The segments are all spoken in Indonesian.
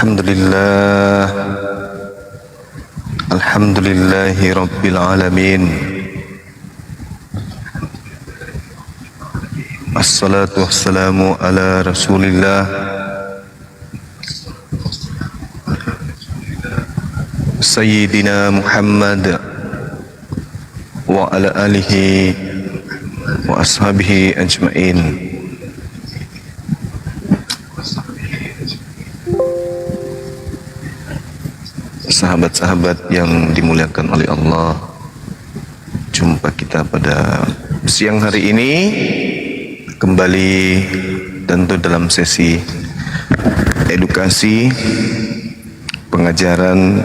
Alhamdulillah, Alhamdulillahi Rabbil Alamin. Assalatu wassalamu ala Rasulillah Sayyidina Muhammad wa ala alihi wa ashabihi ajma'in. Sahabat-sahabat yang dimuliakan oleh Allah, jumpa kita pada siang hari ini kembali tentu dalam sesi edukasi pengajaran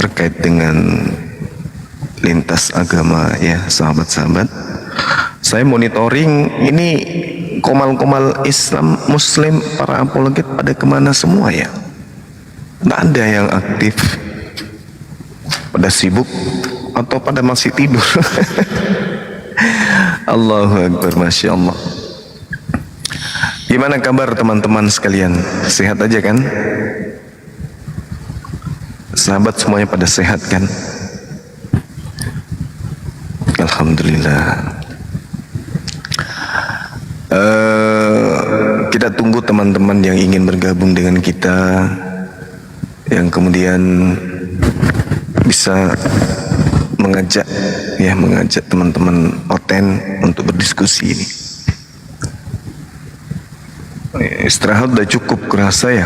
terkait dengan lintas agama ya sahabat-sahabat. Saya monitoring ini komal-komal Islam Muslim para apologet pada kemana semua ya? Tidak ada yang aktif, pada sibuk atau pada masih tidur. Allahu Akbar, Masya Allah. Gimana kabar teman-teman sekalian? Sehat aja kan? Sahabat semuanya pada sehat kan? Alhamdulillah. Kita tunggu teman-teman yang ingin bergabung dengan kita, yang kemudian bisa mengajak teman-teman Oten untuk berdiskusi ini. Istirahat udah cukup kerasa ya.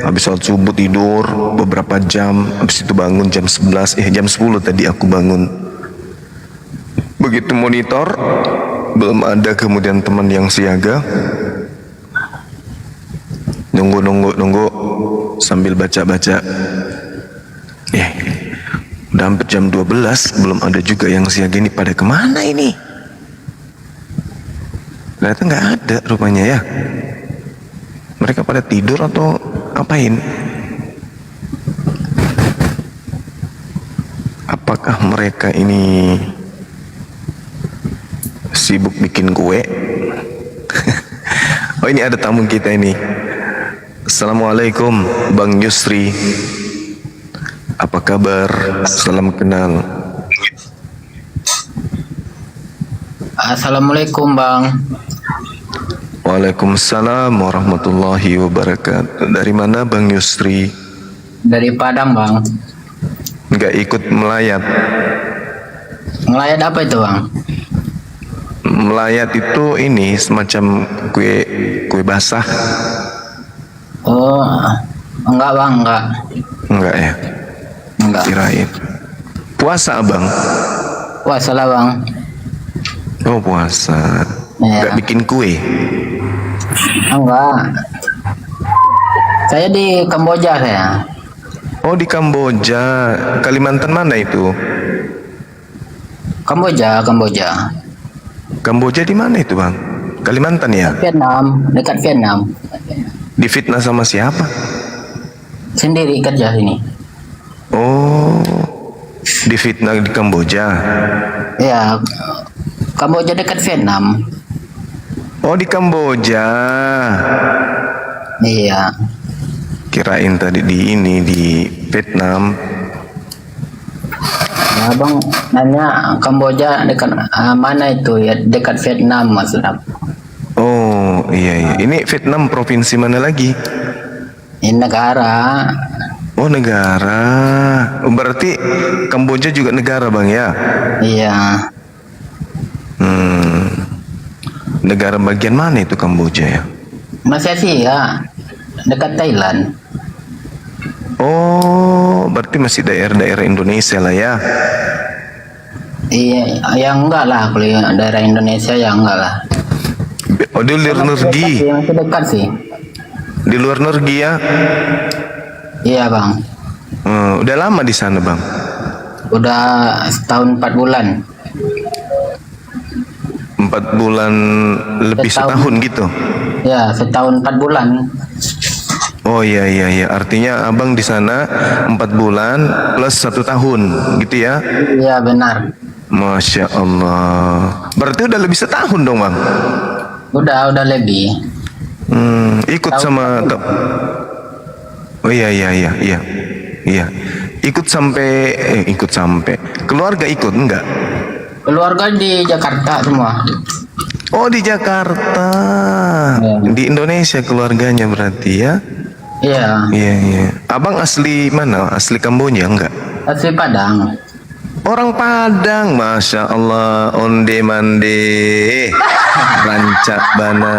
Habis sholat subuh tidur beberapa jam, habis itu bangun jam 11, jam 10 tadi aku bangun. Begitu monitor, belum ada kemudian teman yang siaga. Nunggu sambil baca-baca. Udah hampir jam 12, belum ada juga yang siaga. Ini pada kemana ini? Ternyata nggak ada rupanya ya. Mereka pada tidur atau apain? Apakah mereka ini sibuk bikin kue? Oh, ini ada tamu kita ini. Assalamualaikum Bang Yusri. Apa kabar? Salam kenal. Assalamualaikum Bang. Waalaikumsalam warahmatullahi wabarakatuh. Dari mana Bang Yusri? Dari Padang Bang. Nggak ikut melayat? Ngelayat apa itu Bang? Melayat itu ini semacam kue basah. Oh, enggak Bang, enggak. Enggak ya? Enggak. Kirain. Puasa Abang? Puasa lah Bang. Oh, puasa. Ya. Nggak bikin kue? Enggak. Saya di Kamboja saya. Oh, di Kamboja. Kalimantan mana itu? Kamboja. Kamboja di mana itu Bang? Kalimantan ya? Vietnam, dekat Vietnam. Difitnah sama siapa? Sendiri kerja sini. Oh, difitnah di Kamboja. Ya, Kamboja dekat Vietnam. Oh, di Kamboja. Iya. Kirain tadi di Vietnam. Ya, Bang nanya Kamboja dekat mana itu ya? Dekat Vietnam maksudnya. Oh, iya. Ini Vietnam provinsi mana lagi? Ini negara. Oh, negara. Oh, berarti Kamboja juga negara Bang ya? Iya. Negara bagian mana itu Kamboja ya? Masih Asia, dekat Thailand. Oh, berarti masih daerah-daerah Indonesia lah ya? Iya, yang enggak lah, kalau yang daerah Indonesia ya enggak lah. Oh, di luar negeri. Masih dekat sih. Di luar negeri ya? Iya Bang. Udah lama di sana Bang? Udah setahun 4 bulan. 4 bulan lebih setahun gitu? Ya, setahun 4 bulan. Oh iya. Artinya Abang di sana 4 bulan plus 1 tahun gitu ya? Iya benar. Masya Allah. Berarti udah lebih setahun dong Bang? Udah lebih. Ikut sama Oh iya iya iya iya. Iya. Ikut sampai. Keluarga ikut enggak? Keluarga di Jakarta semua. Oh di Jakarta. Ya. Di Indonesia keluarganya berarti ya? Iya. Iya iya. Abang asli mana? Asli Kamboja enggak? Asli Padang. Orang Padang, masya Allah, onde mande, rancak bana,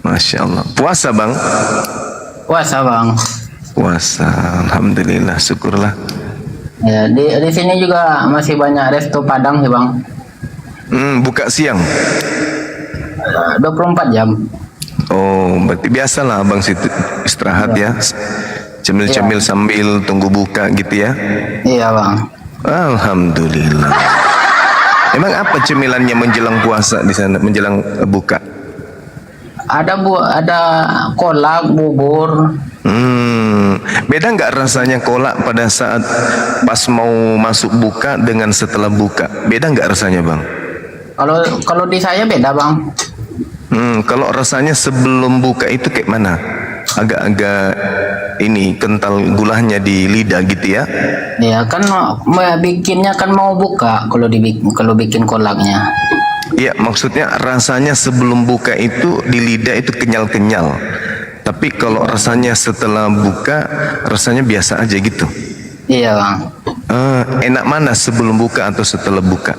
masya Allah. Puasa bang? Puasa bang. Puasa, alhamdulillah, syukurlah. Ya, di sini juga masih banyak resto Padang sih bang. Buka siang. 24 jam. Oh, berarti biasalah abang situ istirahat ya, cemil-cemil sambil tunggu buka gitu ya. Iya bang. Alhamdulillah. Emang apa cemilannya menjelang puasa di sana, menjelang buka? Ada kolak, bubur. Beda nggak rasanya kolak pada saat pas mau masuk buka dengan setelah buka? Beda nggak rasanya bang? Kalau di saya beda bang. Kalau rasanya sebelum buka itu kayak mana? Agak-agak ini kental gulanya di lidah gitu ya? Ya kan bikinnya kan mau buka kalau bikin kolaknya. Iya, maksudnya rasanya sebelum buka itu di lidah itu kenyal-kenyal. Tapi kalau rasanya setelah buka rasanya biasa aja gitu. Iya bang. Enak mana sebelum buka atau setelah buka?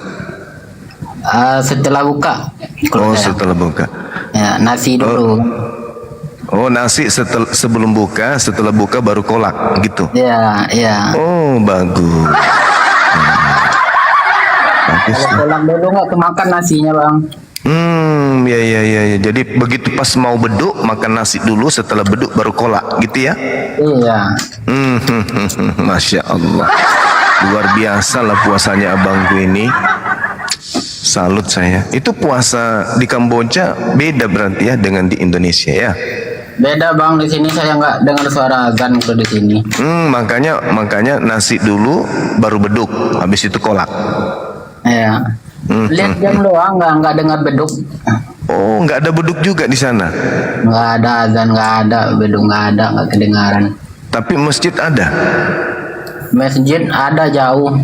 Setelah buka. Oh, Saya. setelah buka. Ya, nasi dulu. Oh, nasi sebelum buka, setelah buka baru kolak gitu. Iya, iya. Oh, bagus. Bagus. Kalau kolak dulu nggak kemakan nasinya bang. Ya, ya, ya, ya. Jadi begitu pas mau beduk makan nasi dulu, setelah beduk baru kolak, gitu ya? Iya. Masya Allah, luar biasa lah puasanya abangku ini. Salut saya. Itu puasa di Kamboja beda berarti ya dengan di Indonesia ya? Beda bang, di sini saya nggak dengar suara azan kalau di sini. Makanya nasi dulu baru beduk, habis itu kolak. Iya. Lihat jam doang, nggak dengar beduk. Oh, nggak ada beduk juga di sana. Nggak ada azan, nggak ada beduk, nggak kedengaran. Tapi masjid ada. Masjid ada jauh.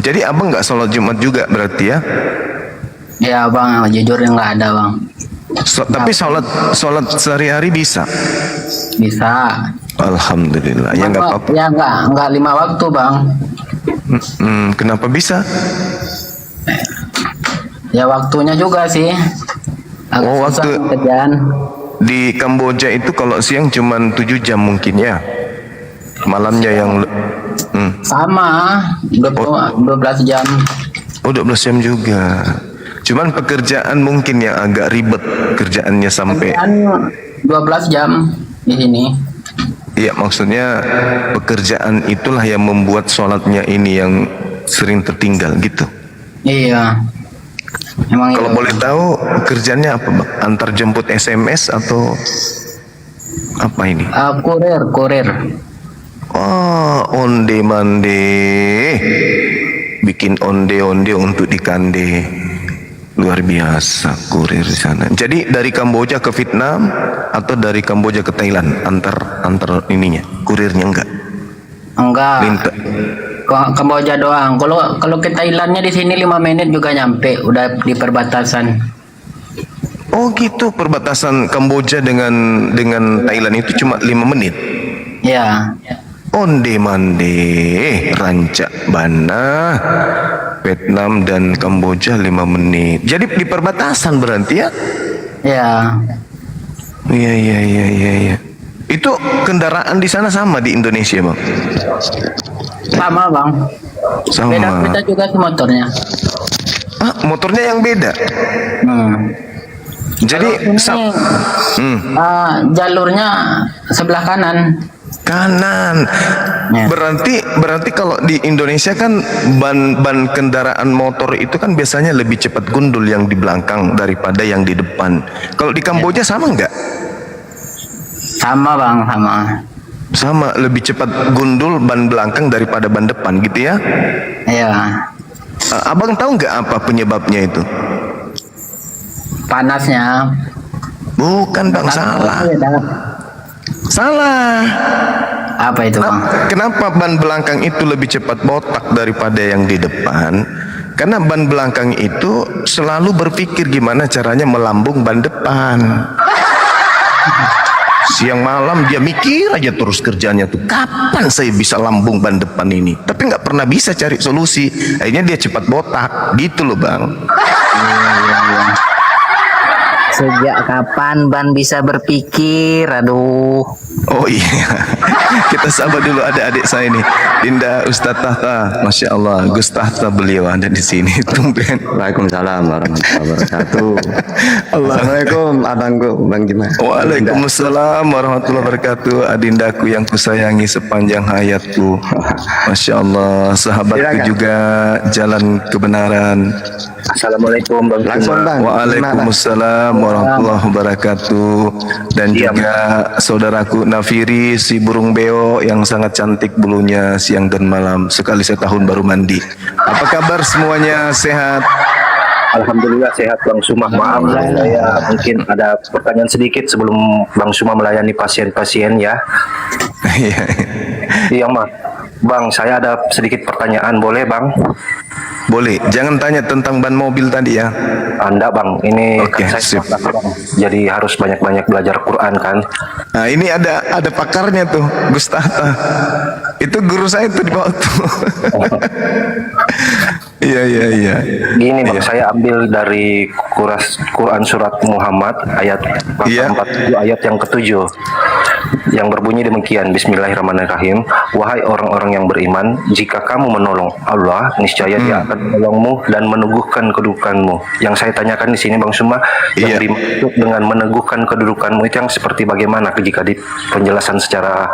Jadi abang nggak sholat Jumat juga berarti ya? Ya bang, jujur nggak ada bang. Tapi sholat sehari-hari bisa. Bisa. Alhamdulillah. Ya nggak apa-apa. Ya nggak 5 waktu bang. Kenapa bisa? Ya waktunya juga sih. Oh, Susah waktu kerjaan. di Kamboja itu kalau siang cuma 7 jam mungkin ya. Malamnya yang Sama 12 jam. Oh, 12 jam juga. Cuman pekerjaan mungkin yang agak ribet kerjaannya sampai Kerjaan 12 jam di sini. Iya, maksudnya pekerjaan itulah yang membuat sholatnya ini yang sering tertinggal gitu. Iya. Emang Kalau iya. boleh tahu kerjanya apa bang? Antar jemput SMS atau apa ini? Kurir. Oh, onde mande, bikin onde untuk dikande, luar biasa kurir di sana. Jadi dari Kamboja ke Vietnam atau dari Kamboja ke Thailand antar ininya kurirnya enggak? Enggak. Kamboja doang. Kalau ke Thailandnya di sini 5 menit juga nyampe, udah di perbatasan. Oh gitu, perbatasan Kamboja dengan Thailand itu cuma 5 menit. Ya. Onde mande, rancak bana, Vietnam dan Kamboja 5 menit. Jadi di perbatasan berarti ya? Ya. Iya. Itu kendaraan di sana sama di Indonesia bang? Sama bang. Sama. Beda juga sih motornya. Motornya yang beda. Jadi jalurnya sebelah kanan. Ya. Berarti kalau di Indonesia kan ban kendaraan motor itu kan biasanya lebih cepat gundul yang di belakang daripada yang di depan. Kalau di Kamboja sama nggak? Sama bang, sama. Sama, lebih cepat gundul ban belakang daripada ban depan gitu ya? Iya. Abang tahu nggak apa penyebabnya itu? Panasnya. Bukan bang, salah. Salah. Apa itu bang? Kenapa ban belakang itu lebih cepat botak daripada yang di depan? Karena ban belakang itu selalu berpikir gimana caranya melambung ban depan. Siang malam dia mikir aja terus kerjanya tuh, kapan saya bisa lambung ban depan ini? Tapi nggak pernah bisa cari solusi. Akhirnya dia cepat botak, gitu loh bang. Sejak kapan ban bisa berpikir? Aduh. Oh iya, kita sabar dulu, ada adik saya nih, Dinda Ustaz Tahta, Masya Allah, Gus Tahta beliau ada di sini, tumben. Waalaikumsalam warahmatullahi wabarakatuh. Assalamualaikum abangku Bang Jima. Waalaikumsalam warahmatullahi wabarakatuh. Adindaku yang kusayangi sepanjang hayatku, Masya Allah, sahabatku Silakan. juga jalan kebenaran. Assalamualaikum Bang. Langsung Bang. Waalaikumsalam warahmatullahi wabarakatuh. Dan juga saudaraku Nafiri, si burung beo yang sangat cantik bulunya siang dan malam, sekali setahun baru mandi. Apa kabar semuanya, sehat? Alhamdulillah sehat Bang Suma. Maaf saya mungkin ada pertanyaan sedikit sebelum Bang Suma melayani pasien-pasien ya. Iya. Iya Bang, saya ada sedikit pertanyaan, boleh Bang? Boleh, jangan tanya tentang ban mobil tadi ya. Anda Bang, ini Oke, kan sip. saya Bang, jadi harus banyak-banyak belajar Quran kan. Nah ini ada pakarnya tuh, Gus Tahta. Itu guru saya tuh di bawah tuh. Iya. Gini Bang, saya ambil dari Quran surat Muhammad ayat Iya. 47 ayat yang ketujuh yang berbunyi demikian, Bismillahirrahmanirrahim. Wahai orang-orang yang beriman, jika kamu menolong Allah, niscaya Dia akan menolongmu dan meneguhkan kedudukanmu. Yang saya tanyakan di sini Bang Suma, yang Iya. dimaksud dengan meneguhkan kedudukanmu itu yang seperti bagaimana? Jika di penjelasan secara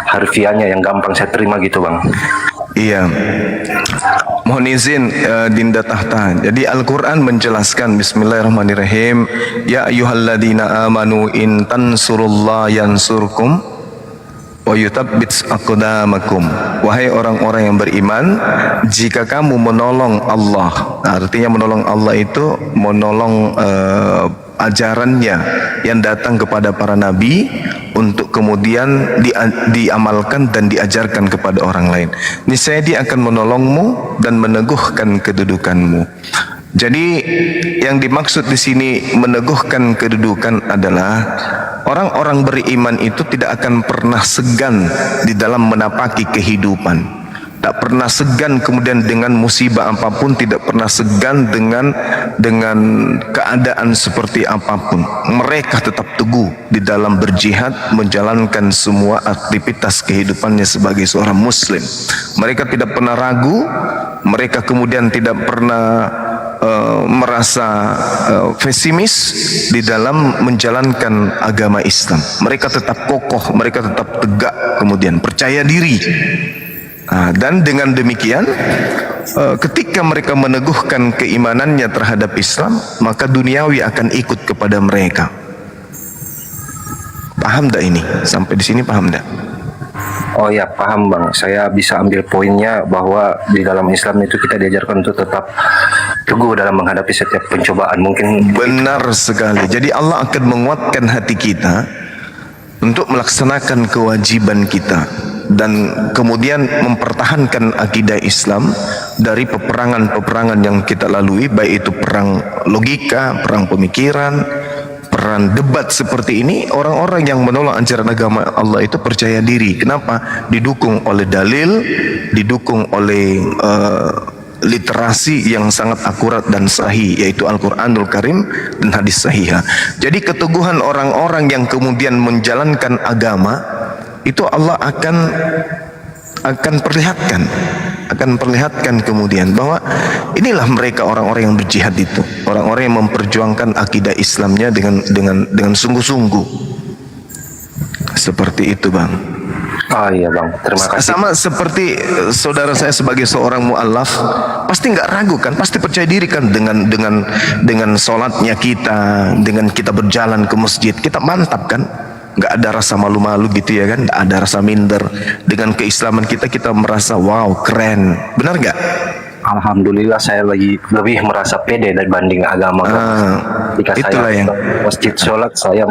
harfiahnya yang gampang saya terima gitu Bang. Iya. Mohon izin Dinda Tahta. Jadi Al-Quran menjelaskan, Bismillahirrahmanirrahim, Ya ayyuhalladzina amanu in tansurullah yansurkum wa yuthabbit aqdamakum. Wahai orang-orang yang beriman, jika kamu menolong Allah, artinya menolong Allah itu menolong ajarannya yang datang kepada para nabi untuk kemudian diamalkan dan diajarkan kepada orang lain. Niscaya Dia akan menolongmu dan meneguhkan kedudukanmu. Jadi yang dimaksud di sini meneguhkan kedudukan adalah orang-orang beriman itu tidak akan pernah segan di dalam menapaki kehidupan. Tak pernah segan kemudian dengan musibah apapun, tidak pernah segan dengan keadaan seperti apapun. Mereka tetap teguh di dalam berjihad, menjalankan semua aktivitas kehidupannya sebagai seorang muslim. Mereka tidak pernah ragu, mereka kemudian tidak pernah merasa pesimis di dalam menjalankan agama Islam. Mereka tetap kokoh, mereka tetap tegak, kemudian percaya diri. Dan dengan demikian ketika mereka meneguhkan keimanannya terhadap Islam, maka duniawi akan ikut kepada mereka. Paham tak ini? Sampai di sini paham tak? Oh ya, paham Bang. Saya bisa ambil poinnya bahwa di dalam Islam itu kita diajarkan untuk tetap teguh dalam menghadapi setiap pencobaan. Mungkin Benar sekali. Jadi Allah akan menguatkan hati kita untuk melaksanakan kewajiban kita dan kemudian mempertahankan akidah Islam dari peperangan-peperangan yang kita lalui, baik itu perang logika, perang pemikiran, perang debat seperti ini. Orang-orang yang menolak ajaran agama Allah itu percaya diri. Kenapa? Didukung oleh dalil, didukung oleh literasi yang sangat akurat dan sahih, yaitu Al-Quranul Karim dan hadis sahih. Jadi keteguhan orang-orang yang kemudian menjalankan agama itu Allah akan perlihatkan kemudian bahwa inilah mereka orang-orang yang berjihad itu, orang-orang yang memperjuangkan akidah Islamnya dengan sungguh-sungguh. Seperti itu Bang. oh iya Bang, terima kasih. Sama seperti saudara saya sebagai seorang mu'alaf, pasti nggak ragu kan, pasti percaya diri kan dengan sholatnya kita, dengan kita berjalan ke masjid, kita mantap kan, nggak ada rasa malu-malu gitu ya kan, nggak ada rasa minder. Dengan keislaman kita merasa wow keren, benar nggak? Alhamdulillah saya lebih merasa pede dibanding agama. Ketika itulah saya yang ke masjid sholat, saya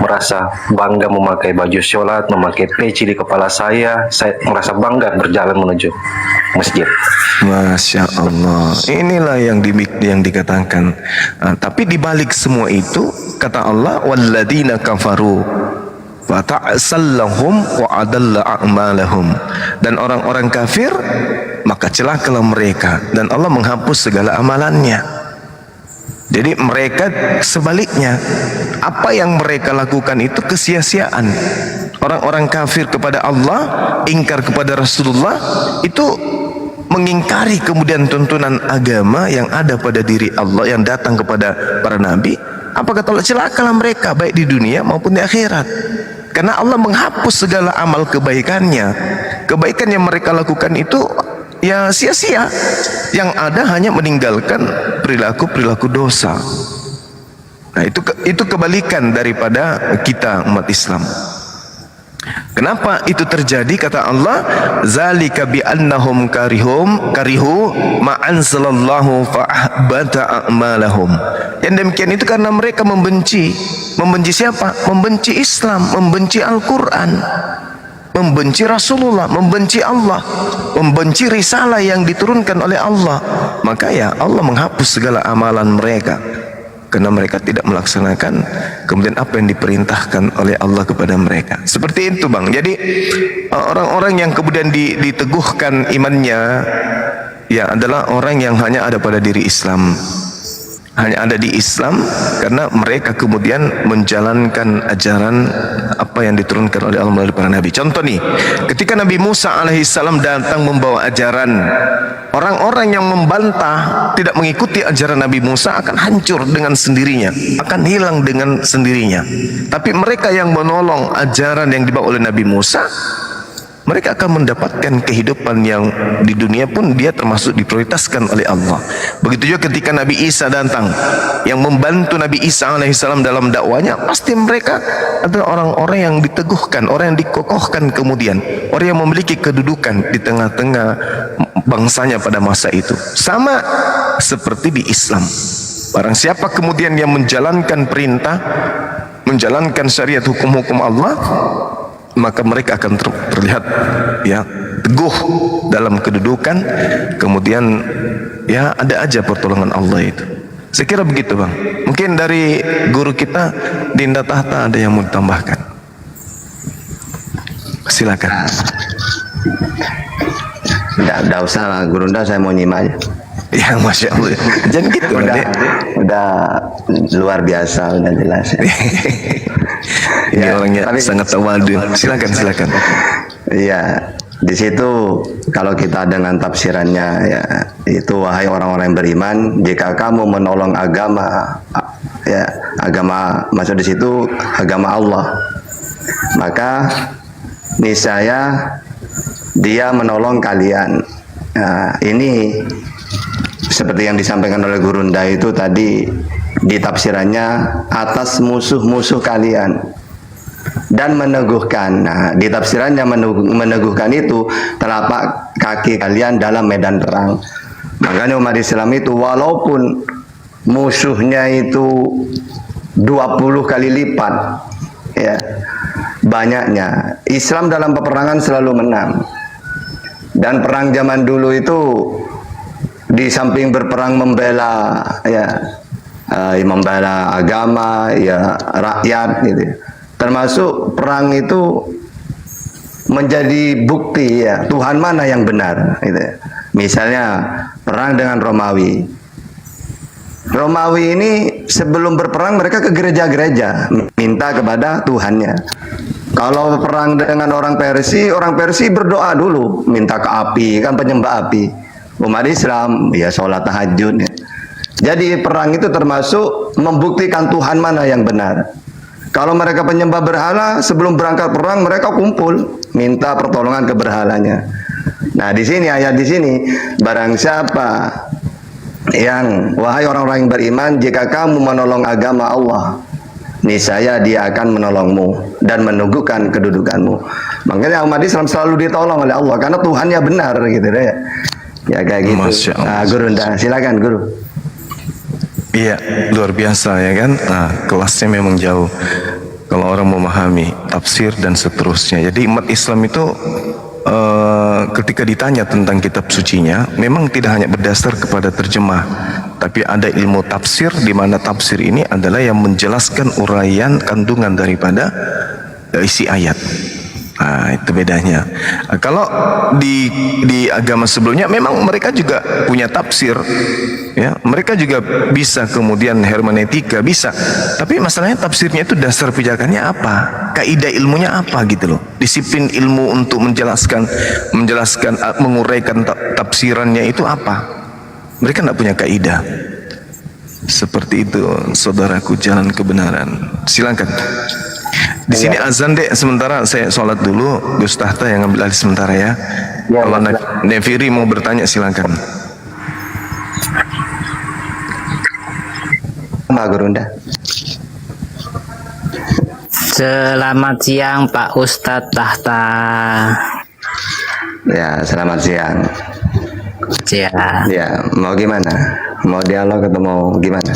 merasa bangga memakai baju sholat, memakai peci di kepala saya merasa bangga berjalan menuju masjid. Masya Allah, inilah yang dikatakan. Tapi dibalik semua itu, kata Allah, walladzina kafaru fata'sallahum wa adalla a'malahum. Dan orang-orang kafir, maka celakalah mereka dan Allah menghapus segala amalannya. Jadi mereka sebaliknya, apa yang mereka lakukan itu kesia-siaan. Orang-orang kafir kepada Allah, ingkar kepada Rasulullah, itu mengingkari kemudian tuntunan agama yang ada pada diri Allah yang datang kepada para nabi. Apa kata Allah? Celakalah mereka baik di dunia maupun di akhirat. Karena Allah menghapus segala amal kebaikannya. Kebaikan yang mereka lakukan itu ya sia-sia. Yang ada hanya meninggalkan perilaku-perilaku dosa. Nah, itu kebalikan daripada kita umat Islam. Kenapa itu terjadi? Kata Allah, zalika bi annahum karihu ma anzalallahu fa ahbata a'malahum. Yang demikian itu karena mereka membenci siapa? Membenci Islam, membenci Al-Qur'an, membenci Rasulullah, membenci Allah, membenci risalah yang diturunkan oleh Allah. Maka ya Allah menghapus segala amalan mereka karena mereka tidak melaksanakan kemudian apa yang diperintahkan oleh Allah kepada mereka. Seperti itu, Bang. Jadi orang-orang yang kemudian diteguhkan imannya ya adalah orang yang hanya ada pada diri Islam, hanya ada di Islam karena mereka kemudian menjalankan ajaran apa yang diturunkan oleh Allah melalui para nabi. Contoh nih, ketika Nabi Musa alaihissalam datang membawa ajaran, orang-orang yang membantah tidak mengikuti ajaran Nabi Musa akan hancur dengan sendirinya, akan hilang dengan sendirinya. Tapi mereka yang menolong ajaran yang dibawa oleh Nabi Musa, mereka akan mendapatkan kehidupan yang di dunia pun dia termasuk diprioritaskan oleh Allah. Begitu juga ketika Nabi Isa datang, yang membantu Nabi Isa alaihissalam dalam dakwanya, pasti mereka adalah orang-orang yang diteguhkan, orang yang dikokohkan kemudian, orang yang memiliki kedudukan di tengah-tengah bangsanya pada masa itu. Sama seperti di Islam. Barang siapa kemudian yang menjalankan perintah, menjalankan syariat hukum-hukum Allah, maka mereka akan terlihat ya teguh dalam kedudukan, kemudian ya ada aja pertolongan Allah itu. Saya kira begitu, Bang. Mungkin dari guru kita Dinda Tahta ada yang mau ditambahkan. Silakan. Nggak usah lah, Guru Nda, saya mau nyimak aja. Ya, Masya Allah. Jangan gitu, udah luar biasa, udah jelas. Ini Ya, orangnya tapi- sangat tawadu. Silakan. Iya, di situ kalau kita dengan tafsirannya ya, itu wahai orang-orang yang beriman, jika kamu menolong agama, ya agama, maksud di situ agama Allah, maka niscaya dia menolong kalian. Nah, ini seperti yang disampaikan oleh Guru Nda itu tadi di tafsirannya, atas musuh-musuh kalian dan meneguhkan. Nah, di tafsirannya meneguhkan itu telapak kaki kalian dalam medan perang. Makanya umat Islam itu walaupun musuhnya itu 20 kali lipat ya banyaknya, Islam dalam peperangan selalu menang. Dan perang zaman dulu itu di samping berperang membela ya membela agama ya rakyat gitu, termasuk perang itu menjadi bukti ya Tuhan mana yang benar gitu. Misalnya perang dengan Romawi ini sebelum berperang mereka ke gereja-gereja minta kepada Tuhannya. Kalau perang dengan orang Persia berdoa dulu minta ke api, kan penyembah api. Umat Islam ya sholat tahajud ya. Jadi perang itu termasuk membuktikan Tuhan mana yang benar. Kalau mereka penyembah berhala, sebelum berangkat perang mereka kumpul minta pertolongan ke berhalanya. Nah, di sini ayat di sini, barang siapa yang wahai orang-orang yang beriman, jika kamu menolong agama Allah, niscaya dia akan menolongmu dan meneguhkan kedudukanmu. Makanya umat Islam selalu ditolong oleh Allah karena Tuhannya benar gitu deh. Ya kayak gitu. Masya Allah. Nah, Guru Nda, silakan Guru. Iya, luar biasa ya kan. Nah, kelasnya memang jauh. kalau orang memahami tafsir dan seterusnya. Jadi umat Islam itu ketika ditanya tentang kitab sucinya, memang tidak hanya berdasar kepada terjemah, tapi ada ilmu tafsir, di mana tafsir ini adalah yang menjelaskan uraian kandungan daripada isi ayat. Nah, itu bedanya. Kalau di agama sebelumnya memang mereka juga punya tafsir, ya, mereka juga bisa kemudian hermeneutika bisa, tapi masalahnya tafsirnya itu dasar pijakannya apa, kaidah ilmunya apa gitu loh, disiplin ilmu untuk menjelaskan menguraikan tafsirannya itu apa, mereka tidak punya kaidah. Seperti itu, saudaraku, jalan kebenaran. Silakan. Di sini azan dek, sementara saya sholat dulu. Gus Tahta yang ambil alih sementara ya. Kalau Nefiri mau bertanya silakan. Mbak Gurunda. Selamat siang Pak Ustadz Tahta. Ya, selamat siang. Ya, Ya, mau gimana? Mau dialog atau mau gimana?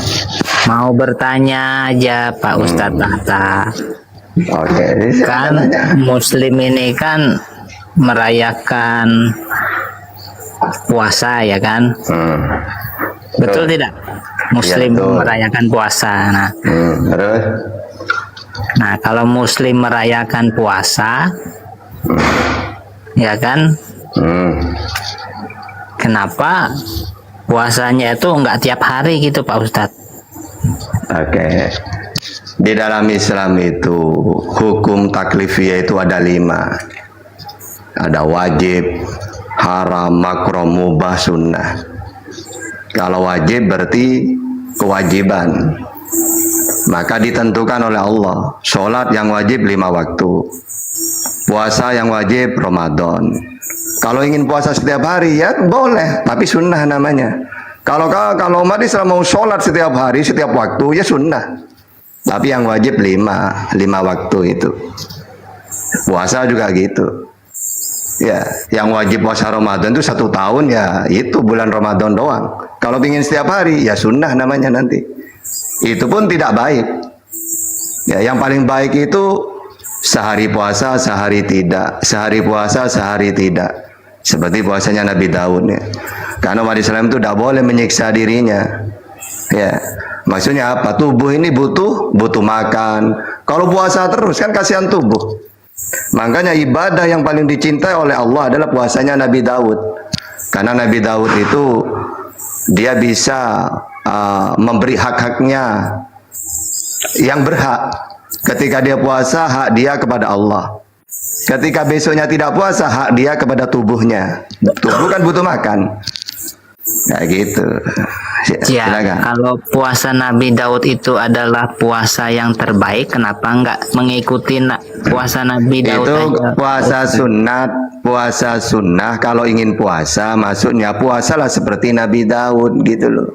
mau bertanya aja Pak Ustadz Tahta. Oke, Kan Muslim ini kan merayakan puasa ya kan? Betul tidak? Muslim betul. merayakan puasa. Terus? Nah, kalau Muslim merayakan puasa, ya kan? Kenapa puasanya itu enggak tiap hari gitu Pak Ustadz? Oke. Di dalam Islam itu hukum taklifiyah itu ada 5. Ada wajib, haram, makruh, mubah, sunnah. Kalau wajib berarti kewajiban, maka ditentukan oleh Allah. Sholat yang wajib 5 waktu, puasa yang wajib Ramadan. Kalau ingin puasa setiap hari ya boleh, tapi sunnah namanya. Kalau umat Islam mau sholat setiap hari, setiap waktu ya sunnah. Tapi yang wajib 5 waktu itu. Puasa juga gitu. Ya, yang wajib puasa Ramadan itu 1 tahun ya itu bulan Ramadan doang. Kalau ingin setiap hari ya sunnah namanya nanti. Itu pun tidak baik. Ya, yang paling baik itu sehari puasa, sehari tidak. Sehari puasa, sehari tidak. Seperti puasanya Nabi Daud ya. Karena umat Islam itu tidak boleh menyiksa dirinya. Ya, maksudnya apa? Tubuh ini butuh makan. Kalau puasa terus kan kasihan tubuh. Makanya ibadah yang paling dicintai oleh Allah adalah puasanya Nabi Daud. Karena Nabi Daud itu dia bisa memberi hak-haknya yang berhak. Ketika dia puasa, hak dia kepada Allah. Ketika besoknya tidak puasa, hak dia kepada tubuhnya. Tubuh kan butuh makan. Kayak gitu. Ya, Silakan. kalau puasa Nabi Daud itu adalah puasa yang terbaik, kenapa enggak mengikuti puasa Nabi Daud Itu aja? puasa sunnah. Kalau ingin puasa, maksudnya puasalah seperti Nabi Daud gitu loh.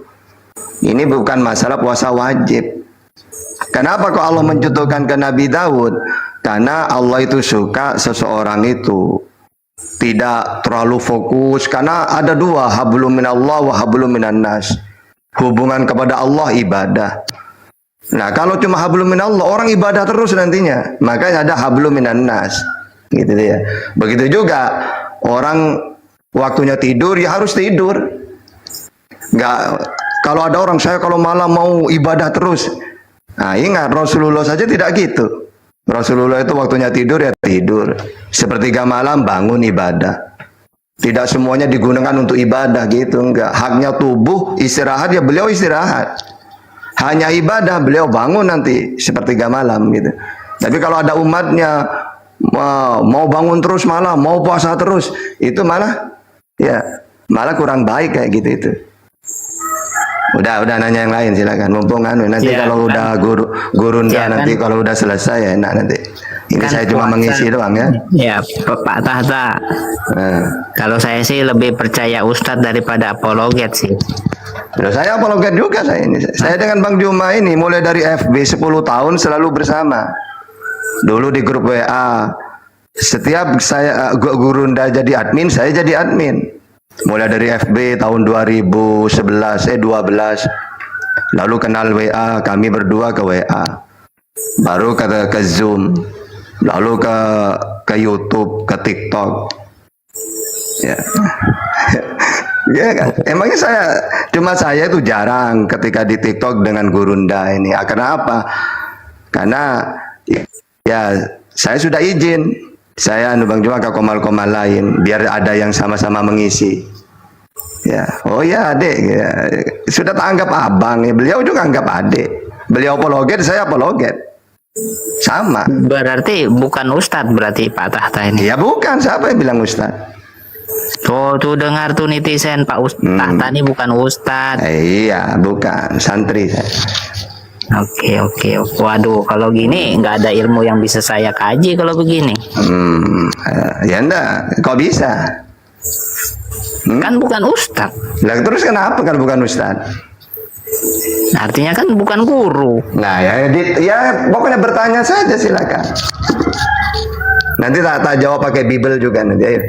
Ini bukan masalah puasa wajib. Kenapa kok Allah mencontohkan ke Nabi Daud? Karena Allah itu suka seseorang itu tidak terlalu fokus, karena ada 2, hablum minallah wa hablum minan nas. Hubungan kepada Allah ibadah. Nah, kalau cuma hablum minallah, orang ibadah terus nantinya. Makanya ada hablum minan nas. Gitu ya. Begitu juga orang waktunya tidur ya harus tidur. Kalau ada orang, saya kalau malam mau ibadah terus. Nah, ingat Rasulullah saja tidak gitu. Rasulullah itu waktunya tidur ya tidur. Sepertiga malam bangun ibadah. Tidak semuanya digunakan untuk ibadah gitu, enggak. Haknya tubuh istirahat ya beliau istirahat. Hanya ibadah beliau bangun nanti sepertiga malam gitu. Tapi kalau ada umatnya mau bangun terus malam, mau puasa terus, itu malah kurang baik kayak gitu itu. Udah nanya yang lain silakan. Mumpung nanti Ya, kalau kan. udah gurunda Ya, nanti kan. kalau udah selesai ya enak nanti. Ini Kan saya cuma puasa. mengisi doang ya. Ya, Pak Tahta. Kalau saya sih lebih percaya Ustadz daripada apologet sih. Loh, saya apologet juga saya ini. Saya dengan Bang Juma ini mulai dari FB 10 tahun selalu bersama. Dulu di grup WA. Setiap saya Gurunda jadi admin, saya jadi admin. Mulai dari FB tahun 2012. Lalu kenal WA, kami berdua ke WA. baru ke Zoom, lalu ke YouTube, ke TikTok. Ya. Ya kan? Emangnya saya itu jarang ketika di TikTok dengan Gurunda ini. Kenapa? Karena ya saya sudah izin, saya Bang Juma ke komal-komal lain biar ada yang sama-sama mengisi. Ya, oh ya adik, ya. Sudah tak anggap abang, ya. Beliau juga anggap adik. Beliau apologet, saya apologet. Sama. Berarti bukan Ustadz berarti Pak Tahta ini. Ya bukan, siapa yang bilang Ustadz? Tuh dengar tuh netizen Tahta ini bukan Ustadz. Iya, bukan, santri saya. Oke. Waduh, kalau gini nggak ada ilmu yang bisa saya kaji kalau begini. Ya enggak, kok bisa? Kan bukan Ustadz. Lah terus kenapa kan bukan Ustadz? Artinya kan bukan guru. Nah ya pokoknya bertanya saja silakan. Nanti tak jawab pakai Bible juga nanti. Ayo.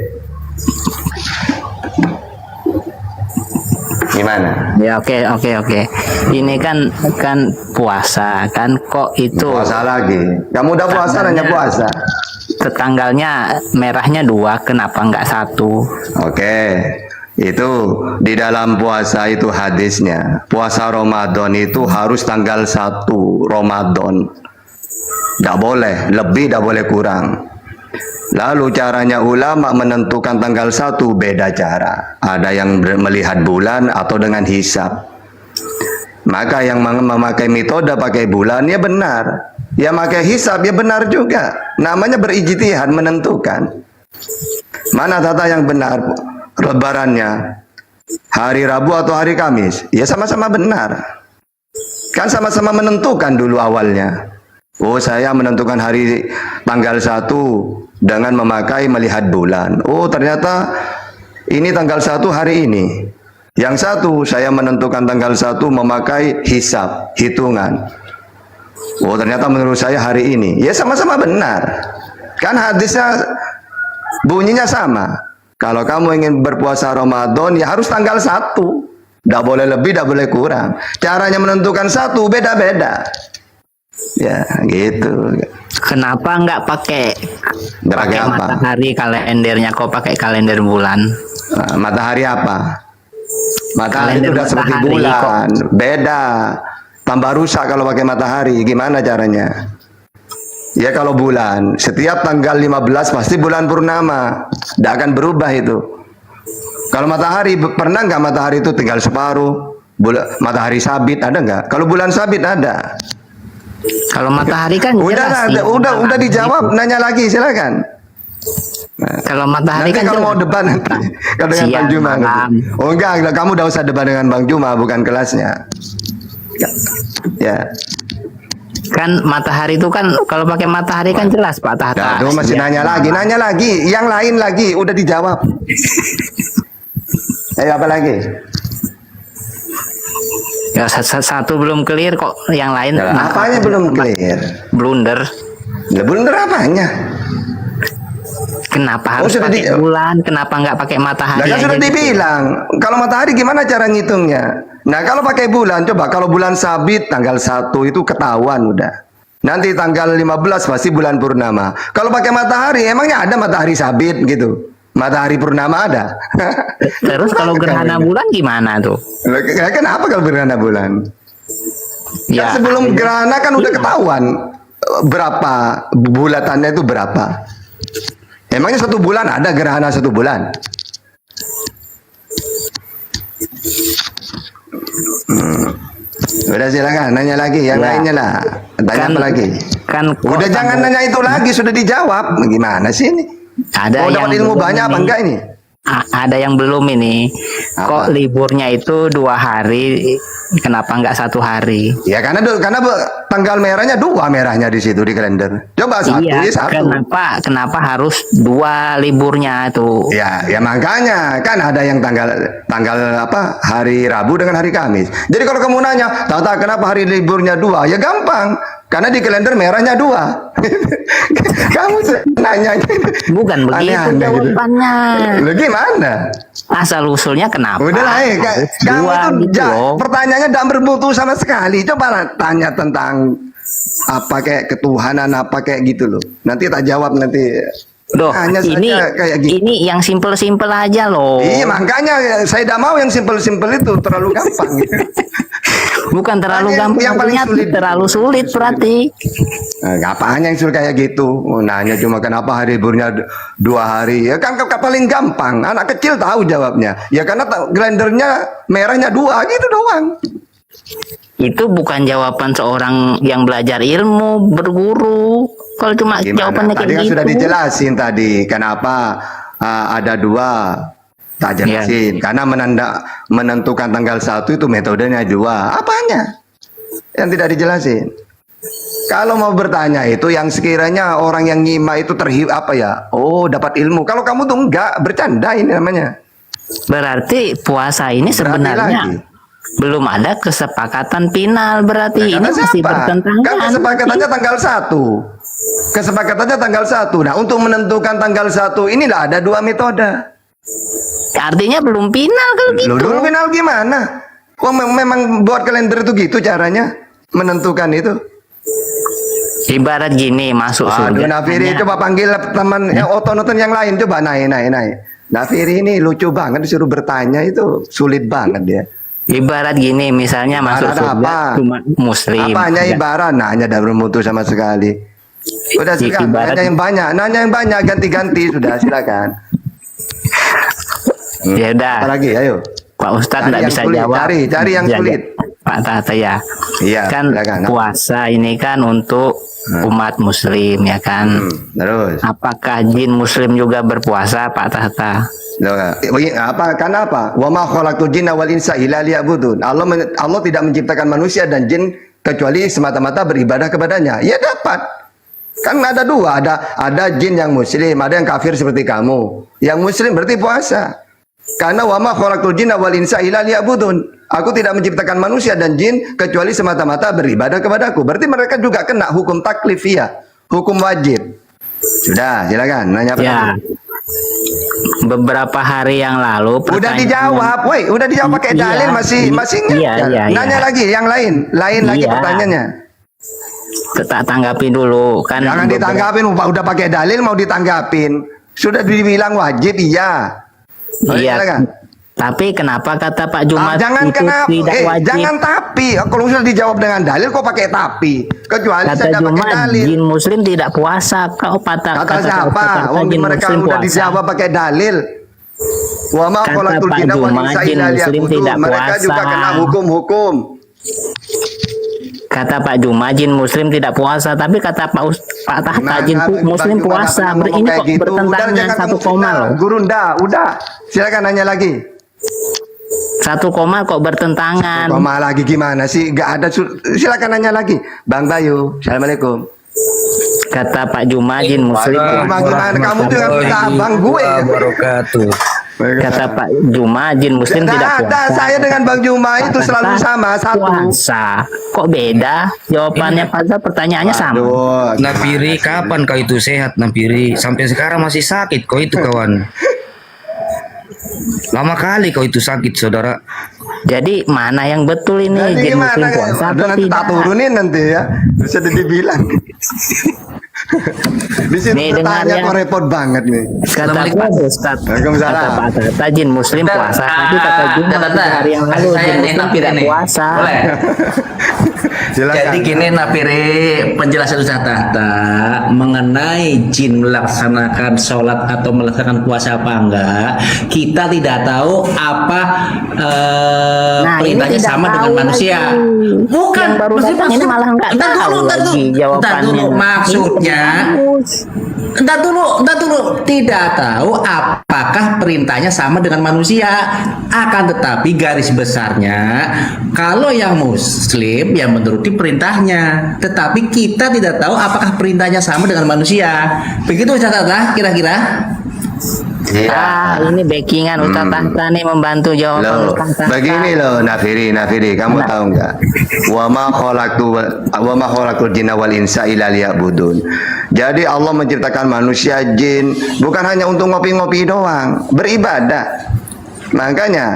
Gimana? Ya oke. Ini kan puasa kan kok itu. Puasa lagi. Kamu udah puasa nanya puasa. Tanggalnya merahnya 2, kenapa nggak 1? Oke. Itu di dalam puasa itu hadisnya. Puasa Ramadan itu harus tanggal 1 Ramadan. Tidak boleh lebih, tidak boleh kurang. Lalu caranya ulama menentukan tanggal 1 beda cara. Ada yang melihat bulan atau dengan hisab. Maka yang memakai metode pakai bulan ya benar. Ya pakai hisab ya benar juga. Namanya berijtihad menentukan. Mana tata yang benar? Lebarannya hari Rabu atau hari Kamis? Ya sama-sama benar. Kan sama-sama menentukan dulu awalnya. Oh, saya menentukan hari tanggal 1 dengan melihat bulan. Oh, ternyata ini tanggal 1 hari ini. Yang satu saya menentukan tanggal 1 memakai hisab, hitungan. Oh, ternyata menurut saya hari ini. Ya sama-sama benar. Kan hadisnya bunyinya sama. Kalau kamu ingin berpuasa Ramadan ya harus tanggal 1. Tidak boleh lebih, tidak boleh kurang. Caranya menentukan 1 beda-beda. Ya, gitu. Kenapa nggak pakai apa? matahari kalendernya, kok pakai kalender bulan? Nah, matahari apa? Matahari itu udah seperti bulan. Beda. Tambah rusak kalau pakai matahari. Gimana caranya? Ya kalau bulan, setiap tanggal 15 pasti bulan purnama. Tidak akan berubah itu. Kalau matahari, pernah nggak matahari itu tinggal separuh? Matahari sabit ada nggak? Kalau bulan sabit ada. Kalau matahari kan jelas udah dijawab. Nanya lagi silakan. Nah, kalau matahari nanti kan kalau mau debat nanti dengan Bang Juma nanti. Oh enggak, kamu udah usah debat dengan Bang Juma, bukan kelasnya. Ya. Kan matahari itu kan kalau pakai matahari kan jelas Pak Tahta. Nah, masih nanya lagi, yang lain lagi udah dijawab. Ayo apa lagi? Ya satu belum clear kok, yang lain. Apanya belum clear? Blunder. Blunder apanya? Kenapa harus pakai bulan? Kenapa nggak pakai matahari? Nah, kan sudah dibilang. Kalau matahari gimana cara ngitungnya? Nah, kalau pakai bulan, coba kalau bulan sabit tanggal 1 itu ketahuan udah. Nanti tanggal 15 pasti bulan purnama. Kalau pakai matahari, emangnya ada matahari sabit gitu? Matahari purnama ada. Terus kalau gerhana bulan gimana tuh? Kenapa kalau gerhana bulan? Ya, kan sebelum gerhana kan udah ketahuan berapa bulatannya itu berapa. Emangnya 1 bulan ada gerhana 1 bulan? Udah silakan nanya lagi yang lainnya lah. Tanya apa lagi? Kan udah jangan nanya itu lagi, sudah dijawab. Gimana sih ini? Ada yang dapat ilmu banyak apa enggak ini? Ada yang belum ini. Apa? Kok liburnya itu 2 hari, kenapa nggak 1 hari? Ya karena tanggal merahnya 2 merahnya di situ di kalender. Coba 1 iya, ya 1. Kenapa harus 2 liburnya tuh? Ya makanya kan ada yang tanggal apa? Hari Rabu dengan hari Kamis. Jadi kalau kamu nanya, Tata kenapa hari liburnya 2? Ya gampang. Karena di kalender merahnya 2. Kamu nanya bukan begitu jawabannya. Gitu. Gimana? Asal usulnya kenapa? Udah lah, kamu tuh gitu pertanyaannya tidak bermutu sama sekali. Coba lah tanya tentang apa kayak ketuhanan apa kayak gitu loh. Nanti tak jawab nanti. Loh, Hanya ini saja kayak gitu. ini yang simple-simple aja loh. Iya, makanya saya tidak mau yang simpel-simpel itu, terlalu gampang. Bukan terlalu Yang gampang, paling artinya sulit. terlalu sulit berarti. Nah, apanya yang suruh kayak gitu? Oh, nanya cuma kenapa hari liburnya 2 hari? Ya kan paling gampang. Anak kecil tahu jawabnya. Ya karena glendernya merahnya 2 gitu doang. Itu bukan jawaban seorang yang belajar ilmu, berguru. Kalau cuma jawabannya Tadi kayak kan gitu. sudah dijelasin tadi kenapa ada 2. Tak jelasin. Karena menentukan tanggal 1 itu metodenya 2. Apanya? Yang tidak dijelasin. Kalau mau bertanya itu yang sekiranya orang yang nyimak itu oh dapat ilmu. Kalau kamu tuh enggak, bercanda ini namanya. Berarti puasa ini sebenarnya lagi. belum ada kesepakatan final, berarti ini Kata masih siapa? bertentangan. Kan kesepakatannya tanggal 1. Kesepakatannya tanggal 1. Nah, untuk menentukan tanggal 1 inilah ada 2 metode. Artinya belum final kalau gitu. Loh, dulu final gimana? Kok memang buat kalender itu gitu caranya menentukan itu? Ibarat gini, masuk Aduh, surga. Nafiri hanya- coba panggil teman oton-oton yang lain, coba naik. Nafiri ini lucu banget disuruh bertanya itu sulit banget dia. Ibarat gini, misalnya masuk Ibarat surga apa? cuma muslim. Apanya Ya. ibarat? Nanya dah belum mutu sama sekali. Udah silakan, Ibarat- nanya yang banyak, ganti-ganti sudah silakan. Ya udah, Apalagi, ayo. Pak Ustadz Cari nggak yang bisa sulit, jawab. cari yang Bisa sulit. Pak Tata ya. Iya, Kan silakan. puasa ini kan untuk umat muslim ya kan. Terus. Apakah jin muslim juga berpuasa, Pak Tata? Loh, apa? Karena apa? Wa ma khalaqtul jinna wal insa illa liya'budun. Allah tidak menciptakan manusia dan jin kecuali semata-mata beribadah kepadanya. Ya dapat. Kan ada 2, ada jin yang muslim, ada yang kafir seperti kamu. Yang muslim berarti puasa. Karena wa ma khalaqtul jinna wal insa illa liya'budun. Aku tidak menciptakan manusia dan jin kecuali semata-mata beribadah kepadaku. Berarti mereka juga kena hukum taklifiyah, hukum wajib. Sudah, silakan nanya apa Ya. lagi? Beberapa hari yang lalu Udah pertanyaan- dijawab, woi, udah dijawab pakai Iya, dalil masih ingat. iya, Ya, iya, nanya iya. lagi yang lain lagi Iya. pertanyaannya. Tak tanggapin dulu kan. Jangan ditanggapin, udah pakai dalil mau ditanggapin. Sudah dibilang wajib, iya. Iya. Silakan. Tapi kenapa kata Pak Jumat Jangan itu kenapa, tidak wajib? jangan tapi. Kalau sudah dijawab dengan dalil, kok pakai tapi? Kecuali Kata saya tidak pakai Jumat dalil. jin muslim tidak puasa. Kau Kata siapa? Wong jin mereka muslim udah puasa. dijawab pakai dalil. Wa ma Kata khalaqtul Pak jinna wal Jumat, insa jin illa muslim liya'budun. tidak Mereka juga puasa. kena hukum-hukum. Kata Pak Jumat jin muslim tidak puasa, tapi kata Pak Tahta jin muslim Bang Juma puasa. nggak pernah ngomong Ini kayak kok gitu. Udah, bertentangan jangan 1 kamu koma fitnah. loh. Guru udah. Silakan nanya lagi. 1 koma kok bertentangan. Koma lagi gimana sih? Gak ada. Silakan nanya lagi. Bang Bayu, assalamualaikum. Kata Pak Jumat jin muslim Bang puasa. gimana? Kamu tuh yang minta abang gue. Wabarakatuh. Kata Pak Jumat jin muslim tidak Ada. puasa. Saya dengan Bang Juma itu selalu sama satu. Puasa. Kok beda? Jawabannya pada pertanyaannya sama. Aduh. Napiri, kapan kau itu sehat, Napiri? Sampai sekarang masih sakit kau itu, kawan. Lama kali kau itu sakit, saudara. Jadi mana yang betul ini? Jadi Jin muslim gimana? puasa Udah atau nanti tak tidak? turunin nanti ya. Bisa dibilang. Di situ Nih, bertanya dengar ya. kok repot banget nih. Kata Pak Ustaz, Waalaikumsalam. kata Pak Tata jin muslim Bentar, puasa. Tapi kata Jumat Tata, 3 hari yang lalu saya jin nih, muslim Napiri tidak nih. puasa. Boleh? Silakan. Jadi gini Napiri, penjelasan Ustaz Tahta mengenai jin melaksanakan sholat atau melaksanakan puasa apa enggak, kita tidak tahu apa Nah, ini perintahnya tidak sama tahu dengan manusia. lagi. Bukan, Yang baru datang ini malah nggak Entar tahu dulu, entar lagi dulu. jawabannya. Entar dulu, maksudnya entar dulu, tidak tahu apakah perintahnya sama dengan manusia. Akan tetapi garis besarnya, kalau yang muslim ya menuruti perintahnya. Tetapi kita tidak tahu apakah perintahnya sama dengan manusia. Begitu Ustaz Tahta kira-kira? Ah, ini backingan Ustaz Tahta nih membantu jawaban Loh, Ustaz Tahta. begini loh Nafiri, kamu Nah. tahu nggak? Wa ma khalaqtul jinna wal insa illa liya'budun. Jadi Allah menciptakan manusia, jin bukan hanya untuk ngopi-ngopi doang, beribadah. Makanya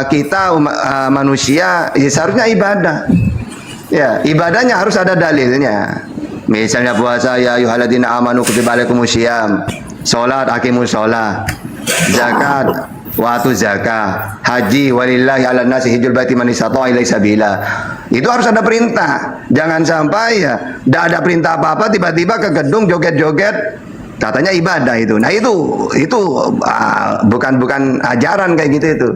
kita manusia ya seharusnya ibadah. Ya, ibadahnya harus ada dalilnya. Misalnya puasa, ya ayyuhalladzina amanu kutiba alaikumusiyam. Salat, aqimus shalah. Zakat, watu zakah. Haji, walillahi 'alan nasi hijjul baiti man istata'a ilaihi sabila. Itu harus ada perintah. Jangan sampai ya tidak ada perintah apa-apa tiba-tiba ke gedung joget-joget katanya ibadah itu. Nah, itu bukan ajaran kayak gitu itu.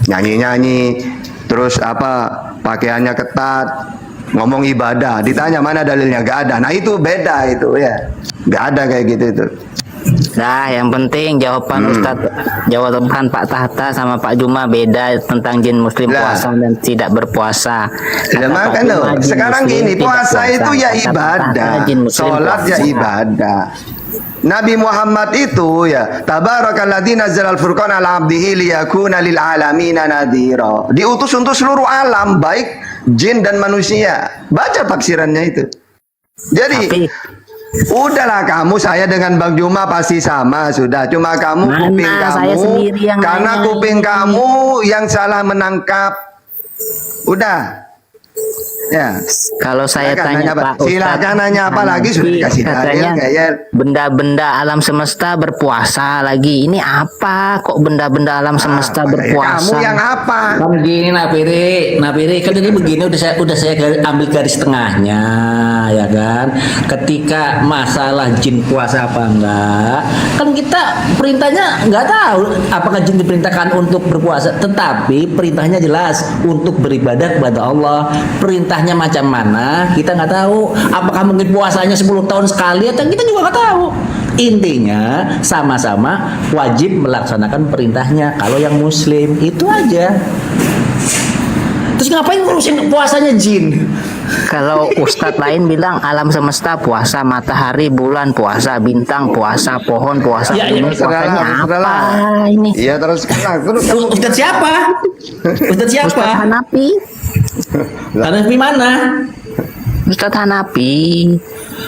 Nyanyi-nyanyi terus apa pakaiannya ketat, ngomong ibadah, ditanya mana dalilnya, gak ada. Nah, itu beda itu ya. Gak ada kayak gitu itu. Nah, yang penting jawaban Ustadz, jawaban Pak Tahta sama Pak Juma beda tentang jin muslim Lah. puasa dan tidak berpuasa. Ya, Kata Pak makanya Juma, loh, jin sekarang muslim gini, tidak puasa itu ya Kata Pak ibadah, Tahta, jin muslim sholat ya puasa. ibadah. Nabi Muhammad itu ya, tabarakalladzi nazzalal furqana ala 'abdihi liyakuna lil alamin nadhira. Diutus untuk seluruh alam, baik jin dan manusia. Baca tafsirannya itu. Jadi Tapi udahlah kamu, saya dengan Bang Juma pasti sama sudah. Cuma kamu Mana kuping saya kamu, sendiri yang karena nanya kuping ini. kamu yang salah menangkap. Udah. Ya. kalau saya Silakan tanya nanya apa? Pak Ustadz, Silakan nanya apa lagi, sudah dikasih dalil katanya kayak. benda-benda alam semesta berpuasa lagi. Ini apa kok benda-benda alam semesta Apa? berpuasa? Kamu yang apa? Kan begini Napiri kan ini begini udah saya ambil garis tengahnya ya kan. Ketika masalah jin puasa apa enggak, kan kita perintahnya nggak tahu apakah jin diperintahkan untuk berpuasa, tetapi perintahnya jelas untuk beribadah kepada Allah. Perintahnya macam mana kita nggak tahu. Apakah mungkin puasanya 10 tahun sekali atau kita juga nggak tahu. Intinya sama-sama wajib melaksanakan perintahnya kalau yang muslim itu aja. Terus ngapain ngurusin puasanya jin? Kalau ustadz lain bilang alam semesta puasa, matahari, bulan puasa, bintang puasa, pohon puasa. Ya, Ini puasanya apa ini? Iya, terus sekarang Ustadz siapa? Ustadz siapa? Ustadz Hanafi, Hanafi mana? Ustadz Hanafi.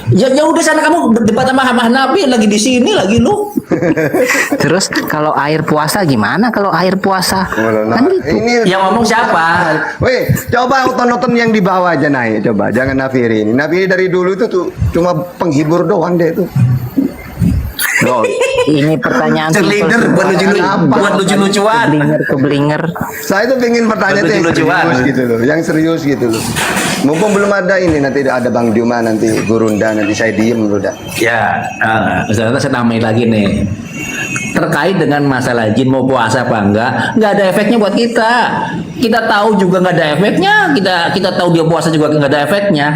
Ya udah sana kamu debat sama Hanafi lagi di sini lagi lu. Terus kalau air puasa gimana? Kalau air puasa kan gitu. ini Yang ngomong siapa? Weh, coba nonton yang di bawah aja naik, coba jangan Nafiri ini. Nafiri dari dulu itu tuh cuma penghibur doang deh itu. Loh, ini pertanyaan Cheerleader buat lucu-lucuan. keblinger. Saya tuh pengen bertanya tuh yang Lucu-lucuan. serius gitu loh, yang serius gitu loh. Mumpung belum ada ini, nanti ada Bang Juma, nanti Gurunda, nanti saya diem dulu dah. Ya, Ustadz saya nambahin lagi nih. Terkait dengan masalah jin mau puasa apa nggak ada efeknya buat kita. Kita tahu juga nggak ada efeknya. Kita tahu dia puasa juga nggak ada efeknya.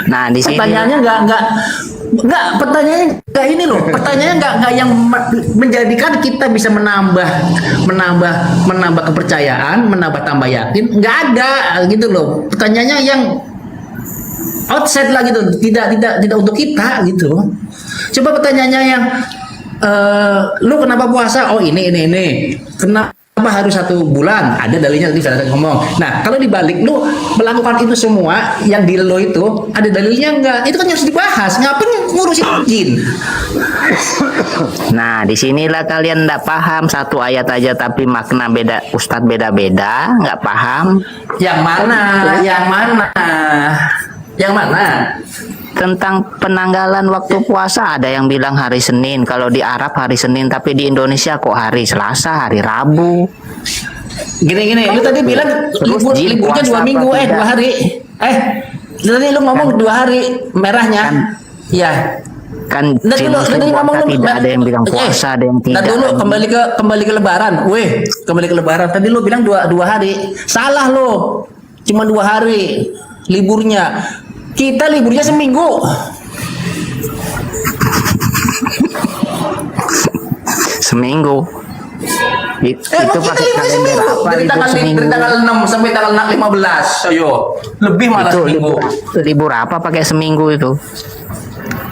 Nah, di sini Pertanyaannya nggak pertanyaannya nggak ini loh. Pertanyaannya nggak yang menjadikan kita bisa menambah kepercayaan, tambah yakin. Nggak ada gitu loh. Pertanyaannya yang outside lah gitu, tidak untuk kita gitu. Coba pertanyaannya yang lu kenapa puasa? Oh ini. Kenapa harus 1 bulan? Ada dalilnya tadi saya ngomong. Nah kalau dibalik lu melakukan itu semua yang di lo itu ada dalilnya enggak? Itu kan harus dibahas. Ngapain ngurusin jin? Nah, disinilah kalian nggak paham satu ayat aja tapi makna beda, ustadz beda-beda, nggak paham Yang mana? Yang mana? tentang penanggalan waktu puasa. Ada yang bilang hari Senin, kalau di Arab hari Senin, tapi di Indonesia kok hari Selasa, hari Rabu. Gini, lu tadi bilang Terus jin liburnya 2 puasa minggu, apa tidak? 2 hari. Tadi lu ngomong 2 hari merahnya. Ya. Kan Nah, jin dulu, muslim tadi puasa ngomong tidak ada yang bilang puasa, ada yang tidak. dulu kembali ke lebaran. Kembali ke lebaran. Tadi lu bilang 2 hari. Salah lo. Cuma 2 hari liburnya. Kita liburnya seminggu. Seminggu. Itu Kita pakai liburnya kalender seminggu. apa? Dari Libur seminggu. tanggal 6 sampai tanggal 15. Ayo. Lebih malah Itu seminggu. libur apa pakai seminggu itu?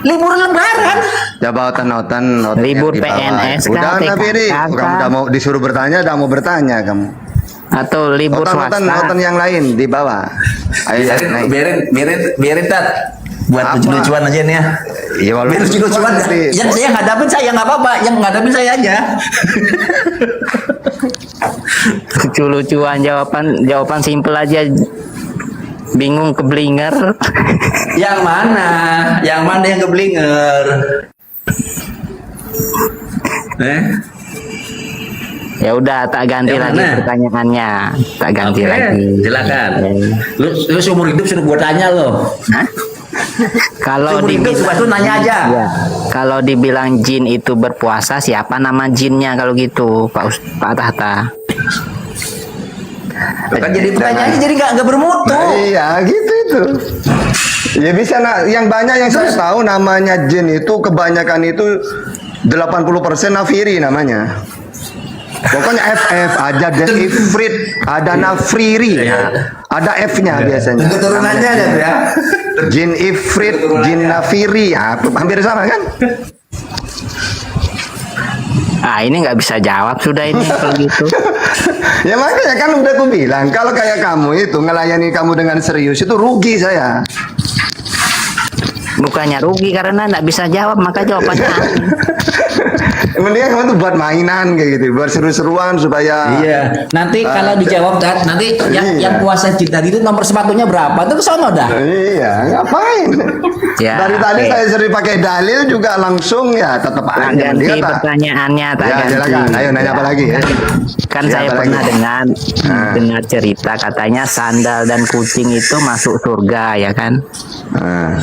Libur lebaran. Coba otan Libur yang di bawah. PNS kan, Udah TKK Nafiri, kan. kamu udah mau disuruh bertanya, udah mau bertanya kamu. Atau libur swasta. Otan yang lain di bawah. Ayo naik. biarin Tat. Buat Apa? lucu-lucuan aja nih ya. Iya, walaupun Biar lucu-lucuan. nanti. Yang saya ngadapin saya nggak apa-apa, yang ngadapin saya aja. Lucu-lucuan jawaban simpel aja. Bingung keblinger. Yang mana? Yang mana yang keblinger? Ya udah, tak ganti Yang lagi mana? pertanyaannya. Tak ganti Oke, lagi. silakan. Oke. Lu seumur hidup sudah gua tanya lo. Hah? Kalau Seumur hidup dibilang lu nanya aja. ya, kalau dibilang jin itu berpuasa, siapa nama jinnya kalau gitu, Pak Tahta? Kan jadi pertanyaannya jadi nggak bermutu. Nah, iya gitu itu. Ya bisa yang banyak yang saya tahu namanya jin itu kebanyakan itu 80% nafiri namanya. Pokoknya FF ada ifrit, ada nafriri, ada F-nya biasanya. Keturunannya ada ya. Jin ifrit, jin nafiri, ya, hampir sama kan? Ah, ini nggak bisa jawab sudah ini kalau gitu. Ya makanya kan udah aku bilang kalau kayak kamu itu ngelayani kamu dengan serius itu rugi saya. Bukannya rugi karena nggak bisa jawab, maka jawabannya aneh. Mendingan kamu tuh buat mainan kayak gitu, buat seru-seruan supaya. Iya. Nanti kalau dijawab nanti yang Iya. puasa jin tadi itu nomor sepatunya berapa? Itu kesono dah. Iya, ngapain? Ya, Dari tadi oke. saya sering pakai dalil juga langsung ya tetap Tak aja. ganti Mendingan tak. pertanyaannya, tak Ya, ganti. silakan. Ayo nanya apa lagi ya? Kan Ya, saya apa pernah lagi? dengar cerita katanya sandal dan kucing itu masuk surga, ya kan? Nah.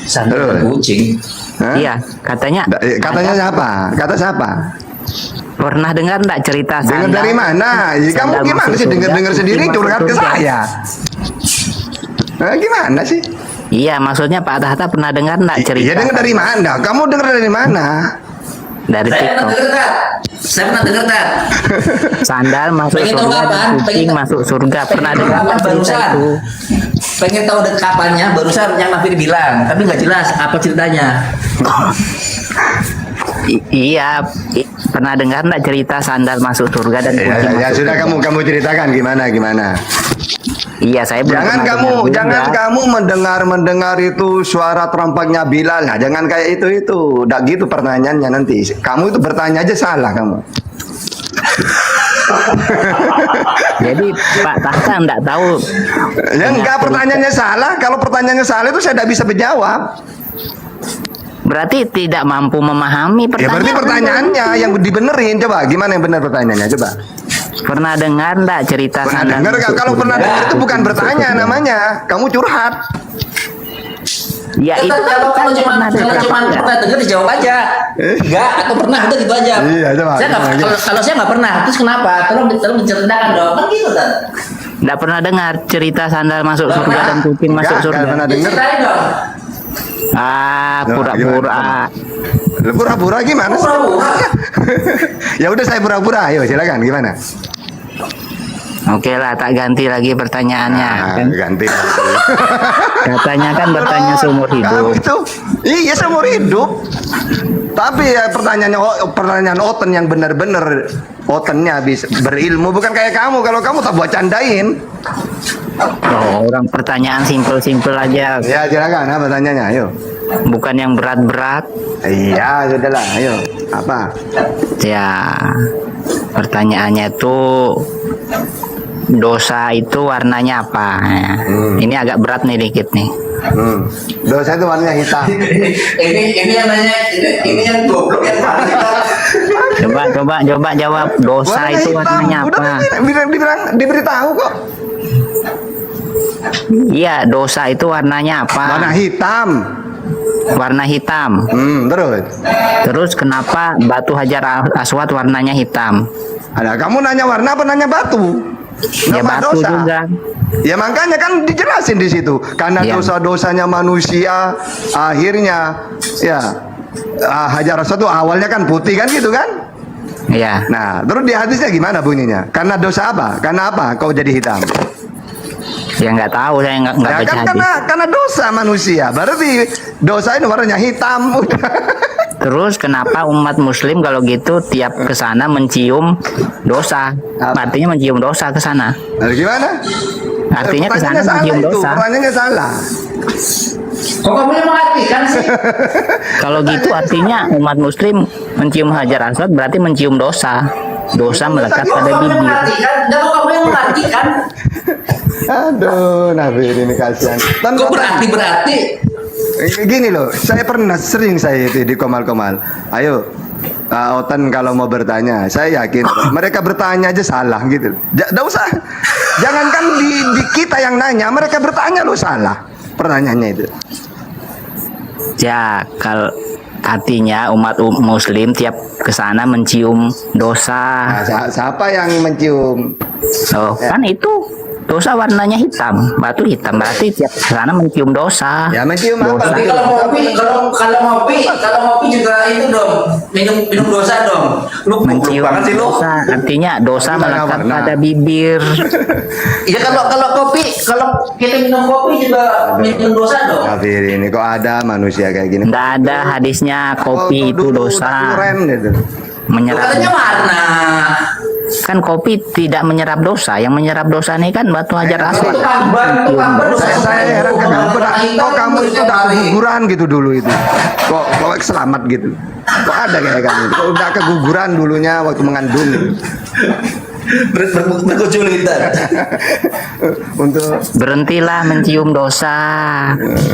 Sandal kucing. Hah? Iya, katanya. Katanya siapa? Kata siapa? Pernah dengar enggak cerita Dengar sandal? dari mana? Ya, kamu sandal gimana masuk sih surga, dengar sendiri kucing curhat masuk ke surga? saya? Gimana sih? Iya, maksudnya Pak Tahta pernah dengar enggak cerita? Ya dengar dari mana? Kamu dengar dari mana? Dari Saya pernah TikTok. dengar tak? Saya pernah dengar tak? Sandal masuk Pengen tahu surga dan kapan? kucing Pengen- masuk surga. Pernah Pengen dengar tahu nggak kapan cerita barusan? itu? Pengen tahu kapannya barusan yang Mafir bilang, tapi nggak jelas apa ceritanya. Pernah dengar enggak cerita sandal masuk surga dan Ya, kucing ya masuk sudah surga? kamu ceritakan gimana. Iya, saya belum Jangan pernah kamu dengar jangan juga. kamu mendengar itu suara terompaknya Bilal. Nah, jangan kayak itu. Udah gitu pertanyaannya nanti. Kamu itu bertanya aja salah kamu. Jadi Pak Tahta enggak tahu. Ya enggak, pertanyaannya salah. Kalau pertanyaannya salah itu saya tidak bisa menjawab. Berarti tidak mampu memahami Ya pertanyaan. berarti pertanyaannya yang dibenerin. Coba gimana yang benar pertanyaannya? Coba. Pernah dengar enggak cerita Pernah sandal dengar nggak? masuk Kalau surga? pernah dengar itu bukan Kucing bertanya masuk surga. namanya. Kamu curhat. Ya itu kan Kalau saya cuma pernah dengar, Pak. pernah dengar dijawab aja. Enggak atau pernah udah gitu aja. Iya, coba. Saya nggak Gimana? kalau saya nggak pernah. Terus kenapa? Tolong diceritakan dong. Kan gitu kan. Enggak pernah dengar cerita sandal masuk Nggak surga pernah. dan kucing masuk Nggak surga. pernah dengar. Diceritain dong. Ah, Nah, pura-pura. Lu pura-pura gimana sih? Pura-pura. Ya udah saya pura-pura. Ayo silakan gimana? Oke lah, tak ganti lagi pertanyaannya. Nah, Kan? ganti. Katanya kan bertanya seumur Kamu hidup. itu, iya seumur hidup. Tapi ya pertanyaan Oten yang benar-benar Otennya bisa berilmu, bukan kayak kamu. Kalau kamu tak buat candain. Oh, orang pertanyaan simpel-simpel aja, Ya silakan, apa pertanyaannya? Ayo. bukan yang berat-berat. Iya, sudahlah. Ayo. Apa? Ya, pertanyaannya tuh dosa itu warnanya apa? Ya. Ini agak berat nih dikit nih. Dosa itu warnanya hitam. Ini yang nanya, ini yang goblok yang mana kita? Coba jawab. Dosa itu warnanya Udah apa? diberitahu kok. Iya, dosa itu warnanya Warna apa? hitam. Warna hitam. Terus. Terus kenapa batu Hajar Aswad warnanya hitam? Ada kamu nanya warna apa nanya batu? Ya Nama batu juga. Ya makanya kan dijelasin di situ. Karena Iya. dosa-dosanya manusia akhirnya ya Hajar Aswad itu awalnya kan putih kan gitu kan? Ya, Nah, terus di hadisnya gimana bunyinya? Karena dosa apa? Karena apa kau jadi hitam? ya nggak tahu, saya nggak Ya baca kan hadis. karena dosa manusia. Berarti dosa ini warnanya hitam. Terus kenapa umat muslim kalau gitu tiap ke sana mencium dosa? Apa? Artinya mencium dosa ke sana. Nah, gimana? Artinya ke sana Pertanyaannya salah mencium itu. dosa. Pertanyaannya salah. Kok kamu yang mengartikan sih? Kalau gitu artinya umat muslim mencium Hajar Aswad berarti mencium dosa. Dosa melekat pada Kok kamu yang bibir. mengartikan? Enggak, kok kamu yang mengartikan? Aduh, Nabir ini kasihan. Kok berarti? Gini loh, saya pernah sering saya itu di Komal-Komal. Ayo, Otan kalau mau bertanya, saya yakin mereka bertanya aja salah gitu. Nggak usah, jangankan di kita yang nanya, mereka bertanya lo salah pertanyaannya itu. Ya, kalau artinya umat muslim tiap ke sana mencium dosa. Nah, siapa yang mencium? Oh, kan itu dosa warnanya hitam, batu hitam, berarti tiap ke sana mencium dosa. Ya mencium apa? Tapi kalau ngopi juga itu dong, minum dosa dong. Lu Mencium banget sih lu. dosa, artinya dosa Tapi melekat warna. pada bibir. Iya kalau kita minum kopi juga minum dosa dong. Nabir ini kok ada manusia kayak gini? Nggak ada hadisnya kopi itu dulu dosa, keren gitu. menyerap. Katanya warna. Kan kopi tidak menyerap dosa, yang menyerap dosa ini kan batu hajar aswad. Saya heran kan kamu kok kamu itu udah keguguran gitu dulu itu. Kok selamat gitu. Kok ada kayak kamu? Kok udah keguguran dulunya waktu mengandung gitu. Berkeculitan. Untuk Berhentilah mencium dosa.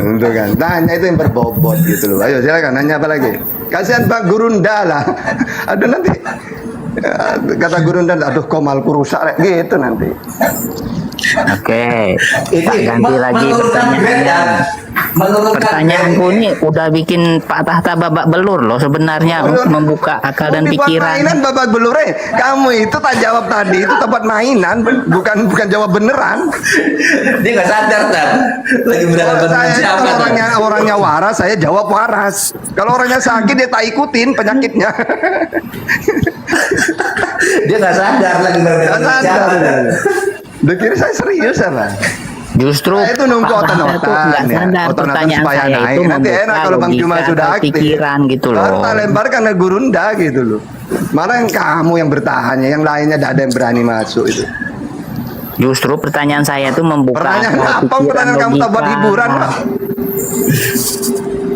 untuk kan tanya itu yang berbobot gitu loh. Ayo silakan nanya apa lagi. Kasihan Pak Gurunda lah. Aduh nanti kata Gurunda, aduh komalku rusak gitu nanti. Oke, Pak ganti lagi pertanyaannya. Pertanyaanku ini udah bikin Pak Tahta babak belur loh sebenarnya untuk membuka akal dan Dibuat pikiran. mainan babak belur. Kamu itu tak jawab tadi itu tempat mainan, bukan jawab beneran. Dia nggak sadar kan? Lagi berhadapan dengan Saya siapa? kalau orangnya waras, saya jawab waras. Kalau orangnya sakit dia tak ikutin penyakitnya. Dia nggak sadar lagi berhadapan Nggak dengan siapa. sadar. Udah kira saya serius apa? Justru Saya itu nunggu Pak Tahta tuh otan-otan nggak ya. sadar Otan-otan pertanyaan supaya saya naik. itu Nanti enak membuka kalau Bang Juma logika sudah atau aktif. pikiran gitu loh. Baru tak lempar karena Gurunda gitu loh. Malah yang kamu yang bertahannya, yang lainnya tidak ada yang berani masuk itu. Justru pertanyaan saya itu membuka Pertanyaan akal, apa? pikiran, Pertanyaan kamu tak buat logika. hiburan, Pak.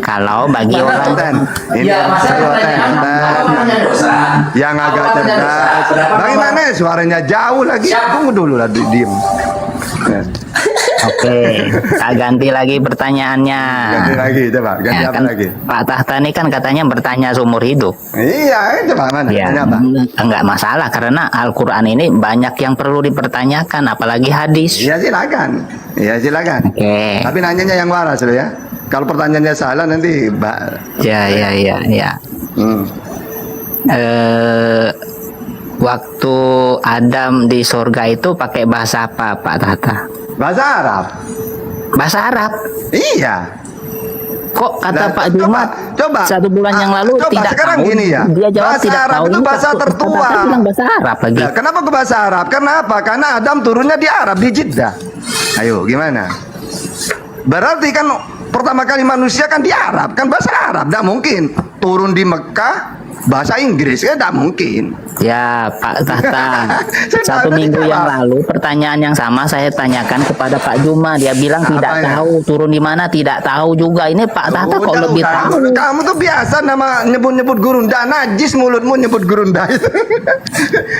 Kalau bagi Otan. orang Ini Ya, masa saya pertanyaan Otan. apa namanya dosa? Yang agak Apa namanya dosa? cerdas. Kenapa Bagaimana ya suaranya jauh lagi? Siap. Tunggu dulu lah, diem. Ya. Oke, tak ganti lagi pertanyaannya. Ganti lagi, coba. Ganti Ya, apa kan lagi? Pak Tahta ini kan katanya bertanya seumur hidup. Iya, coba mana? Ya, Tanya apa? enggak masalah karena Al-Quran ini banyak yang perlu dipertanyakan, apalagi hadis. Iya silakan. Iya silakan. Oke. Tapi nanyanya yang waras loh ya. Kalau pertanyaannya salah nanti Mbak. Ya. Hmm. Waktu Adam di surga itu pakai bahasa apa, Pak Tahta? Bahasa Arab. Bahasa Arab. Iya. Kok kata Nah, Pak Juma coba. 1 bulan yang lalu Coba, tidak sekarang tahu? gini ya. Dia jawab Bahasa tidak Arab tahu. itu Ini bahasa Pak tertua. Tahta bilang bahasa Arab lagi. Nah, kenapa ke bahasa Arab? Kenapa? Karena Adam turunnya di Arab, di Jeddah. Ayo, gimana? Berarti kan pertama kali manusia kan di Arab, kan bahasa Arab. Tidak mungkin turun di Mekah bahasa Inggris, kan tidak mungkin. Ya, Pak Tahta. Saya 1 tahu, minggu tadi yang jawab. lalu pertanyaan yang sama saya tanyakan kepada Pak Juma. Dia bilang Apa tidak ya? tahu, turun di mana tidak tahu juga. Ini Pak Tahta kok lebih Udah. tahu. Kamu tuh biasa nama nyebut-nyebut Gurunda, najis mulutmu nyebut Gurunda itu.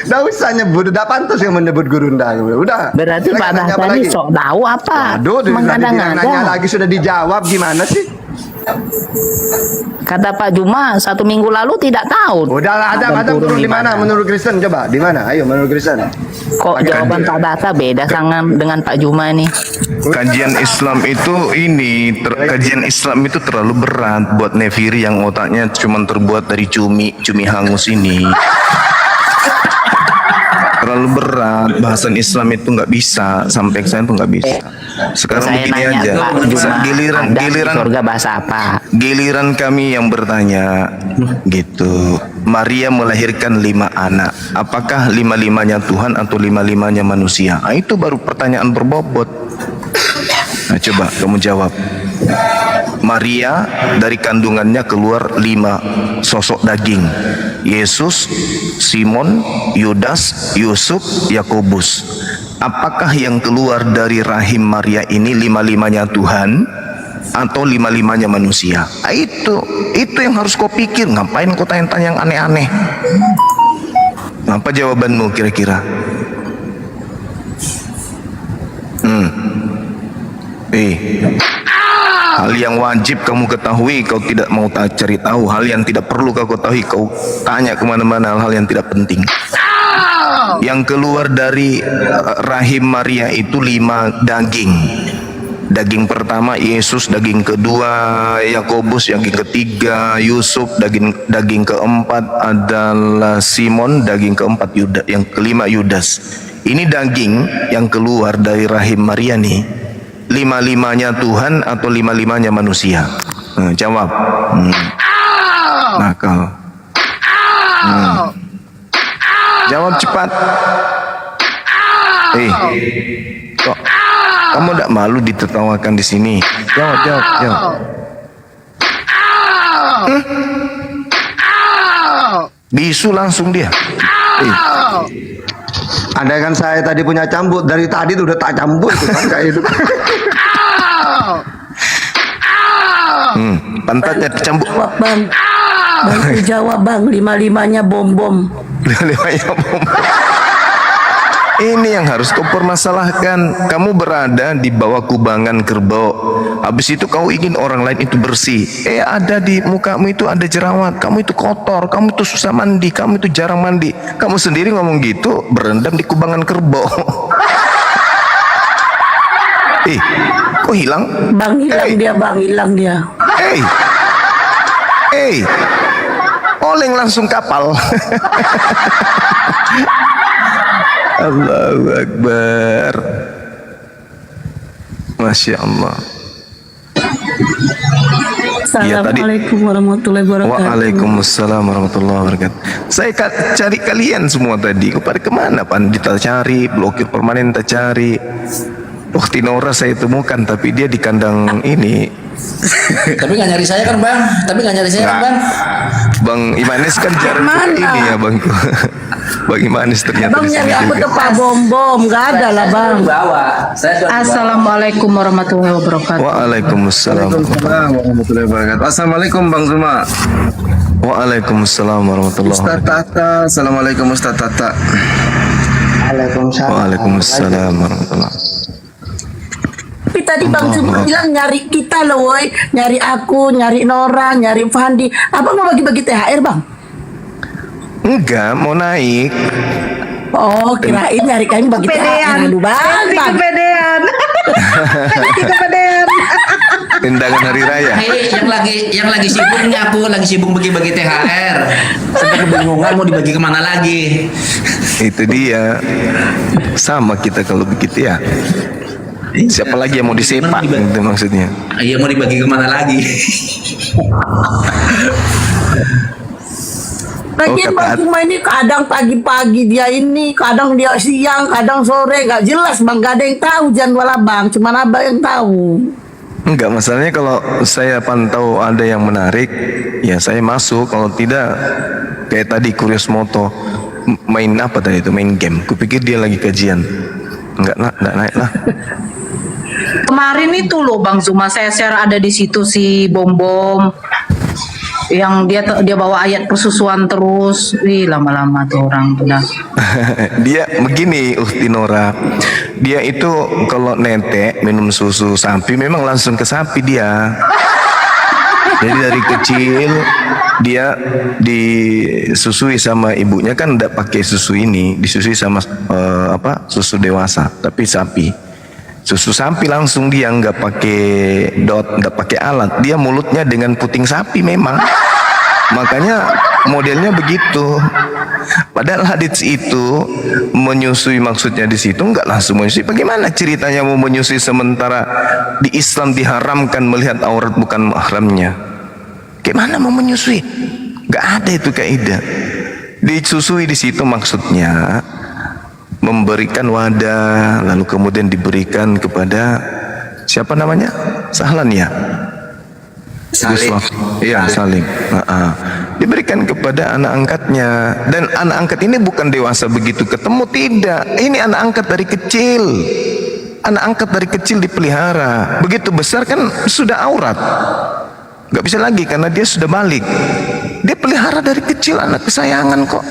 Nggak usah nyebut, udah pantas yang menyebut Gurunda. Udah. Berarti Pak Silakan nanya Tahta apa ini lagi? sok tahu apa? Aduh, nanya Mengada-ngada. lagi sudah dijawab, gimana sih? Kata Pak Juma 1 minggu lalu tidak tahu. Udah ada turun di mana menurut Kristen, coba di mana? Ayo menurut Kristen. Kok jawaban Pak Tahta beda dengan Pak Juma nih? Kajian Islam itu kajian Islam itu terlalu berat buat Nefiri yang otaknya cuma terbuat dari cumi hangus ini. Terlalu berat, bahasan Islam itu nggak bisa, sampai ke sana tuh nggak bisa. Sekarang Saya begini nanya aja, Pak Juma, giliran Adam di giliran surga bahasa apa? giliran kami yang bertanya gitu. Maria melahirkan 5 anak. Apakah 5-5-nya Tuhan atau 5-5-nya manusia? Nah, itu baru pertanyaan berbobot. Nah, coba kamu jawab. Maria dari kandungannya keluar 5 sosok daging. Yesus, Simon, Yudas, Yusuf, Yakobus. Apakah yang keluar dari rahim Maria ini 5-5-nya Tuhan atau 5-5-nya manusia? Nah, itu yang harus kau pikir. Ngapain kau tanya-tanya yang aneh-aneh? Apa jawabanmu kira-kira? Hal yang wajib kamu ketahui kau tidak mau cari tahu, hal yang tidak perlu kau ketahui kau tanya kemana-mana, hal yang tidak penting. Yang keluar dari rahim Maria itu 5 daging. Daging pertama Yesus, daging kedua Yakobus, daging ketiga Yusuf, daging keempat adalah Simon, daging keempat Yudas, yang kelima Yudas. Ini daging yang keluar dari rahim Maria nih. 5-5-nya Tuhan atau 5-5-nya manusia? Jawab. Nakal. Jawab cepat. Kok kamu tidak malu ditertawakan di sini? Jawab. Bisu langsung dia. Andai kan saya tadi punya cambuk, dari tadi tuh udah tak cambuk itu kan kayak itu. Pantatnya dicambuk. Jawab bang, bantu jawab bang, 5-5-nya bom. 5-5-nya bom. Ini yang harus kau permasalahkan. Kamu berada di bawah kubangan kerbau. Habis itu kau ingin orang lain itu bersih. Ada di mukamu itu ada jerawat. Kamu itu kotor. Kamu itu susah mandi. Kamu itu jarang mandi. Kamu sendiri ngomong gitu, berendam di kubangan kerbau. Kok hilang? Bang hilang dia. Oleng langsung kapal. Allahu Akbar. Masya Allah. Assalamualaikum warahmatullahi wabarakatuh. Waalaikumsalam warahmatullahi wabarakatuh. Saya cari kalian semua tadi. Kepada kemana Pandita cari, blokir permanen tak cari. Tinora saya temukan, tapi dia di kandang ini. Tapi nggak nyari saya kan bang? Bang Imanis kan jarang ini ya bang. Bang Imanis ternyata Bang di sini nyari aku juga. tepat bom, nggak ada lah bang. Assalamualaikum warahmatullahi wabarakatuh. Waalaikumsalam. warahmatullahi wabarakatuh. Assalamualaikum Bang Zuma. Waalaikumsalam warahmatullahi Ustaz wabarakatuh. Tata. Assalamualaikum Ustaz Tata. Waalaikumsalam warahmatullahi. Tapi tadi Bang Zuma bilang nyari kita loh, woy. Nyari aku, nyari Nora, nyari Fandi. Abang mau bagi-bagi THR Bang? Enggak, mau naik. Oh, kirain nyari kami bagi THR dulu Bang. Kepedean. Tindakan hari raya. Yang lagi sibuk ini aku lagi sibuk bagi-bagi THR. Sampai kebingungan mau dibagi kemana lagi. Itu dia. Sama kita kalau begitu ya. Siapa lagi yang mau disepak itu maksudnya. Iya mau dibagi kemana lagi? Lagian Bang Zuma ini kadang pagi-pagi dia ini, kadang dia siang, kadang sore, nggak jelas Bang. Gak ada yang tahu jadwal Abang, cuman Abang yang tahu. Enggak, masalahnya kalau saya pantau ada yang menarik, ya saya masuk. Kalau tidak, kayak tadi Kurios Moto, main apa tadi itu, main game. Kupikir dia lagi kajian. Enggak naik lah. Kemarin itu loh Bang Zuma, saya share ada di situ si Bom yang dia bawa ayat persusuan terus. Lama-lama tuh orang tuh dah. Dia begini Nora. Dia itu kalau netek minum susu sapi memang langsung ke sapi dia. Jadi dari kecil dia disusui sama ibunya, kan tidak pakai susu ini, disusui sama susu dewasa tapi sapi. Susu sapi langsung dia nggak pakai nggak pakai alat, dia mulutnya dengan puting sapi memang. Makanya modelnya begitu. Padahal hadits itu menyusui maksudnya di situ nggak langsung menyusui. Bagaimana ceritanya mau menyusui sementara di Islam diharamkan melihat aurat bukan mahramnya? Gimana mau menyusui? Nggak ada itu kaidah. Disusui di situ maksudnya memberikan wadah, lalu kemudian diberikan kepada siapa namanya? Sahlan ya? Salim. Iya, Salim. Diberikan kepada anak angkatnya, dan anak angkat ini bukan dewasa begitu ketemu, tidak. Ini anak angkat dari kecil. Anak angkat dari kecil dipelihara. Begitu besar kan sudah aurat. Gak bisa lagi karena dia sudah balik. Dia pelihara dari kecil, anak kesayangan kok.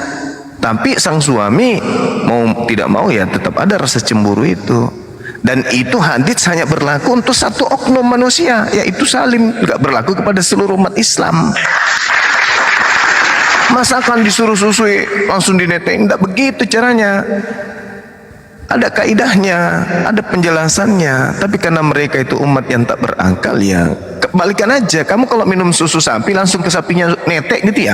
Tapi sang suami mau tidak mau ya tetap ada rasa cemburu itu. Dan itu hadits hanya berlaku untuk satu oknum manusia, yaitu Salim, nggak berlaku kepada seluruh umat Islam. Masakan disuruh susui langsung dinetek, tidak begitu caranya. Ada kaidahnya, ada penjelasannya. Tapi karena mereka itu umat yang tak berakal, ya kebalikan aja. Kamu kalau minum susu sapi langsung ke sapinya netek gitu ya.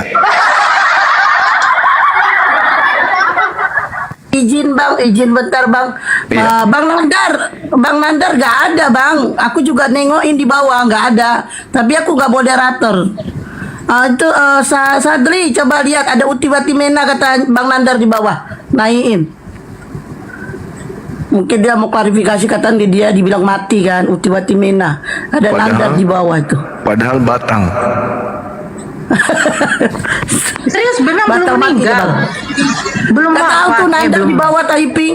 Izin bang, izin bentar bang. Iya. Bang Nandar gak ada bang. Aku juga nengokin di bawah gak ada. Tapi aku gak moderator. Sadri coba lihat ada Uti Watimena kata Bang Nandar di bawah. Naikin. Mungkin dia mau klarifikasi, kata dia dibilang mati kan Uti Watimena. Ada Nandar di bawah itu. Padahal batang. Serius benar belum Batal mati meninggal. dia, Bang. Belum Gak tahu wafat, tuh Nandar belum. di bawah typing.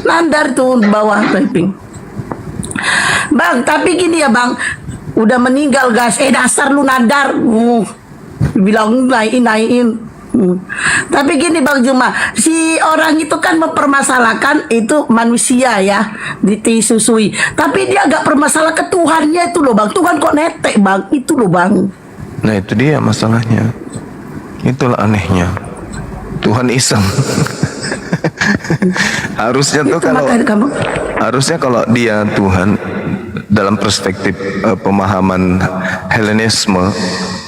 Nandar tuh di bawah typing. Bang, tapi gini ya bang, udah meninggal guys. Dasar lu Nandar. Bilang naikin. Tapi gini Bang Juma, si orang itu kan mempermasalahkan itu manusia ya disusui. Tapi dia agak permasalah ke Tuhannya itu loh Bang. Tuhan kok netek Bang, itu loh Bang. Nah itu dia masalahnya. Itulah anehnya. Tuhan iseng. Harusnya tuh Itu kalau makanya kamu harusnya kalau dia Tuhan dalam perspektif pemahaman Helenisme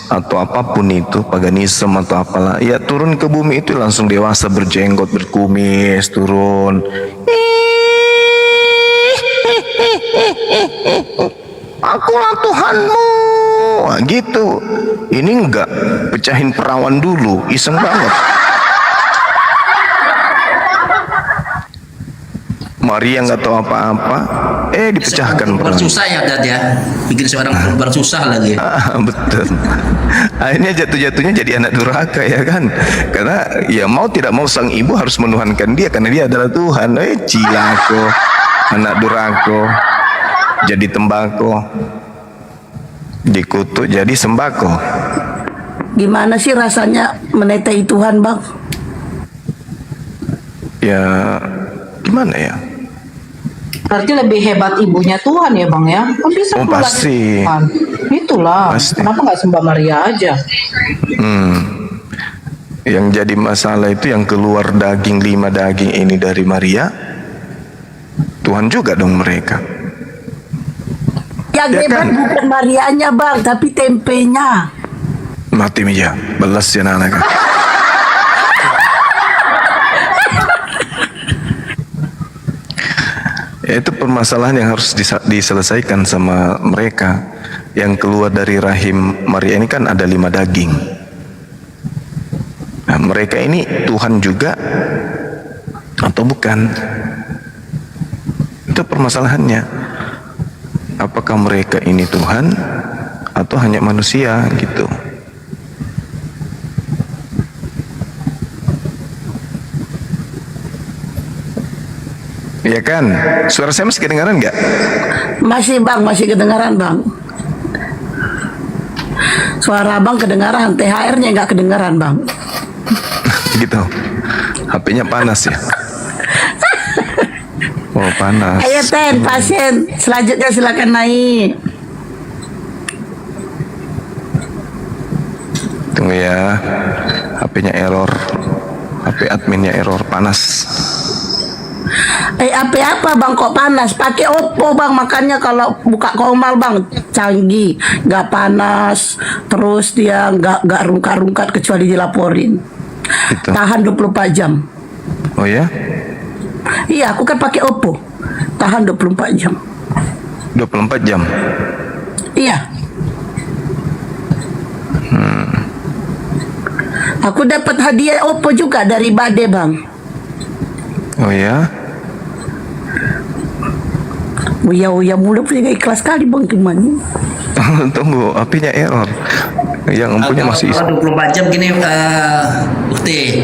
atau apapun itu, paganisme atau apalah, ya turun ke bumi itu langsung dewasa, berjenggot, berkumis, turun. Akulah Tuhanmu. Wah, gitu. Ini enggak, pecahin perawan dulu, iseng banget. Maria nggak tahu apa-apa, dipecahkan perawan. Bersusah ya Dad ya, bikin seorang bersusah lagi. Betul. Akhirnya jatuh-jatuhnya jadi anak durhaka ya kan, karena ya mau tidak mau sang ibu harus menuhankan dia karena dia adalah Tuhan. Cilako, anak durhaka, jadi tembakau, dikutuk jadi sembako. gimana sih rasanya menetai Tuhan Bang? Ya gimana ya? Berarti lebih hebat ibunya Tuhan ya Bang ya? Kan bisa Oh, keluar pasti. dari Tuhan. Itulah. Pasti. Kenapa nggak sembah Maria aja? Yang jadi masalah itu yang keluar daging 5 daging ini dari Maria, Tuhan juga dong mereka. Yang Ya hebat kan? bukan Marianya Bang, tapi tempenya. Mati meja, belas ya anak. Ya, itu permasalahan yang harus diselesaikan sama mereka. Yang keluar dari rahim Maria ini kan ada 5 daging. Nah, mereka ini Tuhan juga atau bukan? Itu permasalahannya. Apakah mereka ini Tuhan atau hanya manusia gitu? Iya kan? Suara saya masih kedengaran nggak? Masih Bang, masih kedengaran Bang. Suara Bang kedengaran, THR-nya nggak kedengaran Bang. Gitu. HP-nya panas ya? Oh panas. Ayo Ten, pasien selanjutnya silakan naik. Tunggu ya. HP-nya error. HP adminnya error, panas. Apa Bang kok panas? Pakai Oppo Bang, makanya kalau buka komal Bang canggih, nggak panas, terus dia nggak rungkat-rungkat kecuali dilaporin. Gitu. Tahan 24 jam. Oh ya? Iya, aku kan pakai Oppo. Tahan 24 jam. 24 jam. Iya. Aku dapat hadiah Oppo juga dari Bade Bang. Oh ya? Uya mulu punya ikhlas kali Bang gimana? Tunggu, HP-nya error. Yang empunya masih Kalau 24 jam gini, Ukti,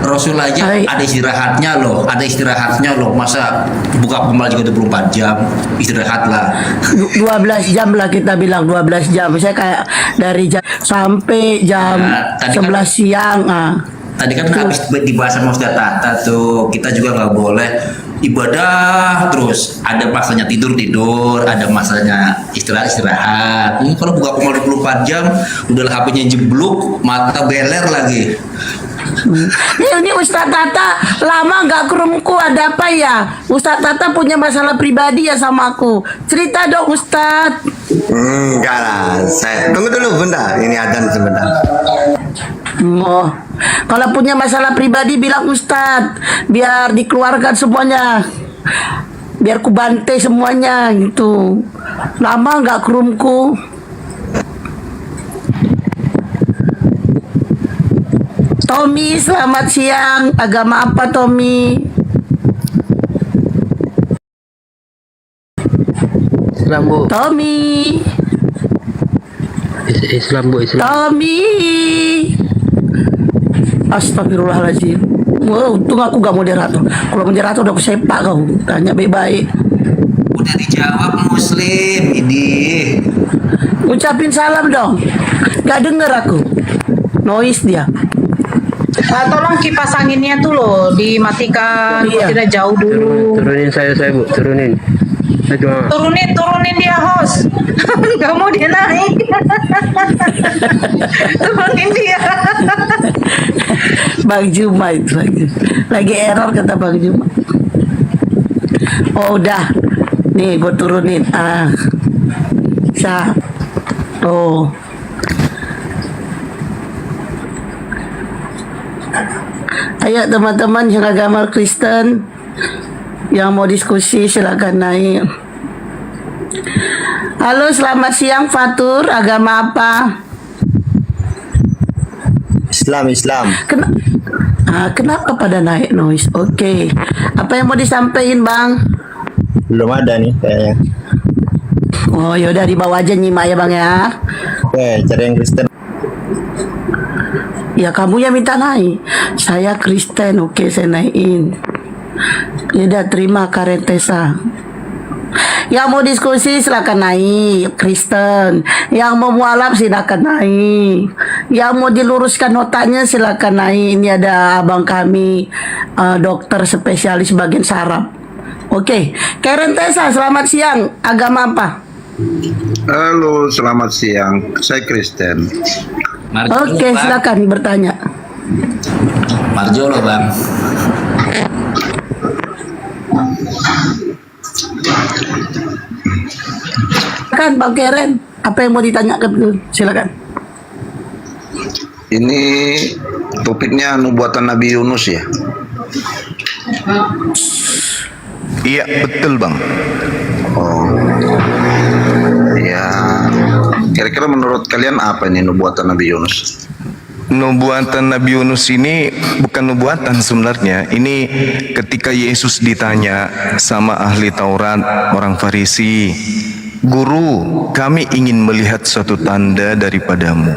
Rasul aja Hai. ada istirahatnya loh. Masa buka komal juga 24 jam, istirahat lah. 12 jam lah kita bilang 12 jam. Saya kayak dari jam sampai jam Nah, tadi 11 kan- siang. Tadi kan habis dibahas sama Ustaz Tata tuh, kita juga nggak boleh ibadah terus, ada masanya tidur, ada masanya istirahat. Ini kalau buka komal 24 jam, udah HP-nya jeblok, mata beler lagi. Ini Ustadz Tata lama nggak ke rumahku, ada apa ya? Ustadz Tata punya masalah pribadi ya sama aku. Cerita dong Ustadz. Enggak lah, saya tunggu dulu bunda, ini adzan sebentar. Oh, kalau punya masalah pribadi bilang Ustadz, biar dikeluarkan semuanya, biar ku bantai semuanya gitu. Lama nggak ke rumahku. Tommy, selamat siang. Agama apa Tommy? Islam Bu. Tommy. Islam Bu, Islam. Tommy. Astagfirullahaladzim. Wow, untung aku gak moderator. Kalau moderator udah aku sepak kau. Tanya baik-baik. Udah dijawab Muslim ini. Ucapin salam dong. Gak denger aku. Noise dia. Tolong kipas anginnya tuh loh dimatikan, Iya. tidak jauh dulu. Turunin saya Bu, turunin. Aduh. Turunin dia host. Nggak mau dia naik. Turunin dia. Bang Juma itu lagi error kata Bang Juma. Oh udah. Nih gue turunin. Bisa. Oh. Ayo teman-teman yang agama Kristen yang mau diskusi silakan naik. Halo, selamat siang Fatur. Agama apa? Islam. Kenapa pada naik noise? Oke. Apa yang mau disampaikan Bang? Belum ada nih kayaknya. Oh yaudah dibawa aja nyimak ya Bang ya. Oke, cari yang Kristen. Ya kamu yang minta naik. Saya Kristen, oke saya naikin. Yaudah terima Karentesa. Yang mau diskusi silakan naik Kristen. Yang mau mualaf silakan naik. Yang mau diluruskan otaknya silakan naik. Ini ada abang kami dokter spesialis bagian saraf. Oke, Karentesa selamat siang. Agama apa? Halo, selamat siang. Saya Kristen. Oke, silakan bertanya. Marjolo Bang. Kan Bang Keren, apa yang mau ditanyakan dulu? Silakan. Ini topiknya nubuatan Nabi Yunus ya. Iya, betul Bang. Oh. Ya. Kira-kira menurut kalian apa ini nubuatan Nabi Yunus? Nubuatan Nabi Yunus ini bukan nubuatan sebenarnya. Ini ketika Yesus ditanya sama ahli Taurat, orang Farisi, "Guru, kami ingin melihat suatu tanda daripadamu."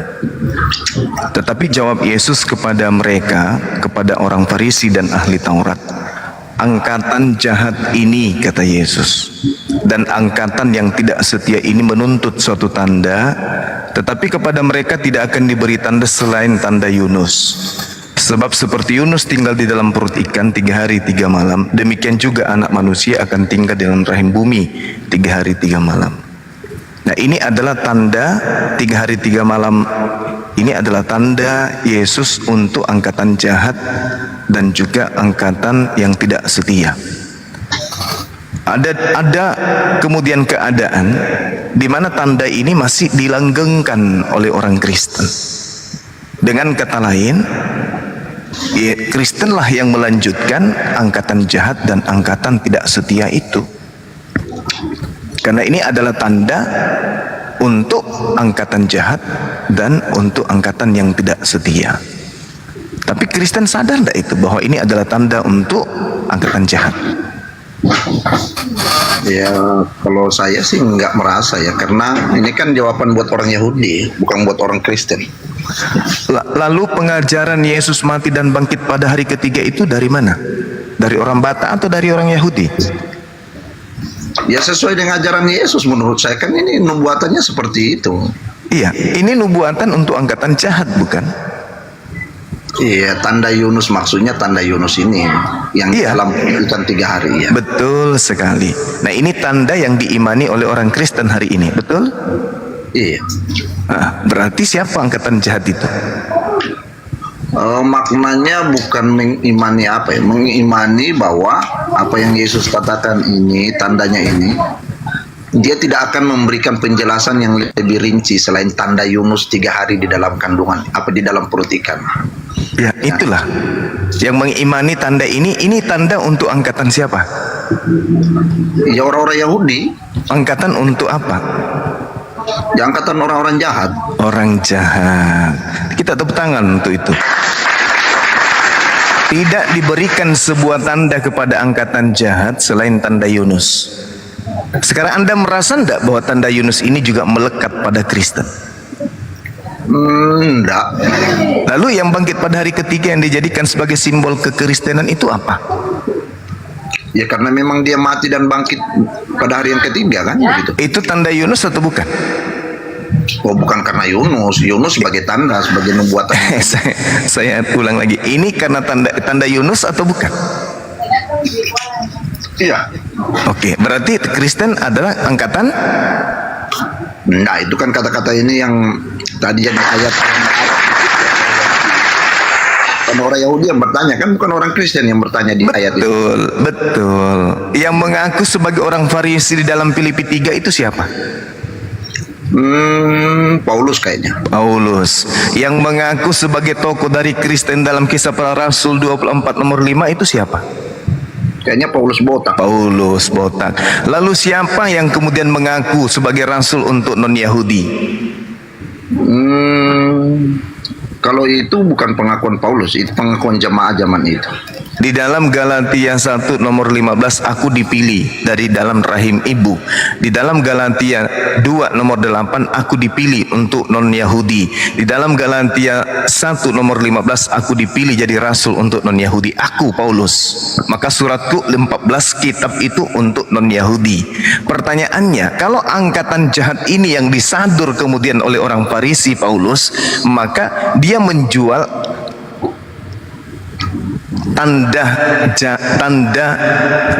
Tetapi jawab Yesus kepada mereka, kepada orang Farisi dan ahli Taurat, "Angkatan jahat ini," kata Yesus, "dan angkatan yang tidak setia ini menuntut suatu tanda, tetapi kepada mereka tidak akan diberi tanda selain tanda Yunus. Sebab seperti Yunus tinggal di dalam perut ikan 3 hari 3 malam, demikian juga anak manusia akan tinggal di dalam rahim bumi 3 hari 3 malam. Nah ini adalah tanda 3 hari 3 malam. Ini adalah tanda Yesus untuk angkatan jahat dan juga angkatan yang tidak setia. Ada kemudian keadaan di mana tanda ini masih dilanggengkan oleh orang Kristen. Dengan kata lain, Kristenlah yang melanjutkan angkatan jahat dan angkatan tidak setia itu. Karena ini adalah tanda untuk angkatan jahat dan untuk angkatan yang tidak setia. Tapi Kristen sadar tidak itu bahwa ini adalah tanda untuk angkatan jahat? Ya, kalau saya sih nggak merasa ya, karena ini kan jawaban buat orang Yahudi, bukan buat orang Kristen. Lalu pengajaran Yesus mati dan bangkit pada hari ketiga itu dari mana? Dari orang Batak atau dari orang Yahudi? Ya sesuai dengan ajaran Yesus menurut saya, kan ini nubuatannya seperti itu. Iya, ini nubuatan untuk angkatan jahat bukan? Iya, tanda Yunus maksudnya tanda Yunus ini yang Iya. dalam ikan 3 hari ya. Betul sekali. Nah, ini tanda yang diimani oleh orang Kristen hari ini, betul? Iya. Nah, berarti siapa angkatan jahat itu? Maknanya bukan mengimani apa ya, mengimani bahwa apa yang Yesus katakan ini, tandanya ini, dia tidak akan memberikan penjelasan yang lebih rinci selain tanda Yunus 3 hari di dalam kandungan, apa di dalam perut ikan. Ya, itulah. Yang mengimani tanda ini tanda untuk angkatan siapa? Ya orang-orang Yahudi, Angkatan untuk apa? ya angkatan orang-orang jahat. Orang jahat. Kita tepuk tangan untuk itu. Tidak diberikan sebuah tanda kepada angkatan jahat selain tanda Yunus. Sekarang Anda merasa enggak bahwa tanda Yunus ini juga melekat pada Kristen? Enggak. Lalu yang bangkit pada hari ketiga yang dijadikan sebagai simbol kekristenan itu apa? Ya karena memang dia mati dan bangkit pada hari yang ketiga kan begitu. Itu tanda Yunus atau bukan? Oh, bukan karena Yunus. Yunus sebagai tanda, sebagai nubuatan. saya ulang lagi. Ini karena tanda Yunus atau bukan? Iya. Oke, berarti Kristen adalah angkatan. Nah, itu kan kata-kata ini yang tadi jadi ayat. Kan orang Yahudi yang bertanya, kan bukan orang Kristen yang bertanya di ayat itu. Betul, betul. Yang mengaku sebagai orang Farisi di dalam Filipi 3 itu siapa? Paulus kayaknya. Paulus. Yang mengaku sebagai tokoh dari Kristen dalam Kisah Para Rasul 24 nomor 5 itu siapa? Kayaknya Paulus botak. Paulus botak. Lalu siapa yang kemudian mengaku sebagai rasul untuk non-Yahudi? Kalau itu bukan pengakuan Paulus, itu pengakuan jemaah zaman itu. Di dalam Galatia 1 nomor 15, aku dipilih dari dalam rahim ibu. Di dalam Galatia 2 nomor 8, aku dipilih untuk non-Yahudi. Di dalam Galatia 1 nomor 15, aku dipilih jadi rasul untuk non-Yahudi. Aku Paulus. Maka suratku 14 kitab itu untuk non-Yahudi. Pertanyaannya, kalau angkatan jahat ini yang disadur kemudian oleh orang Farisi Paulus, maka dia menjual tanda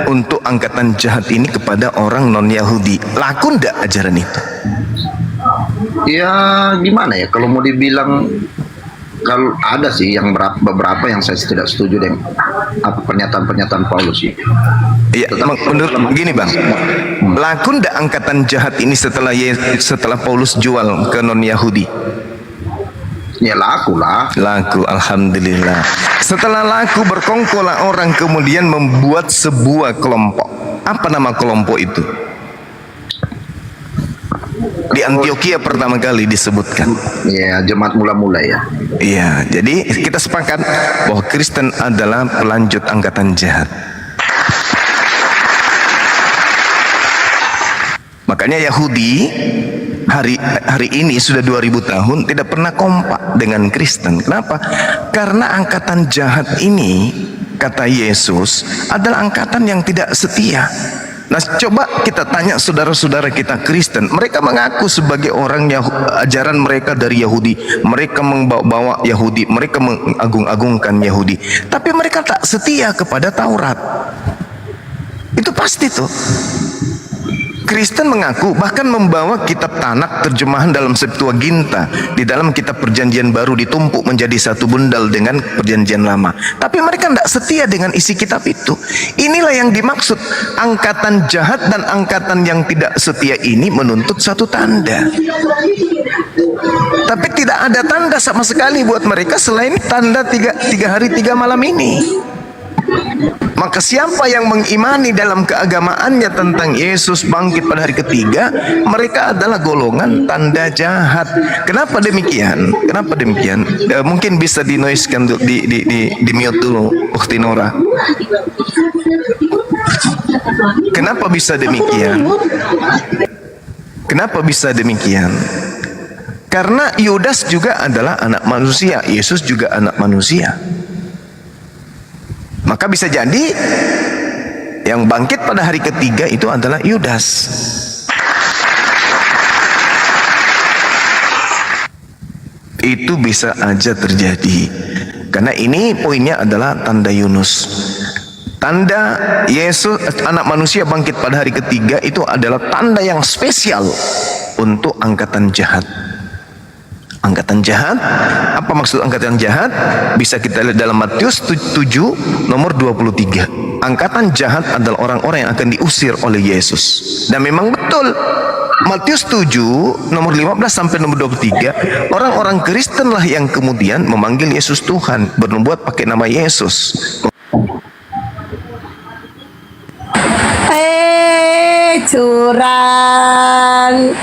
untuk angkatan jahat ini kepada orang non-Yahudi. Laku ndak ajaran itu? Ya gimana ya, kalau mau dibilang, kalau ada sih yang beberapa yang saya tidak setuju dengan apa pernyataan-pernyataan Paulus sih. Iya, menurut begini Bang, laku ndak angkatan jahat ini setelah Paulus jual ke non-Yahudi? Ya laku lah. Laku, alhamdulillah. Setelah laku berkongkolah orang kemudian membuat sebuah kelompok. Apa nama kelompok itu? Di Antioquia pertama kali disebutkan. Ya, jemaat mula-mula ya. Iya, jadi kita sepakat bahwa Kristen adalah pelanjut angkatan jahat. Makanya Yahudi hari ini sudah 2000 tahun tidak pernah kompak dengan Kristen. Kenapa? Karena angkatan jahat ini, kata Yesus, adalah angkatan yang tidak setia. Nah, coba kita tanya saudara-saudara kita Kristen, mereka mengaku sebagai orang ajaran mereka dari Yahudi, mereka membawa Yahudi, mereka mengagung-agungkan Yahudi, tapi mereka tak setia kepada Taurat. Itu pasti tuh. Kristen mengaku bahkan membawa kitab Tanakh terjemahan dalam Septuaginta di dalam kitab Perjanjian Baru ditumpuk menjadi satu bundal dengan Perjanjian Lama. Tapi mereka tidak setia dengan isi kitab itu. Inilah yang dimaksud angkatan jahat dan angkatan yang tidak setia ini menuntut satu tanda. Tapi tidak ada tanda sama sekali buat mereka selain tanda tiga hari 3 malam ini. Maka siapa yang mengimani dalam keagamaannya tentang Yesus bangkit pada hari ketiga, mereka adalah golongan tanda jahat. Kenapa demikian? Kenapa demikian? Mungkin bisa di noise-kan di mute dulu, Ukhti Nora. Kenapa bisa demikian? Kenapa bisa demikian? Karena Yudas juga adalah anak manusia, Yesus juga anak manusia. Maka bisa jadi yang bangkit pada hari ketiga itu adalah Yudas. Itu bisa aja terjadi. Karena ini poinnya adalah tanda Yunus. Tanda Yesus anak manusia bangkit pada hari ketiga itu adalah tanda yang spesial untuk angkatan jahat. Angkatan jahat, apa maksud angkatan jahat? Bisa kita lihat dalam Matius 7 nomor 23. Angkatan jahat adalah orang-orang yang akan diusir oleh Yesus. Dan memang betul, Matius 7 nomor 15 sampai nomor 23, orang-orang Kristen lah yang kemudian memanggil Yesus Tuhan, bernubuat pakai nama Yesus. Curang,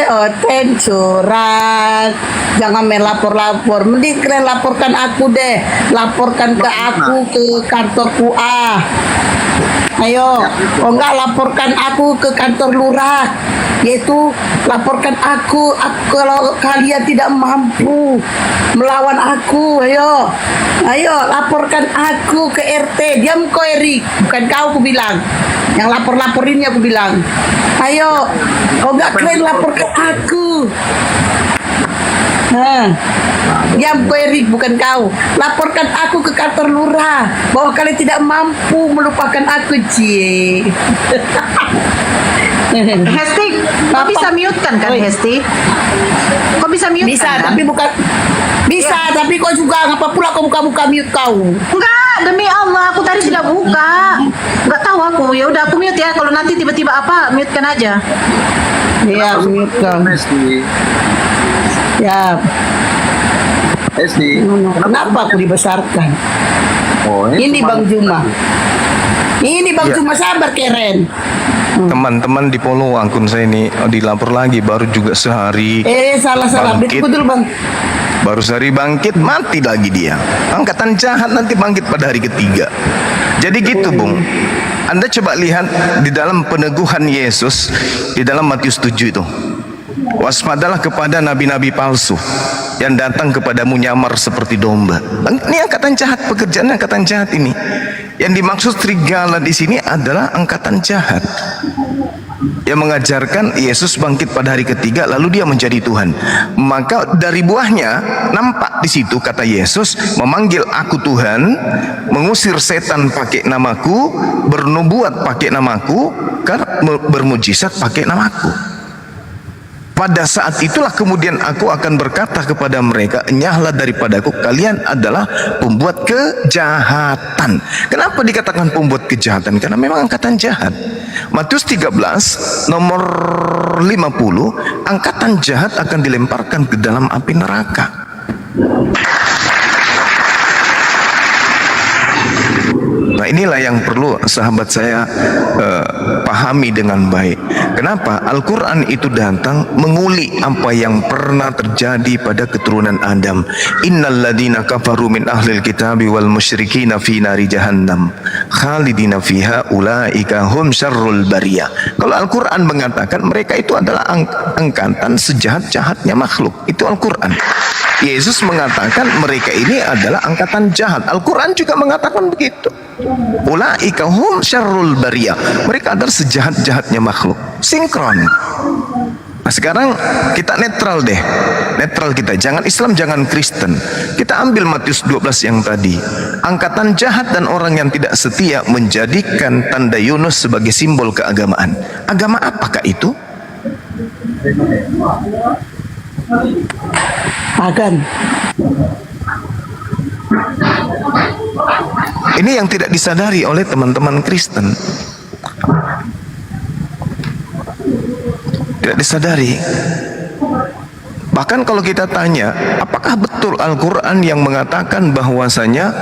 Oten curang. Jangan main lapor-lapor. Mending kalian laporkan aku deh. Laporkan ke aku ke kantorku Ayo, oh enggak laporkan aku ke kantor lurah. Yaitu laporkan aku kalau kalian tidak mampu melawan aku. Ayo laporkan aku ke RT. Diam kau Erik, bukan kau aku bilang. Yang lapor-lapor ini aku bilang. Ayo, kau enggak kalian laporkan aku. Diam kau Erik, bukan kau. Laporkan aku ke kantor lurah bahwa kalian tidak mampu melupakan aku, Cie. Hesti, kau bisa mute kan Hesti? Kau bisa mute Bisa, kan? tapi bukan bisa, tapi kau juga ngapa pula kau buka mute kau? Enggak, demi Allah, aku tadi sudah buka. Enggak tahu aku. Ya udah aku mute ya. Kalau nanti tiba-tiba apa, mute kan aja. Iya, mute kau. Ya. Kenapa aku dibesarkan? Ini Bang Juma. Ini Bang Juma, sabar keren. Teman-teman di follow akun saya ini, dilapor lagi baru juga sehari. Salah. Bangkit. Betul Bang. Baru sehari bangkit, mati lagi dia. Angkatan jahat nanti bangkit pada hari ketiga. Jadi gitu Bung, Anda coba lihat di dalam peneguhan Yesus di dalam Matius 7 itu. Waspadalah kepada nabi-nabi palsu yang datang kepadamu nyamar seperti domba. Ini angkatan jahat, pekerjaan angkatan jahat ini. Yang dimaksud serigala di sini adalah angkatan jahat yang mengajarkan Yesus bangkit pada hari ketiga lalu dia menjadi Tuhan. Maka dari buahnya nampak di situ kata Yesus, memanggil aku Tuhan, mengusir setan pakai namaku, bernubuat pakai namaku, bermujizat pakai namaku. Pada saat itulah kemudian aku akan berkata kepada mereka, enyahlah daripadaku, kalian adalah pembuat kejahatan. Kenapa dikatakan pembuat kejahatan? Karena memang angkatan jahat. Matius 13 nomor 50, angkatan jahat akan dilemparkan ke dalam api neraka. Nah inilah yang perlu sahabat saya pahami dengan baik. Kenapa? Al-Quran itu datang menguli apa yang pernah terjadi pada keturunan Adam. Innal ladina kafaru min ahlil kitabi wal musyrikina fi nari jahannam khalidina fiha ulaika hum syarrul bariyah. Kalau Al-Quran mengatakan mereka itu adalah angkatan sejahat-jahatnya makhluk. Itu Al-Quran. Yesus mengatakan mereka ini adalah angkatan jahat. Al-Quran juga mengatakan begitu. Ulaika hum syarrul bariyah. Mereka adalah sejahat-jahatnya makhluk. Sinkron. Nah sekarang kita netral deh. Netral kita. Jangan Islam, jangan Kristen. Kita ambil Matius 12 yang tadi. Angkatan jahat dan orang yang tidak setia menjadikan tanda Yunus sebagai simbol keagamaan. Agama apakah itu? Akan. Ini yang tidak disadari oleh teman-teman Kristen. Tidak disadari. Bahkan kalau kita tanya, apakah betul Al-Quran yang mengatakan bahwasanya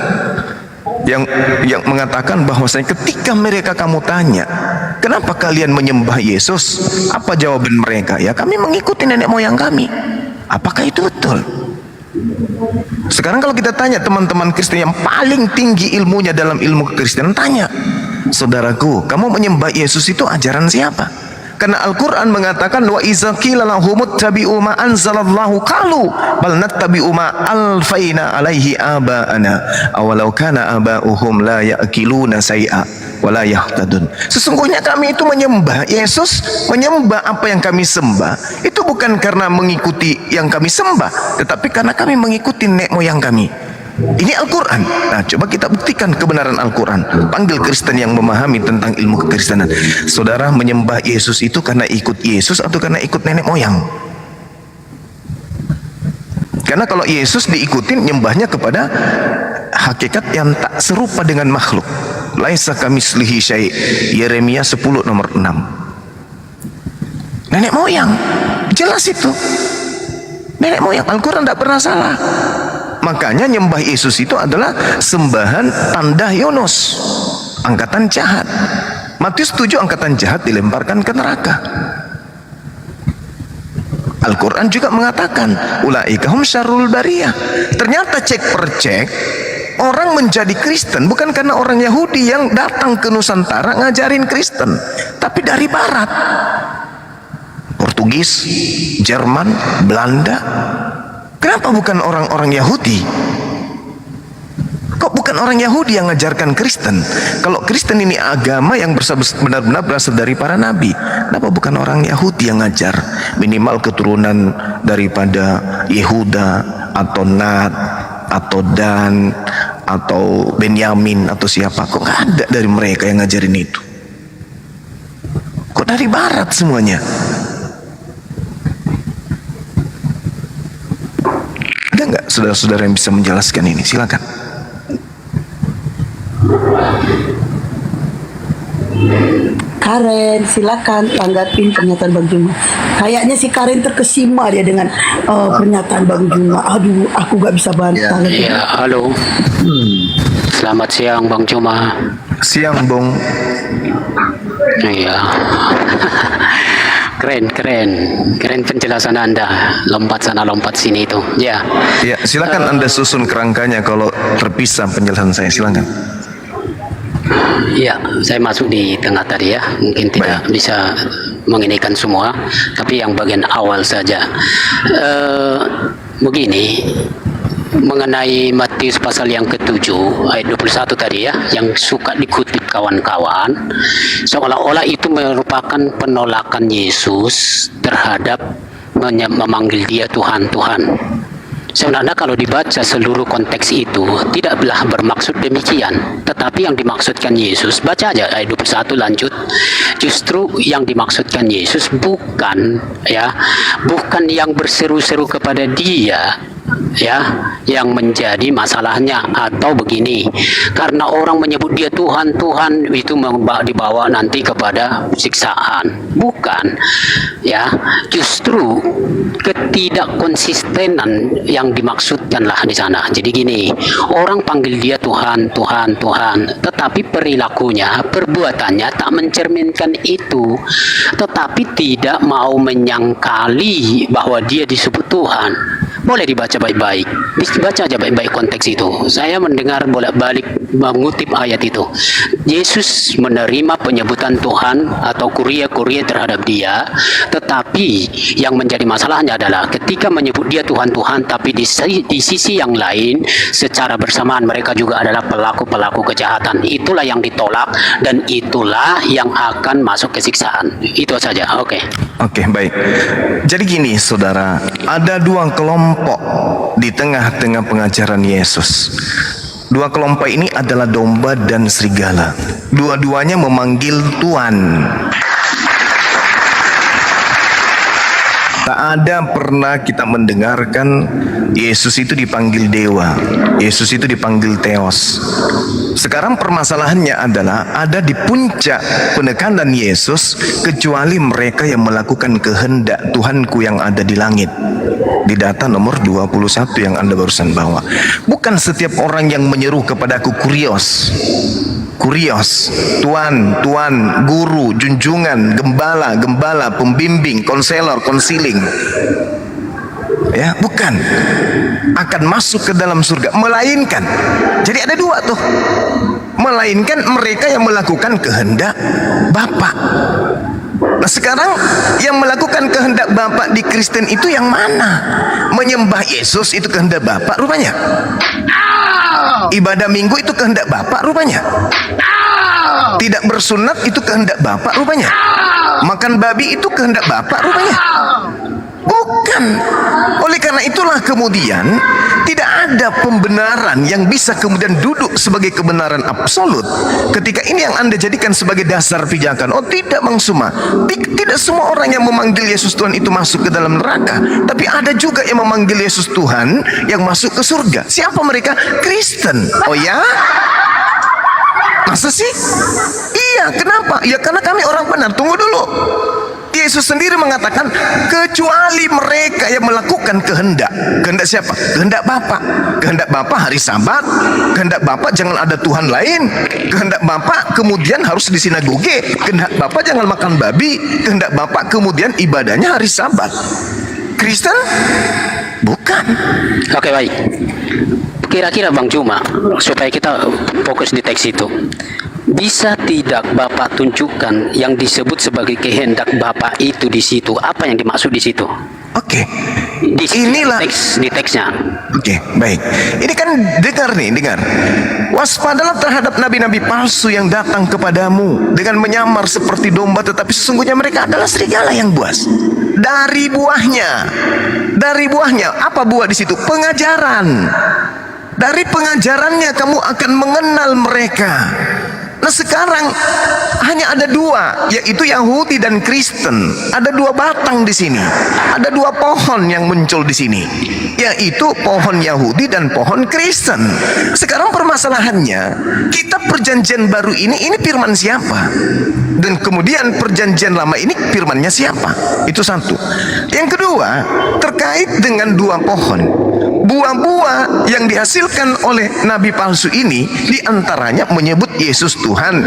yang mengatakan bahwasanya ketika mereka kamu tanya, kenapa kalian menyembah Yesus? Apa jawaban mereka? Ya kami mengikuti nenek moyang kami. Apakah itu betul? Sekarang kalau kita tanya teman-teman Kristen yang paling tinggi ilmunya dalam ilmu kekristenan, tanya, saudaraku, kamu menyembah Yesus itu ajaran siapa? Karena Al-Quran mengatakan wa iza qila lahumut tabi'u ma anzalallahu qalu bal nattabi'u ma alfaina alaihi aba'ana awalau kana aba'uhum la ya'kiluna say'a wa la yahtadun. Sesungguhnya kami itu menyembah Yesus, menyembah apa yang kami sembah itu bukan karena mengikuti yang kami sembah, tetapi karena kami mengikuti nenek moyang kami. Ini Al-Quran. Nah, coba kita buktikan kebenaran Al-Quran. Panggil Kristen yang memahami tentang ilmu kekristenan. Saudara menyembah Yesus itu karena ikut Yesus atau karena ikut nenek moyang? Karena kalau Yesus diikutin, nyembahnya kepada hakikat yang tak serupa dengan makhluk. Laisa kamitslihi syai'. Yeremia 10 nomor 6. Nenek moyang, jelas itu. Nenek moyang, Al-Quran tidak pernah salah. Makanya nyembah Yesus itu adalah sembahan tanda Yunus, angkatan jahat. Matius 7 angkatan jahat dilemparkan ke neraka. Al-Quran juga mengatakan ulaika hum syarrul bariyah. Ternyata cek per cek, orang menjadi Kristen bukan karena orang Yahudi yang datang ke Nusantara ngajarin Kristen, tapi dari Barat. Portugis, Jerman, Belanda. Kenapa bukan orang-orang Yahudi? Kok bukan orang Yahudi yang ngajarkan Kristen? Kalau Kristen ini agama yang benar-benar berasal dari para nabi, kenapa bukan orang Yahudi yang ngajar? Minimal keturunan daripada Yehuda atau Nat atau Dan atau Benyamin atau siapa? Kok nggak ada dari mereka yang ngajarin itu? Kok dari Barat semuanya? Ada nggak saudara-saudara yang bisa menjelaskan ini? Silakan. Karen, silakan tanggapin pernyataan Bang Juma. Kayaknya si Karen terkesima dia dengan pernyataan Bang Juma. Aduh, aku gak bisa bantah lagi. Ya, halo. Selamat siang Bang Juma. Siang, Bung. Iya. Keren penjelasan Anda. Lompat sana, lompat sini itu. Ya. Ya, silakan Anda susun kerangkanya kalau terpisah penjelasan saya. Silakan. Ya, saya masuk di tengah tadi ya. Mungkin tidak bisa menginikan semua, tapi yang bagian awal saja. Begini, mengenai Matius pasal yang ke-7 ayat 21 tadi ya, yang suka dikutip kawan-kawan, seolah-olah itu merupakan penolakan Yesus terhadap memanggil dia Tuhan. Sebenarnya kalau dibaca seluruh konteks itu tidaklah bermaksud demikian, tetapi yang dimaksudkan Yesus, baca aja ayat 21 lanjut, justru yang dimaksudkan Yesus bukan yang berseru-seru kepada dia ya yang menjadi masalahnya, atau begini, karena orang menyebut dia Tuhan itu dibawa nanti kepada siksaan, bukan ya, justru ketidakkonsistenan yang dimaksudkanlah di sana. Jadi gini, orang panggil dia Tuhan, tetapi perilakunya, perbuatannya tak mencerminkan itu, tetapi tidak mau menyangkali bahwa dia disebut Tuhan. Boleh dibaca baik-baik, baca aja baik-baik konteks itu. Saya mendengar bolak-balik mengutip ayat itu. Yesus menerima penyebutan Tuhan atau kuria-kuria terhadap dia, tetapi yang menjadi masalahnya adalah ketika menyebut dia Tuhan, tapi di sisi yang lain secara bersamaan mereka juga adalah pelaku-pelaku kejahatan. Itulah yang ditolak dan itulah yang akan masuk ke siksaan. Itu saja. Oke, baik. Jadi gini saudara, ada dua kelompok di tengah-tengah pengajaran Yesus. Dua kelompok ini adalah domba dan serigala. Dua-duanya memanggil Tuhan. Tak ada pernah kita mendengarkan Yesus itu dipanggil dewa, Yesus itu dipanggil Theos. Sekarang permasalahannya adalah ada di puncak penekanan Yesus kecuali mereka yang melakukan kehendak Tuhanku yang ada di langit. Di data nomor 21 yang Anda barusan bawa. Bukan setiap orang yang menyeru kepadaku kurios, Tuan, guru, junjungan, gembala, pembimbing, konselor, konsiling. Ya, bukan akan masuk ke dalam surga, melainkan. Jadi ada dua tuh. Melainkan mereka yang melakukan kehendak Bapa. Nah sekarang yang melakukan kehendak Bapa di Kristen itu yang mana? Menyembah Yesus itu kehendak Bapa rupanya. Ibadah Minggu itu kehendak Bapa rupanya. Tidak bersunat itu kehendak Bapa rupanya. Makan babi itu kehendak Bapa rupanya. Bukan. Oleh karena itulah kemudian tidak ada pembenaran yang bisa kemudian duduk sebagai kebenaran absolut ketika ini yang Anda jadikan sebagai dasar pijakan. Oh tidak, Bang Suma, tidak semua orang yang memanggil Yesus Tuhan itu masuk ke dalam neraka, tapi ada juga yang memanggil Yesus Tuhan yang masuk ke surga. Siapa mereka? Kristen. Oh ya? Masa sih? Iya, kenapa? Ya karena kami orang benar. Tunggu dulu. Yesus sendiri mengatakan, kecuali mereka yang melakukan kehendak. Kehendak siapa? Kehendak Bapa. Kehendak Bapa hari Sabat. Kehendak Bapa jangan ada Tuhan lain. Kehendak Bapa kemudian harus di sinagoge. Kehendak Bapa jangan makan babi. Kehendak Bapa kemudian ibadahnya hari Sabat. Kristen? Bukan. Oke, baik. Kira-kira Bang Juma, supaya kita fokus di teks itu, bisa tidak Bapak tunjukkan yang disebut sebagai kehendak Bapak itu di situ? Apa yang dimaksud di situ? Oke. Inilah di teksnya. Oke, baik. Ini kan dengar. Waspadalah terhadap nabi-nabi palsu yang datang kepadamu dengan menyamar seperti domba, tetapi sesungguhnya mereka adalah serigala yang buas. Dari buahnya, apa buah di situ? Pengajaran. Dari pengajarannya kamu akan mengenal mereka. Nah sekarang hanya ada dua, yaitu Yahudi dan Kristen. Ada dua batang di sini. Ada dua pohon yang muncul di sini, yaitu pohon Yahudi dan pohon Kristen. Sekarang permasalahannya, kita perjanjian baru ini firman siapa? Dan kemudian perjanjian lama ini firmannya siapa? Itu satu. Yang kedua, terkait dengan dua pohon. Buah-buah yang dihasilkan oleh nabi palsu ini diantaranya menyebut Yesus Tuhan,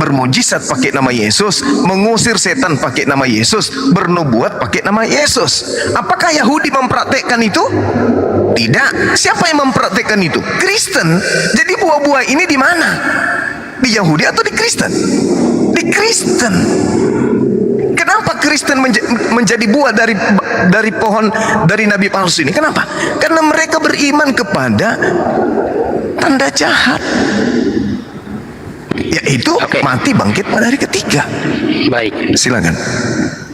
bermujizat pakai nama Yesus, mengusir setan pakai nama Yesus, bernubuat pakai nama Yesus. Apakah Yahudi mempraktekkan itu? Tidak. Siapa yang mempraktekkan itu? Kristen. Jadi buah-buah ini di mana? Di Yahudi atau di Kristen? Di Kristen. Kenapa Kristen menjadi buah dari pohon dari nabi palsu ini? Kenapa? Karena mereka beriman kepada tanda jahat, yaitu mati bangkit pada hari ketiga. Baik. Silakan.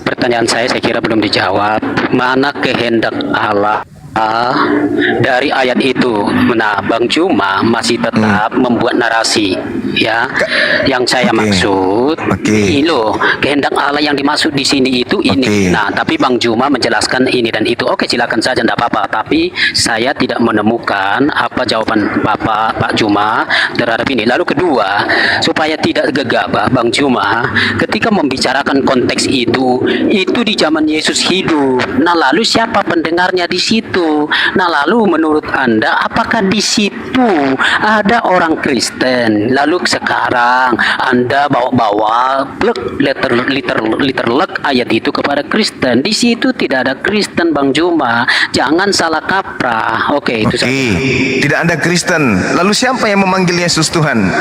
Pertanyaan saya kira belum dijawab. Mana kehendak Allah dari ayat itu? Nah, Bang Juma masih tetap membuat narasi, ya. Yang saya maksud, ini loh, kehendak Allah yang dimaksud di sini itu ini. Nah, tapi Bang Juma menjelaskan ini dan itu. Oke, silakan saja, tidak apa-apa. Tapi saya tidak menemukan apa jawaban Pak Juma terhadap ini. Lalu kedua, supaya tidak gegabah, Bang Juma, ketika membicarakan konteks itu di zaman Yesus hidup. Nah, lalu siapa pendengarnya di situ? Nah, lalu menurut Anda apakah di situ ada orang Kristen? Lalu sekarang Anda bawa-bawa liter ayat itu kepada Kristen. Di situ tidak ada Kristen, Bang Juma. Jangan salah kaprah. Oke, itu saja. Tidak ada Kristen. Lalu siapa yang memanggil Yesus Tuhan?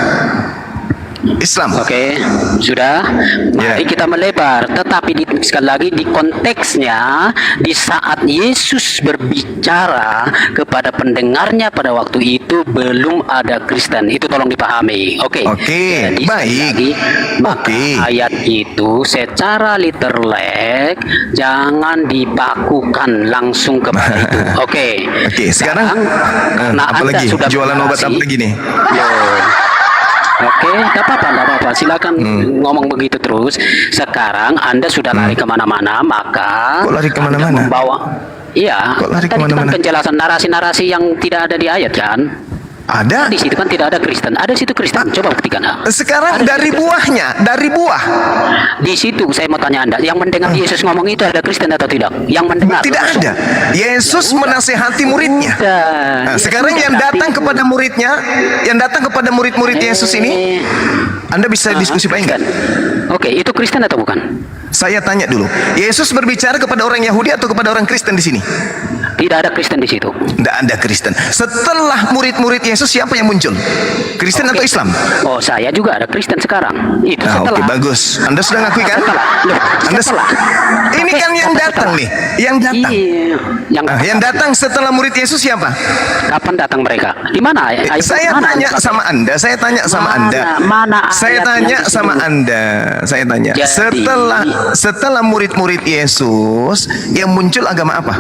Islam. Oke, sudah. Mari kita melebar. Tetapi sekali lagi di konteksnya, di saat Yesus berbicara kepada pendengarnya pada waktu itu belum ada Kristen. Itu tolong dipahami. Oke. Jadi, baik. Lagi, maka ayat itu secara literally jangan dibakukan langsung kepada itu. Oke. Sekarang Anda apalagi sudah jualan obat apa lagi nih? Oke, tidak apa-apa. Silakan ngomong begitu terus. Sekarang Anda sudah lari kemana-mana, maka kok lari kemana-mana? Anda membawa, iya. Kok lari Tadi kemana-mana? kan penjelasan narasi-narasi yang tidak ada di ayat kan? Ada. Di situ kan tidak ada Kristen. Ada situ Kristen. Coba buktikan. Sekarang ada dari buahnya, dari buah. Di situ saya mau tanya Anda, yang mendengar Yesus ngomong itu ada Kristen atau tidak? Yang mendengar. Tidak ada. Yesus menasehati muridnya. Nah, sekarang yang datang kepada muridnya, yang datang kepada murid-murid Yesus ini, Anda bisa diskusi baik enggak? Oke, itu Kristen atau bukan? Saya tanya dulu. Yesus berbicara kepada orang Yahudi atau kepada orang Kristen di sini? Tidak ada Kristen di situ. Tidak ada Kristen. Setelah murid-murid Yesus siapa yang muncul? Kristen atau Islam? Oh, saya juga ada Kristen sekarang. Itu setelah. Oke, bagus. Anda sudah ngakui kan? Setelah. Ini kan yang datang nih. Yang datang. Yang datang setelah murid Yesus siapa? Kapan datang mereka? Di mana? Saya tanya sama Anda. Saya tanya sama Anda. Saya tanya sama Anda. Saya tanya. Setelah murid-murid Yesus yang muncul agama apa?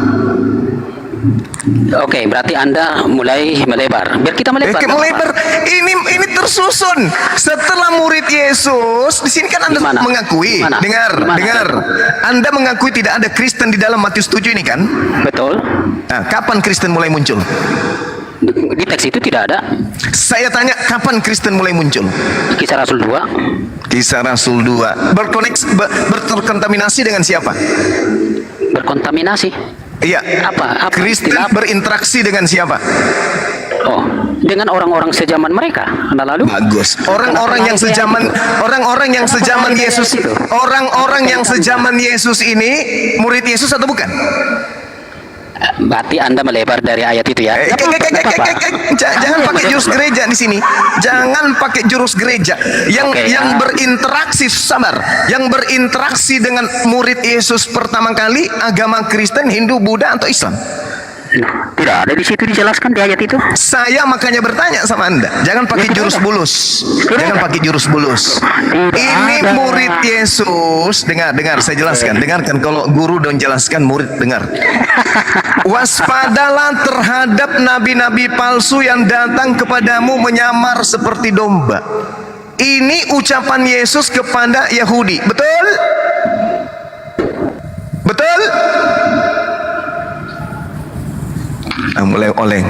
Oke, berarti Anda mulai melebar. Biar kita melebar. nggak Melebar. Ini tersusun setelah murid Yesus. Di sini kan Anda Gimana? mengakui. Gimana? Dengar, Gimana? dengar. Anda mengakui tidak ada Kristen di dalam Matius 7 ini kan? apa? Betul. Nah, kapan Kristen mulai muncul? Di teks itu tidak ada. Saya tanya, kapan Kristen mulai muncul? Kisah Rasul 2. Kisah Rasul 2. Berkontaminasi dengan siapa? Berkontaminasi. Iya. Apa Kristen istilah apa? berinteraksi dengan siapa? Oh, dengan orang-orang sejaman mereka. Anda lalu? Bagus. Orang-orang yang sejaman Yesus, orang-orang yang sejaman Yesus ini murid Yesus atau bukan? Berarti Anda melebar dari ayat itu ya. Jangan pakai jurus gereja di sini. Jangan pakai jurus gereja. Yang berinteraksi, sabar. Yang berinteraksi dengan murid Yesus pertama kali agama Kristen, Hindu, Buddha atau Islam? Tidak ada di situ dijelaskan di ayat itu. Saya makanya bertanya sama Anda, jangan pakai jurus bulus. Jangan pakai jurus bulus. Ini murid Yesus, dengar saya jelaskan. Dengarkan, kalau guru dan jelaskan, murid dengar. Waspadalah terhadap nabi-nabi palsu yang datang kepadamu menyamar seperti domba. Ini ucapan Yesus kepada Yahudi. Betul? Betul? Mulai oleng.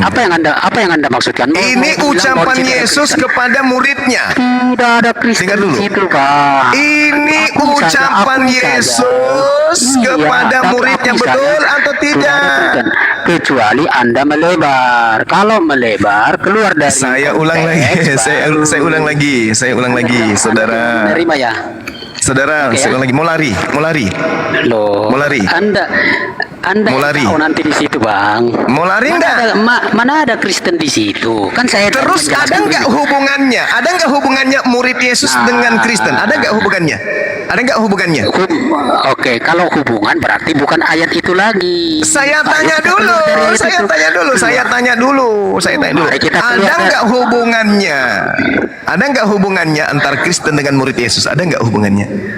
Apa yang Anda maksudkan? Ini ucapan Yesus kepada muridnya. Tidak ada Kristen Dengar dulu. di situ, Pak. Ini ucapan Yesus kepada muridnya, betul atau tidak? Kecuali Anda melebar. Kalau melebar keluar dari Saya ulang lagi. Saya ulang lagi, saudara. Terima ya. Saudara, Oke, saya ulang lagi. Mau lari. Loh. Mau lari. Anda Mau lari. tahu nanti di situ, Bang. Mau lari enggak? Mana ada Kristen di situ? Kan saya Terus ada nggak hubungannya? Ada nggak hubungannya murid Yesus dengan Kristen? Ada nggak hubungannya? Ada nggak hubungannya? Oke, kalau hubungan berarti bukan ayat itu lagi. Saya tanya dulu. Ada nggak hubungannya? Ada nggak hubungannya antara Kristen dengan murid Yesus? Ada nggak hubungannya?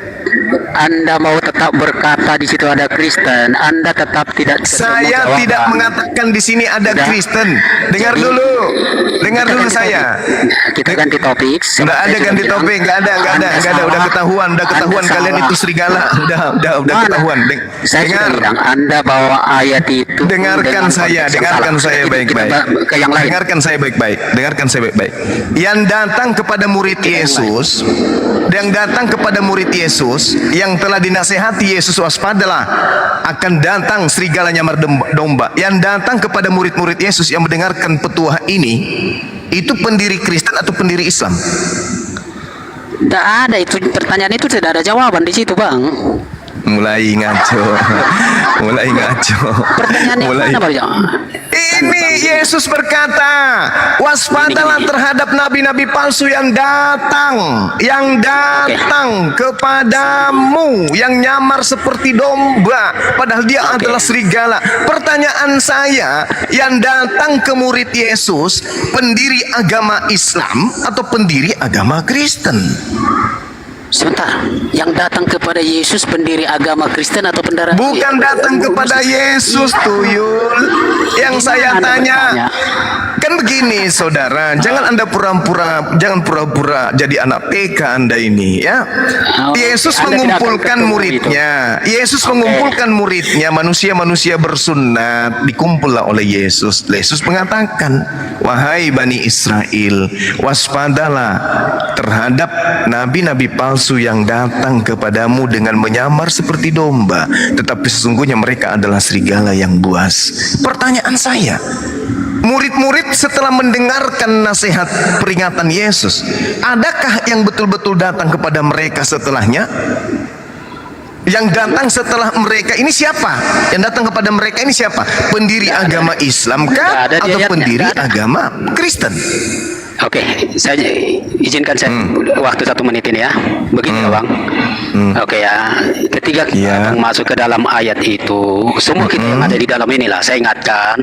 Anda mau tetap berkata di situ ada Kristen, Anda tetap tidak. Saya tidak mengatakan di sini ada Kristen. Dengar dulu saya. Kita ganti topik. Nggak ada ganti topik, nggak ada. Udah ketahuan kalian itu serigala. Udah ketahuan. Saya sudah bilang Anda bawa ayat itu. Dengarkan saya baik-baik. Dengarkan saya baik-baik. Yang datang kepada murid Yesus, yang telah dinasehati Yesus, waspadalah akan datang serigala nyamar domba. Yang datang kepada murid-murid Yesus yang mendengarkan petuah ini, itu pendiri Kristen atau pendiri Islam? Tidak ada itu, pertanyaan itu tidak ada jawaban di situ, Bang. Mulai ngaco. Pertanyaan yang mana, Bang? Ini Yesus berkata, waspadalah terhadap nabi-nabi palsu yang datang kepadamu, yang nyamar seperti domba, padahal dia adalah serigala. Pertanyaan saya, yang datang ke murid Yesus, pendiri agama Islam atau pendiri agama Kristen? Sebentar, yang datang kepada Yesus pendiri agama Kristen atau pendara? Bukan datang kepada Yesus, tuyul. Yang saya tanya, kan begini, saudara, jangan pura-pura jadi anak TK Anda ini, ya. Yesus mengumpulkan muridnya. Manusia-manusia bersunat, dikumpullah oleh Yesus. Yesus mengatakan, wahai Bani Israel, waspadalah terhadap nabi-nabi palsu yang datang kepadamu dengan menyamar seperti domba, tetapi sesungguhnya mereka adalah serigala yang buas. Pertanyaan saya, murid-murid setelah mendengarkan nasihat peringatan Yesus, adakah yang betul-betul datang kepada mereka setelahnya? Yang datang setelah mereka ini siapa? Yang datang kepada mereka ini siapa? Pendiri agama Islam kah atau pendiri agama Kristen? Oke, saya izinkan saya waktu 1 menit ini ya. Begini, Bang. Oke ya, ketika kita Iya. akan masuk ke dalam ayat itu, semua kita yang ada di dalam inilah, saya ingatkan,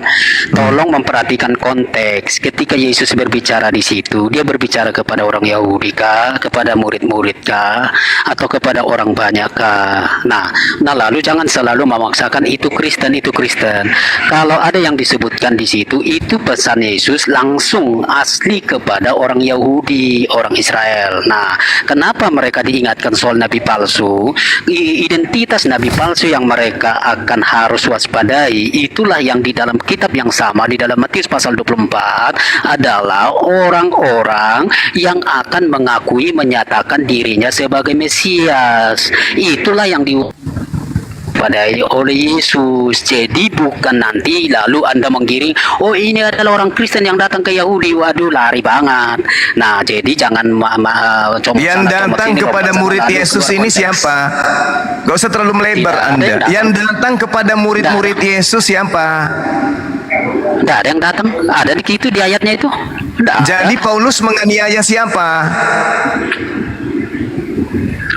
tolong memperhatikan konteks. Ketika Yesus berbicara di situ, dia berbicara kepada orang Yahudi kah, kepada murid-murid kah, atau kepada orang banyak kah? Nah lalu jangan selalu memaksakan itu Kristen, itu Kristen. Kalau ada yang disebutkan di situ, itu pesan Yesus langsung asli kepada orang Yahudi, orang Israel. Nah, kenapa mereka diingatkan soal nabi palsu? Identitas nabi palsu yang mereka akan harus waspadai, itulah yang di dalam kitab yang sama, di dalam Matius pasal 24, adalah orang-orang yang akan mengakui, menyatakan dirinya sebagai Mesias. Itulah yang diwadai oleh Yesus. Jadi bukan nanti lalu Anda menggiring, oh ini adalah orang Kristen yang datang ke Yahudi, waduh lari banget. Nah jadi jangan Yang datang kepada murid Yesus ini siapa? Gak usah terlalu melebar Anda. Yang datang kepada murid-murid Yesus siapa? Tidak ada yang datang. Ada di situ di ayatnya itu. Jadi Paulus menganiaya siapa?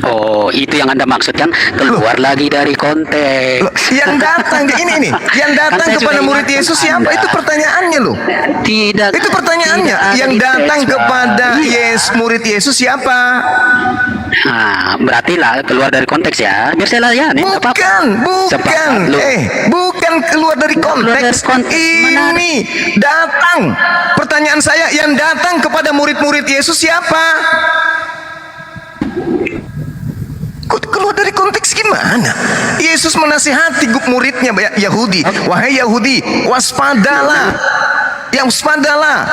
Oh, itu yang Anda maksudkan, keluar lagi dari konteks. Yang datang ini, yang datang Kan saya kepada sudah murid ingatkan Yesus siapa? Anda. Itu pertanyaannya loh. Tidak. Itu pertanyaannya. tidak ada Yang di datang teks, Bang. kepada Iya. murid Yesus siapa? Nah, berarti lah keluar dari konteks ya. Biar saya layani. nggak apa-apa. Bukan. Sepakat lu. Bukan keluar dari konteks. Ini datang. Pertanyaan saya, yang datang kepada murid-murid Yesus siapa? Kok keluar dari konteks gimana? Yesus menasihati muridnya Yahudi. Wahai Yahudi, waspadalah. Waspadalah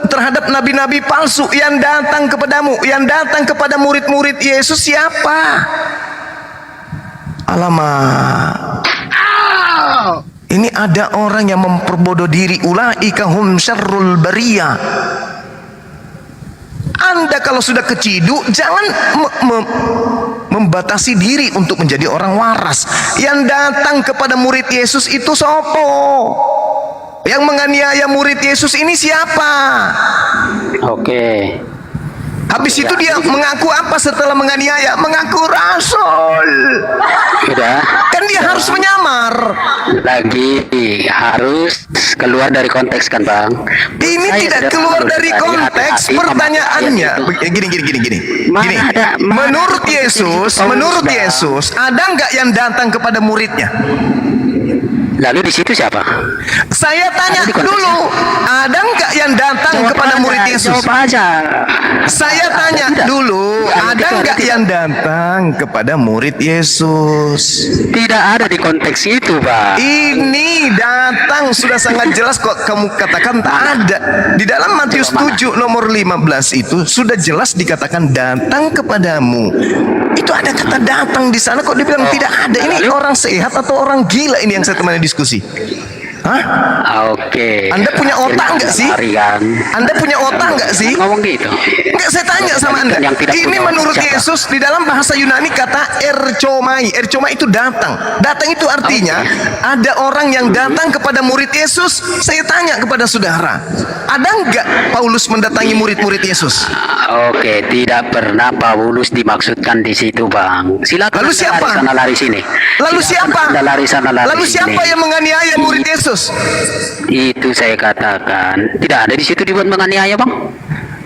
terhadap nabi-nabi palsu yang datang kepadamu, yang datang kepada murid-murid Yesus siapa? Alamak. Ini ada orang yang memperbodoh diri. Ulaika hum syarrul bariyah. Anda kalau sudah keciduk, jangan membatasi diri untuk menjadi orang waras. Yang datang kepada murid Yesus itu sopo? Yang menganiaya murid Yesus ini siapa? Oke. Habis itu dia mengaku apa setelah menganiaya? Mengaku rasul. Sudah. Kan dia harus menyamar. Lagi harus keluar dari konteks kan, Bang? Ini Saya tidak sudah keluar menulis dari tadi, konteks. hati-hati Pertanyaannya memakai ayat itu. gini. Mana ada- mana Menurut ada konteks Yesus, itu, Paulus, menurut Bang? Yesus, ada nggak yang datang kepada muridnya? Lalu di situ siapa? Saya tanya Ada di konteks. dulu, ada nggak yang datang Jawab kepada aja, murid Yesus? Jawab aja. Saya tanya tidak? dulu, ada Tidak, nggak tidak. yang datang kepada murid Yesus? Tidak ada di konteks itu, Pak. Ini datang sudah sangat jelas kok kamu katakan tak ada. Di dalam Matius 7 nomor 15 itu sudah jelas dikatakan datang kepadamu. Itu ada kata datang di sana kok dibilang tidak ada. Ini orang sehat atau orang gila ini yang saya temani diskusi? Hah? Oke. Anda punya otak nggak sih? Lari kan? Anda punya otak nggak sih? Ngomong gitu. Enggak, saya tanya sama Anda. Yang tidak Ini punya menurut otak siapa? Yesus di dalam bahasa Yunani kata erchomai. Erchomai itu datang. Datang itu artinya ada orang yang datang kepada murid Yesus. Saya tanya kepada saudara, ada enggak Paulus mendatangi murid-murid Yesus? Oke, tidak pernah Paulus dimaksudkan di situ, Bang. Silakan. Lalu Anda siapa? lari sana lari sini. Lalu Silakan siapa? Anda lari sana lari Lalu sini. siapa yang menganiaya murid Yesus? Itu saya katakan tidak ada di situ dibuat menganiaya, Bang.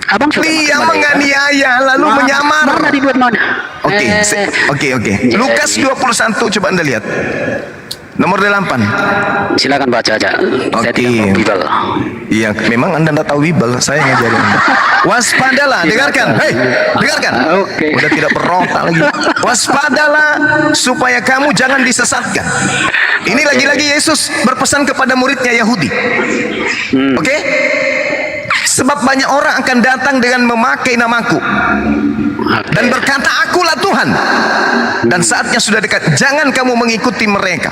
Abang sudah Dia makan menganiaya lalu Mana- menyamar. Mana dibuat mana? Oke. Lukas 21 coba Anda lihat. Nomor 8. Silakan baca aja. Saya Oke. tidak tahu Bible. Iya, memang Anda tidak tahu Bible, saya ngajarin Anda. Waspadalah, dengarkan. Hei, dengarkan. Oke. Udah tidak berontak lagi. Waspadalah supaya kamu jangan disesatkan. Ini lagi-lagi Yesus berpesan kepada muridnya Yahudi. Oke? Sebab banyak orang akan datang dengan memakai namaku dan berkata, akulah Tuhan. Dan saatnya sudah dekat, jangan kamu mengikuti mereka.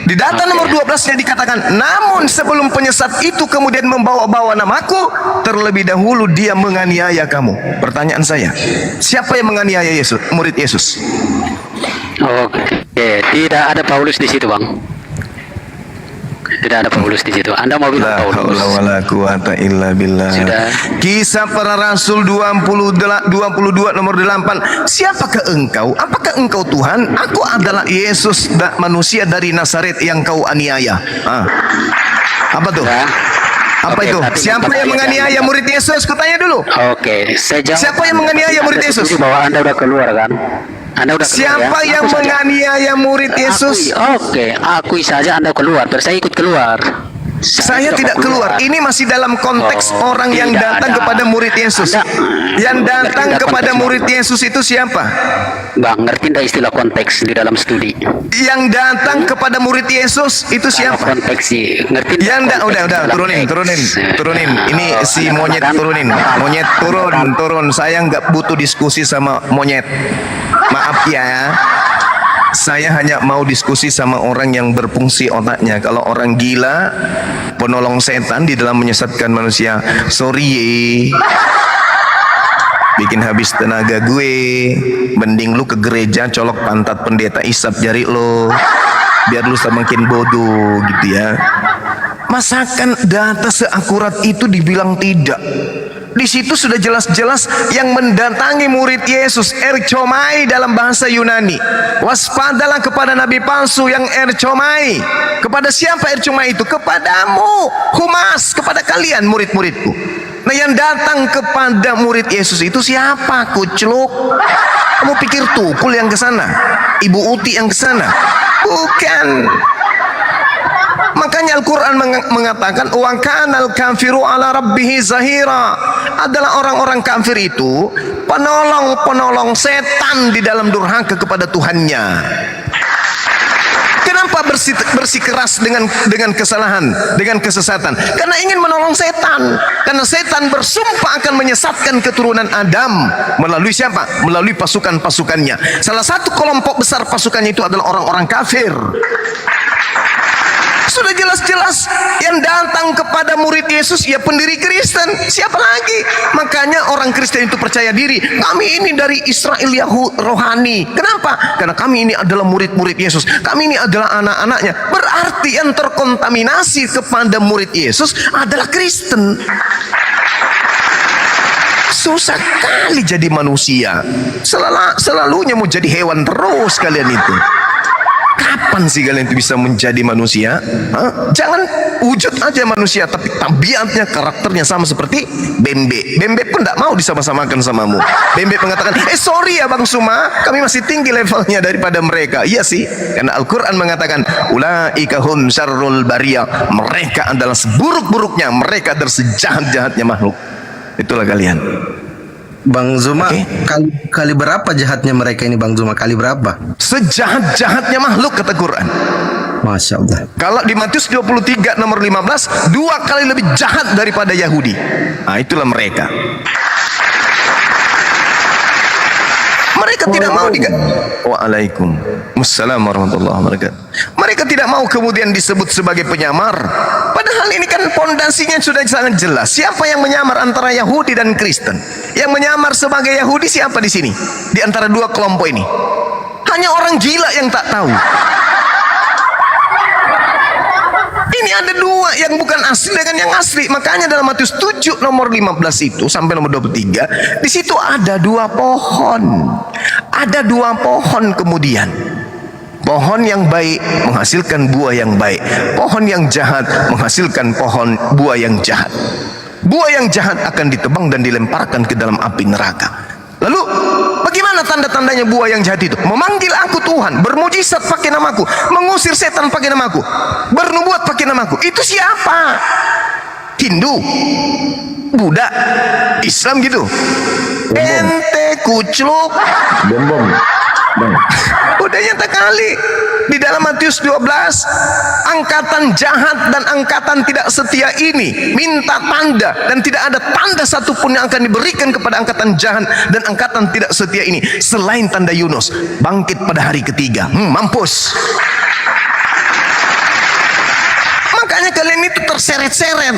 Di data nomor 12-nya dikatakan, namun sebelum penyesat itu kemudian membawa-bawa namaku, terlebih dahulu dia menganiaya kamu. Pertanyaan saya, siapa yang menganiaya Yesus, murid Yesus? Oke, tidak ada Paulus di situ, Bang. Tidak ada Paulus di situ. Anda mau bilang La Paulus? haula wala quwata illa billah. Sudah. Kisah para Rasul 22 nomor 8. Siapakah engkau? Apakah engkau Tuhan? Aku adalah Yesus, manusia dari Nazaret yang kau aniaya. Apa tuh? Ya. Apa Oke, itu? tapi Siapa yang menganiaya murid Yesus? Kutanya dulu. Oke, saya jawab. Siapa yang menganiaya murid Anda Yesus? setuju bahwa Anda udah keluar kan? Anda udah keluar, Siapa ya? yang Aku saja. menganiaya murid Yesus? Akui saja Anda keluar, terus saya ikut keluar. Saya sudah tidak mau keluar. Ini masih dalam konteks orang yang tidak datang ada. kepada murid Yesus. Yang datang Tidak kepada konteks, murid Yesus itu siapa? Bang, ngerti enggak istilah konteks di dalam studi? Yang datang kepada murid Yesus itu Kalau siapa? konteks sih, ngerti Yang konteks udah dalam turunin. teks. Ini si monyet turunin. Monyet turun. Saya nggak butuh diskusi sama monyet. Maaf ya. Saya hanya mau diskusi sama orang yang berfungsi otaknya. Kalau orang gila, penolong setan di dalam menyesatkan manusia, sorry bikin habis tenaga gue. Mending lu ke gereja colok pantat pendeta isap jari lo, biar lu semakin bodoh gitu ya. Masakan data seakurat itu dibilang tidak? Di situ sudah jelas-jelas yang mendatangi murid Yesus, erchomai dalam bahasa Yunani. Waspadalah kepada nabi palsu yang erchomai. Kepada siapa erchomai itu? Kepadamu, humas, kepada kalian murid-muridku. Nah, yang datang kepada murid Yesus itu siapa? Kucluk. Kamu pikir Tukul yang ke sana? Ibu Uti yang ke sana? Bukan. Makanya Al-Quran mengatakan wa kanal kafiru ala rabbihi zahira. Adalah orang-orang kafir itu penolong setan di dalam durhaka kepada Tuhannya. Kenapa bersikeras dengan kesalahan, dengan kesesatan? Karena ingin menolong setan. Karena setan bersumpah akan menyesatkan keturunan Adam melalui siapa? Melalui pasukan-pasukannya. Salah satu kelompok besar pasukannya itu adalah orang-orang kafir. Sudah jelas-jelas yang datang kepada murid Yesus ya pendiri Kristen. Siapa lagi? Makanya orang Kristen itu percaya diri. Kami ini dari Israel Yahud rohani. Kenapa? Karena kami ini adalah murid-murid Yesus. Kami ini adalah anak-anaknya. Berarti yang terkontaminasi kepada murid Yesus adalah Kristen. Susah kali jadi manusia. Selalunya mau jadi hewan terus kalian itu. Kapan sih kalian itu bisa menjadi manusia? Jangan wujud aja manusia, tapi tabiatnya, karakternya sama seperti Bembe. Bembe pun tidak mau disama-samakan samamu. Bembe mengatakan, sorry ya Bang Suma, kami masih tinggi levelnya daripada mereka. Iya sih, karena Al-Quran mengatakan, ulaika hum syarrul bariyah. Mereka adalah seburuk-buruknya, mereka adalah sejahat-jahatnya makhluk. Itulah kalian. Bang Zuma, kali berapa jahatnya mereka ini Bang Zuma? Kali berapa? Sejahat-jahatnya makhluk kata Quran. Masya Allah. Kalau di Matius 23 nomor 15, 2 kali lebih jahat daripada Yahudi. Nah, itulah mereka. Mereka tidak mau Waalaikumsalam warahmatullahi wabarakatuh. Mereka tidak mau kemudian disebut sebagai penyamar. Padahal ini kan pondasinya sudah sangat jelas. Siapa yang menyamar antara Yahudi dan Kristen? Yang menyamar sebagai Yahudi siapa di sini? Di antara dua kelompok ini? Hanya orang gila yang tak tahu. Ini ada dua yang bukan asli dengan yang asli. Makanya dalam Matius 7 nomor 15 itu sampai nomor 23, di situ ada 2 pohon. Ada 2 pohon kemudian. Pohon yang baik menghasilkan buah yang baik. Pohon yang jahat menghasilkan buah yang jahat. Buah yang jahat akan ditebang dan dilemparkan ke dalam api neraka. Lalu bagaimana tanda-tandanya buah yang jahat itu? Memanggil aku Tuhan, bermujizat pakai namaku, mengusir setan pakai namaku, bernubuat pakai namaku. Itu siapa? Hindu, Buddha, Islam gitu. Ente kucluk. Bom. Udah nyata kali di dalam Matius 12, angkatan jahat dan angkatan tidak setia ini minta tanda, dan tidak ada tanda satupun yang akan diberikan kepada angkatan jahat dan angkatan tidak setia ini selain tanda Yunus bangkit pada hari ketiga. Mampus. Makanya kalian itu terseret-seret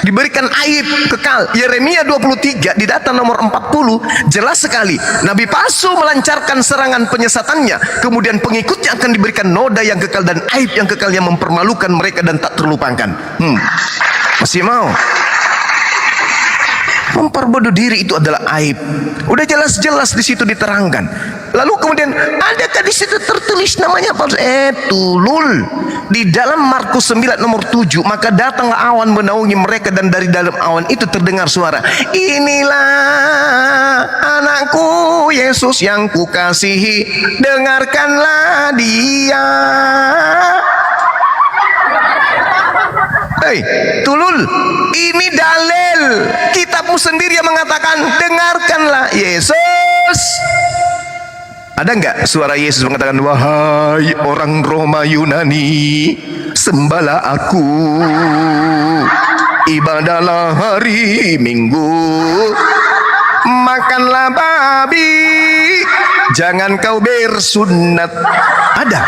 diberikan aib kekal. Yeremia 23 di data nomor 40 jelas sekali, nabi palsu melancarkan serangan penyesatannya, kemudian pengikutnya akan diberikan noda yang kekal dan aib yang kekal yang mempermalukan mereka dan tak terlupakan. Masih mau? Memperbodoh diri itu adalah aib. Udah jelas-jelas di situ diterangkan. Lalu kemudian adakah di situ tertulis namanya apa? Tulul. Di dalam Markus 9 nomor 7, maka datanglah awan menaungi mereka dan dari dalam awan itu terdengar suara, inilah anakku Yesus yang kukasihi, dengarkanlah dia. Hei, Tulul, ini dalil. Kitabmu sendiri yang mengatakan, dengarkanlah Yesus. Ada enggak suara Yesus mengatakan, wahai orang Roma Yunani, sembahlah aku, ibadahlah hari Minggu, makanlah babi, jangan kau bersunat. Ada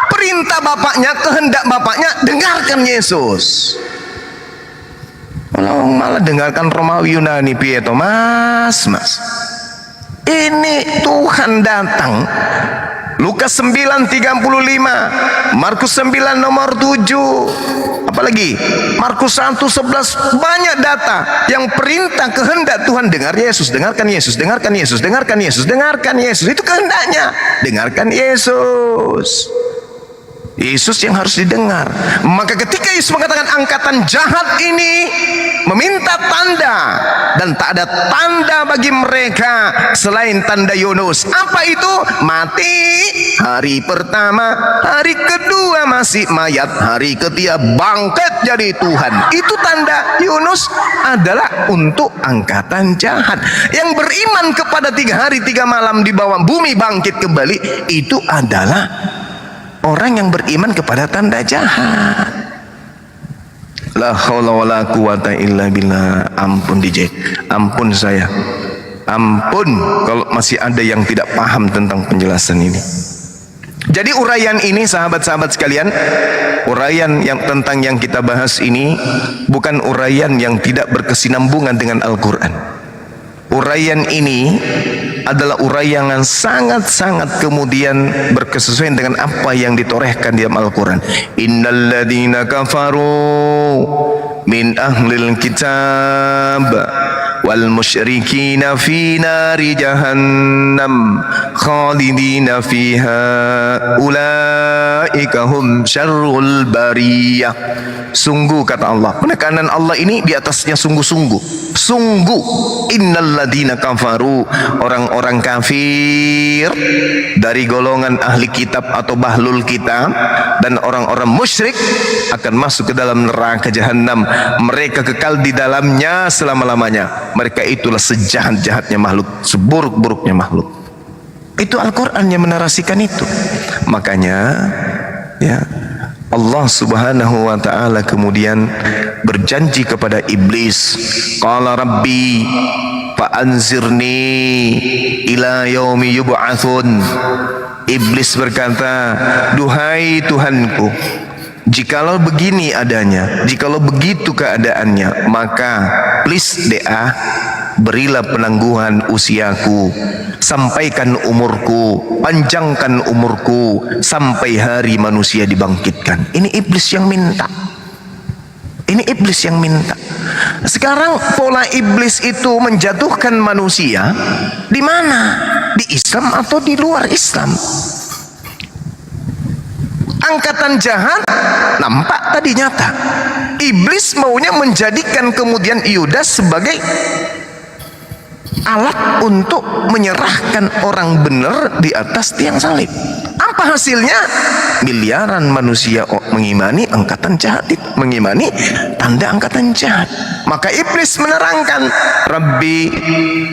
perintah bapaknya, kehendak bapaknya, dengarkan Yesus. Malah dengarkan Romawi Yunani Pieto, mas. Ini Tuhan datang. Lukas 9:35, Markus 9 nomor 7, apalagi Markus 1:11, banyak data yang perintah kehendak Tuhan. Dengar Yesus, dengarkan Yesus, dengarkan Yesus, dengarkan Yesus, dengarkan Yesus. Itu kehendaknya. Dengarkan Yesus. Yesus yang harus didengar. Maka ketika Yesus mengatakan angkatan jahat ini meminta tanda, dan tak ada tanda bagi mereka selain tanda Yunus. Apa itu? Mati hari pertama, hari kedua masih mayat, hari ketiga bangkit jadi Tuhan. Itu tanda Yunus adalah untuk angkatan jahat yang beriman kepada 3 hari 3 malam di bawah bumi bangkit kembali. Itu adalah orang yang beriman kepada tanda jahat. La haula wala quwata illa billah. Ampun DJ, ampun saya, ampun kalau masih ada yang tidak paham tentang penjelasan ini. Jadi uraian ini sahabat-sahabat sekalian, uraian yang tentang yang kita bahas ini bukan uraian yang tidak berkesinambungan dengan Al-Quran. Uraian ini adalah uraian yang sangat-sangat kemudian berkesesuaian dengan apa yang ditorehkan di dalam Al-Quran. Innal ladzina kafaru min ahlil kitab wal musyrikina fi nari jahannam khalidina fiha ulaika hum syarrul bariyah. Sungguh, kata Allah, penekanan Allah ini di atasnya sungguh-sungguh. Sungguh, innal ladzina kafaru, orang-orang kafir dari golongan ahli kitab atau bahlul kitab dan orang-orang musyrik akan masuk ke dalam neraka jahanam. Mereka kekal di dalamnya selama-lamanya. Mereka itulah sejahat-jahatnya makhluk, seburuk-buruknya makhluk. Itu Al-Quran yang menarasikan itu. Makanya ya, Allah Subhanahu wa ta'ala kemudian berjanji kepada iblis, qala rabbi fa'anzirni ila yaumi yub'atsun. Iblis berkata, duhai Tuhanku, jikalau begini adanya, jikalau begitu keadaannya, maka please berilah penangguhan usiaku, sampaikan umurku, panjangkan umurku sampai hari manusia dibangkitkan. Ini iblis yang minta. Ini iblis yang minta. Sekarang pola iblis itu menjatuhkan manusia di mana? Di Islam atau di luar Islam? Angkatan jahat nampak tadi nyata. Iblis maunya menjadikan kemudian Yudas sebagai alat untuk menyerahkan orang benar di atas tiang salib. Apa hasilnya? Miliaran manusia mengimani angkatan jahat itu, mengimani tanda angkatan jahat. Maka iblis menerangkan, Rabbi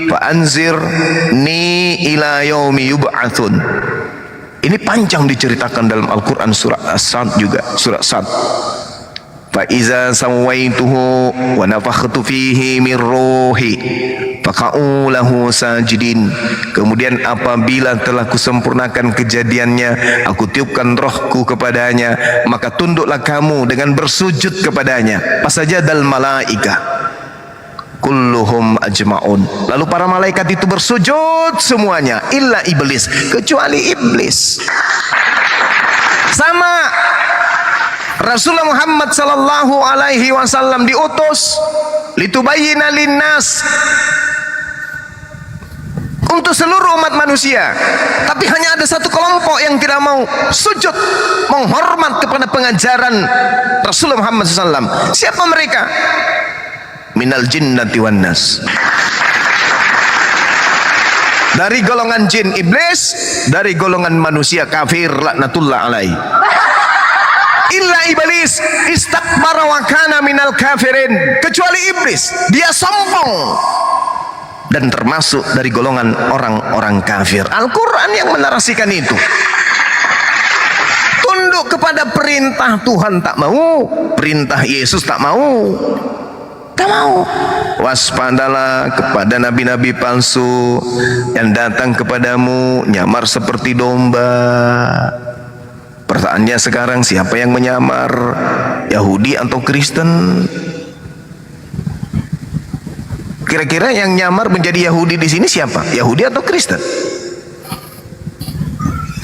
fa'anzirni ila yaumi yub'atsun. Ini panjang diceritakan dalam Al-Quran surah As-Sad juga, surah Sad. Fa iza sawaituhu wa nafakhtu fihi min ruhi faqa'u lahu sajidin. Kemudian apabila telah kusempurnakan kejadiannya, aku tiupkan rohku kepadanya, maka tunduklah kamu dengan bersujud kepadanya. Fasajadal malaika kulluhum ajma'un. Lalu para malaikat itu bersujud semuanya, illa iblis, kecuali iblis. Sama Rasulullah Muhammad sallallahu alaihi wasallam diutus litubayyina linnas, untuk seluruh umat manusia, tapi hanya ada satu kelompok yang tidak mau sujud menghormat kepada pengajaran Rasulullah Muhammad SAW. Siapa mereka? Minal jinnati wan nas, dari golongan jin iblis, dari golongan manusia kafir laknatullah alaihi. Illa iblis istakbara wa kana minal kafirin, kecuali iblis, dia sombong dan termasuk dari golongan orang-orang kafir. Al-Quran yang menarasikan itu. Tunduk kepada perintah Tuhan tak mau, perintah Yesus tak mau. Tak mau. Waspadalah kepada nabi-nabi palsu yang datang kepadamu nyamar seperti domba. Pertanyaannya sekarang, siapa yang menyamar? Yahudi atau Kristen? Kira-kira yang nyamar menjadi Yahudi di sini siapa? Yahudi atau Kristen?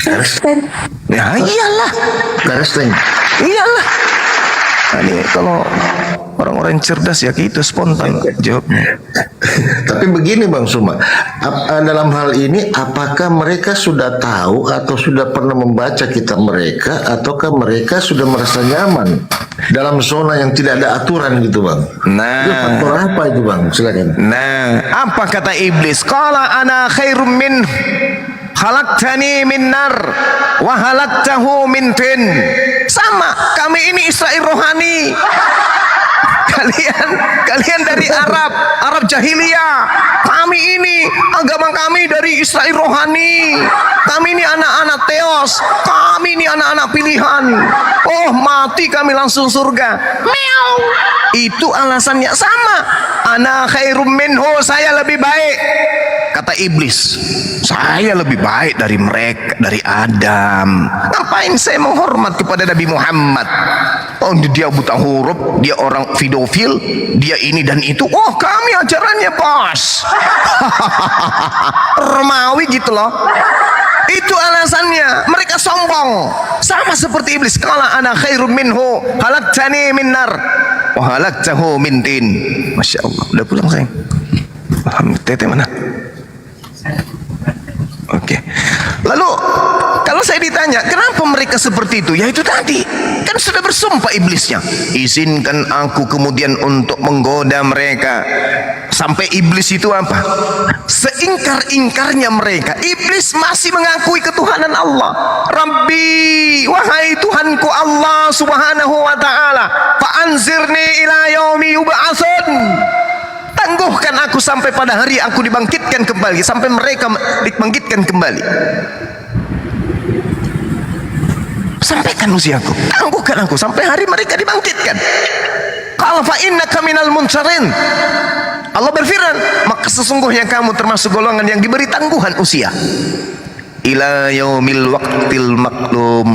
Kristen. Ya iyalah. Kristen. Iyalah. Nah, ini kalau orang-orang cerdas ya gitu spontan jawabnya. Tapi begini Bang Suma, dalam hal ini apakah mereka sudah tahu atau sudah pernah membaca kitab mereka, ataukah mereka sudah merasa nyaman dalam zona yang tidak ada aturan gitu Bang? Nah, itu faktor apa itu Bang? Silakan. Nah, apa kata iblis? Qala ana khairum min khalaqtani min nar wa halaqtahu min tin. Sama, kami ini Israel rohani. Kalian dari Arab jahiliyah. Kami ini agama kami dari Israel rohani. Kami ini anak-anak Theos. Kami ini anak-anak pilihan. Oh, mati kami langsung surga. Meow. Itu alasannya sama. Ana khairum minhu, saya lebih baik. Kata iblis, saya lebih baik dari mereka, dari Adam. Ngapain saya menghormat kepada Nabi Muhammad? Oh, dia buta huruf, dia orang pedofil, dia ini dan itu. Oh, kami ajarannya pas. Romawi gitu loh. Itu alasannya. Mereka sombong. Sama seperti iblis. Qala ana khairum minhu, halaqtani min nar wa halaqtahu min tin. Masya Allah. Udah pulang sayang? Alhamdulillah. Tete mana? Oke. Lalu kalau saya ditanya kenapa mereka seperti itu, ya itu tadi kan sudah bersumpah iblisnya, izinkan aku kemudian untuk menggoda mereka. Sampai iblis itu apa? Seingkar-ingkarnya mereka, iblis masih mengakui ketuhanan Allah. Rabbi, wahai Tuhanku Allah subhanahu wa ta'ala, fa'anzirni ila yaumi yub'atsun, tangguhkan aku sampai pada hari aku dibangkitkan kembali, sampai mereka dibangkitkan kembali. Sampaikan usiaku, tangguhkan aku sampai hari mereka dibangkitkan. Qala fa innaka minal munsarin. Allah berfirman, maka sesungguhnya kamu termasuk golongan yang diberi tangguhan usia. Ila yaumil waqtil maklum,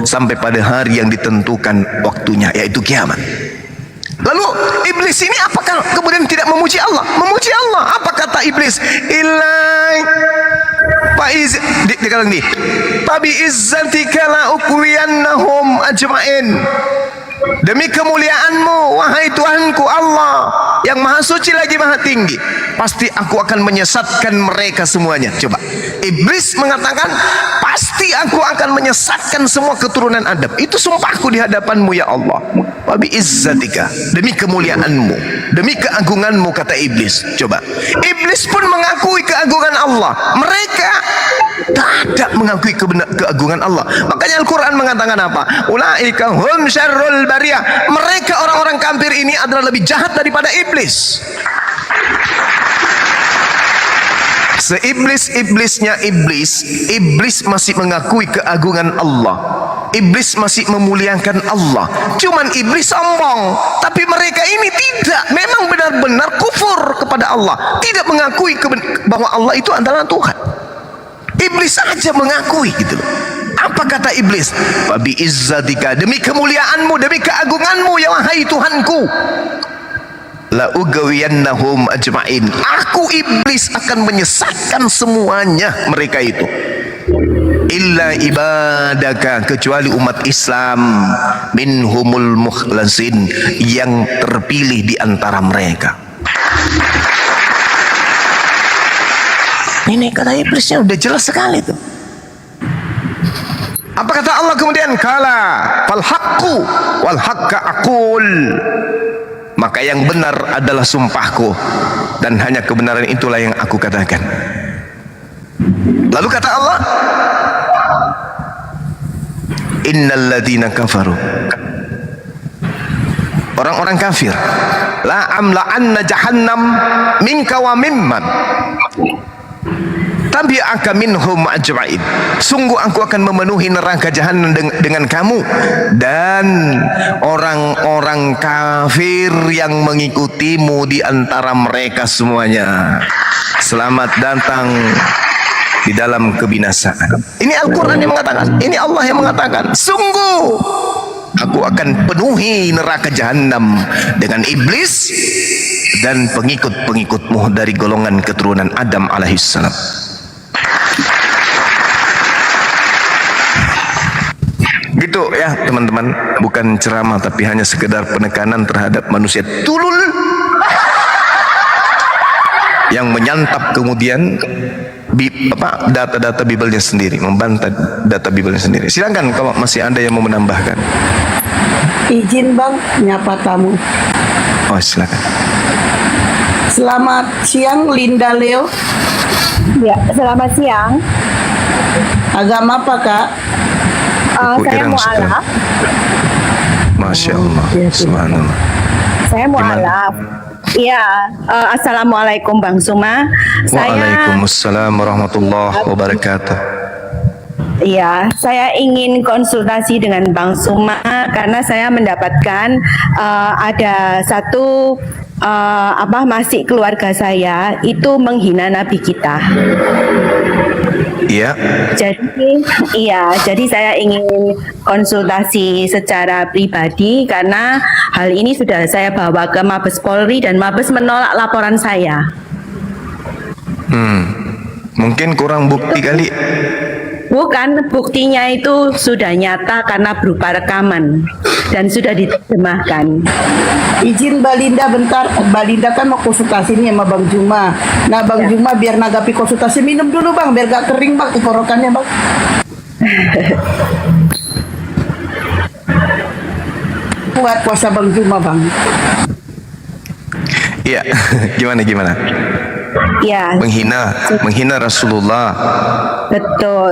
sampai pada hari yang ditentukan waktunya, yaitu kiamat. Lalu iblis ini apakah kemudian tidak memuji Allah? Memuji Allah. Apa kata iblis? Ilai Faiz dikatakan nih, Fabi izzatika la uqwiyannahum ajmain. Demi kemuliaanmu wahai Tuhanku Allah yang maha suci lagi maha tinggi, pasti aku akan menyesatkan mereka semuanya. Coba iblis mengatakan pasti aku akan menyesatkan semua keturunan Adam. Itu sumpahku di hadapanmu ya Allah. Wabi izzatika, demi kemuliaanmu, demi keagunganmu, kata iblis. Coba iblis pun mengakui keagungan Allah, mereka tidak mengakui keagungan Allah. Makanya Al-Quran mengatakan apa? Ulaika hum syarrul bariyah. Mereka orang-orang kafir ini adalah lebih jahat daripada iblis. Seiblis-iblisnya iblis, iblis masih mengakui keagungan Allah. Iblis masih memuliakan Allah. Cuman iblis sombong, tapi mereka ini tidak. Memang benar-benar kufur kepada Allah, tidak mengakui bahwa Allah itu adalah Tuhan. Iblis saja mengakui gitu loh. Apa kata iblis? Fabi izzatika, demi kemuliaanmu, demi keagunganmu ya wahai Tuhanku, la ugawiyannahum ajma'in, aku iblis akan menyesatkan semuanya mereka itu, illa ibadaka, kecuali umat Islam, minhumul mukhlasin, yang terpilih di antara mereka. Ini kata iblisnya udah jelas sekali tuh. Apa kata Allah kemudian? Kala fal haqqu wal haqqa aqul, maka yang benar adalah sumpahku dan hanya kebenaran itulah yang aku katakan. Lalu kata Allah, innal ladzina kafaru, orang-orang kafir, la amla'anna jahannam minka wa mimman tabi'aka minhum ajma'in, sungguh aku akan memenuhi neraka jahanam dengan kamu dan orang-orang kafir yang mengikutimu di antara mereka semuanya. Selamat datang di dalam kebinasaan. Ini Al-Quran yang mengatakan, ini Allah yang mengatakan, sungguh aku akan penuhi neraka jahanam dengan iblis dan pengikut-pengikutmu dari golongan keturunan Adam alaihissalam. Gitu ya teman-teman, bukan ceramah tapi hanya sekedar penekanan terhadap manusia tulul yang menyantap kemudian data-data Bibelnya sendiri, membantah data Bibelnya sendiri. Silakan kalau masih ada yang mau menambahkan. Izin Bang nyapa tamu. Oh silakan. Selamat siang Linda Leo. Ya, selamat siang. Agama apa Kak? Saya mu'alaf. Masya Allah, subhanallah. Saya mu'alaf. Iya, assalamualaikum Bang Suma. Waalaikumsalam warahmatullahi wabarakatuh. Iya, saya ingin konsultasi dengan Bang Suma karena saya mendapatkan ada satu masih keluarga saya itu menghina Nabi kita. Iya. Jadi saya ingin konsultasi secara pribadi karena hal ini sudah saya bawa ke Mabes Polri dan Mabes menolak laporan saya. Mungkin kurang bukti kali. Bukan, buktinya itu sudah nyata karena berupa rekaman dan sudah diterjemahkan. Izin Mbak Linda bentar, Mbak Linda kan mau konsultasi nih sama Bang Juma. Nah Bang Juma biar nanggapi konsultasi minum dulu Bang, biar gak kering Bang tenggorokannya Bang. Buat puasa Bang Juma Bang. Iya, gimana? Ya. Menghina Rasulullah. Betul.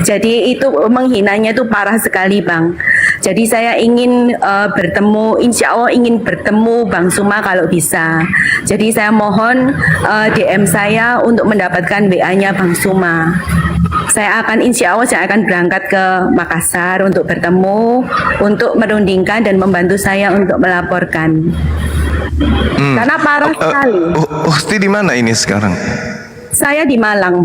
Jadi itu menghinanya itu parah sekali Bang. Jadi saya ingin bertemu, insya Allah ingin bertemu Bang Suma kalau bisa. Jadi saya mohon DM saya untuk mendapatkan WA-nya Bang Suma. Insya Allah saya akan berangkat ke Makassar untuk bertemu, untuk merundingkan dan membantu saya untuk melaporkan. Karena parah sekali. Ukti di mana ini sekarang? Saya di Malang,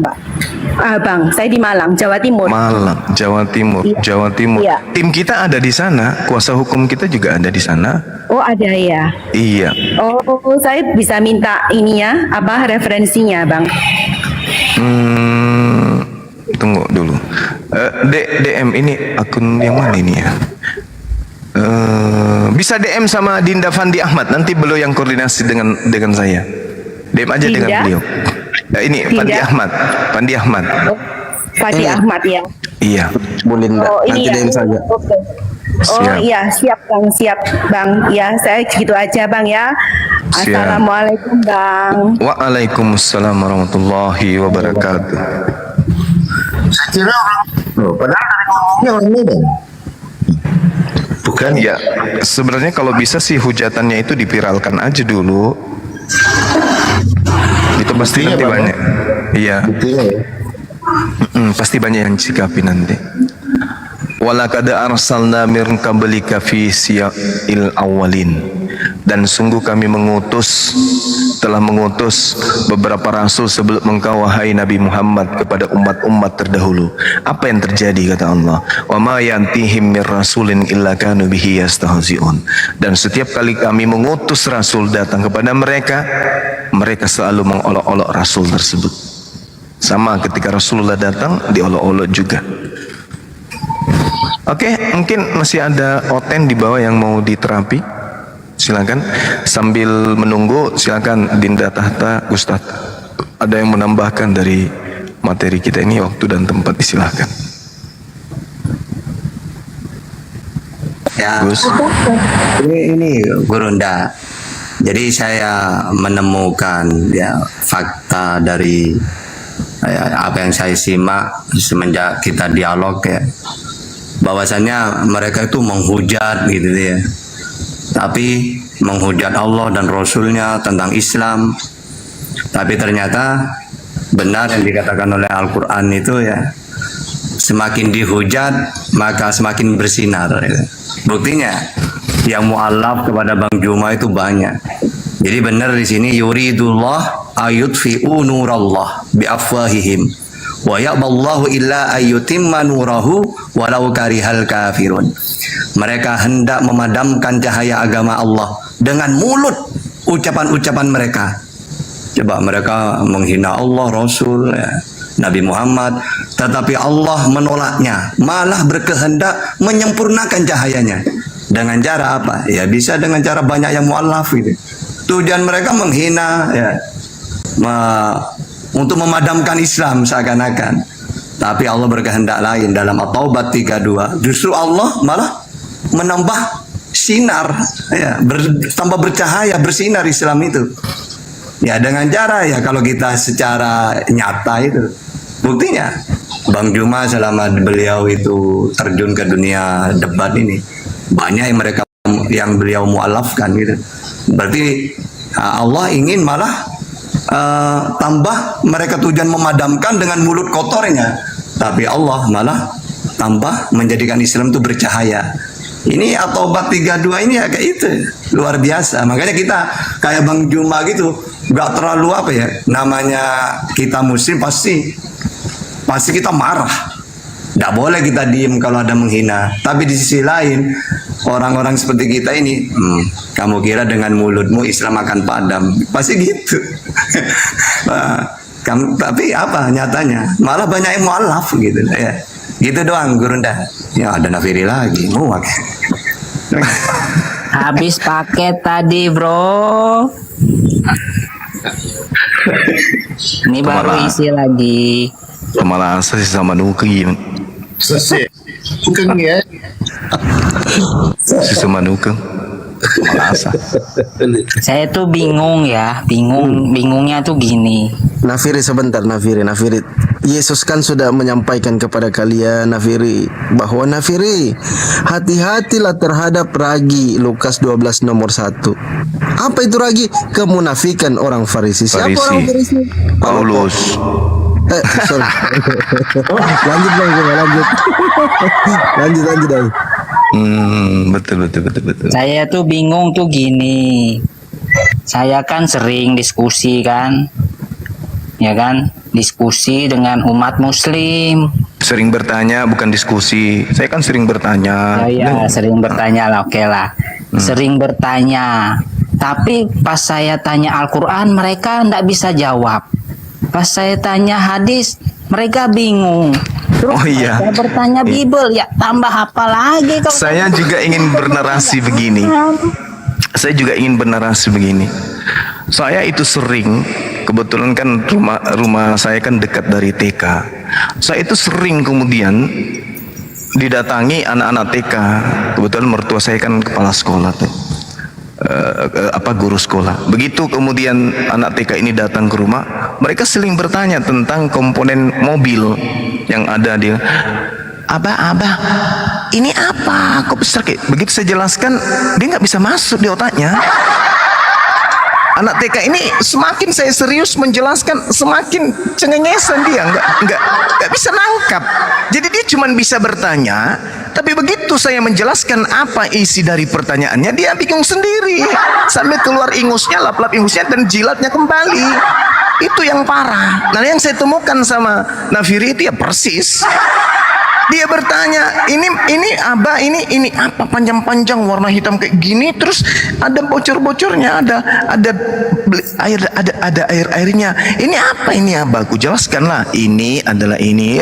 Bang. Saya di Malang, Jawa Timur. Malang, Jawa Timur, Iya. Jawa Timur. Iya. Tim kita ada di sana, kuasa hukum kita juga ada di sana. Oh, ada ya. Iya. Oh, saya bisa minta ininya, referensinya, Bang. Tunggu dulu. DM ini akun yang mana ini ya? Bisa DM sama Dinda Fandi Ahmad, nanti beliau yang koordinasi dengan saya. DM aja Dinda? dengan beliau. Ini Fandi Ahmad. Oh, Fandi Ahmad ya. Iya. Bu Linda, Oh, nanti ini ya. DM saja. Oke. Oh Siap. iya, siap Bang. Ya, saya gitu aja Bang ya. Siap. Assalamualaikum Bang. Waalaikumsalam warahmatullahi wabarakatuh. Saya kira padahal dari ngomongnya orang Medan. Bukan? Ya, sebenarnya kalau bisa sih hujatannya itu dipiralkan aja dulu. Itu pasti Buktinya nanti banyak. banyak. Iya. Buktinya ya. Pasti banyak yang sikapi nanti. walaqad arsalna min qablika fi siya'il awwalin, dan sungguh kami telah mengutus beberapa rasul sebelum engkau wahai Nabi Muhammad kepada umat-umat terdahulu. Apa yang terjadi kata Allah? Wa ma yantihim mir rasulin illa kanu bihi yastahzi'un. Dan setiap kali kami mengutus rasul datang kepada mereka, mereka selalu mengolok-olok rasul tersebut. Sama ketika Rasulullah datang, diolok-olok juga. Oke, mungkin masih ada oten di bawah yang mau diterapi. Silakan. Sambil menunggu, silakan Dinda Tahta, Ustadz. Ada yang menambahkan dari materi kita ini, waktu dan tempat, silakan. Ya, Gus. ini Gurunda. Jadi saya menemukan ya fakta dari apa yang saya simak semenjak kita dialog ya, bahwasannya mereka itu menghujat gitu ya, tapi menghujat Allah dan Rasulnya tentang Islam. Tapi ternyata benar yang dikatakan oleh Al-Quran itu ya, semakin dihujat maka semakin bersinar ya. Buktinya yang mu'allaf kepada Bang Juma itu banyak. Jadi benar di sini, yuridullah ayutfi'u nurallah biafwahihim wa ya'ballahu illa ayyutimma nurahu walau karihal kafirun. Mereka hendak memadamkan cahaya agama Allah dengan mulut ucapan-ucapan mereka. Coba mereka menghina Allah, Rasul, ya, Nabi Muhammad, tetapi Allah menolaknya, malah berkehendak menyempurnakan cahayanya. Dengan cara apa? Ya bisa dengan cara banyak yang mu'allaf gitu. Tujuan mereka menghina ya, untuk memadamkan Islam seakan-akan. Tapi Allah berkehendak lain. Dalam At-Taubah 32 justru Allah malah menambah sinar ya, tambah bercahaya, bersinar Islam itu. Ya dengan cara ya, kalau kita secara nyata itu buktinya Bang Juma selama beliau itu terjun ke dunia debat ini, banyak yang beliau mu'alafkan gitu. Berarti Allah ingin malah tambah mereka tujuan memadamkan dengan mulut kotornya, tapi Allah malah tambah menjadikan Islam itu bercahaya. Ini At-Taubah 32 ini ya kayak itu, luar biasa. Makanya kita kayak Bang Juma gitu, gak terlalu apa ya, namanya kita muslim pasti kita marah. Tidak boleh kita diem kalau ada menghina. Tapi di sisi lain, orang-orang seperti kita ini, kamu kira dengan mulutmu Islam akan padam? Pasti gitu. Tapi apa nyatanya? Malah banyak yang mu'alaf gitu ya. Gitu doang Gurunda. Ya ada nafiri lagi. Muak. Habis paket tadi, bro. Ini baru isi lagi. Malah sih sama nuki. Bukan ya. Sisa manukang. Malasa. Saya tuh bingung ya, bingungnya tuh gini. Nafiri sebentar, Nafiri. Yesus kan sudah menyampaikan kepada kalian, Nafiri, bahwa Nafiri, hati-hatilah terhadap ragi. Lukas 12 nomor 1. Apa itu ragi? Kemunafikan orang Farisi. Siapa orang Farisi? Paulus. Sorry. Lanjut. Lanjut. Betul. Saya tuh bingung tuh gini. Saya kan sering diskusi kan, ya kan, diskusi dengan umat Muslim. Sering bertanya, bukan diskusi. Saya kan sering bertanya. Iya, sering bertanya lah, oke lah. Sering bertanya. Tapi pas saya tanya Al-Quran, mereka nggak bisa jawab. Pas saya tanya hadis, mereka bingung. Terus iya. saya bertanya Bible, ya tambah apa lagi kalau Saya juga ingin bernarasi begini. Saya itu sering, kebetulan kan rumah saya kan dekat dari TK. Saya itu sering kemudian didatangi anak-anak TK. Kebetulan mertua saya kan kepala sekolah tuh. Guru sekolah. Begitu kemudian anak TK ini datang ke rumah, mereka sering bertanya tentang komponen mobil yang ada di Abah, ini apa? Kok besar kayak? Begitu saya jelaskan, dia nggak bisa masuk di otaknya. Anak TK ini semakin saya serius menjelaskan, semakin cengengesan dia, nggak bisa nangkap. Jadi dia cuman bisa bertanya, tapi begitu saya menjelaskan apa isi dari pertanyaannya, dia bingung sendiri. Sambil keluar ingusnya, lap-lap ingusnya, dan jilatnya kembali. Itu yang parah. Nah, yang saya temukan sama Nafiri itu ya persis. Dia bertanya, ini Abah, ini apa panjang-panjang warna hitam kayak gini, terus ada bocor-bocornya, ada air-airnya. Ini apa ini Abah? Aku jelaskanlah. Ini adalah ini.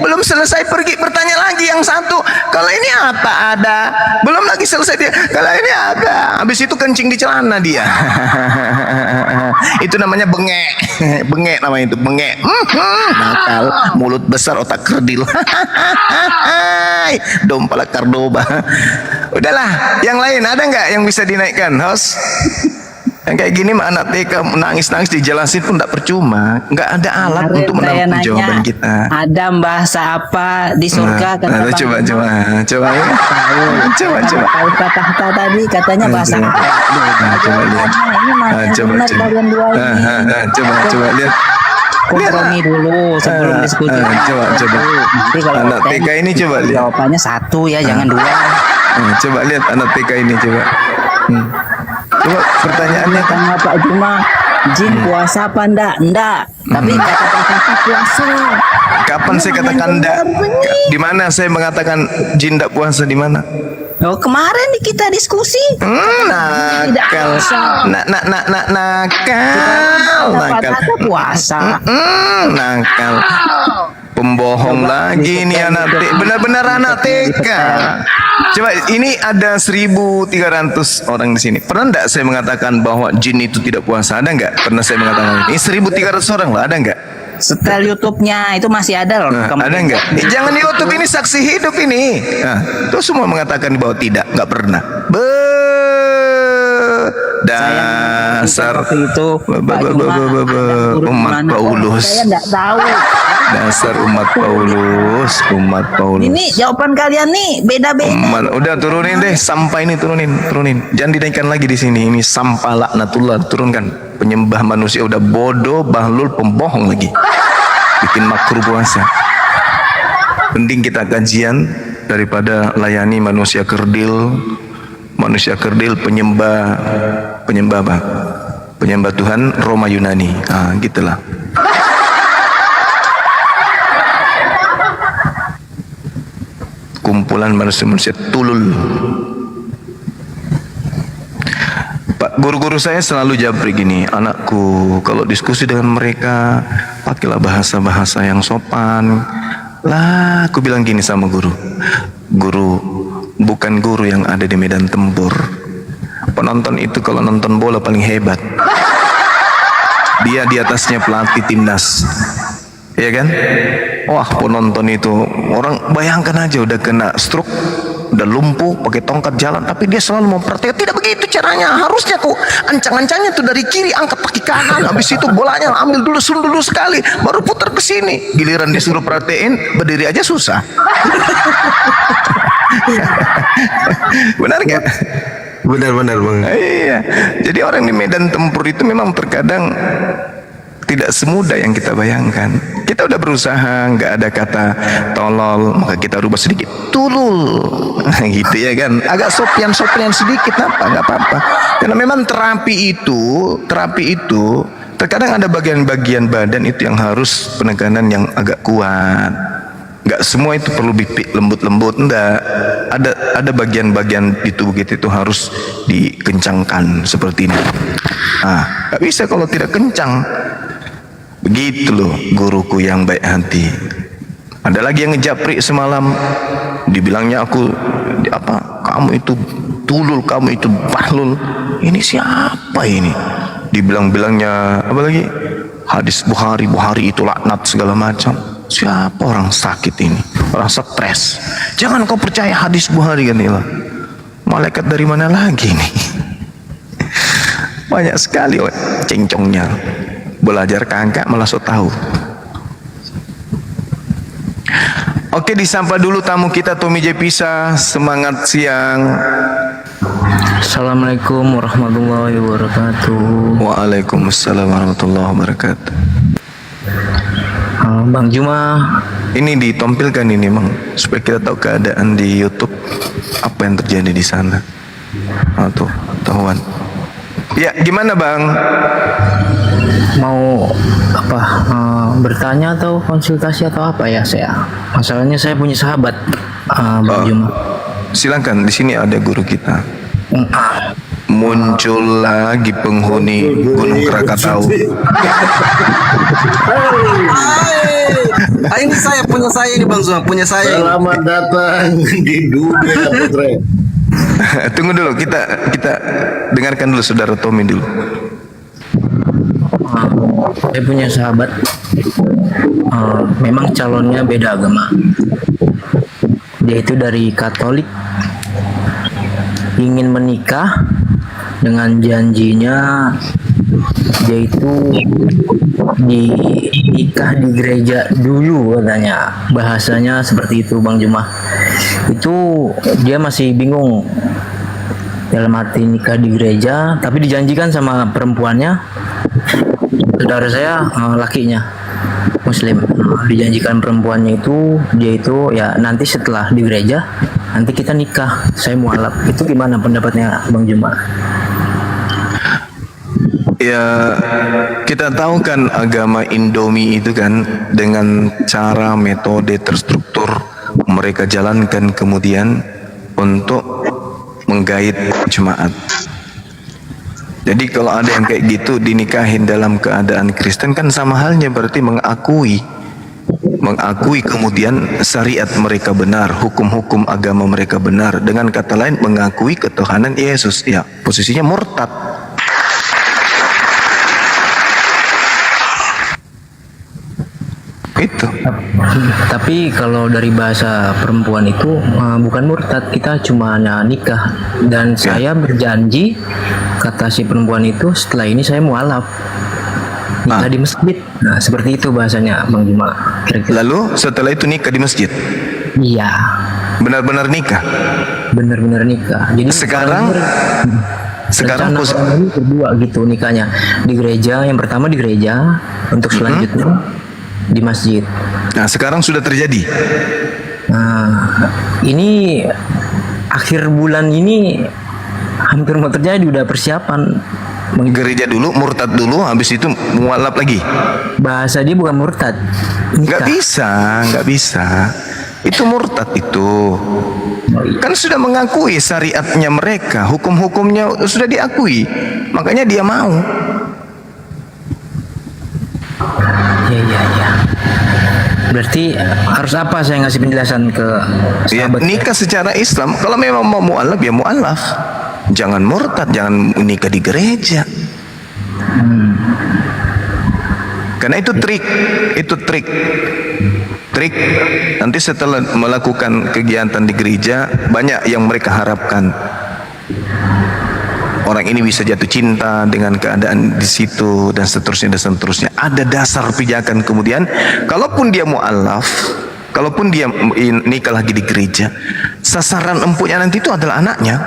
Belum selesai pergi bertanya lagi yang satu. Kalau ini apa ada? Belum lagi selesai dia. Kalau ini ada. Habis itu kencing di celana dia. Itu namanya bengek. Bengek namanya itu, bengek. Nakal, mulut besar, otak kerdil. Dompala Kardoba. Udahlah, yang lain ada nggak yang bisa dinaikkan, host? Yang kayak gini mah anak TK nangis-nangis dijelasin pun tidak percuma, nggak ada alat Kemarin untuk saya menampung jawaban nanya, kita. Adam bahasa apa di surga? Kata Bang coba Zuma. coba ya. Coba Tahu kata-kata tadi katanya bahasa apa? Coba lihat. Ini mana yang Coba benar kalian dua ini? coba lihat. Kompromi dulu sebelum diskusi. Coba. Nanti kalau Anak konten, TK ini coba lihat. jawabannya satu ya, jangan dua. Coba lihat anak TK ini coba. Coba pertanyaannya kan Tanya Pak Juma, jin puasa apa enggak? Enggak. Tapi kata Pak puasa. kapan saya katakan enggak? Di mana saya mengatakan jin tidak puasa di mana? Oh, kemarin kita diskusi. Nakal. Nakal. Puasa. Nakal. Pembohong lagi nih anak TK. Benar-benar anak TK. Coba ini ada 1.300 orang di sini. Pernah enggak saya mengatakan bahwa jin itu tidak puasa? Ada enggak? Pernah saya mengatakan ini 1.300 orang loh, ada enggak? Setel YouTube-nya itu masih ada loh. Ada enggak? Jangan di YouTube, ini saksi hidup ini. Itu semua mengatakan bahwa tidak, enggak pernah. Dasar itu umat Paulus. Saya enggak tahu. Dasar umat Paulus. Ini jawaban kalian nih beda-beda. Udah turunin deh, sampah ini turunin. Jangan dinaikkan lagi di sini. Ini sampah laknatullah, turunkan. Penyembah manusia udah bodoh, bahlul, pembohong lagi. Bikin makruh puasa. Mending kita kajian daripada layani manusia kerdil. Manusia kerdil penyembah apa? Penyembah Tuhan Roma Yunani. Gitulah. Kumpulan manusia-manusia tulul. Pak guru-guru saya selalu japri gini, anakku kalau diskusi dengan mereka pakailah bahasa-bahasa yang sopan. Lah, aku bilang gini sama guru, bukan guru yang ada di medan tempur. Penonton itu kalau nonton bola paling hebat. Dia di atasnya pelatih timnas. Iya kan? Wah, penonton itu orang bayangkan aja udah kena stroke, udah lumpuh, pakai tongkat jalan, tapi dia selalu memperhatikan. Tidak begitu caranya. Harusnya tuh ancang-ancangnya tuh dari kiri angkat kaki kanan, habis itu bolanya ambil dulu, sundul dulu sekali, baru putar ke sini. Giliran disuruh perhatiin, berdiri aja susah. Benar gak? Benar Bang. Iya. Jadi orang di medan tempur itu memang terkadang tidak semudah yang kita bayangkan. Kita udah berusaha, nggak ada kata tolol, maka kita rubah sedikit tulul, gitu ya kan. Agak sopian sedikit, nggak apa-apa. Karena memang terapi itu terkadang ada bagian-bagian badan itu yang harus penekanan yang agak kuat. Nggak semua itu perlu bipik lembut-lembut, enggak. Ada bagian-bagian di tubuh kita itu harus dikencangkan seperti ini. Nggak bisa kalau tidak kencang. Begitu loh guruku yang baik hati. Ada lagi yang ngejapri semalam, dibilangnya aku kamu itu tulul, kamu itu bahlul. Ini siapa ini? Dibilang-bilangnya apa lagi? Hadis Bukhari itu laknat segala macam. Siapa orang sakit ini? Orang stres. Jangan kau percaya hadis Bukhari kan ilah. Malaikat dari mana lagi nih? Banyak sekali cincongnya. Belajar kagak malah so tahu. Oke, disapa dulu tamu kita Tommy J Pisa. Semangat siang. Assalamualaikum warahmatullahi wabarakatuh. Waalaikumsalam warahmatullahi wabarakatuh. Bang Juma, Ini ditampilkan ini Bang, supaya kita tahu keadaan di YouTube apa yang terjadi di sana. Tuh, tahuan. Ya, gimana Bang? Mau apa? Bertanya atau konsultasi atau apa ya saya? Masalahnya saya punya sahabat Bang Juma. Silakan, di sini ada guru kita. Muncul lagi penghuni Gunung Krakatau. Ini punya saya ini Bang Zuma, punya saya. Selamat datang di dunia Putra. Tunggu dulu, kita dengarkan dulu Saudara Tommy dulu. Saya punya sahabat, memang calonnya beda agama. Dia itu dari Katolik, ingin menikah dengan janjinya dia itu nikah di gereja dulu katanya, bahasanya seperti itu Bang Juma. Itu dia masih bingung dalam arti nikah di gereja, tapi dijanjikan sama perempuannya, saudara saya lakinya Muslim, dijanjikan perempuannya itu dia itu ya nanti setelah di gereja nanti kita nikah, saya mualaf. Itu gimana pendapatnya Bang Juma? Ya, kita tahu kan agama Indomie itu kan dengan cara metode terstruktur mereka jalankan kemudian untuk menggait jemaat. Jadi kalau ada yang kayak gitu dinikahin dalam keadaan Kristen kan sama halnya berarti mengakui kemudian syariat mereka benar, hukum-hukum agama mereka benar. Dengan kata lain mengakui ketuhanan Yesus. Ya, posisinya murtad. Itu. Tapi kalau dari bahasa perempuan itu bukan murtad, kita cuma nikah. Dan saya berjanji, kata si perempuan itu, setelah ini saya mualaf, nikah di masjid. Nah seperti itu bahasanya Bang Juma. Kira-kira. Lalu setelah itu nikah di masjid? Iya. Benar-benar nikah? Benar-benar nikah. Jadi sekarang ini berdua gitu nikahnya di gereja. Yang pertama di gereja, untuk selanjutnya di masjid. Nah sekarang sudah terjadi. Nah ini akhir bulan ini hampir mau terjadi, udah persiapan. Gereja dulu, murtad dulu, habis itu mualaf lagi. Bahasa dia bukan murtad. Nggak bisa. Itu murtad itu. Kan sudah mengakui syariatnya mereka, hukum-hukumnya sudah diakui. Makanya dia mau. Iya. Berarti harus apa saya ngasih penjelasan ke sahabat? Ya, nikah secara Islam. Kalau memang mau mualaf ya mualaf. Jangan murtad, jangan nikah di gereja. Karena itu trik. Nanti setelah melakukan kegiatan di gereja banyak yang mereka harapkan. Orang ini bisa jatuh cinta dengan keadaan di situ dan seterusnya. Ada dasar pijakan kemudian, kalaupun dia mualaf, kalaupun dia nikah lagi di gereja, sasaran empuknya nanti itu adalah anaknya.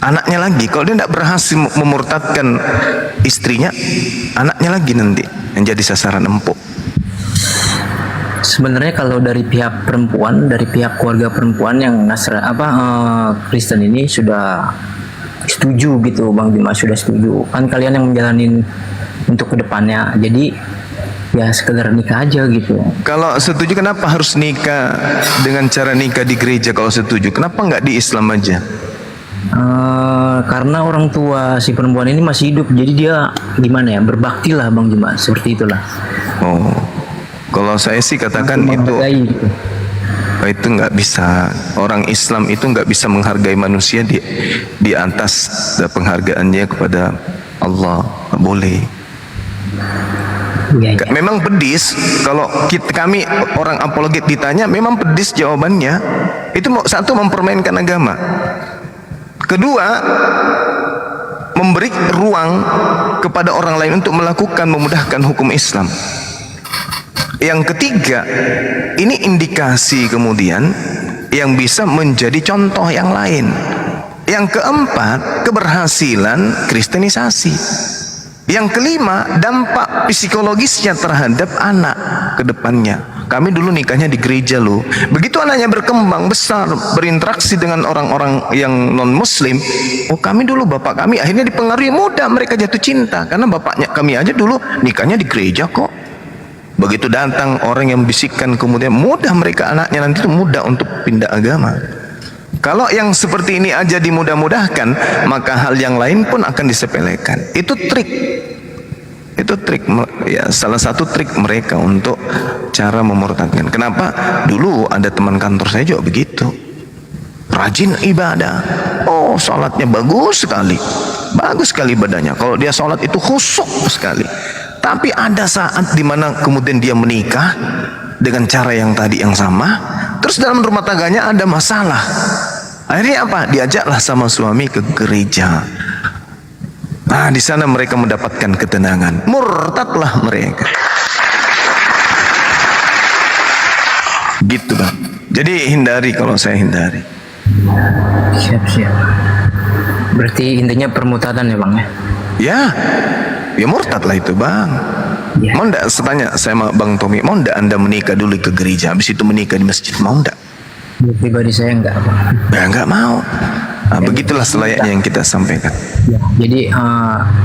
Anaknya lagi, kalau dia tidak berhasil memurtadkan istrinya, anaknya lagi nanti yang jadi sasaran empuk. Sebenarnya kalau dari pihak perempuan, dari pihak keluarga perempuan yang Kristen ini sudah setuju gitu Bang Bima, sudah setuju. Kan kalian yang menjalanin untuk kedepannya, jadi ya sekedar nikah aja gitu. Kalau setuju kenapa harus nikah dengan cara nikah di gereja? Kalau setuju kenapa nggak di Islam aja? Karena orang tua si perempuan ini masih hidup, jadi dia gimana ya, berbakti lah Bang Juma, seperti itulah. Oh, kalau saya sih katakan itu nggak bisa. Orang Islam itu nggak bisa menghargai manusia di atas penghargaannya kepada Allah. Nggak boleh. Memang pedis kalau kami orang apologet ditanya, memang pedis jawabannya. Itu satu, mempermainkan agama. Kedua, memberi ruang kepada orang lain untuk melakukan, memudahkan hukum Islam. Yang ketiga, ini indikasi kemudian yang bisa menjadi contoh yang lain. Yang keempat, keberhasilan kristenisasi. Yang kelima, dampak psikologisnya terhadap anak ke depannya. Kami dulu nikahnya di gereja loh. Begitu anaknya berkembang besar, berinteraksi dengan orang-orang yang non muslim, oh kami dulu bapak kami akhirnya dipengaruhi, mudah mereka jatuh cinta karena bapaknya kami aja dulu nikahnya di gereja kok. Begitu datang orang yang bisikkan, kemudian mudah mereka anaknya nanti itu mudah untuk pindah agama. Kalau yang seperti ini aja dimudah-mudahkan, maka hal yang lain pun akan disepelekan. Itu trik. Itu trik, ya, salah satu trik mereka untuk cara memurtadkan. Kenapa? Dulu ada teman kantor saya juga begitu. Rajin ibadah. Oh, sholatnya bagus sekali. Bagus sekali ibadahnya. Kalau dia sholat itu khusyuk sekali. Tapi ada saat dimana kemudian dia menikah dengan cara yang tadi yang sama, terus dalam rumah tangganya ada masalah. Akhirnya apa? Diajaklah sama suami ke gereja. Nah, di sana mereka mendapatkan ketenangan. Murtadlah mereka. Gitu Bang. Jadi hindari, kalau saya hindari. Siap. Berarti intinya permutadan ya Bang ya? Ya murtad lah itu Bang. Mau ndak, tanya saya sama Bang Tommy, mau ndak Anda menikah dulu ke gereja, habis itu menikah di masjid, mau ndak? Pribadi saya enggak Bang. Ya enggak mau. Nah, begitulah selayaknya yang kita sampaikan. Ya, jadi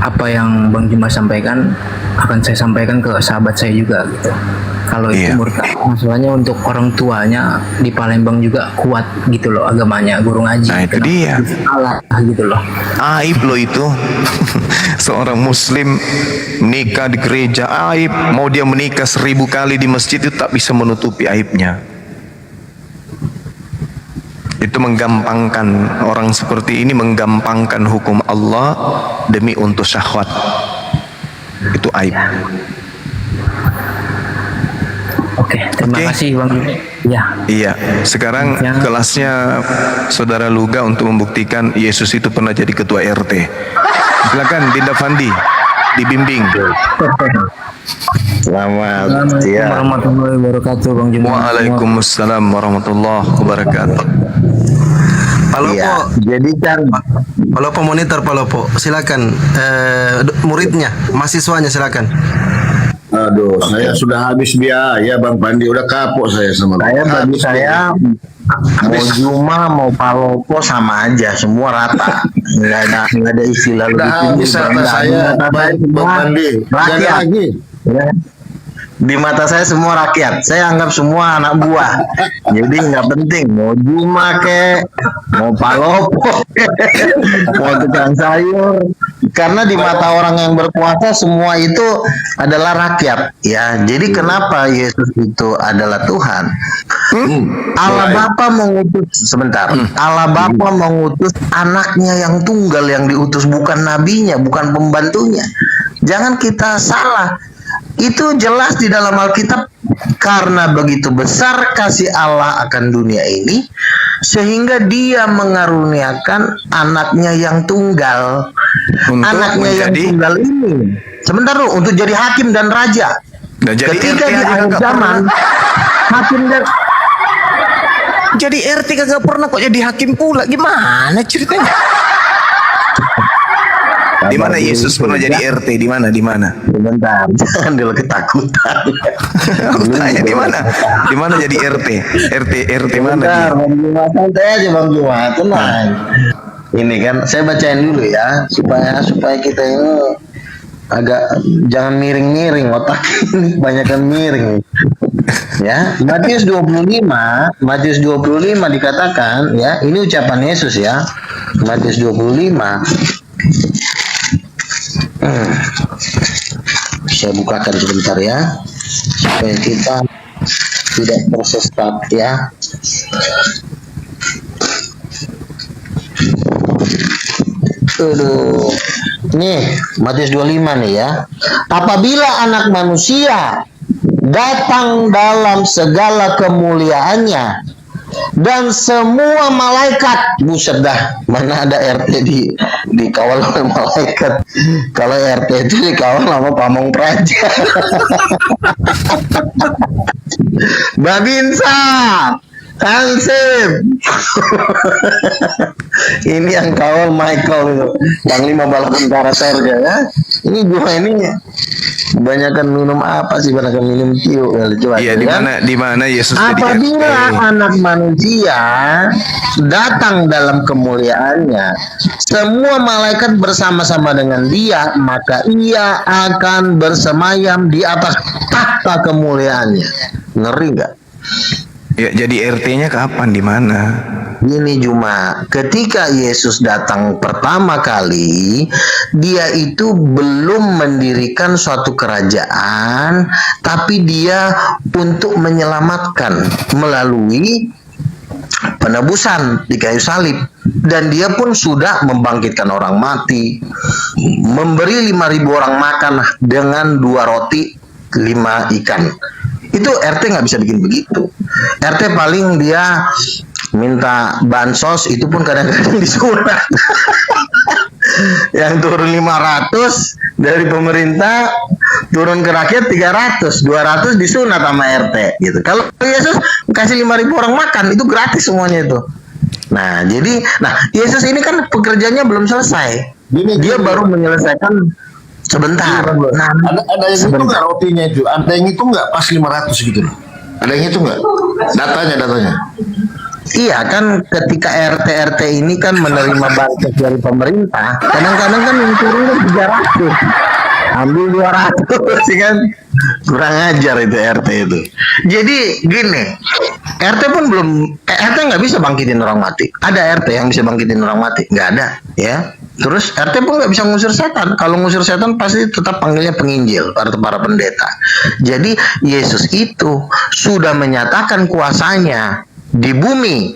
apa yang Bang Juma sampaikan akan saya sampaikan ke sahabat saya juga gitu. Kalau itu murtad, masalahnya untuk orang tuanya di Palembang juga kuat gitu loh agamanya, guru ngaji. Nah itu dia. Salah gitu loh. Aib loh itu. Seorang muslim menikah di gereja, aib. Mau dia menikah 1000 kali di masjid itu tak bisa menutupi aibnya. Itu menggampangkan, orang seperti ini menggampangkan hukum Allah demi untuk syahwat. Itu aib. Oke, terima kasih Bang. Iya, sekarang kelasnya Saudara Luga untuk membuktikan Yesus itu pernah jadi ketua RT. Silakan Dinda Fandi, dibimbing. Selamat siang. Warahmatullahi wabarakatuh Bang Juma. Waalaikumsalam warahmatullahi wabarakatuh. Palopo, jadi kan Palopo monitor Palopo, silakan muridnya, mahasiswanya silakan. Aduh, saya sudah habis biaya Bang Pandi, udah kapok saya sama saya. Bagi saya mau Juma mau Palopo sama aja, semua rata, nggak ada istilah lebih tinggi. Saya Bang Pandi, rakyat lagi. Ya. Di mata saya semua rakyat, saya anggap semua anak buah. Jadi nggak penting mau Juma mau Palopo mau tukang sayur, karena di mata orang yang berkuasa semua itu adalah rakyat. Ya, jadi kenapa Yesus itu adalah Tuhan? Allah Bapa mengutus Allah Bapa mengutus anaknya yang tunggal yang diutus, bukan nabinya, bukan pembantunya. Jangan kita salah. Itu jelas di dalam Alkitab, karena begitu besar kasih Allah akan dunia ini sehingga dia mengaruniakan anaknya yang tunggal. Anaknya yang tunggal ini sebentar dulu, untuk jadi hakim dan raja. Ketika di akhir zaman hakim dan jadi RT kagak pernah kok jadi hakim pula, gimana ceritanya? Di mana Yesus pernah jadi RT? Di mana? Sebentar, jangan dulu ketakutan. Aku tanya di mana? Di mana jadi RT? RT mana dia? Bang Juma, santai aja Bang Juma, tenang. Ini kan saya bacain dulu ya, supaya kita ini agak jangan miring-miring, otak ini banyakan miring. Ya, Matius 25 dikatakan ya, ini ucapan Yesus ya. Matius 25. Saya bukakan sebentar ya, supaya kita tidak tersesat ya. Nih Matius 25 nih ya. Apabila anak manusia datang dalam segala kemuliaannya dan semua malaikat, buset dah, mana ada RT dikawal oleh malaikat. Kalau RT itu dikawal sama pamong praja. Babinsa, Hansip. Ini yang kawal Michael itu, Panglima Bala Tentara Sorga ya. Ini gua ini kebanyakan minum apa sih? Kebanyakan minum tiu. Coba. Iya, di mana Yesus jadi apabila anak manusia datang dalam kemuliaannya, semua malaikat bersama-sama dengan dia, maka ia akan bersemayam di atas tahta kemuliaannya. Ngeri nggak? Ya, jadi RT-nya kapan, di mana? Ini cuma ketika Yesus datang pertama kali, dia itu belum mendirikan suatu kerajaan, tapi dia untuk menyelamatkan melalui penebusan di kayu salib. Dan dia pun sudah membangkitkan orang mati, memberi 5.000 orang makan dengan 2 roti 5 ikan. Itu RT nggak bisa bikin begitu. RT paling dia minta bansos, itu pun kadang-kadang disunat. Yang turun 500 dari pemerintah, turun ke rakyat 300, 200 disunat sama RT gitu. Kalau Yesus kasih 5.000 orang makan, itu gratis semuanya itu. Nah, jadi Yesus ini kan pekerjaannya belum selesai. Dia baru menyelesaikan sebentar. Nah, ada yang itu nggak rotinya itu? Ada yang itu nggak pas 500 gitu loh? Ada yang itu nggak? Datanya. Iya kan, ketika RT ini kan menerima bantuan dari pemerintah, kadang-kadang kan yang turun 300, ambil 200 sih kan, kurang ajar itu RT itu. Jadi gini, RT pun belum, RT nggak bisa bangkitin orang mati. Ada RT yang bisa bangkitin orang mati? Nggak ada, ya. Terus RT pun nggak bisa ngusir setan. Kalau ngusir setan pasti tetap panggilnya penginjil, para pendeta. Jadi Yesus itu sudah menyatakan kuasanya di bumi,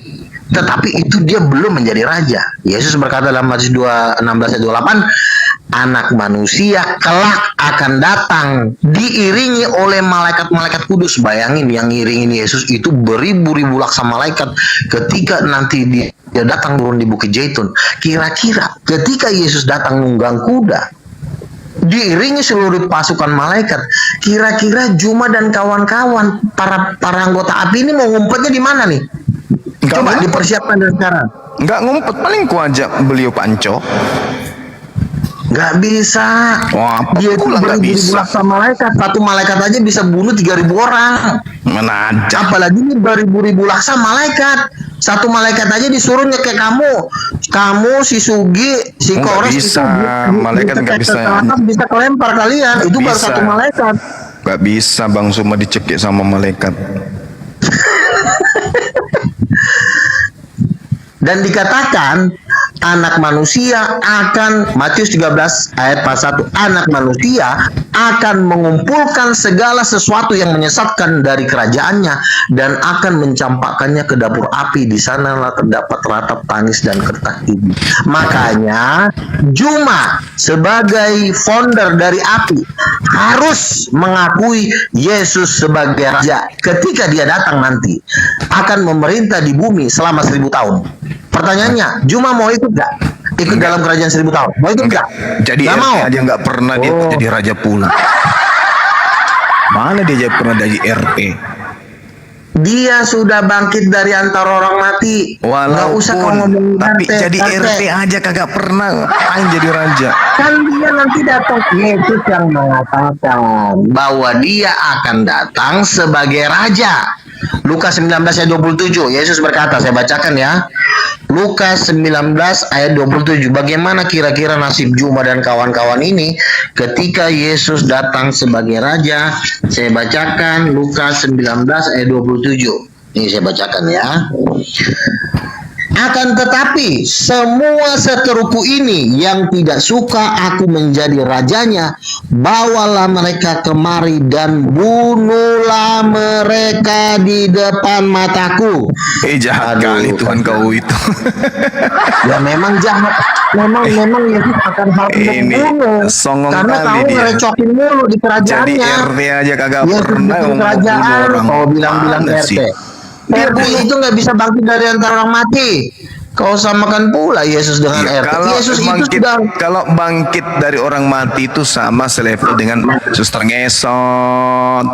tetapi itu dia belum menjadi raja. Yesus berkata dalam Matius 16:28, anak manusia kelak akan datang diiringi oleh malaikat-malaikat kudus. Bayangin, yang iringin Yesus itu beribu-ribu laksa malaikat ketika nanti dia datang turun di Bukit Zaitun. Kira-kira ketika Yesus datang nunggang kuda, diiringi seluruh pasukan malaikat, kira-kira Juma dan kawan-kawan para anggota api ini mau ngumpetnya di mana nih? Coba dipersiapkan dari sekarang. Nggak ngumpet, paling ku ajak beliau panco. Nggak bisa. Wah, dia itu beribu-ribu laksa malaikat. Satu malaikat aja bisa bunuh 3.000 orang. Mana ada. Apalagi ini beribu-ribu laksa malaikat. Satu malaikat aja disuruh nyekek kamu, si Sugi, si Kores, bisa. Malaikat nggak bisa. Bisa kelempar kalian. Itu baru satu malaikat. Nggak bisa Bang Suma dicekik sama malaikat. Dan dikatakan anak manusia akan, Matius 13 ayat 41, anak manusia akan mengumpulkan segala sesuatu yang menyesatkan dari kerajaannya dan akan mencampakkannya ke dapur api. Di sanalah terdapat ratap tangis dan kertas gigi. Makanya Juma sebagai founder dari api harus mengakui Yesus sebagai raja ketika dia datang nanti akan memerintah di bumi selama 1000 tahun. Pertanyaannya, Juma mau ikut nggak? Ikut dalam kerajaan 1000 tahun? Mau ikut nggak? Jadi nggak mau. aja nggak pernah dia jadi raja pula. Mana dia pernah jadi RT? Dia sudah bangkit dari antara orang mati. Nggak usah kau ngomong tapi jadi RT aja kagak pernah. Ngapain jadi raja? Kan dia nanti datang. Yesus yang mengatakan bahwa dia akan datang sebagai raja. Lukas 19 ayat 27, Yesus berkata, saya bacakan ya. Lukas 19 ayat 27. Bagaimana kira-kira nasib Juma dan kawan-kawan ini ketika Yesus datang sebagai raja? Saya bacakan Lukas 19 ayat 27. Ini saya bacakan ya. Akan tetapi semua seteruku ini yang tidak suka aku menjadi rajanya, bawalah mereka kemari dan bunuhlah mereka di depan mataku. Jahat kali Tuhan kau itu. Ya memang jahat. Memang Yesus akan membunuh. Songong karena kali kamu dia. ngerecokin mulu di kerajaannya. Jadi RT aja kagak Yesus pernah bikin kerajaan, kau bilang-bilang Mana RT. sih? RT itu nggak bisa bangkit dari antara orang mati. Kau samakan pula Yesus dengan RT. Kalau Yesus bangkit, itu sudah kalau bangkit dari orang mati itu sama selevel dengan suster ngesot.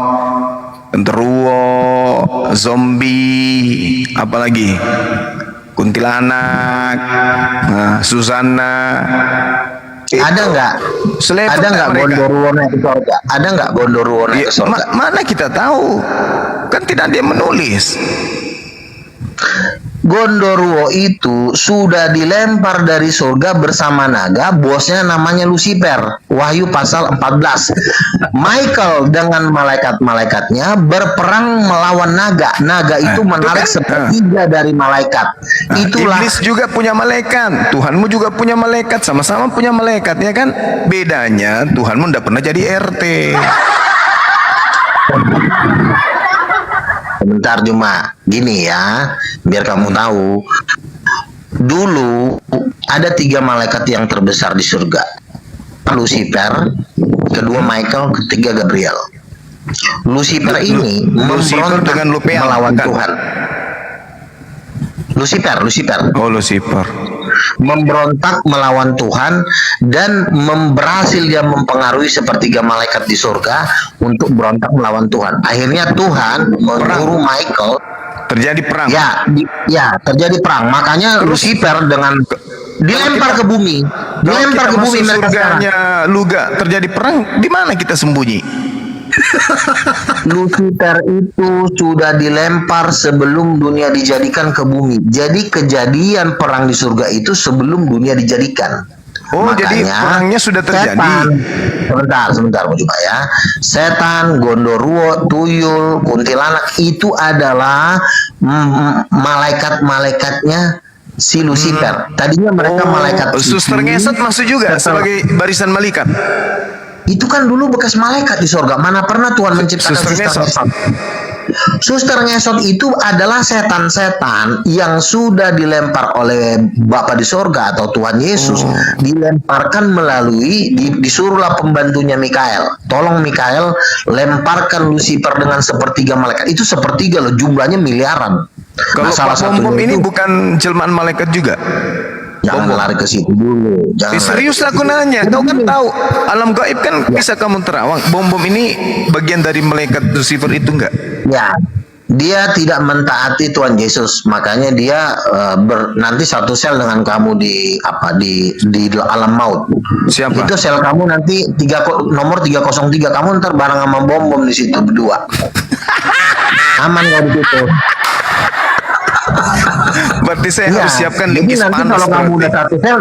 genderuwo, zombie, apalagi kuntilanak, Susana. Ada nggak? Ada nggak Gondoruo naik ke surga? Ada nggak Gondoruo naik ke surga? Mana kita tahu? Kan tidak dia menulis. Gondoruo itu sudah dilempar dari surga bersama naga, bosnya namanya Lucifer. Wahyu pasal 14. Michael dengan malaikat-malaikatnya berperang melawan naga. Naga itu menarik sepertiga dari malaikat. Itulah Iblis juga punya malaikat, Tuhanmu juga punya malaikat, sama-sama punya malaikat, ya kan? Bedanya Tuhanmu tidak pernah jadi RT. Sebentar cuma gini ya, biar kamu tahu. Dulu ada 3 malaikat yang terbesar di surga. Lucifer, kedua Michael, ketiga Gabriel. Lucifer ini memberontak dengan Lupean, melawan bukan? Tuhan. Lucifer. Oh, Lucifer. Memberontak melawan Tuhan dan berhasil dia mempengaruhi sepertiga malaikat di surga untuk berontak melawan Tuhan. Akhirnya Tuhan menyuruh Michael, terjadi perang. Ya, terjadi perang. Makanya Lucifer dengan dilempar ke bumi. Dilempar ke bumi mereka sekarang. Surganya Luga terjadi perang, di mana kita sembunyi? Lucifer itu sudah dilempar sebelum dunia dijadikan ke bumi. Jadi kejadian perang di surga itu sebelum dunia dijadikan. Oh, jadi perangnya sudah terjadi. Sebentar mau coba ya. Setan, Gondoruo, Tuyul, Kuntilanak itu adalah malaikat-malaikatnya si Lucifer. Tadinya mereka malaikat. Suster ngesot masuk juga sebagai barisan malaikat. Itu kan dulu bekas malaikat di surga. Mana pernah Tuhan menciptakan suster ngesot? Suster ngesot itu adalah setan-setan yang sudah dilempar oleh Bapa di surga atau Tuhan Yesus, dilemparkan melalui disuruhlah pembantunya Mikael. Tolong Mikael lemparkan Lucifer dengan sepertiga malaikat. Itu sepertiga loh, jumlahnya miliaran. Kalau Pak Bom ini bukan jelmaan malaikat juga? Jangan lari ke situ dulu. Serius aku nanya, kau kan tahu alam gaib kan bisa kamu terawang. Bom ini bagian dari malaikat Lucifer itu enggak? Ya, dia tidak mentaati Tuhan Yesus, makanya dia nanti satu sel dengan kamu di alam maut. Siapa? Itu sel kamu nanti nomor 303. Kamu ntar bareng sama bom di situ berdua. Aman nggak di situ? Berarti saya harus siapkan linggis nanti panas. Kalau kamu udah satu sel,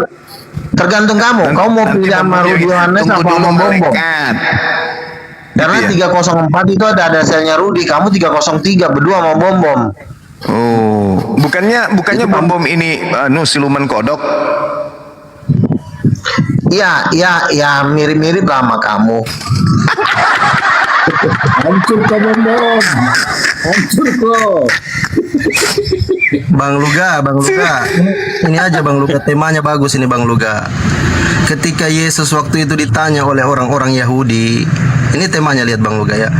tergantung kamu. Kamu mau pilih sama Rudi Yohanes apa sama Bom. Karena 304 itu ada selnya Rudi, kamu 303 berdua sama Bom. Oh, bukannya Bom ini siluman kodok? Iya, mirip-mirip lah sama kamu. Hancur kau Bom. Hancur kau. Bang Luga. Ini aja Bang Luga, temanya bagus ini Bang Luga. Ketika Yesus waktu itu ditanya oleh orang-orang Yahudi, ini temanya, lihat Bang Luga ya.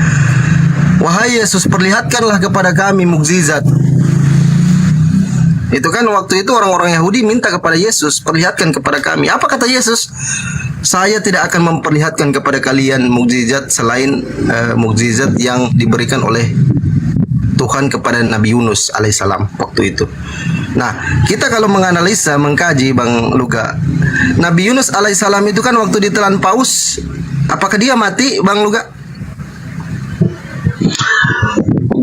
Wahai Yesus, perlihatkanlah kepada kami mukjizat. Itu kan waktu itu orang-orang Yahudi minta kepada Yesus, perlihatkan kepada kami. Apa kata Yesus? Saya tidak akan memperlihatkan kepada kalian mukjizat selain mukjizat yang diberikan oleh Tuhan kepada Nabi Yunus alaihissalam waktu itu. Nah, kita kalau menganalisa, mengkaji Bang Luga, Nabi Yunus alaihissalam itu kan waktu ditelan paus, apakah dia mati Bang Luga?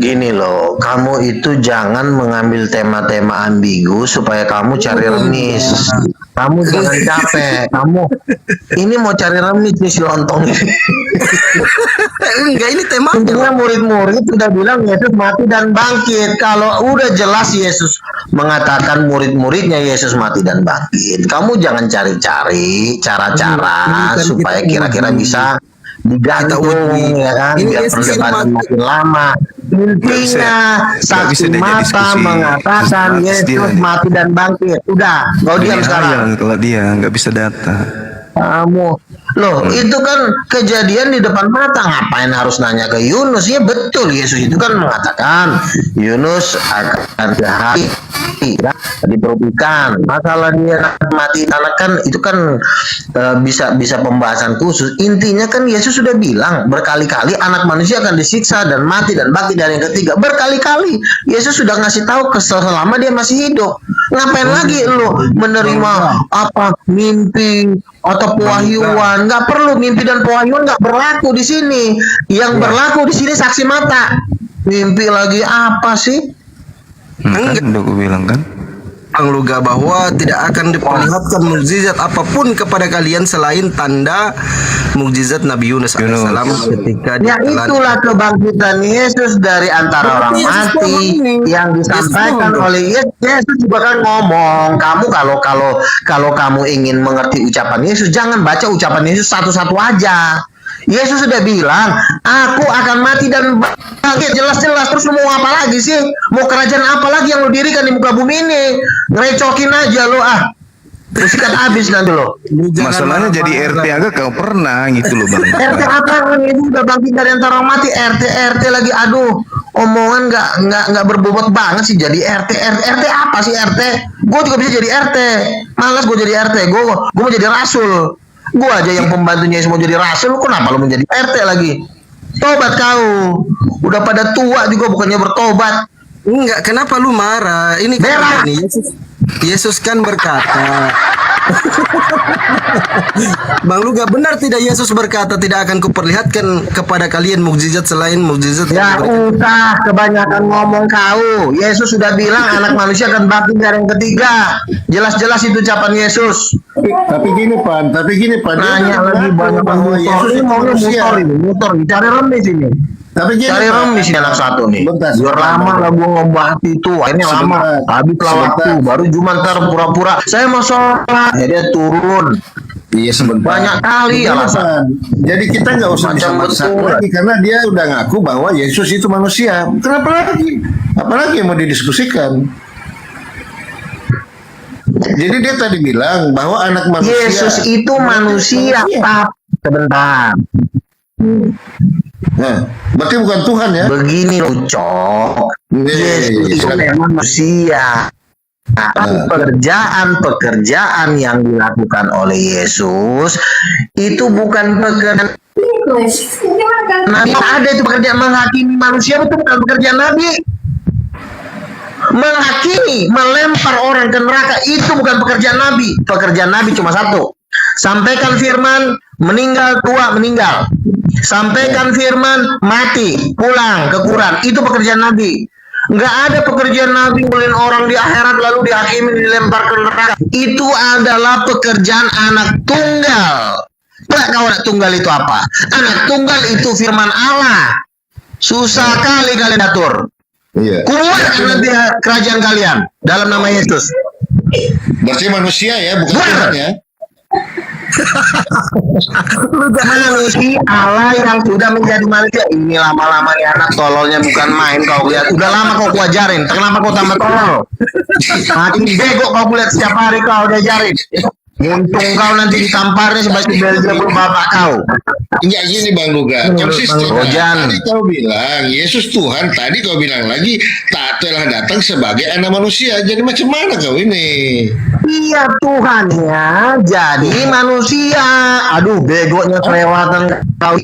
Gini loh, kamu itu jangan mengambil tema-tema ambigu supaya kamu cari remis. Kamu jangan capek. Kamu ini mau cari remis nih si lontong. Enggak, ini tema. Intinya murid-murid sudah bilang Yesus mati dan bangkit. Kalau udah jelas Yesus mengatakan murid-muridnya Yesus mati dan bangkit, kamu jangan cari-cari cara-cara supaya kira-kira bisa digantung, ya kan? Biar perdebatan makin lama. Intinya saksi mata mengatakan Yesus mati dan bangkit. Udah, kau diam sekarang. Kalau dia nggak bisa data. Kamu loh, itu kan kejadian di depan mata. Ngapain harus nanya ke Yunus? Ya betul, Yesus itu kan mengatakan Yunus akan ya, diperlukan. Masalah dia mati anak kan itu kan bisa pembahasan khusus. Intinya kan Yesus sudah bilang berkali-kali anak manusia akan disiksa dan mati dan bangkit dari yang ketiga. Berkali-kali Yesus sudah ngasih tahu selama dia masih hidup. Ngapain lagi lo menerima apa mimpi atau pewahyuan? Nggak perlu, mimpi dan pewahyuan nggak berlaku di sini. Yang berlaku di sini saksi mata. Mimpi lagi apa sih? Kan udah gue bilang kan. Bang Luga bahwa tidak akan diperlihatkan mukjizat apapun kepada kalian selain tanda mukjizat Nabi Yunus alaihissalam ketika Ya itulah kebangkitan Yesus dari antara orang mati yang disampaikan oleh Yesus. Yesus juga kan ngomong, kamu kalau kamu ingin mengerti ucapan Yesus, jangan baca ucapan Yesus satu-satu aja. Yesus sudah bilang, aku akan mati dan bangkit, jelas-jelas. Terus lu mau apa lagi sih? Mau kerajaan apa lagi yang lu dirikan di muka bumi ini? Ngerecokin aja lu terus kan habis nanti lo. Masalahnya jadi RT agak kau pernah gitu loh Bang. RT apa? Ini udah bangkit dari antara orang mati. RT lagi, aduh, omongan nggak berbobot banget sih jadi RT apa sih RT? Gue juga bisa jadi RT. Malas gue jadi RT. Gue mau jadi rasul. Gue aja yang pembantunya semua jadi rasul, kenapa lo menjadi RT lagi? Tobat kau. Udah pada tua juga bukannya bertobat. Enggak, kenapa lu marah? Ini kan ini Yesus kan berkata. Bang Luga, benar tidak Yesus berkata tidak akan kuperlihatkan kepada kalian mukjizat selain mukjizat ya usah kebanyakan ngomong kau. Yesus sudah bilang anak manusia akan bangkit dari yang ketiga. Jelas-jelas itu ucapan Yesus. Tapi gini Pan, nanya lagi banyak bahwa Yesus itu manusia. Mutor, cari remis ini. Tapi gini, cari remis ini anak satu nih. Biar lama lah gua ngebahas itu. Ini lama. Habis lah waktu. Baru cuma ntar pura-pura saya mau sholat. Ya, dia turun. Iya sebentar. Banyak kali alasan. Jadi kita nggak usah disamakan lagi karena dia udah ngaku bahwa Yesus itu manusia. Kenapa lagi? Apalagi yang mau didiskusikan? Jadi dia tadi bilang bahwa anak manusia. Yesus itu manusia. Sebentar. Nah, berarti bukan Tuhan ya? Begini Cok. Yesus itu memang manusia. Pekerjaan yang dilakukan oleh Yesus itu bukan pekerjaan Nabi. Ada itu pekerjaan menghakimi manusia, itu bukan pekerjaan Nabi. Menghakimi, melempar orang ke neraka itu bukan pekerjaan Nabi. Pekerjaan Nabi cuma satu: sampaikan firman, meninggal, tua, meninggal. Sampaikan firman, mati, pulang ke Quran. Itu pekerjaan Nabi. Nggak ada pekerjaan Nabi ngulin orang di akhirat lalu dihakimi, dilempar ke neraka. Itu adalah pekerjaan anak tunggal. Nggak tahu anak tunggal itu apa? Anak tunggal itu firman Allah. Susah kali kalian atur. Iya. Keluarkan nanti kerajaan kalian dalam nama Yesus. Berarti manusia ya, bukan Tuhan ya? Manusia Allah yang sudah menjadi manusia. Ini lama-lama nih anak tololnya bukan main. Kau lihat, udah lama kau ajarin. Kenapa kau tambah tolol? Makin bego kau lihat setiap hari kau diajarin. Untung kau nanti ditamparnya sebagai Beelzebul bapak kau. Enggak gini Bang Luga, konsisten. Tadi kau bilang Yesus Tuhan, tadi kau bilang lagi tak telah datang sebagai anak manusia. Jadi macam mana kau ini? Iya Tuhan ya, jadi manusia. Aduh, begonya kelewatan kau.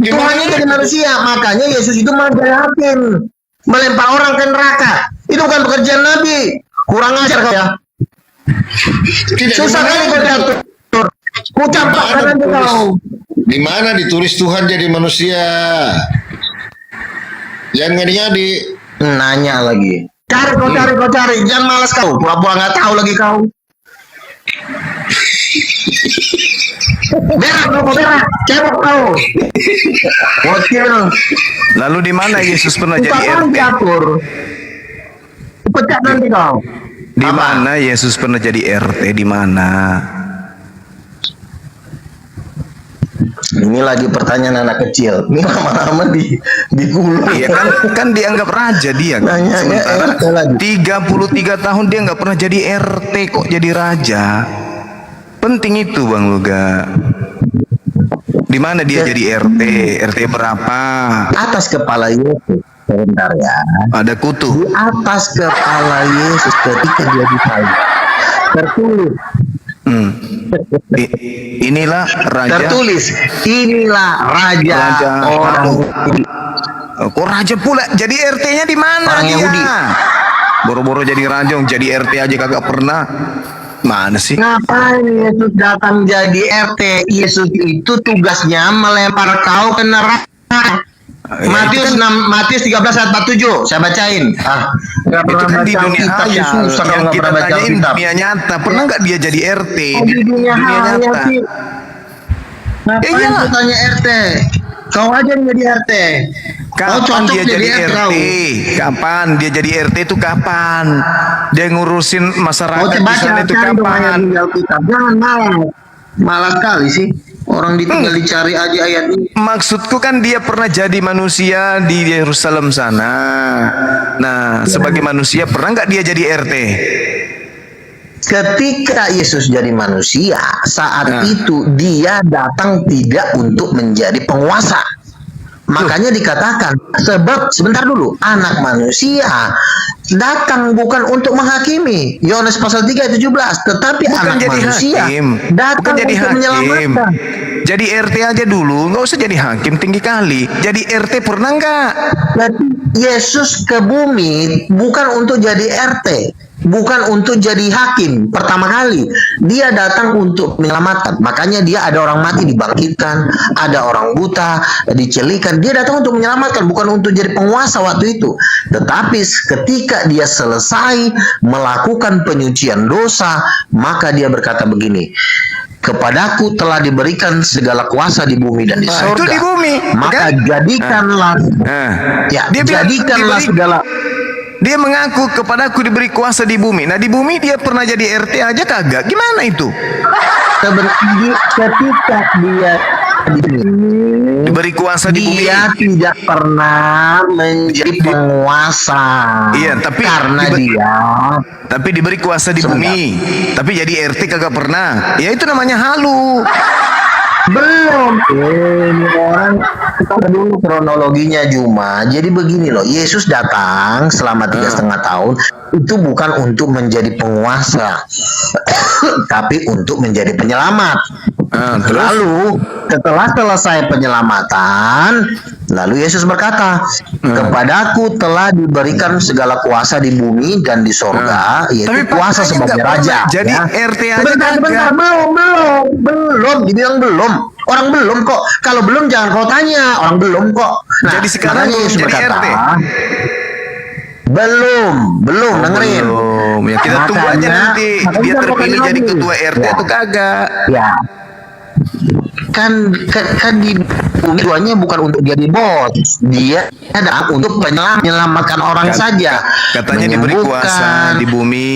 Tuhannya jadi manusia, makanya Yesus itu menjahatin, melempar orang ke neraka. Itu bukan pekerjaan Nabi. Kurang ajar kau ya. Susah kali kau jatuh. Ku campakkan nanti kau. Di mana ditulis Tuhan jadi manusia? Jangan ngadi-ngadi. Nanya lagi. Cari. Jangan malas kau. Pura-pura nggak tahu lagi kau. Berak. Cebok kau. Wakil. Lalu di mana Yesus pernah jadi RT? Pecat nanti kau. Di mana Yesus pernah jadi RT? Di mana? Ini lagi pertanyaan anak kecil. Ini lama-lama digulung. Iya kan dianggap raja dia. Sementara 33 tahun dia nggak pernah jadi RT kok jadi raja. Penting itu Bang Luga. Di mana dia jadi RT? RT berapa? Atas kepala Yesus. sebentar ya. Ada kutu. Di atas kepala Yesus ketika dia disalib tertulis. Inilah raja. Tertulis, inilah raja, orang Yahudi. Kok raja pula? Jadi RT-nya di mana Orang dia? Yahudi. Boro-boro jadi raja, jadi RT aja kagak pernah. Mana sih? Ngapain Yesus datang jadi RT? Yesus itu tugasnya melempar kau ke neraka. Matius 13 ayat 47, saya bacain. Nggak Itu pernah kan di baca dunia kitab, hayal. susah kalau Yang nggak kita pernah baca tanyain kitab. dunia nyata. Pernah nggak dia jadi RT Di dunia hayal nyata? sih. Ngapain iyalah. kau tanya RT? Kau aja yang jadi RT. Kau Kapan cocok dia jadi RT? kau. Kapan dia jadi RT itu kapan? Dia ngurusin Kau masyarakat di baca sana itu cari dong ayat kapan? di Alkitab. Jangan malah sekali sih. Orang tinggal dicari aja ayat ini. Maksudku kan dia pernah jadi manusia di Yerusalem sana. Nah, sebagai manusia pernah nggak dia jadi RT? Ketika Yesus jadi manusia, saat itu dia datang tidak untuk menjadi penguasa. Makanya dikatakan, sebab sebentar dulu, anak manusia datang bukan untuk menghakimi. Yohanes pasal 3 ayat 17, tetapi Bukan anak jadi manusia hakim. datang Bukan jadi untuk hakim. menyelamatkan. Jadi RT aja dulu, nggak usah jadi hakim tinggi kali. Jadi RT pernah nggak? Jadi Yesus ke bumi bukan untuk jadi RT, bukan untuk jadi hakim pertama kali. Dia datang untuk menyelamatkan. Makanya dia ada orang mati dibangkitkan, ada orang buta dicelikan. Dia datang untuk menyelamatkan, bukan untuk jadi penguasa waktu itu. Tetapi ketika dia selesai melakukan penyucian dosa, maka dia berkata begini, kepadaku telah diberikan segala kuasa di bumi dan di sorga. Itu di bumi, Maka kan? jadikanlah, Dia bilang, jadikanlah segala. Dia mengaku kepadaku diberi kuasa di bumi. Nah di bumi dia pernah jadi RT aja kagak? Gimana itu? Ketika dia diberi kuasa di bumi, dia tidak pernah menjadi penguasa. Iya, tapi tapi diberi kuasa di bumi. Tapi jadi RT kagak pernah. Ya itu namanya halu. Belum. Ini orang kita dulu kronologinya Juma. Jadi begini loh, Yesus datang selama 3,5 tahun itu bukan untuk menjadi penguasa, tapi untuk menjadi penyelamat. Lalu setelah selesai penyelamatan, lalu Yesus berkata, kepadaku telah diberikan segala kuasa di bumi dan di sorga, yaitu kuasa sebagai raja. Jadi RT aja Sebentar, belum, dibilang belum. Orang belum kok. Kalau belum jangan kau tanya. Orang belum kok. Nah, jadi sekarang makanya belum Yesus jadi berkata, RT. Belum, dengerin. Belum. Ya kita tunggu aja nanti dia terpilih jadi ketua RT atau kagak. Ya. Kan di tujuannya bukan untuk jadi bos, dia ada untuk menyelamatkan orang saja. Katanya diberi kuasa di bumi.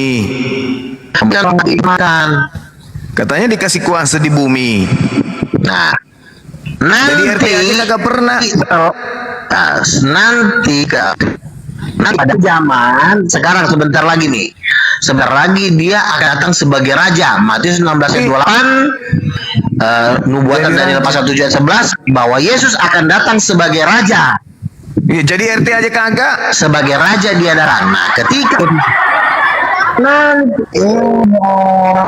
Katanya dikasih kuasa di bumi. Nah, jadi RT aja kagak pernah. Nanti pada zaman sekarang sebentar lagi nih. Sebentar lagi dia akan datang sebagai raja. Matius 16 ayat 28, nubuatan Daniel pasal 7 ayat 11 bahwa Yesus akan datang sebagai raja. Ya, jadi RT aja kagak. Sebagai raja dia datang. Nah, ketika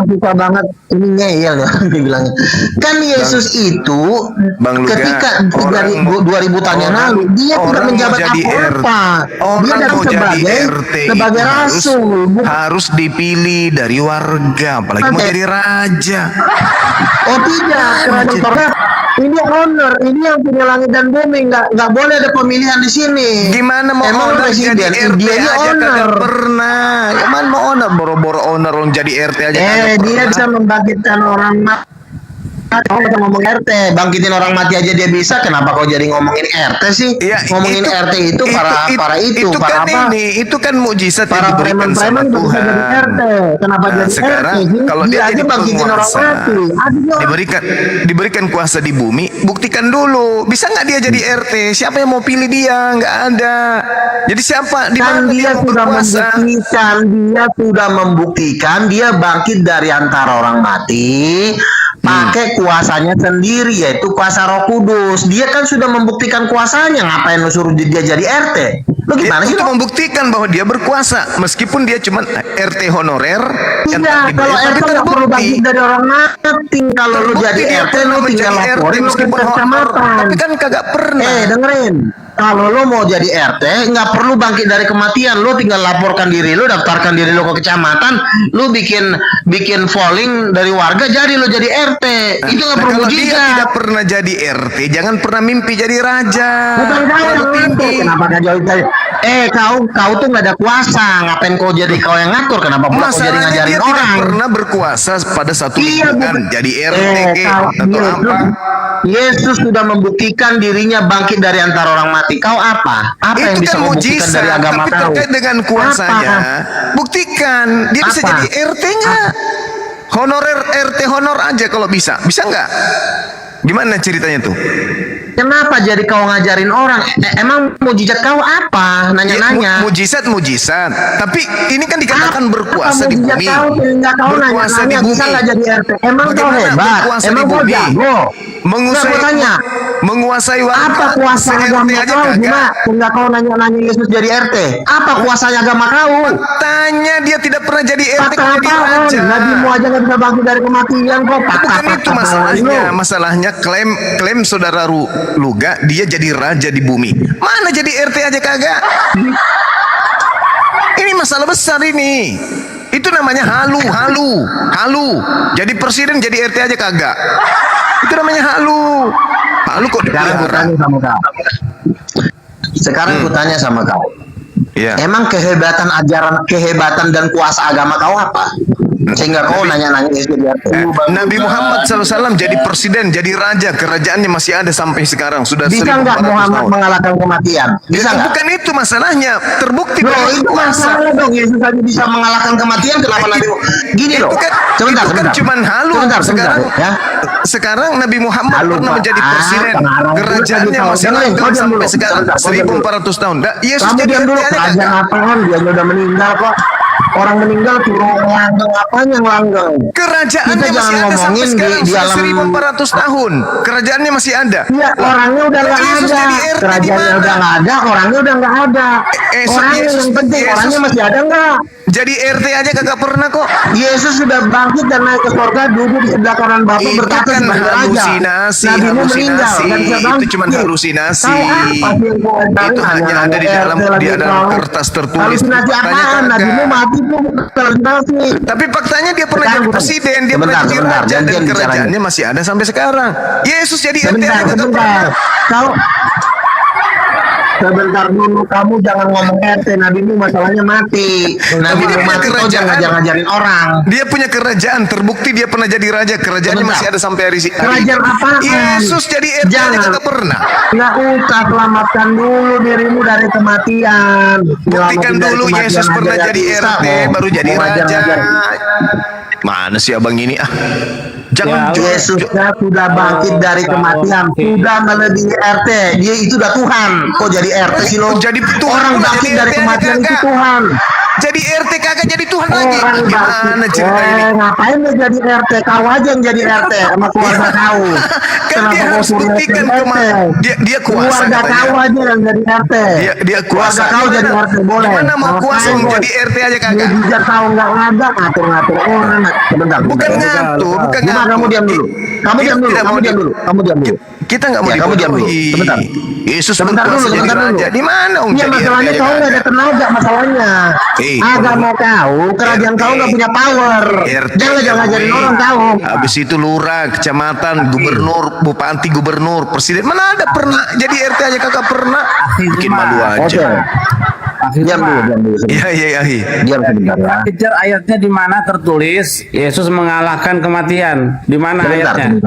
susah banget ini ngeyel ya dibilangnya. Kan Yesus itu ketika dari 2000 tahun yang lalu dia tidak menjabat apa-apa. Dia datang sebagai rasul. Harus dipilih dari warga, apalagi mau jadi raja. Oh tidak, kerajaan sorga ini honor, ini yang punya langit dan bumi, nggak boleh ada pemilihan di sini. Gimana mau honor jadi RT aja kagak pernah. Gimana mau honor, boro-boro honor orang jadi RT aja kagak dia pernah. bisa membangkitkan orang mati. Kalau kita ngomong RT, bangkitin orang mati aja dia bisa. Kenapa kau jadi ngomongin RT sih? Ngomongin RT itu para kan apa? Itu kan mukjizat yang Para diberikan sama preman-preman bisa Tuhan. jadi RT. Kenapa Nah, jadi sekarang RT? kalau dia aja jadi bangkitin orang penguasa, mati. diberikan kuasa di bumi, buktikan dulu. Bisa nggak dia jadi RT? Siapa yang mau pilih dia? Nggak ada. Jadi siapa? Di mana dia mau berkuasa? Dia sudah membuktikan dia bangkit dari antara orang mati. pakai kuasanya sendiri, yaitu kuasa Roh Kudus. Dia kan sudah membuktikan kuasanya, ngapain lu suruh dia jadi RT? Lu gimana sih? Untuk membuktikan bahwa dia berkuasa meskipun dia cuma RT honorer. Iya, kalau RT nggak perlu bagi dari orang mati. Kalau lu jadi RT, lu tinggal laporin lu ke kecamatan. Tapi kan kagak pernah. Dengerin. Kalau lu mau jadi RT, nggak perlu bangkit dari kematian. Lu tinggal laporkan diri lu, daftarkan diri lu ke kecamatan, lu bikin polling dari warga, jadi lu jadi RT. Itu nggak perlu Kalau dia mujizat. tidak pernah jadi RT, jangan pernah mimpi jadi raja. Bukan saya yang ngatur. Kenapa nggak jauh dari? Kau tuh nggak ada kuasa. Ngapain kau jadi kau yang ngatur? Kenapa pula kau jadi Masalahnya ngajarin dia orang? tidak pernah berkuasa pada satu Iya, lingkungan. bukan. Jadi RT atau apa? Yesus sudah membuktikan dirinya bangkit dari antara orang mati. Kau apa? Apa yang Itu bisa kan membuktikan mujizat, dari agama tapi kau? terkait dengan kuasanya, buktikan dia bisa Apa? jadi RT nggak? Honorer RT honor aja kalau bisa nggak? Gimana ceritanya tuh? Kenapa jadi kau ngajarin orang? Emang mujizat kau apa? Nanya-nanya. Mujizat. Tapi ini kan dikatakan berkuasa di mujizat bumi. kau sehingga kau Berkuasa di nanya-nanya bumi. bisa nggak jadi RT? Emang kau Bagaimana hebat? berkuasa Emang di kau bumi? jago? Menguasai, Nggak, gua tanya. menguasai warga. Apa kuasa Se-RT agama aja kau? kagak. Cuma sehingga kau nanya-nanya Yesus jadi RT? Apa kuasanya agama kau? Tanya dia tidak pernah jadi RT, Patah jadi apaan? raja. Nabimu aja nggak bisa bangkit dari kematian kok. Bukan itu masalahnya. Masalahnya klaim saudara Luga dia jadi raja di bumi. Mana jadi RT aja kagak? Ini masalah besar ini. Itu namanya halu. Jadi presiden jadi RT aja kagak. Itu namanya halu. Halu kok dipelihara. Sekarang aku tanya sama kau. Iya. Emang kehebatan dan kuasa agama kau apa? Sehingga kau nanya-nanya Yesus jadi RT. Nabi Muhammad SAW jadi presiden, jadi raja, kerajaannya masih ada sampai sekarang. Sudah Bisa nggak 1400 Muhammad tahun. mengalahkan kematian? Bisa nggak? Bukan itu masalahnya. Terbukti Loh, bahwa itu kuasa. masalah dong. Yesus aja bisa mengalahkan kematian. Kenapa Nabi? Gini loh. Sebentar. Itu kan cuman halu. Sebentar, ya. Sekarang Nabi Muhammad Halu, pernah Pak. menjadi presiden. Pengarang itu Kerajaannya kan masih kau langgeng diam sampai dulu. sekarang. Sebentar, kau diam dulu. 1400 tahun. Yesus Kamu jadi diam dulu. RT aja Kerajaan kagak? apaan? Dia udah meninggal kok. Orang meninggal suruh langgeng apanya yang langgeng? Kerajaannya Kita masih jangan ada sampai ngomongin sekarang. di Sudah alam 1400 tahun. Kerajaannya masih ada. Iya, orangnya udah nggak Yesus ada. jadi RT di Kerajaannya mana? udah nggak ada, orangnya udah nggak ada. Orangnya Yesus- yang penting, Yesus- orangnya masih ada nggak? Jadi RT aja kagak pernah kok. Yesus sudah bangkit dan naik ke surga, duduk di sebelah kanan Bapa Itu berkata kan sebagai raja. halusinasi, Nabimu meninggal, nggak bisa itu bangkit. cuma halusinasi. Tahu apa sih yang kau ajarin? Itu hanya ada di dalam kertas tertulis. Halusinasi Faktanya apaan? kagak. Nabimu mati tuh halusinasi. Tapi faktanya dia pernah Sekarang jadi gua tanya. presiden, dia pernah jadi Sebentar, raja dan gantian kerajaannya bicaranya. masih ada sampai sekarang. Yesus jadi RT Sebentar, aja kagak sebentar. pernah. Sebentar dulu, kamu jangan ngomong RT. Nabimu masalahnya mati. Nabimu dia punya mati, kau jangan ngajarin orang. Dia punya kerajaan, terbukti dia pernah jadi raja, kerajaannya Sebentar. masih ada sampai hari ini. Kerajaan apaan? Yesus jadi RT aja Jangan. kagak pernah. Nggak usah, selamatkan dulu dirimu dari kematian. Buktikan dulu Yesus pernah jadi RT, baru jadi raja. Mana sih abang ini ah? Jangan Yesus sudah bangkit dari kematian, sudah melebihi RT. Dia itu udah Tuhan. Kok jadi RT sih lo? Jadi Tuhan Orang pula bangkit jadi dari RT kematian aja itu kagak? Tuhan. Jadi RT kagak jadi Tuhan lagi. Orang Gimana cerita ini? Ngapain dia jadi RT? Kau aja yang jadi RT sama keluarga kau. Kan dia kau harus suruh buktikan jadi RT? dia kuasa Keluarga katanya. kau aja yang jadi RT. Dia kuasa. Keluarga kau jadi RT boleh. Gimana mau kuasa Ngapain, Boy? jadi RT aja kagak? Mujizat kau nggak ada, ngatur-ngatur orang. Sebentar. Bukan ngatur, bukan Gimana, ngatur. kamu diam dulu. Kamu diam dulu. Tidak mau Kamu diam dulu. Kamu diam dulu. Kita nggak mau Ya, kamu diam dulu. dibodohi. Sebentar. Yesus Sebentar berkuasa dulu, jadi sebentar dulu. raja. Di mana Iya, jadi masalahnya RT kau aja nggak ada kagak? tenaga masalahnya. Agama kau, kerajaan kau nggak punya power. RT Jangan ngajarin orang kau. Habis itu lurah, kecamatan, gubernur, bupati, gubernur, presiden. Mana ada pernah jadi RT aja kagak pernah. Bikin malu aja. Diam dulu. Iya, iya. Diam sebentar ya. Kejar ayatnya di mana tertulis Yesus mengalahkan kematian. Di mana ayatnya?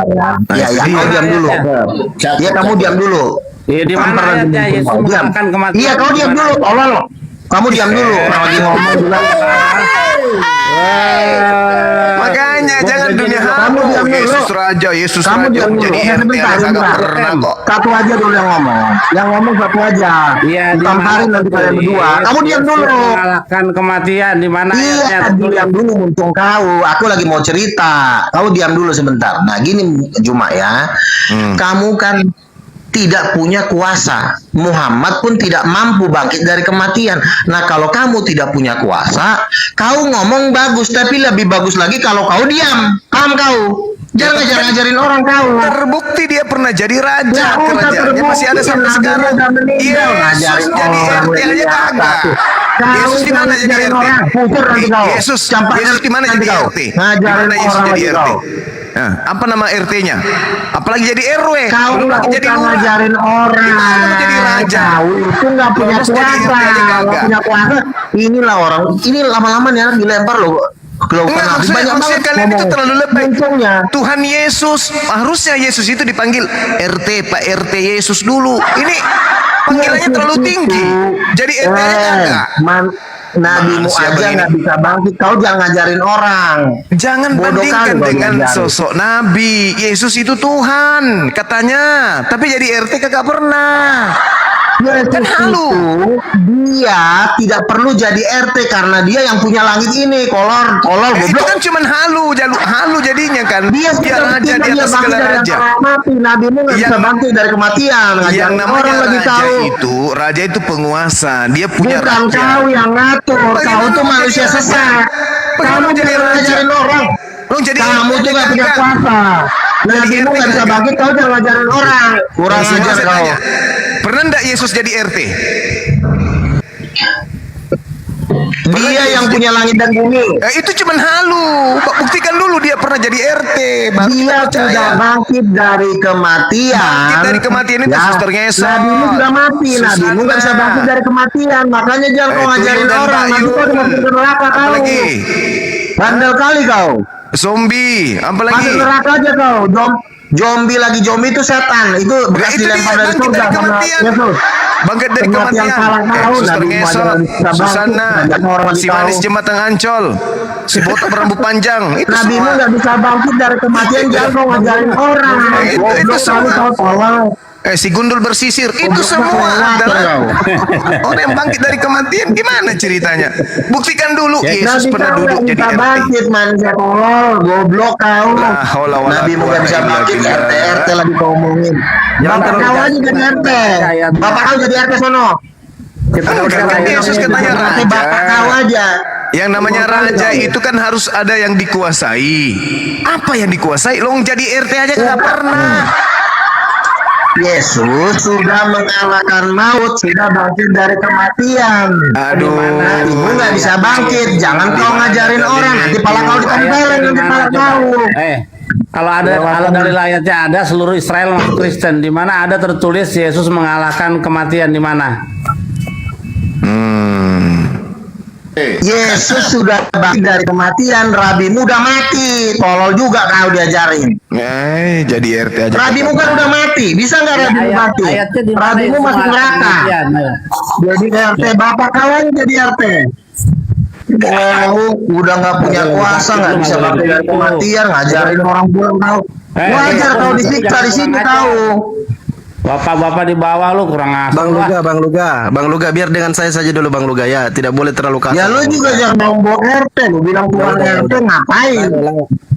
Ya, kau diam dulu. Iya, kamu diam dulu. Iya, di mana ayatnya Yesus mengalahkan kematian? Iya, kau diam dulu. Tolong. Kamu diam dulu. Kalau lagi ngomong bilang. Makanya jangan dunia halu. Yesus raja, Yesus Kamu raja, diam dulu. jadi RT Sebentar, aja kagak sebentar. pernah kok. Satu aja dulu yang ngomong. Yang ngomong satu aja. Iya, di Tamparin mana nanti kalian berdua. tertulis Kamu diam Yesus dulu. mengalahkan kematian di mana ayatnya Iya, tertulis? diam dulu muncung kau. Aku lagi mau cerita. Kau diam dulu sebentar. Nah, gini Juma ya. Kamu kan tidak punya kuasa. Muhammad pun tidak mampu bangkit dari kematian. Nah, kalau kamu tidak punya kuasa, kau ngomong bagus, tapi lebih bagus lagi kalau kau diam. Paham kau? Jangan ngajarin orang kau. Terbukti dia pernah jadi raja, Ya, udah kerajaannya terbukti. masih ada sampai Nabi sekarang. udah meninggal, Yesus ngajarin jadi orang RT aja lagi kagak. satu. Kau Yesus di mana jadi ngajarin RT? orang, pucur nanti kau. Yesus Campakkan Yesus di mana nanti jadi kau. RT? Di Ngajarin mana Yesus orang jadi lagi RT? kau. Nah, apa nama RT-nya? Apalagi jadi RW. Kau Belum nggak lagi jadi usah lurah. ngajarin orang. Gimana mau jadi raja? Kau itu nggak punya Terus jadi kuasa. RT aja Nggak kagak. punya kuasa. Inilah orang. Ini lama-lama nih anak dilempar loh. Enggak, maksudnya kalian itu terlalu lebay. Tuhan Yesus, harusnya Yesus itu dipanggil RT, Pak RT Yesus dulu. Ini panggilannya terlalu tinggi. Jadi RT aja kagak. Nabimu Manusia aja begini. nggak bisa bangkit. Kau jangan ngajarin orang. Jangan Bodoh bandingkan kali kau dengan ngajarin. sosok Nabi. Yesus itu Tuhan katanya, tapi jadi RT kagak pernah. Yesus Kan halu. itu dia tidak perlu jadi RT karena dia yang punya langit ini. Kolor Itu goblok. kan cuman halu jadinya kan. Dia Biar sudah raja di dia atas bangkit segala dari raja. antara mati. Nabimu nggak bisa bangkit dari kematian. Yang Ngajarin namanya orang lagi raja tahu. itu, raja itu penguasa. Dia punya Bukan raja. kau yang ngatur. Bagaimana Kau tuh mau manusia jadi raja? sesat. Bagaimana Kamu jadi jangan raja? ngajarin orang. Lu jadi Kamu RT tuh nggak punya kagak. kuasa. Nabimu RT nggak bisa kagak. bangkit. Kau jangan ngajarin orang. Kurang Terus ajar saya kau. tanya, pernah ndak Yesus jadi RT? Dia yang punya langit dan bumi. Itu cuman halu. Buktikan dulu dia pernah jadi RT. Baru kita Dia percaya. sudah bangkit dari kematian. Bangkit dari kematian itu suster ngesot. Nabimu sudah mati. Nabimu nggak bisa bangkit dari kematian. Makanya jangan kau ngajarin Tuyul dan orang. Nanti Bayu. kau masuk ke neraka kau. Apalagi? Bandel kali kau. Zombie, apalagi? Masuk neraka aja kau. Zombie itu setan. Itu bekas itu dilempar dia, dari bangkit surga dari sama kematian. Yesus. Bangkit dari kematian. Salah kau. Suster Nabimu aja ngesot, nggak bisa bangkit. Susana, Ngajak orang lagi si tahu. manis jembatan Ancol, si botak berambut panjang. Itu Nabimu semua. nggak bisa bangkit dari kematian. Jangan kau ngajarin orang. Itu Goblok kali semua. kau tolong. Si gundul bersisir itu semua adalah orang yang bangkit dari kematian. Gimana ceritanya? Buktikan dulu Yesus pernah duduk jadi RT. bangkit manusia tolol, goblok kau. La haula wala Nabi mu quwwata gak bisa illa bangkit, billah. RT lagi kau omongin. Bapak kau aja jadi RT. Bapak kau jadi RT sono. Kan Yesus katanya raja. Bapak kau aja. Yang namanya raja itu kan harus ada yang dikuasai. Apa yang dikuasai? Long jadi RT aja nggak pernah. Yesus sudah mengalahkan maut, sudah bangkit dari kematian. Aduh, Ibu nggak bisa bangkit, jangan kau ngajarin orang, nanti pala kau ditempelin, nanti pala kau. Kalau dari ayatnya ada seluruh Israel masuk Kristen, di mana ada tertulis Yesus mengalahkan kematian di mana? Yesus sudah bangkit dari kematian, Rabimu udah mati, tolol juga kau diajarin. Jadi RT aja. Rabimu kan udah mati, bisa nggak Rabimu mati? Rabimu masuk neraka. Jadi RT bapak kawan jadi RT. Udah nggak punya kuasa, nggak bisa bangkit dari kematian, ngajarin orang pulang kau. Wajar kau disiksa di sini kau. Bapak-bapak di bawah lu kurang asal. Bang Luga, biar dengan saya saja dulu Bang Luga ya, tidak boleh terlalu kasar. Ya lu juga jangan bawa RT, lu bilang Tuhan RT ngapain?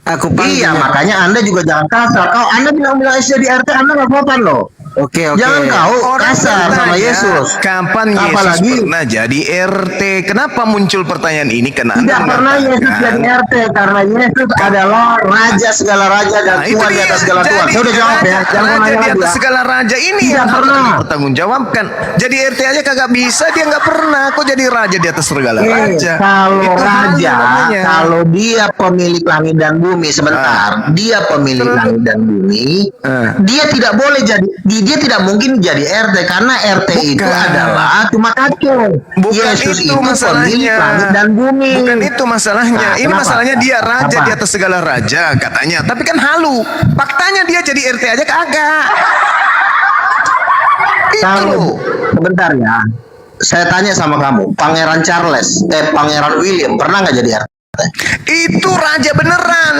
Aku Iya, makanya Anda juga jangan kasar. Kau Anda bilang-bilang jadi RT, Anda nggak sopan loh. Oke. Jangan kau kasar sama Yesus. Kapan Yesus Apalagi pernah jadi RT? Kenapa muncul pertanyaan ini? Karena tidak Anda pernah Yesus jadi mengatakan RT karena Yesus adalah raja segala raja dan Nah, itu Tuhan di dia. atas segala Tuhan. Jadi Saya udah jawab ya. Jangan raja nanya di lagi atas ya. segala raja ini Tidak yang harus pernah. dipertanggungjawabkan. Jadi RT aja kagak bisa, dia nggak pernah. Kok jadi raja di atas segala raja? Kalau Itu raja, hal namanya. kalau dia pemilik langit dan bumi sebentar, dia pemilik langit dan bumi, dia tidak boleh jadi, dia tidak mungkin jadi RT karena RT itu adalah cuma kacung. Yesus itu itu pemilik masalahnya. langit dan bumi. Bukan itu masalahnya. Nah, Ini kenapa? masalahnya dia raja Apa? di atas segala raja katanya. Tapi kan halu. Faktanya dia jadi RT aja kagak. Kalau sebentar ya, saya tanya sama kamu, Pangeran Charles, Pangeran William pernah nggak jadi RT? Itu raja beneran.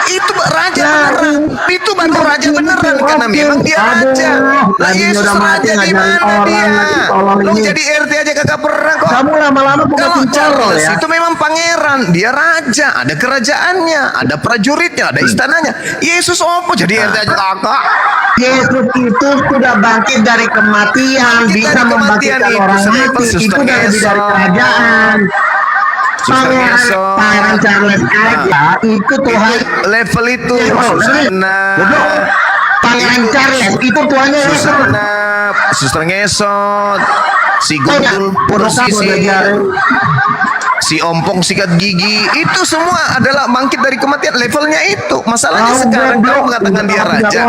Itu raja beneran. Itu baru raja beneran karena memang dia raja. Lah Yesus raja di mana dia? Lo jadi RT aja kagak pernah kok. Kamu lama-lama bukan Kalau pincorol Charles ya. itu memang pangeran, dia raja, ada kerajaannya, ada prajuritnya, ada istananya. Yesus opo jadi RT aja kakak? Yesus itu sudah bangkit dari kematian, Bangkit bisa dari membangkitkan kematian orang itu, mati. Suster Itu dari Ngesot. kerajaan. Pangeran Charles aja itu Tuhan. Level itu. Nah, Pangeran Charles itu tuannya Yesus. Susana, Suster Ngesot, si Gundul, si Ompong sikat gigi, itu semua adalah bangkit dari kematian. Levelnya itu. Masalahnya sekarang kamu mengatakan dia raja.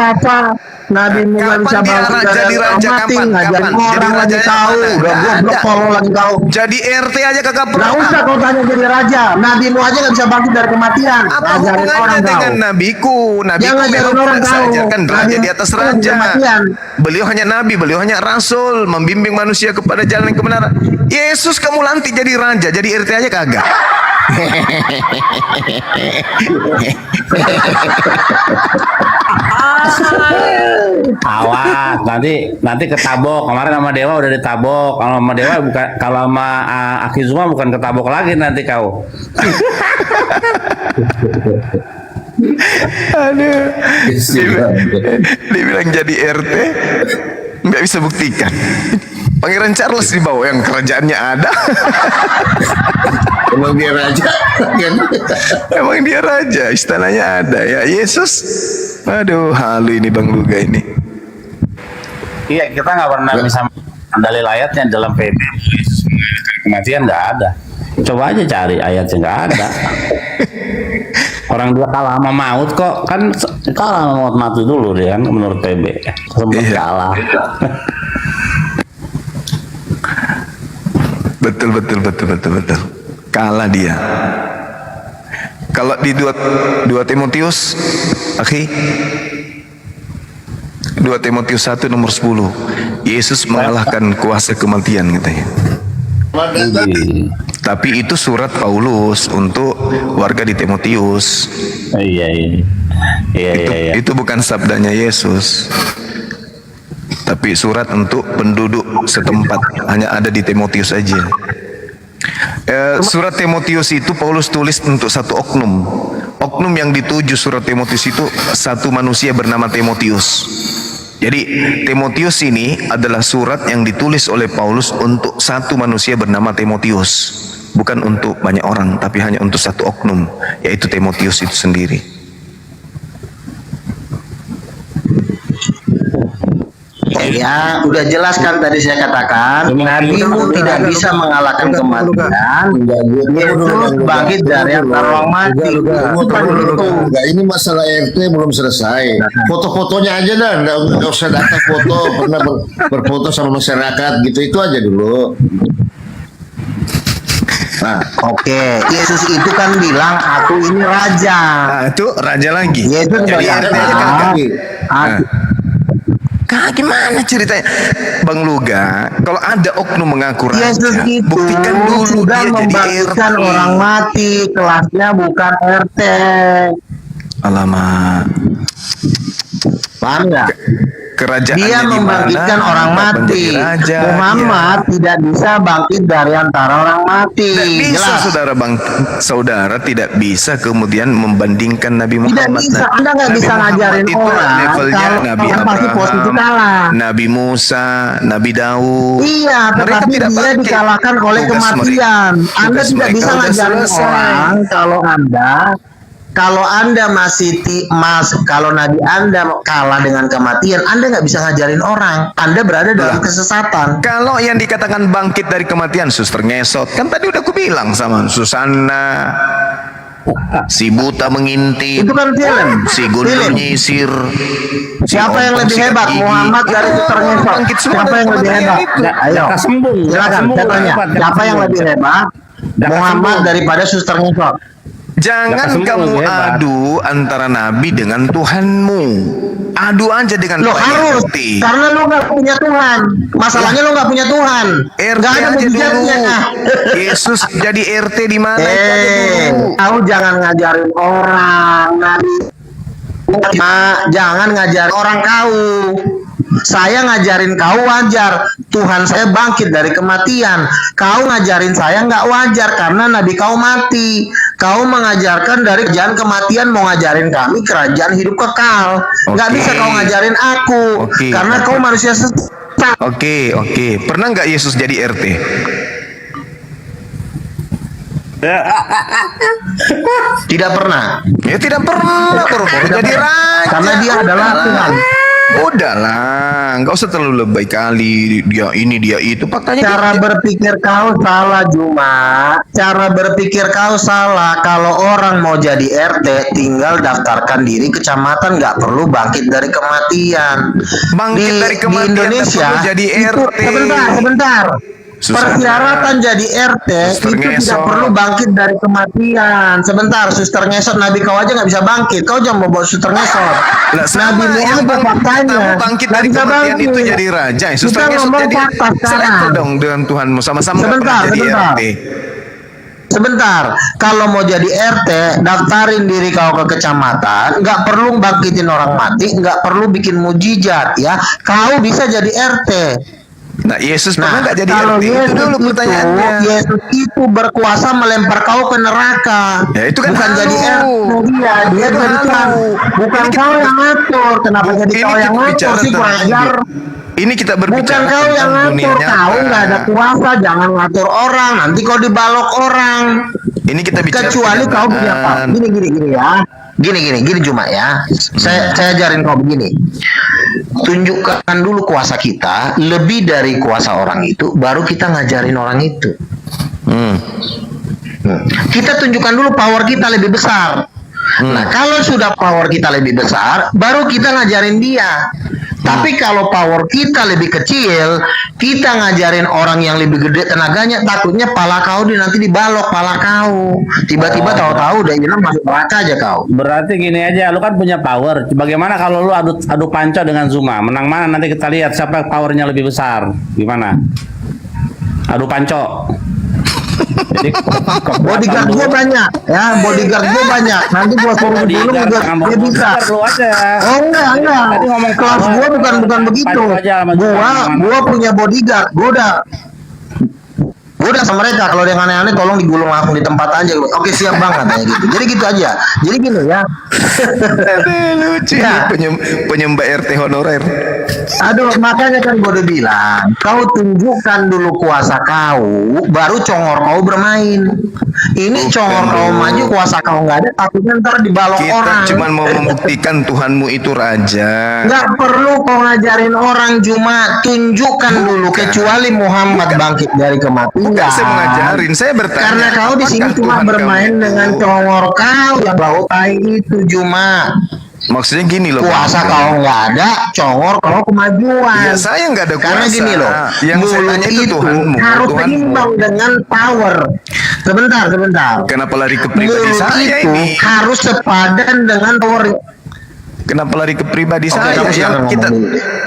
Nabi Musa bisa bangkit dari orang mati, ngajarin orang lagi tahu, udah goblok tolol lagi kau. Jadi RT aja kagak Gak pernah. usah kau tanya jadi raja, Nabi Mu aja gak bisa bangkit dari kematian. Apa Ngajarin orang hubungannya kau. dengan nabiku? Nabiku ngajarin memang orang tidak kau. saja kan raja Nabi di atas Mu raja. kematian. Beliau hanya nabi, beliau hanya rasul, membimbing manusia kepada jalan yang kebenaran. Yesus kamu lantik jadi raja, jadi RT aja kagak. Awas, nanti ketabok. Kemarin sama Dewa udah ditabok. Kalau sama Dewa bukan, kalau sama Aki Zuma bukan ketabok lagi nanti kau. Aduh, dibilang jadi RT nggak bisa buktikan. Pangeran Charles di bawah yang kerajaannya ada. Emang dia raja. Emang dia raja, istananya ada ya. Yesus, aduh halu ini Bang Luga ini. Iya, kita nggak pernah bisa dalil ayatnya dalam PB. Kematian nggak ada. Coba aja cari ayatnya, nggak ada. Orang dia kalah sama maut kok, kan kalah sama maut mati dulu dia kan menurut PB. Sempat kalah. Betul. Kalah dia. Kalau di 2 Timotius, akhi, 2 Timotius 1 nomor 10, Yesus mengalahkan kuasa kematian katanya. Tapi itu surat Paulus untuk warga di Timotius. Iya. Itu bukan sabdanya Yesus. Tapi surat untuk penduduk setempat, hanya ada di Timotius aja. Surat Timotius itu Paulus tulis untuk satu oknum. Oknum yang dituju surat Timotius itu satu manusia bernama Timotius. Jadi Timotius ini adalah surat yang ditulis oleh Paulus untuk satu manusia bernama Timotius. Bukan untuk banyak orang, tapi hanya untuk satu oknum, yaitu Timotius itu sendiri. Ya, udah jelas kan tadi saya katakan, Nabimu tidak bisa mengalahkan kematian. Yesus bangkit dari antara orang mati. Enggak, ini masalah RT belum selesai. Foto-fotonya aja dah, nggak usah data foto, pernah berfoto sama masyarakat gitu, itu aja dulu. Nah, oke. Yesus itu kan bilang, aku ini raja. Nah, itu raja lagi. Yesus Jadi RT aja kan. Kak, gimana ceritanya? Bang Luga, kalau ada oknum mengaku raja, Yesus itu buktikan dulu sudah dia jadi membangkitkan RT. orang mati, kelasnya bukan RT. Alamak. Paham nggak? Kerajaannya Dia di membangkitkan mana? orang Dapat mati. menjadi raja, Muhammad tidak bisa bangkit dari antara orang mati. Tidak bisa Jelas. saudara tidak bisa kemudian membandingkan Nabi Tidak Muhammad. bisa. Anda nggak Nabi bisa Muhammad ngajarin itu orang levelnya kalau Nabi orang pasti posisi Abraham, kalah. Nabi Musa, Nabi Daud. Iya, Mereka tetapi tidak dia bangkit. dikalahkan oleh Tugas kematian. mereka- Anda tugas tidak mereka bisa udah ngajarin selesai. orang kalau Anda masih kalau Nabi Anda kalah dengan kematian, Anda nggak bisa ngajarin orang. Anda berada dalam kesesatan. Kalau yang dikatakan bangkit dari kematian, Suster Ngesot, kan tadi udah aku bilang sama Susana, si buta mengintip, Itu kan film. si gundul Film. nyisir. si Siapa yang ompong lebih sikat hebat, gigi. Muhammad dari Itu Suster Ngesot? bangkit semua Siapa dari yang lebih kematian hebat? itu. Ayo, Jaka Sembung, silakan. Jaka Saya tanya, Sembung. siapa yang lebih hebat? Jaka Muhammad Sembung. daripada Suster Ngesot? Jangan kamu adu antara nabi dengan Tuhanmu. Adu aja dengan Lo Pak harus, RT. karena lo nggak punya Tuhan. Masalahnya lo nggak punya Tuhan. RT Nggak ada aja mujizatnya. dulu. Yesus jadi RT di mana? Itu aja dulu. Kau jangan ngajarin orang, Nabi. Jangan ngajarin orang kau. Saya ngajarin kau wajar. Tuhan saya bangkit dari kematian. Kau ngajarin saya nggak wajar karena Nabi kau mati. Kau mengajarkan dari kerajaan kematian, mau ngajarin kami kerajaan hidup kekal. Nggak bisa kau ngajarin aku karena kau manusia sesat. Oke. Pernah nggak Yesus jadi RT? Tidak pernah. Ya tidak pernah. Boro-boro jadi raja. Karena dia adalah Tuhan. Udahlah, nggak usah terlalu lebay kali. Dia ini, dia itu. Faktanya Cara berpikir kau salah, Juma. Cara berpikir kau salah. Kalau orang mau jadi RT, tinggal daftarkan diri kecamatan, nggak perlu bangkit dari kematian. Bangkit dari kematian, di Indonesia nggak perlu jadi itu, RT. sebentar. Susah Persyaratan jadi RT Suster itu tidak ngesot. perlu bangkit dari kematian. Sebentar, suster ngesot, Nabi kau aja nggak bisa bangkit. Kau jangan bawa suster ngesot. Lah, sama Nabi yang aja faktanya. kamu bangkit Nggak dari bisa kematian bangkit. itu jadi raja. Suster Kita ngesot ngomong jadi fakta sekarang. selevel dong dengan Tuhanmu. Sama-sama nggak pernah jadi RT. Sebentar, kalau mau jadi RT, daftarin diri kau ke kecamatan, nggak perlu bangkitin orang mati, nggak perlu bikin mujizat, ya. Kau bisa jadi RT. Nah, Yesus pernah nggak jadi kalau RT? Itu Yesus dulu pertanyaannya. Yesus itu berkuasa melempar kau ke neraka. Ya, itu kan bukan halu. jadi RT dia Itu jadi Tuhan. halu. Bukan Ini kau yang ngatur. Kenapa jadi Ini kau yang kita ngatur bicara sih, kurang tentang ajar. Ini kita berbicara Bukan kau yang tentang dunia ngatur, kau nyata. nggak ada kuasa, jangan ngatur orang, nanti kau dibalok orang. Ini kita bicara Kecuali kau punya apa? Gini ya. Gini cuma ya. Saya ajarin kau begini. Tunjukkan dulu kuasa kita, lebih dari kuasa orang itu, baru kita ngajarin orang itu. Kita tunjukkan dulu power kita lebih besar. Nah, kalau sudah power kita lebih besar, baru kita ngajarin dia. Tapi kalau power kita lebih kecil, kita ngajarin orang yang lebih gede tenaganya, takutnya pala kau nanti dibalok pala kau. Tiba-tiba tahu-tahu udah hilang masuk neraka aja kau. Berarti gini aja, lu kan punya power. Bagaimana kalau lu adu panco dengan Zuma? Menang mana nanti kita lihat siapa powernya lebih besar. Gimana? Adu panco. Jadi bodyguard gue banyak, ya bodyguard gue banyak. Nanti gue suruh dulu dia bisa. Oh enggak. Kelas gue bukan begitu. Gua punya bodyguard. Gue udah sama mereka, kalau ada yang aneh-aneh tolong digulung langsung di tempat aja. Oke siap bang katanya gitu. Jadi gitu aja. Jadi gini ya. Lucu ya. Penyembah RT honorer. Aduh, makanya kan gue udah bilang, kau tunjukkan dulu kuasa kau, baru congor kau bermain. Ini congor kau maju, kuasa kau nggak ada, takutnya ntar dibalok orang. Kita cuma mau membuktikan Tuhanmu itu raja. Nggak perlu kau ngajarin orang, cuma tunjukkan dulu. Kecuali Muhammad bangkit dari kematian. Bukan saya mengajarin, saya bertanya. Karena kau di sini cuma bermain dengan congor kau yang bau tai itu, cuma. Maksudnya gini loh, kuasa kau nggak ada, congor kau kemajuan. Ya, saya nggak ada kuasa. Karena gini loh, yang saya tanya itu Tuhanmu. harus seimbang dengan power. Sebentar. Kenapa lari ke pribadi mulut saya itu ini? harus sepadan dengan power. Kenapa lari ke pribadi Oke, saya? kamu silakan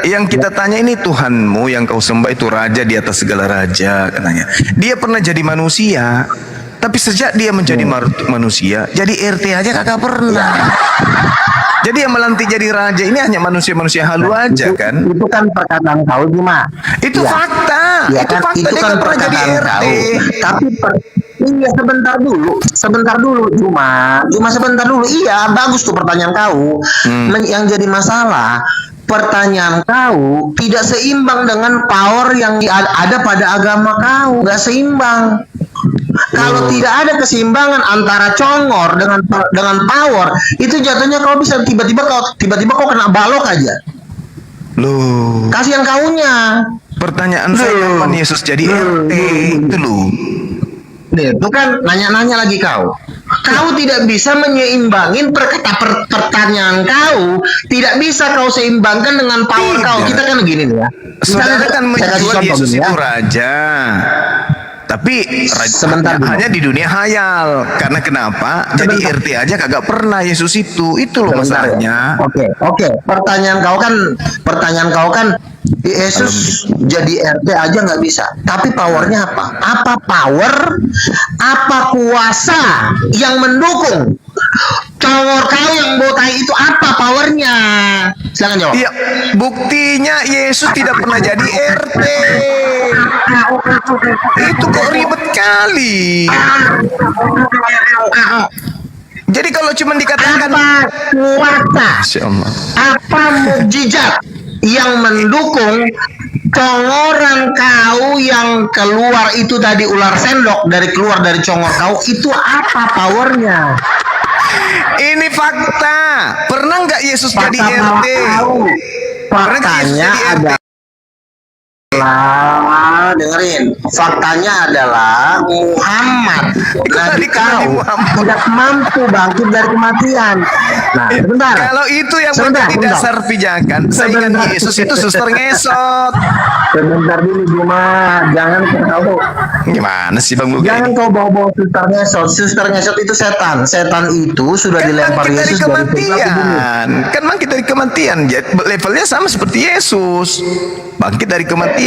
Yang kita tanya ini Tuhanmu yang kau sembah itu raja di atas segala raja katanya. Dia pernah jadi manusia, tapi sejak dia menjadi manusia, jadi RT aja kagak pernah. Jadi yang melantik jadi raja ini hanya manusia-manusia halu aja kan? Itu kan perkataan kau cuma. Itu fakta. Ya, Itu fakta. itu Dia kan nggak pernah jadi perkataan RT. kau. Tapi iya sebentar dulu cuma sebentar dulu. Iya bagus tuh pertanyaan kau. Yang jadi masalah, pertanyaan kau tidak seimbang dengan power yang ada pada agama kau. Gak seimbang. Kalau tidak ada keseimbangan antara congor dengan power, itu jatuhnya kau bisa tiba-tiba kau kena balok aja. Loh. Kasihan kaunya. Pertanyaan saya kapan Yesus jadi RT itu loh. Itu kan nanya-nanya lagi kau. Kau tidak bisa menyeimbangin pertanyaan kau, tidak bisa kau seimbangkan dengan power kau. Kita kan gini nih ya. Saudara kan menjual Yesus itu raja. Tapi Tapi Sebentar dulu. hanya di dunia hayal. Karena kenapa? Jadi RT aja kagak pernah Yesus itu. Itu loh Sebentar ya. masalahnya. Oke. Pertanyaan kau kan Yesus jadi RT aja nggak bisa. Tapi powernya apa? Apa power? Apa kuasa yang mendukung congor kau yang botai itu? Apa powernya? Silakan jawab. Iya, buktinya Yesus tidak pernah jadi RT. Itu kok ribet kali. Jadi kalau cuma dikatakan Apa kuasa? Masya Allah. Apa mukjizat yang mendukung congoran kau yang keluar itu tadi, ular sendok keluar dari congor kau itu, apa powernya? Ini fakta. Pernah nggak Yesus jadi RT? Pernah nggak Yesus Faktanya jadi RT? adalah, dengerin, faktanya adalah Muhammad Nabi kau tidak mampu bangkit dari kematian. Nah, sebentar. Kalau itu yang Sebentar, menjadi sebentar. dasar pijakan, saingan Yesus itu suster ngesot. Sebentar dulu Juma, jangan kau Gimana sih Bang Buga jangan ini? kau bawa-bawa suster ngesot. Suster ngesot itu setan. Setan itu sudah dilempar Bangkit dari Yesus dari surga ke bumi. kematian. Kan bangkit dari kematian. Levelnya sama seperti Yesus. Bangkit dari kematian.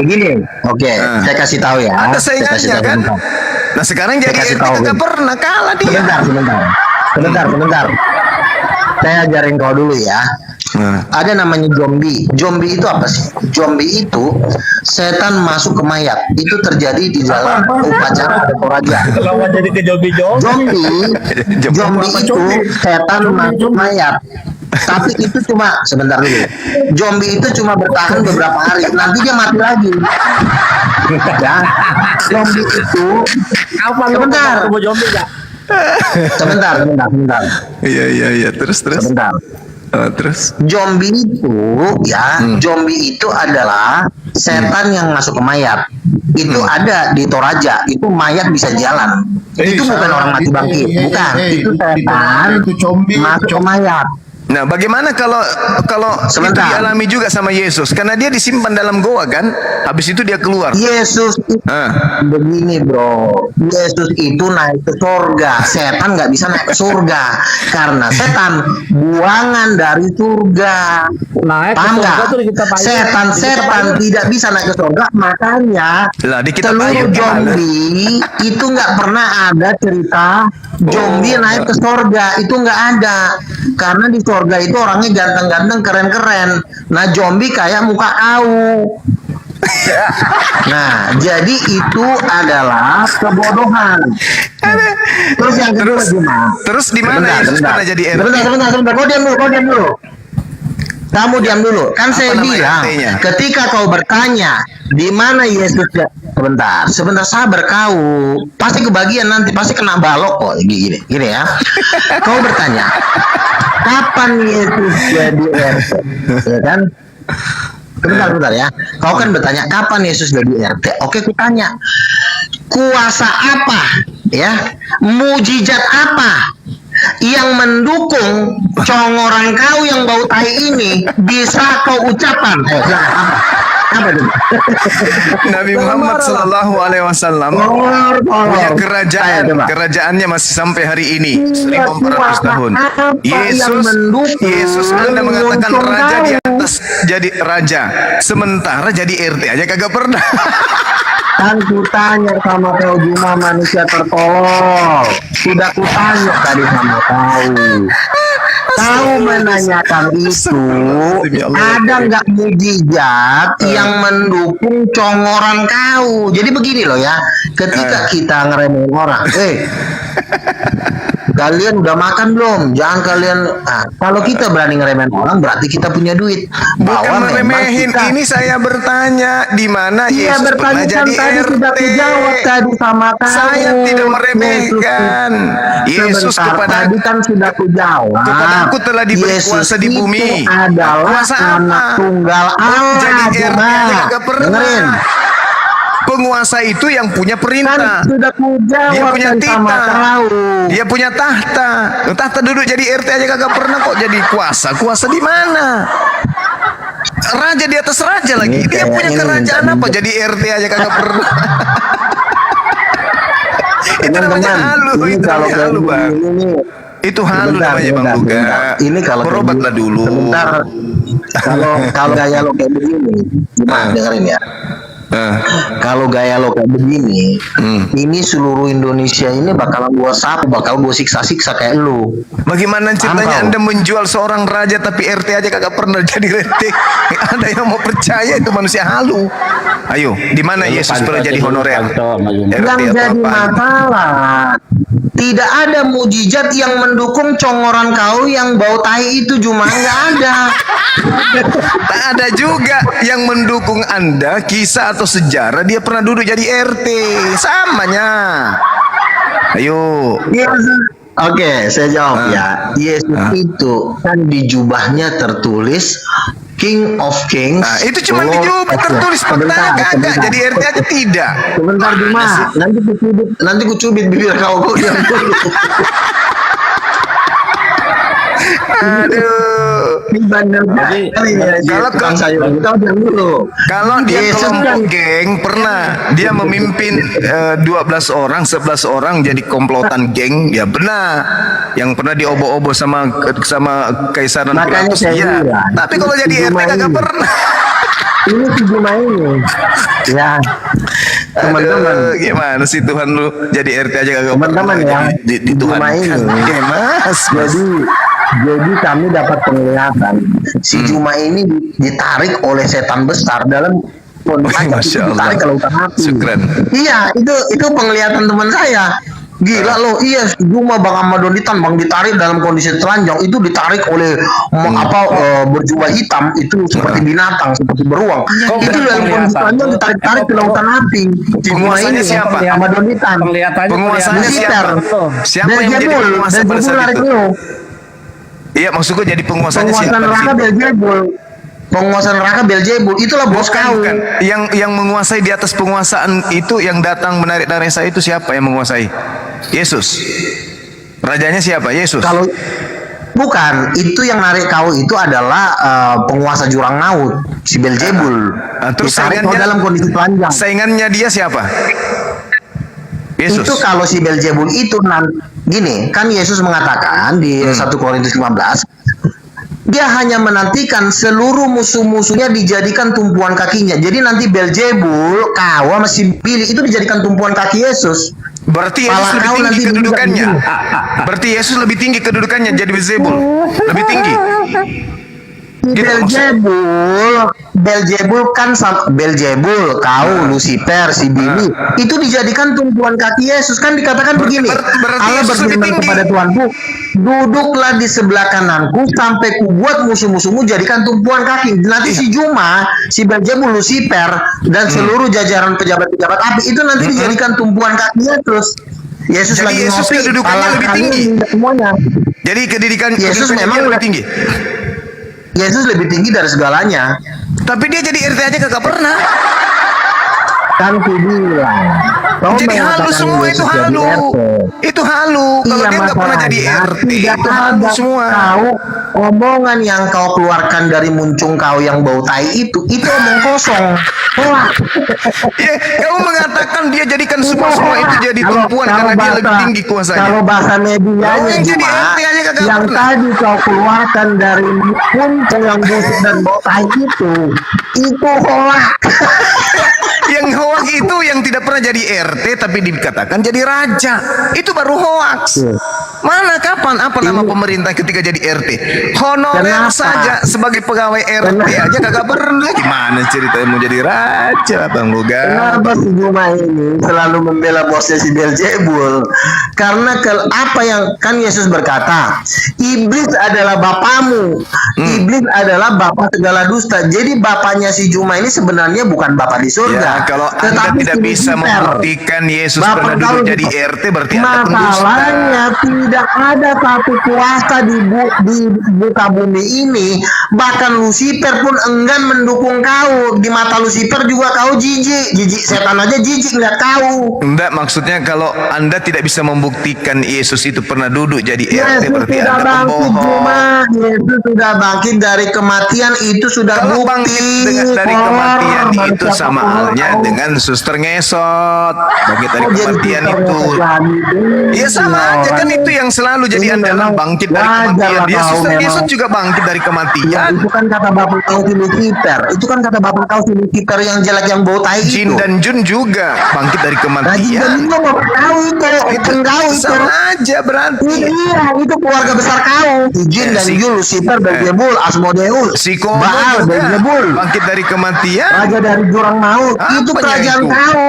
Begini, oke, saya kasih tahu ya. Ada Saya kasih saingannya tahu kan? sebentar. Nah sekarang Saya jadi kasih RT tahu, kagak Bang. pernah kalah dia. Sebentar. Saya ajarin kau dulu ya. Ada namanya zombie. Zombie itu apa sih? Zombie itu setan masuk ke mayat. Itu terjadi di dalam upacara atau toraja. Kalau jadi ke Zombie itu setan masuk mayat. Tapi itu cuma sebentar dulu. Zombie itu cuma bertahan beberapa hari, nanti dia mati lagi. Ya, zombie itu sebentar. Sebentar. Iya. Terus. Sebentar. Terus. Zombie itu ya, zombie itu adalah setan yang masuk ke mayat. Itu ada di Toraja, itu mayat bisa jalan. Itu bukan orang mati bangkit, bukan. Itu setan masuk ke mayat. Nah, bagaimana kalau itu Sebentar. dialami juga sama Yesus? Karena dia disimpan dalam goa kan? Habis itu dia keluar. Yesus begini bro, Yesus itu naik ke surga, setan nggak bisa naik ke surga karena setan buangan dari surga. Paham nggak? Setan tidak bisa naik ke surga, makanya Lah, di kitab seluruh Ayub zombie itu nggak pernah ada cerita zombie naik ke surga, itu nggak ada karena di surga itu orangnya ganteng-ganteng, keren-keren. Nah zombie kayak muka kau. Nah, jadi itu adalah kebodohan. Terus yang kedua gimana? Terus di mana Yesus pernah jadi RT? Sebentar. Kau diam dulu. Kamu diam dulu. Kan saya nama bilang, RT-nya? ketika kau bertanya di mana Yesus, sebentar sabar kau. Pasti kebagian nanti, pasti kena balok kok. Gini ya. Kau bertanya, kapan Yesus jadi RT? Ya kan? Sebentar ya. Kau kan bertanya kapan Yesus jadi RT. Oke, kutanya. Kuasa apa? Ya. Mujizat apa yang mendukung congoran kau yang bau tai ini bisa kau ucapkan? Apa itu? Nabi Muhammad Sallallahu Alaihi Wasallam punya kerajaannya masih sampai hari ini 1400 tahun. Yesus Anda mengatakan raja di atas jadi raja, sementara jadi RT aja kagak pernah. Kan kutanya sama kau Juma, manusia tertolol. Sudah kutanya tadi sama kau. Kau menanyakan itu, ada nggak mujizat yang mendukung congoran kau? Jadi begini loh ya, ketika kita ngeremehin orang, kalian udah makan belum? Jangan kalian. Kalau kita berani ngeremehin orang, berarti kita punya duit. Bukan meremehin, ini saya bertanya di mana Yesus pernah jadi RT. Jawab tadi sama kau. Saya tidak meremehkan. Yesus kepada tadi kan sudah kujawab. Kepada aku telah diberi kuasa di bumi. Itu adalah Kuasa anak apa? tunggal Allah. Jadi RT aja kagak pernah. Dengerin. Penguasa itu yang punya perintah. Kan sudah kujawab Dia punya tadi sama titah. kau. Dia punya tahta. Tahta duduk jadi RT aja kagak pernah kok jadi kuasa. Kuasa di mana? Raja di atas raja lagi. Dia punya kerajaan apa? Jadi RT aja kagak pernah. Itu namanya halu. ini Itu kalau namanya halu, Bang. ini Itu halu namanya Bang Duga. Ini kalau berobatlah dulu. Sebentar. Kalau gaya lo kayak begini, gimana dengerin ya. Kalau gaya lo kayak begini, ini seluruh Indonesia ini bakalan gua sapu, bakal gua siksa-siksa kayak lu. Bagaimana ceritanya Anda menjual seorang raja tapi RT aja kagak pernah jadi RT? Ada yang mau percaya itu manusia halu? Ayo, di mana Yesus pernah jadi honorer? Yang jadi masalah, tidak ada mujizat yang mendukung congoran kau yang bau tai itu, cuma nggak ada. Tak ada juga yang mendukung Anda kisah atau sejarah dia pernah duduk jadi RT. Samanya. Ayo. Oke, saya jawab ya. Yesus itu kan di jubahnya tertulis King of Kings. Nah, itu cuma di jubah tertulis peta kagak jadi RT aja tidak. Sebentar Juma, nanti ku cubit bibir kau yang dulu. Aduh. Kalau dia kelompok geng pernah dia memimpin 12 orang 11 orang jadi komplotan geng, ya benar. Yang pernah diobo-obo sama Kaisaran Pilatus ya. Tapi kalau jadi RT kagak pernah. Ini si Juma ini. Ya. Teman-teman, gimana sih Tuhan lu jadi RT aja kagak teman-teman ya. Di Tuhan ini. Mas. Jadi kami dapat penglihatan si Juma ini ditarik oleh setan besar dalam kondisi ditarik ke lautan api. Iya, itu penglihatan teman saya. Gila loh, iya Juma Bang Amadonitan Bang ditarik dalam kondisi telanjang, itu ditarik oleh berjubah hitam itu seperti binatang, seperti beruang. Itu dalam kondisi telanjang ditarik ke lautan api. Penguasanya siapa? Amadonitan. Penguasanya siapa? Siapa yang menjadi penguasa pada saat itu? Iya, maksudku jadi penguasanya siapa? Penguasa neraka Beelzebul, itulah bos kau. Yang menguasai di atas penguasaan itu, yang datang menarik darah saya itu siapa yang menguasai? Yesus. Rajanya siapa? Yesus. Kalau bukan, itu yang narik kau itu adalah penguasa jurang maut, si Beelzebul. Terus saingannya dalam kondisi telanjang. Saingannya dia siapa? Yesus. Itu kalau si Beelzebul itu gini, kan Yesus mengatakan di 1 Korintus 15, dia hanya menantikan seluruh musuh-musuhnya dijadikan tumpuan kakinya. Jadi nanti Beelzebul, kau masih pilih itu dijadikan tumpuan kaki Yesus. Berarti Yesus lebih tinggi kedudukannya. Berarti Yesus lebih tinggi kedudukannya jadi Beelzebul. Lebih tinggi. Beelzebul kan Beelzebul, kau, Lucifer, si Billy, itu dijadikan tumpuan kaki Yesus. Kan dikatakan begini, Allah berfirman kepada Tuhanku, duduklah di sebelah kananku sampai kubuat musuh-musuhmu jadikan tumpuan kaki. Nanti si Juma, si Beelzebul, Lucifer, dan seluruh jajaran pejabat-pejabat api itu nanti dijadikan tumpuan kaki Yesus. Yesus jadi lagi Yesus ngopi, kedudukannya lebih tinggi. Semuanya. Jadi Yesus memang lebih tinggi. Yesus lebih tinggi dari segalanya. Tapi dia jadi RT aja kagak pernah. Kan ku bilang. Jadi halu semua itu halu. Itu halu. Kalau dia nggak pernah jadi RT, itu halu semua. Kau omongan yang kau keluarkan dari muncung kau yang bau tai itu omong kosong. Ya, kamu mengatakan dia jadikan semua itu jadi tumpuan karena dia lebih tinggi kuasanya. Kalau bahasa medianya cuma yang tadi kau keluarkan dari muncung yang busuk dan bau tai itu hoak. Yang hoak itu yang tidak pernah jadi RT tapi dikatakan jadi raja. Itu baru hoaks. Mana kapan apa nama pemerintah ketika jadi RT? Honorer saja sebagai pegawai RT aja kagak pernah. Gimana ceritanya mau jadi raja Bang Boga? Kenapa si Juma ini selalu membela bosnya si Beelzebul? Karena apa yang kan Yesus berkata, iblis adalah bapamu. Iblis adalah bapak segala dusta. Jadi bapaknya si Juma ini sebenarnya bukan bapak di surga. Ya, kalau Anda tidak bisa membuktikan Yesus pernah dulu jadi RT, berarti Anda pendusta. Masalahnya tidak ada satu kuasa di muka bumi ini, bahkan Lucifer pun enggan mendukung kau. Di mata Lucifer juga kau jijik setan aja jijik nggak kau. Enggak, maksudnya kalau Anda tidak bisa membuktikan Yesus itu pernah duduk jadi RT, berarti Anda pembohong. Yesus sudah bangkit dari kematian, itu sudah kalau bukti. Bangkit dari kematian itu sama halnya dengan suster ngesot, bangkit dari kematian itu. Iya sama aja kan, itu yang selalu jadi andalan, bangkit dari kematian. Dia suster ngesot juga bangkit dari kematian. Itu kan kata bapak kau si Lucifer. Itu kan kata bapak kau si Lucifer yang jelek yang bau tai itu. Jin dan Jun juga bangkit dari kematian. Itu mau tahu itu kau itu. Sama aja berarti. Iya, itu keluarga besar kau. Jin dan Jun, Lucifer, Beelzebul, Asmodeus, Si Komo Baal, juga Beelzebul, bangkit dari kematian. raja dari jurang maut. Itu Apanya kerajaan itu? kau.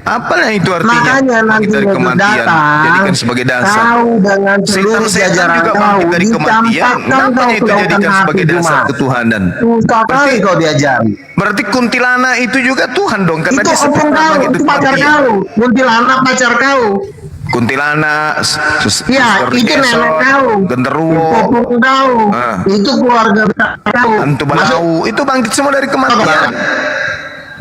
Apa itu artinya? Makanya nanti Bangkit dari Yesus kematian, datang, jadikan sebagai dasar. kau dengan seluruh Setan jajaran juga kau bangkit dari kematian. dicampakkan Kenapa kau itu ke lautan dijadikan api sebagai dasar Jumat. ketuhanan? Susah kali kau diajari. Berarti kuntilanak itu juga Tuhan dong, karena Itu dia sebut opung nama kau, gitu itu pacar kematian. kau. Kuntilanak pacar kau. Kuntilanak, Ya, itu nenek kau. genderuwo, Opung kau. Ah. Itu keluarga besar kau. hantu balau, itu bangkit semua dari kematian.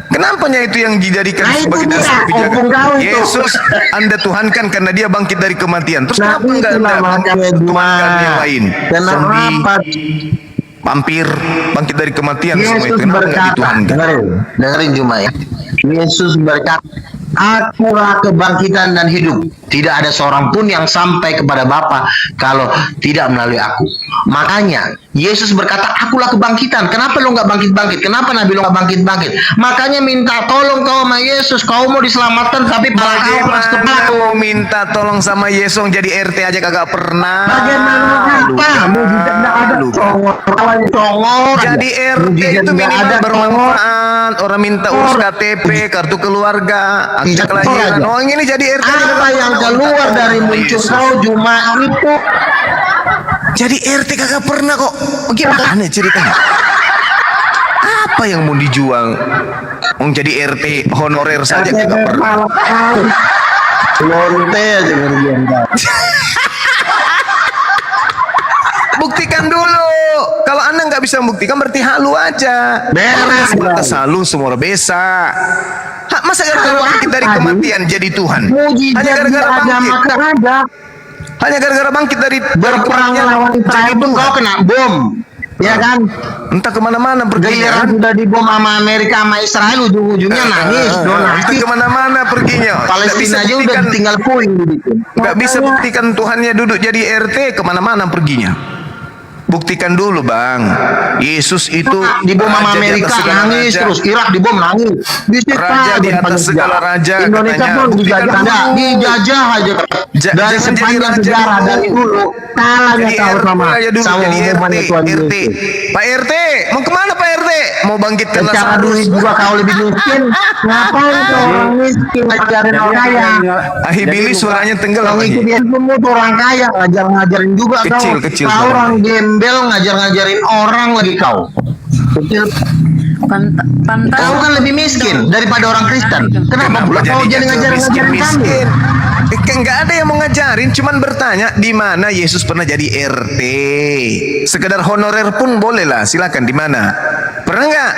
Kenapanya itu yang dijadikan Nah, itu sebagai dia, dasar opung kau pijakan? itu. Yesus Anda tuhankan karena dia bangkit dari kematian. Terus Nah, kenapa enggak itulah Anda makanya tuhankan yang lain? Zombie, Kenapa vampir, bangkit dari kematian semua itu. Yesus Kenapa enggak berkata, dituhankan? dengerin Juma ya. Yesus berkata, akulah kebangkitan dan hidup. Tidak ada seorang pun yang sampai kepada Bapa kalau tidak melalui aku. Makanya Yesus berkata, akulah kebangkitan. Kenapa lo nggak bangkit-bangkit? Kenapa Nabi lo nggak bangkit-bangkit? Makanya minta tolong kau sama Yesus. Kau mau diselamatkan tapi kepala kau keras kepala. Bagaimana mau minta tolong sama Yesus jadi RT aja kagak pernah. Bagaimana apa? Mujizat nggak ada. Congor. Jadi RT itu minimal bermanfaat. Orang minta urus KTP, kartu keluarga, akta kelahiran. Oh ini jadi RT. Apa yang keluar dari muncul kau Juma itu? Jadi RT kagak pernah kok. Gimana ceritanya? Apa yang mau dijual? Mau jadi RT honorer saja kagak pernah. Lonte aja ngerjain kau. Buktikan dulu. Kalau Anda nggak bisa membuktikan berarti halu aja. Beres. Atas halu semua besa. Masa gara-gara bangkit dari kematian jadi Tuhan? Hanya gara-gara bangkit. Hanya gara-gara bangkit dari Berperang lawan Israel pun kau kena bom. Ya kan? Entah kemana-mana perginya. Giliran sudah dibom sama Amerika sama Israel ujung-ujungnya nangis. Entah kemana-mana perginya. Palestina aja udah tinggal puing begitu. Nggak bisa buktikan Tuhannya duduk jadi RT, kemana-mana perginya. Buktikan dulu bang, Yesus itu dibom sama raja di Amerika atas segala nangis raja. terus, Irak dibom nangis, Raja di atas segala raja, Indonesia katanya. pun Buktikan dijajah, dulu. dijajah aja dari Jangan jadi sepanjang raja sejarah dulu. dari dulu kalahnya Jadi kau RT sama aja dulu, sama jadi hukumannya RT, Tuhan RT. Yesus. Pak RT, mau kemana Pak RT? Mau bangkitkan Secara duit juga kau lebih miskin, ngapain kau orang miskin ngajarin orang kaya? Ahibilis suaranya tenggelam. Yang ikut Yesus semua tuh orang kaya, ngajar-ngajarin juga Kecil, kau. kecil Kau suaranya. orang gembel ngajar-ngajarin orang lagi kau. Kecil. Kau kan lebih miskin daripada orang Kristen. Kenapa pula kau jadi ngajarin-ngajarin kami? Enggak ada yang mau ngajarin, cuman bertanya di mana Yesus pernah jadi RT. Sekedar honorer pun boleh lah, silakan di mana. Pernah nggak?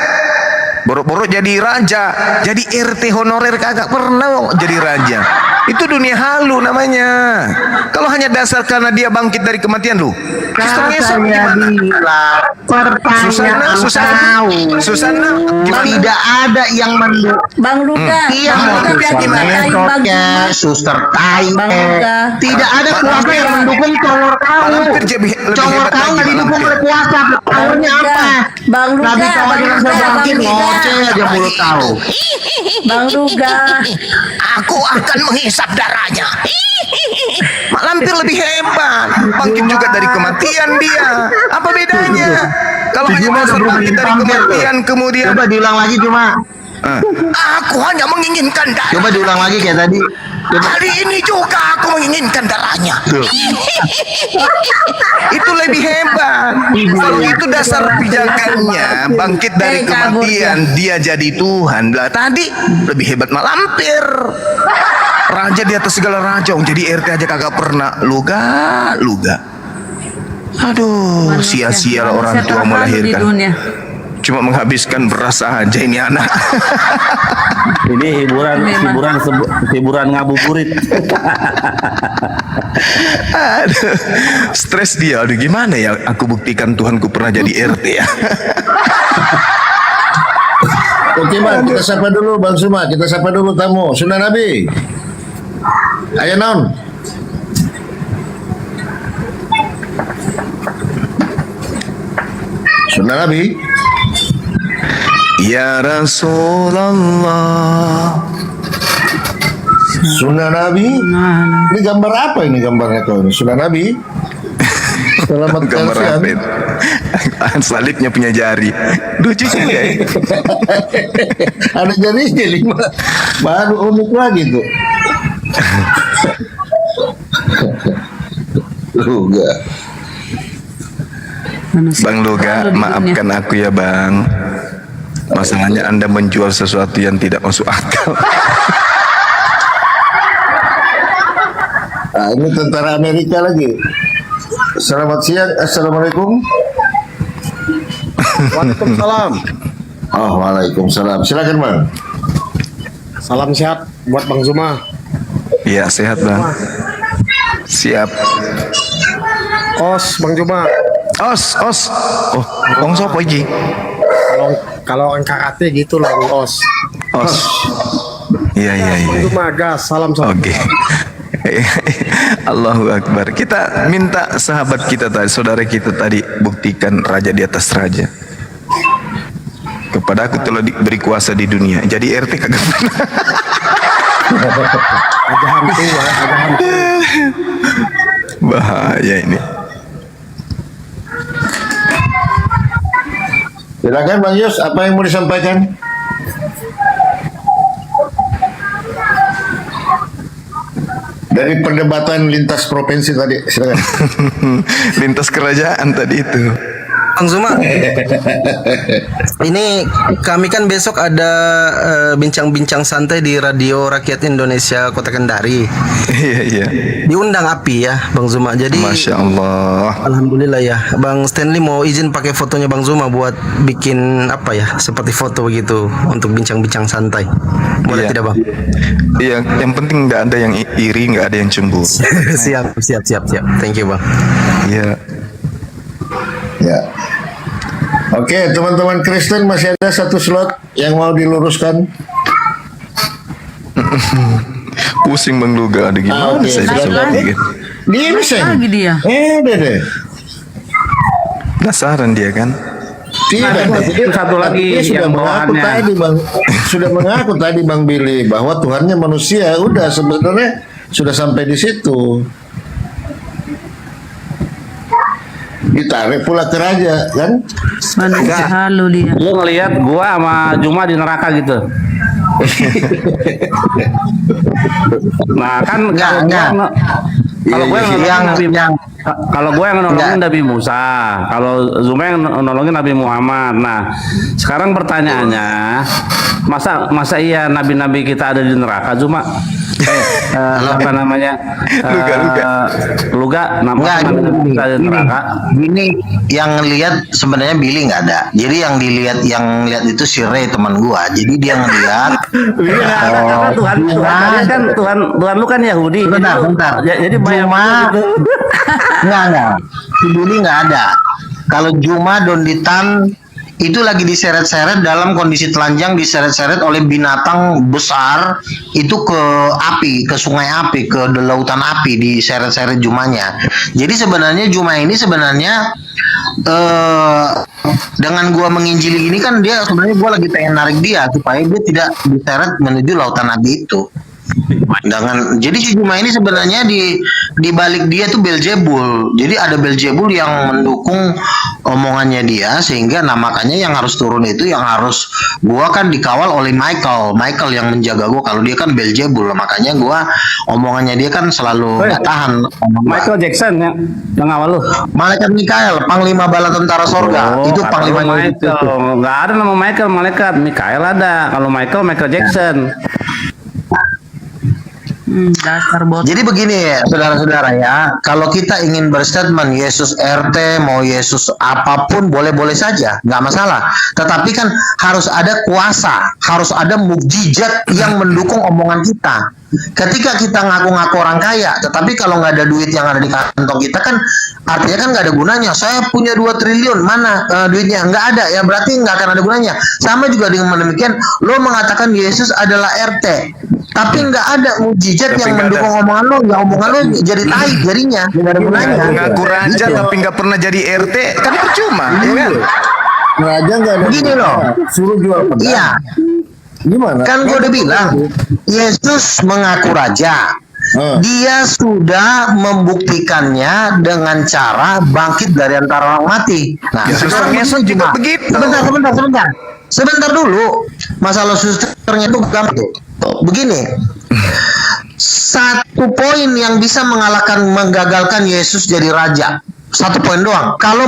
Boro-boro jadi raja, jadi RT honorer kagak pernah jadi raja. Itu dunia halu namanya. Kalau hanya dasar karena dia bangkit dari kematian lu. Kristen Yesus gimana? Susana gimana? Tidak ada yang Bang Luka, Iya, Bang Luka jadi matahin Bang Juma. suster tai. Bang Luka. Tidak ada kuasa yang mendukung congor kau. Congor kau nggak didukung oleh kuasa. Awalnya apa? Bang Luka, Nabi kau Bang aja Luka, langsung bangkit, Bang Luka. ngoceh aja mulut kau. Bang Luka. Aku akan menghisap darahnya. Mak Lampir lebih hebat. Bangkit juga dari kematian dia. Apa bedanya? Kalau hanya dasar bangkit dari kematian kemudian. Coba diulang lagi cuma. Aku hanya menginginkan darah. Coba diulang lagi kayak tadi. Hari ini juga aku menginginkan darahnya. Itu lebih hebat. Kalau itu dasar pijakannya, bangkit dari kematian, dia jadi Tuhan. Lah tadi lebih hebat Mak Lampir. Raja di atas segala raja, jadi RT aja kagak pernah. Luga. Aduh, sia-sia orang tua melahirkan. Cuma menghabiskan beras aja ini anak. Ini hiburan ngabuburit. Aduh, stres dia. Aduh, gimana ya? Aku buktikan Tuhanku pernah jadi RT ya. Oke Bang, kita sapa dulu Bang Suma, kita sapa dulu tamu. Sunnah Nabi. Ayo non. Sunnah Nabi. Ya Rasulullah. Sunnah Nabi. Ini gambar apa ini gambarnya kau ini? Sunnah Nabi. Selamat Gambar siang. apa itu? Salibnya punya jari. Lucu juga ya. Ada jarinya 5. Baru unik lagi tuh. Luga. Bang Luga, maafkan aku ya Bang. Masalahnya Anda menjual sesuatu yang tidak masuk akal. Nah, ini tentara Amerika lagi. Selamat siang, assalamualaikum. Waalaikumsalam. Oh, waalaikumsalam. Silakan Bang. Salam sehat buat Bang Zuma. Iya sehat Bang. Siap. Os Bang Zuma. Os. Oh, Bang sopo iki? Kalau NKKT gitu lah os. Os. Iya. Bang Zuma gas. Salam. Oke. Allahu Akbar. Kita minta sahabat kita tadi, saudara kita tadi, buktikan raja di atas raja. Kepada aku telah diberi kuasa di dunia. Jadi RT kagak pernah. Ada hantu. Bahaya ini. Silakan Bang Yus, apa yang mau disampaikan? Dari perdebatan lintas provinsi tadi, silakan. Lintas kerajaan tadi itu. Bang Zuma, ini kami kan besok ada bincang-bincang santai di Radio Rakyat Indonesia Kota Kendari. Iya. Diundang API ya, Bang Zuma. Jadi, Masya Allah. Alhamdulillah ya, Bang Stanley mau izin pakai fotonya Bang Zuma buat bikin apa ya, seperti foto begitu untuk bincang-bincang santai. Boleh Iya. tidak Bang? Iya, yang penting nggak ada yang iri, nggak ada yang cemburu. siap. Thank you Bang. Iya. Ya. Oke, teman-teman Kristen masih ada satu slot yang mau diluruskan. Pusing Bang Luga, ada gimana Oke, saya bisa silakan. begini? Dia bisa. Lagi dia. Dede. Penasaran dia kan? Tidak, Itu satu lagi dia sudah yang mengaku bawahannya. tadi Bang, sudah mengaku tadi Bang Billy bahwa Tuhannya manusia. Udah sebenarnya sudah sampai di situ. Ditarik pula ke raja kan? Manusia halu dia. Lu ngelihat gua sama Juma di neraka gitu. Nah kan kalau gue yang nolongin Nabi Musa, kalau Zuma yang nolongin Nabi Muhammad. Nah sekarang pertanyaannya, masa iya nabi-nabi kita ada di neraka Zuma? Apa namanya? Luga namanya kita ada di neraka. Ini yang lihat sebenarnya Billy nggak ada. Jadi yang lihat itu si Ray teman gua. Jadi dia ngelihat. Tuhan lu kan Yahudi. Bentar. Jadi Juma enggak. Si Billy nggak ada. Kalau Juma Donditan itu lagi diseret-seret dalam kondisi telanjang, diseret-seret oleh binatang besar itu ke api, ke sungai api, ke lautan api, diseret-seret Jumanya. Jadi sebenarnya Juma ini sebenarnya dengan gua menginjili ini kan dia sebenarnya gua lagi pengen narik dia supaya dia tidak diseret menuju lautan api itu. Jadi si Juma ini sebenarnya di balik dia tuh Beelzebul. Jadi ada Beelzebul yang mendukung omongannya dia, sehingga makanya yang harus turun itu yang harus gua kan dikawal oleh Michael yang menjaga gua. Kalau dia kan Beelzebul, makanya gua omongannya dia kan selalu nggak tahan. Michael Jackson yang awal lu. Malaikat Mikael, panglima bala tentara sorga. Itu panglima Michael. Nggak ada nama Michael, malaikat Mikael ada. Kalau Michael Jackson. Jadi begini saudara-saudara ya, kalau kita ingin berstatement Yesus RT, mau Yesus apapun boleh-boleh saja, nggak masalah. Tetapi kan harus ada kuasa, harus ada mukjizat yang mendukung omongan kita. Ketika kita ngaku-ngaku orang kaya, tetapi kalau nggak ada duit yang ada di kantong kita kan artinya kan nggak ada gunanya. Saya punya 2 triliun, mana duitnya? Nggak ada, ya berarti nggak akan ada gunanya. Sama juga dengan demikian, lo mengatakan Yesus adalah RT, tapi nggak ada mujizat Tapi yang nggak mendukung omongan lo, ya omongan lo jadi tai jadinya, nggak ada gunanya. Ngaku raja Gitu. tapi nggak pernah jadi RT kan percuma, ya kan? Raja nggak ada. Begini loh. Suruh jual pedang. Iya. Gimana? Kan gue udah bilang, Yesus mengaku raja. Dia sudah membuktikannya dengan cara bangkit dari antara orang mati. Nah, Ya, suster ngesot juga begitu. Sebentar dulu. Masalah susternya itu gampang tuh. Begini. Satu poin yang bisa menggagalkan Yesus jadi raja. Satu poin doang. Kalau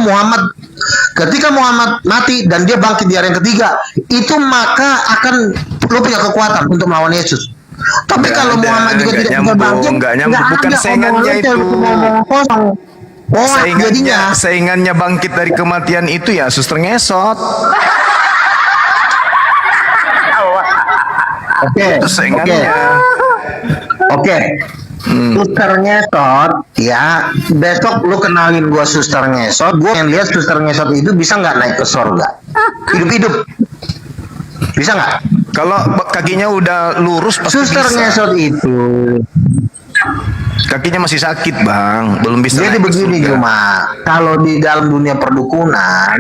ketika Muhammad mati dan dia bangkit di hari yang ketiga, itu maka akan lo punya kekuatan untuk melawan Yesus. Tapi Nggak kalau ada, Muhammad juga nggak tidak bisa nyambung, bangkit, nggak nyambung. nggak Bukan ada saingannya omongan itu. ngomong kosong. Oh, jadinya Saingannya bangkit dari kematian itu ya suster ngesot. Oke. Itu saingannya. Oke. Suster ngesot, ya besok lu kenalin gua suster ngesot, gua pengen lihat suster ngesot itu bisa nggak naik ke surga, hidup-hidup, bisa nggak? Kalau kakinya udah lurus pasti Suster bisa. ngesot itu Kakinya masih sakit bang, belum bisa. jadi naik ke begini surga. cuma kalau di dalam dunia perdukunan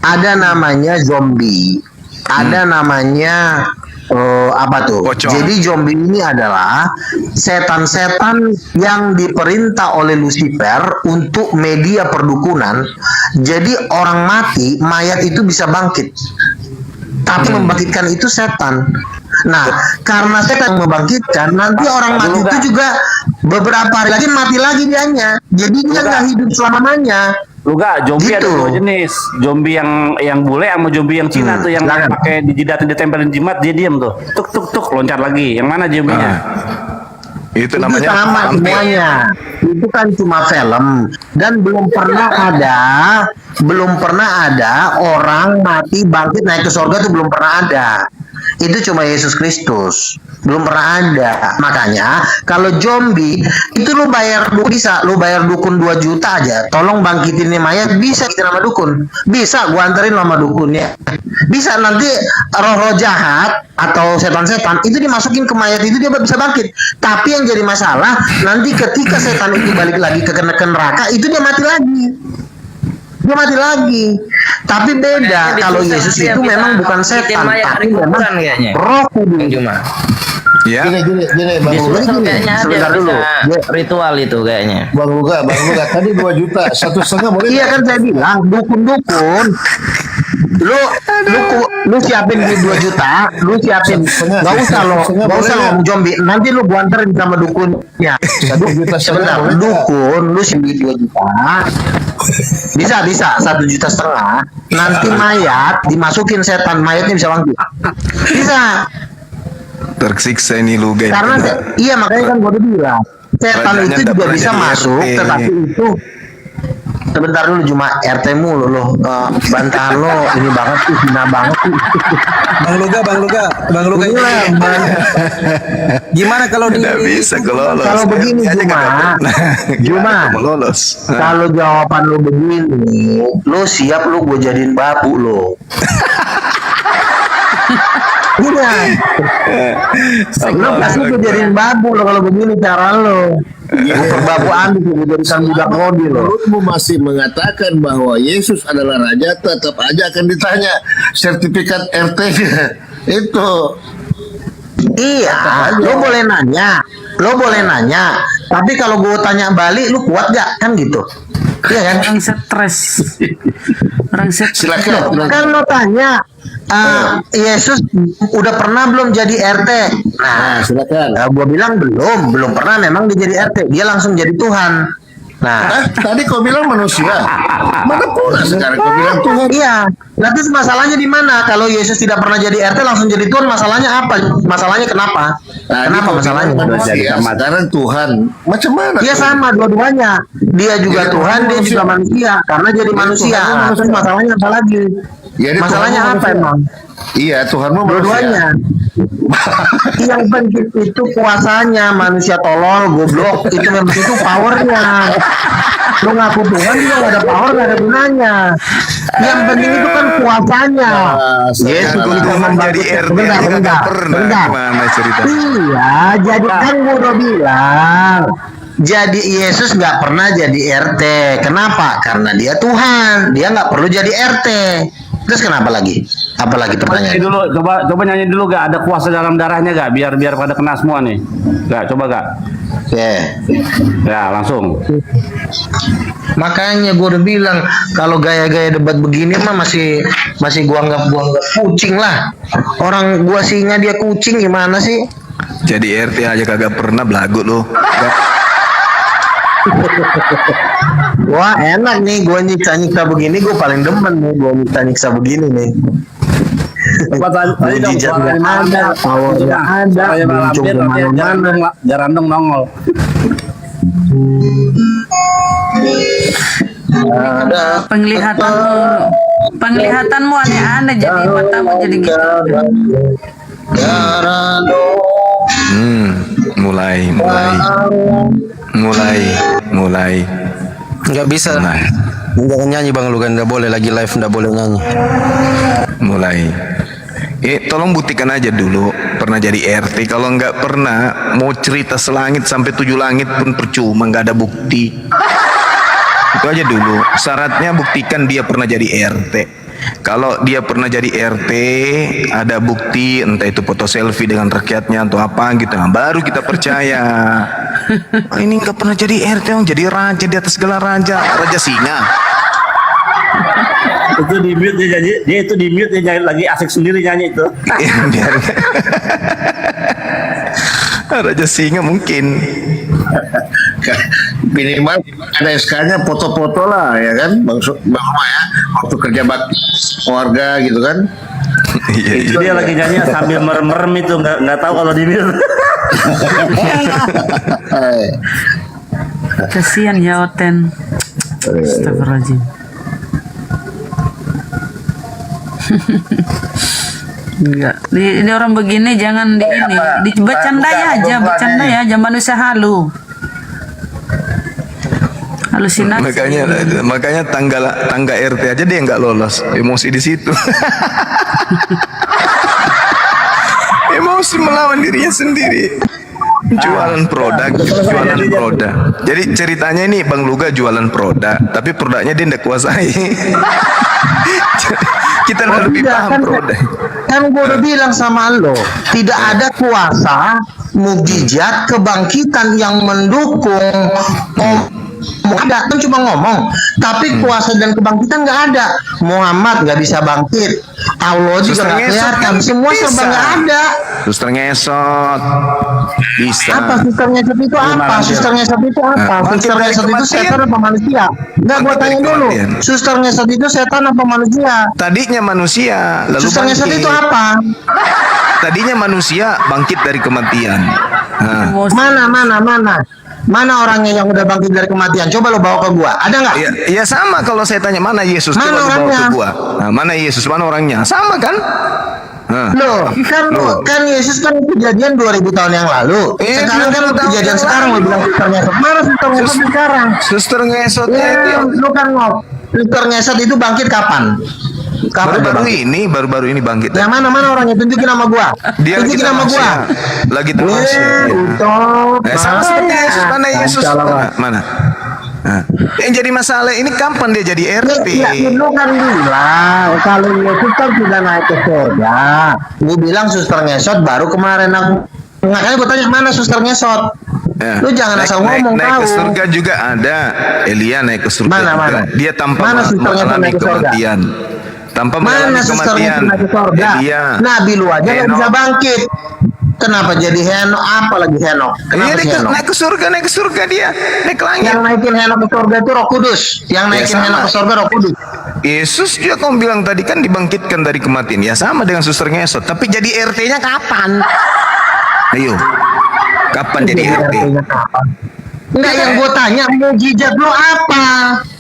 ada namanya zombie, ada namanya apa tuh? Pocong. Jadi zombie ini adalah setan-setan yang diperintah oleh Lucifer untuk media perdukunan. Jadi orang mati, mayat itu bisa bangkit. Tapi membangkitkan itu setan. Nah, karena setan membangkitkan, nanti orang mati itu juga beberapa hari lagi mati lagi dianya. Jadi dia nggak hidup selamanya. Lu gak, zombie ada Gitu. 2 jenis. Zombie yang bule sama zombie yang Cina tuh yang pakai dijidatin ditempelin jimat dia diam tuh. Tuk tuk tuk loncat lagi. Yang mana zombinya? Itu Itu namanya sama vampir. semuanya. Itu kan cuma film dan belum pernah ada orang mati bangkit naik ke surga tuh belum pernah ada. Itu cuma Yesus Kristus. Belum pernah ada. Makanya kalau zombie itu lu bayar dukun 2 juta aja. Tolong bangkitin nih mayat, bisa kita nama dukun. Bisa gua anterin nama dukunnya. Bisa nanti roh-roh jahat atau setan-setan itu dimasukin ke mayat itu dia bisa bangkit. Tapi yang jadi masalah nanti ketika setan itu balik lagi ke neraka itu dia mati lagi. Dia mati lagi. Tapi beda kalau Yesus itu memang bukan setan, tapi memang Roh Kudus. Ya. Gini, Bang Luga. Sebentar dulu. Ritual itu kayaknya. Bang Luga, tadi 2 juta, 1,5 boleh? Iya kan saya bilang dukun-dukun. Lu siapin duit 2 juta, lu siapin. Gak usah lo zombie. Nanti lu gua anterin sama dukunnya. Sebentar, dukun lu siapin 2 juta. Bisa 1,5 juta. Nanti mayat dimasukin setan, mayatnya bisa bangkit. Bisa. Tersiksa ini lu guys. Karena iya makanya kan gua udah bilang setan Rajanya itu nggak juga pernah bisa jadi masuk, RT. tetapi itu sebentar dulu cuma RT mulu lo bantahan lo ini banget sih, hina banget sih. Bang Luga. Gimana kalau Nggak bisa kelolos. Kalau begini Juma, lolos. kalau jawaban lo begini, lo siap lo gue jadiin babu lo. Iya. Lo pasti gue jadiin babu lo kalau begini cara lo. Untuk babu ambil gue jadikan budak rodi lo. Menurutmu masih mengatakan bahwa Yesus adalah raja, tetap aja akan ditanya sertifikat RT-nya. Itu. Iya, lo boleh nanya. Tapi kalau gue tanya balik, lu kuat gak? Kan gitu. Iya kan? Orang stres. Silakan. Kan lo tanya, Yesus udah pernah belum jadi RT? Nah, silakan. Gue bilang belum pernah. Memang dia jadi RT, dia langsung jadi Tuhan. Nah, tadi kau bilang manusia. Mana pula sekarang kau bilang Tuhan? iya. Nanti masalahnya di mana? Kalau Yesus tidak pernah jadi RT langsung jadi Tuhan, masalahnya apa? Masalahnya kenapa? Kenapa masalahnya? Manusia, sekarang Tuhan. Macam mana? Dia sama dua-duanya. Dia juga Tuhan, dia juga manusia. Karena jadi manusia. Nah, terus masalahnya apa lagi? Jadi Masalahnya Tuhan apa manusia. emang? Iya, Tuhanmu manusia. Dua-duanya. Yang bangkit itu kuasanya, manusia tolol, goblok, itu memang itu powernya. Lu ngaku Tuhan juga gak ada power, gak ada gunanya. Yang penting itu kan kuasanya. Yesus itu jadi RT aja nggak pernah. Gimana cerita? Iya, jadi kan gue udah bilang. Jadi Yesus nggak pernah jadi RT. Kenapa? Karena dia Tuhan. Dia nggak perlu jadi RT. Terus kenapa lagi? Apalagi pertanyaan? Nyanyi dulu, coba nyanyi dulu gak? Ada kuasa dalam darahnya gak? Biar pada kena semua nih. Gak, coba gak? Oke. Ya, langsung. Makanya gue udah bilang kalau gaya-gaya debat begini mah masih gua anggap kucing lah. Orang gua singa dia kucing gimana sih? Jadi RT aja kagak pernah, belagu lo. Wah enak nih gue nyiksa begini, gue paling demen nih gue nyiksa begini nih. Mujizat nggak ada, power nggak ada, muncul kemana-mana. Jarang dong nongol. Penglihatanmu aneh-aneh, jadi matamu jadi gitu. Mulai. Nggak bisa. Jangan nyanyi Bang Lugan, nggak boleh lagi live, nggak boleh nyanyi. Mulai. Tolong buktikan aja dulu pernah jadi RT. Kalau nggak pernah, mau cerita selangit sampai 7 langit pun percuma, nggak ada bukti. Itu aja dulu. Syaratnya buktikan dia pernah jadi RT. Kalau dia pernah jadi RT, ada bukti, entah itu foto selfie dengan rakyatnya atau apa gitu, nah, baru kita percaya. Ini nggak pernah jadi RT, jadi raja di atas gelar raja singa. Itu di mute dia itu di mute, dia nyanyi lagi asik sendiri nyanyi itu. Raja singa mungkin. Minimal ada SK-nya foto-foto lah ya kan, Bang Suma ya, waktu kerja bakti keluarga gitu kan. Itu dia lagi nyanyi sambil merem-merem itu, nggak tahu kalau di mute. Kasihan ya Oten. Astagfirullahaladzim. Enggak, ini orang begini jangan bercandai aja, manusia halu. Halusinasi. Makanya tangga RT aja dia nggak lolos, emosi di situ. Emosi melawan dirinya sendiri. Jualan produk. Jadi ceritanya ini Bang Luga jualan produk, tapi produknya dia tidak kuasai. Kita lebih paham produk. Kan gue udah bilang sama lo, tidak ada kuasa, mukjizat, kebangkitan yang mendukung. Ada kan cuma ngomong, tapi kuasa dan kebangkitan nggak ada. Muhammad nggak bisa bangkit, Allah juga nggak kelihatan, semua serba nggak ada. Suster ngesot bisa. Apa suster ngesot itu apa? Suster ngesot itu apa? Suster ngesot itu setan apa manusia? Nggak, gua tanya dulu. Suster ngesot itu setan apa manusia? Tadinya manusia, lalu suster ngesot itu apa? Tadinya manusia bangkit dari kematian. Mana orangnya yang udah bangkit dari kematian? Coba lo bawa ke gua. Ada nggak? Ya sama kalau saya tanya mana Yesus, mana coba lo bawa orangnya? ke gua. Nah, mana Yesus, mana orangnya? Sama kan? Kan Yesus kan kejadian 2000 tahun yang lalu. Sekarang kan kejadian sekarang lo bilang suster ngesot. Mana suster ngesot sekarang? Suster ngesotnya itu lu kan suster ngesot itu bangkit kapan? Baru-baru ini bangkit. Yang mana orangnya? Tunjukin nama gua. Dia tunjukin nama gua. Lagi tamasya. Sama seperti Yesus. Mana Yesus? Mana? Nah, yang jadi masalah ini kapan dia jadi RT? Lu kan bilang kalau Yesus kan sudah naik ke surga. Gue bilang suster ngesot baru kemarin aku. Makanya gue tanya mana suster ngesot? Lu jangan asal ngomong tahu. Naik ke surga juga ada. Elia naik ke surga. Mana? Dia tanpa mengalami kematian. Tanpa mengalami kematian. Elia. Nabi lu aja nggak bisa bangkit. Kenapa jadi Henok? Apalagi Henok? Kenapa dia Henok? naik ke surga dia, naik ke langit. Yang naikin Henok ke surga itu Roh Kudus. Yang naikin Henok ke surga Roh Kudus. Yesus juga kamu bilang tadi kan dibangkitkan dari kematian. Ya sama dengan suster ngesot. Tapi jadi RT-nya kapan? Ayo, kapan jadi RT? Enggak, yang gue tanya mujizat lo apa?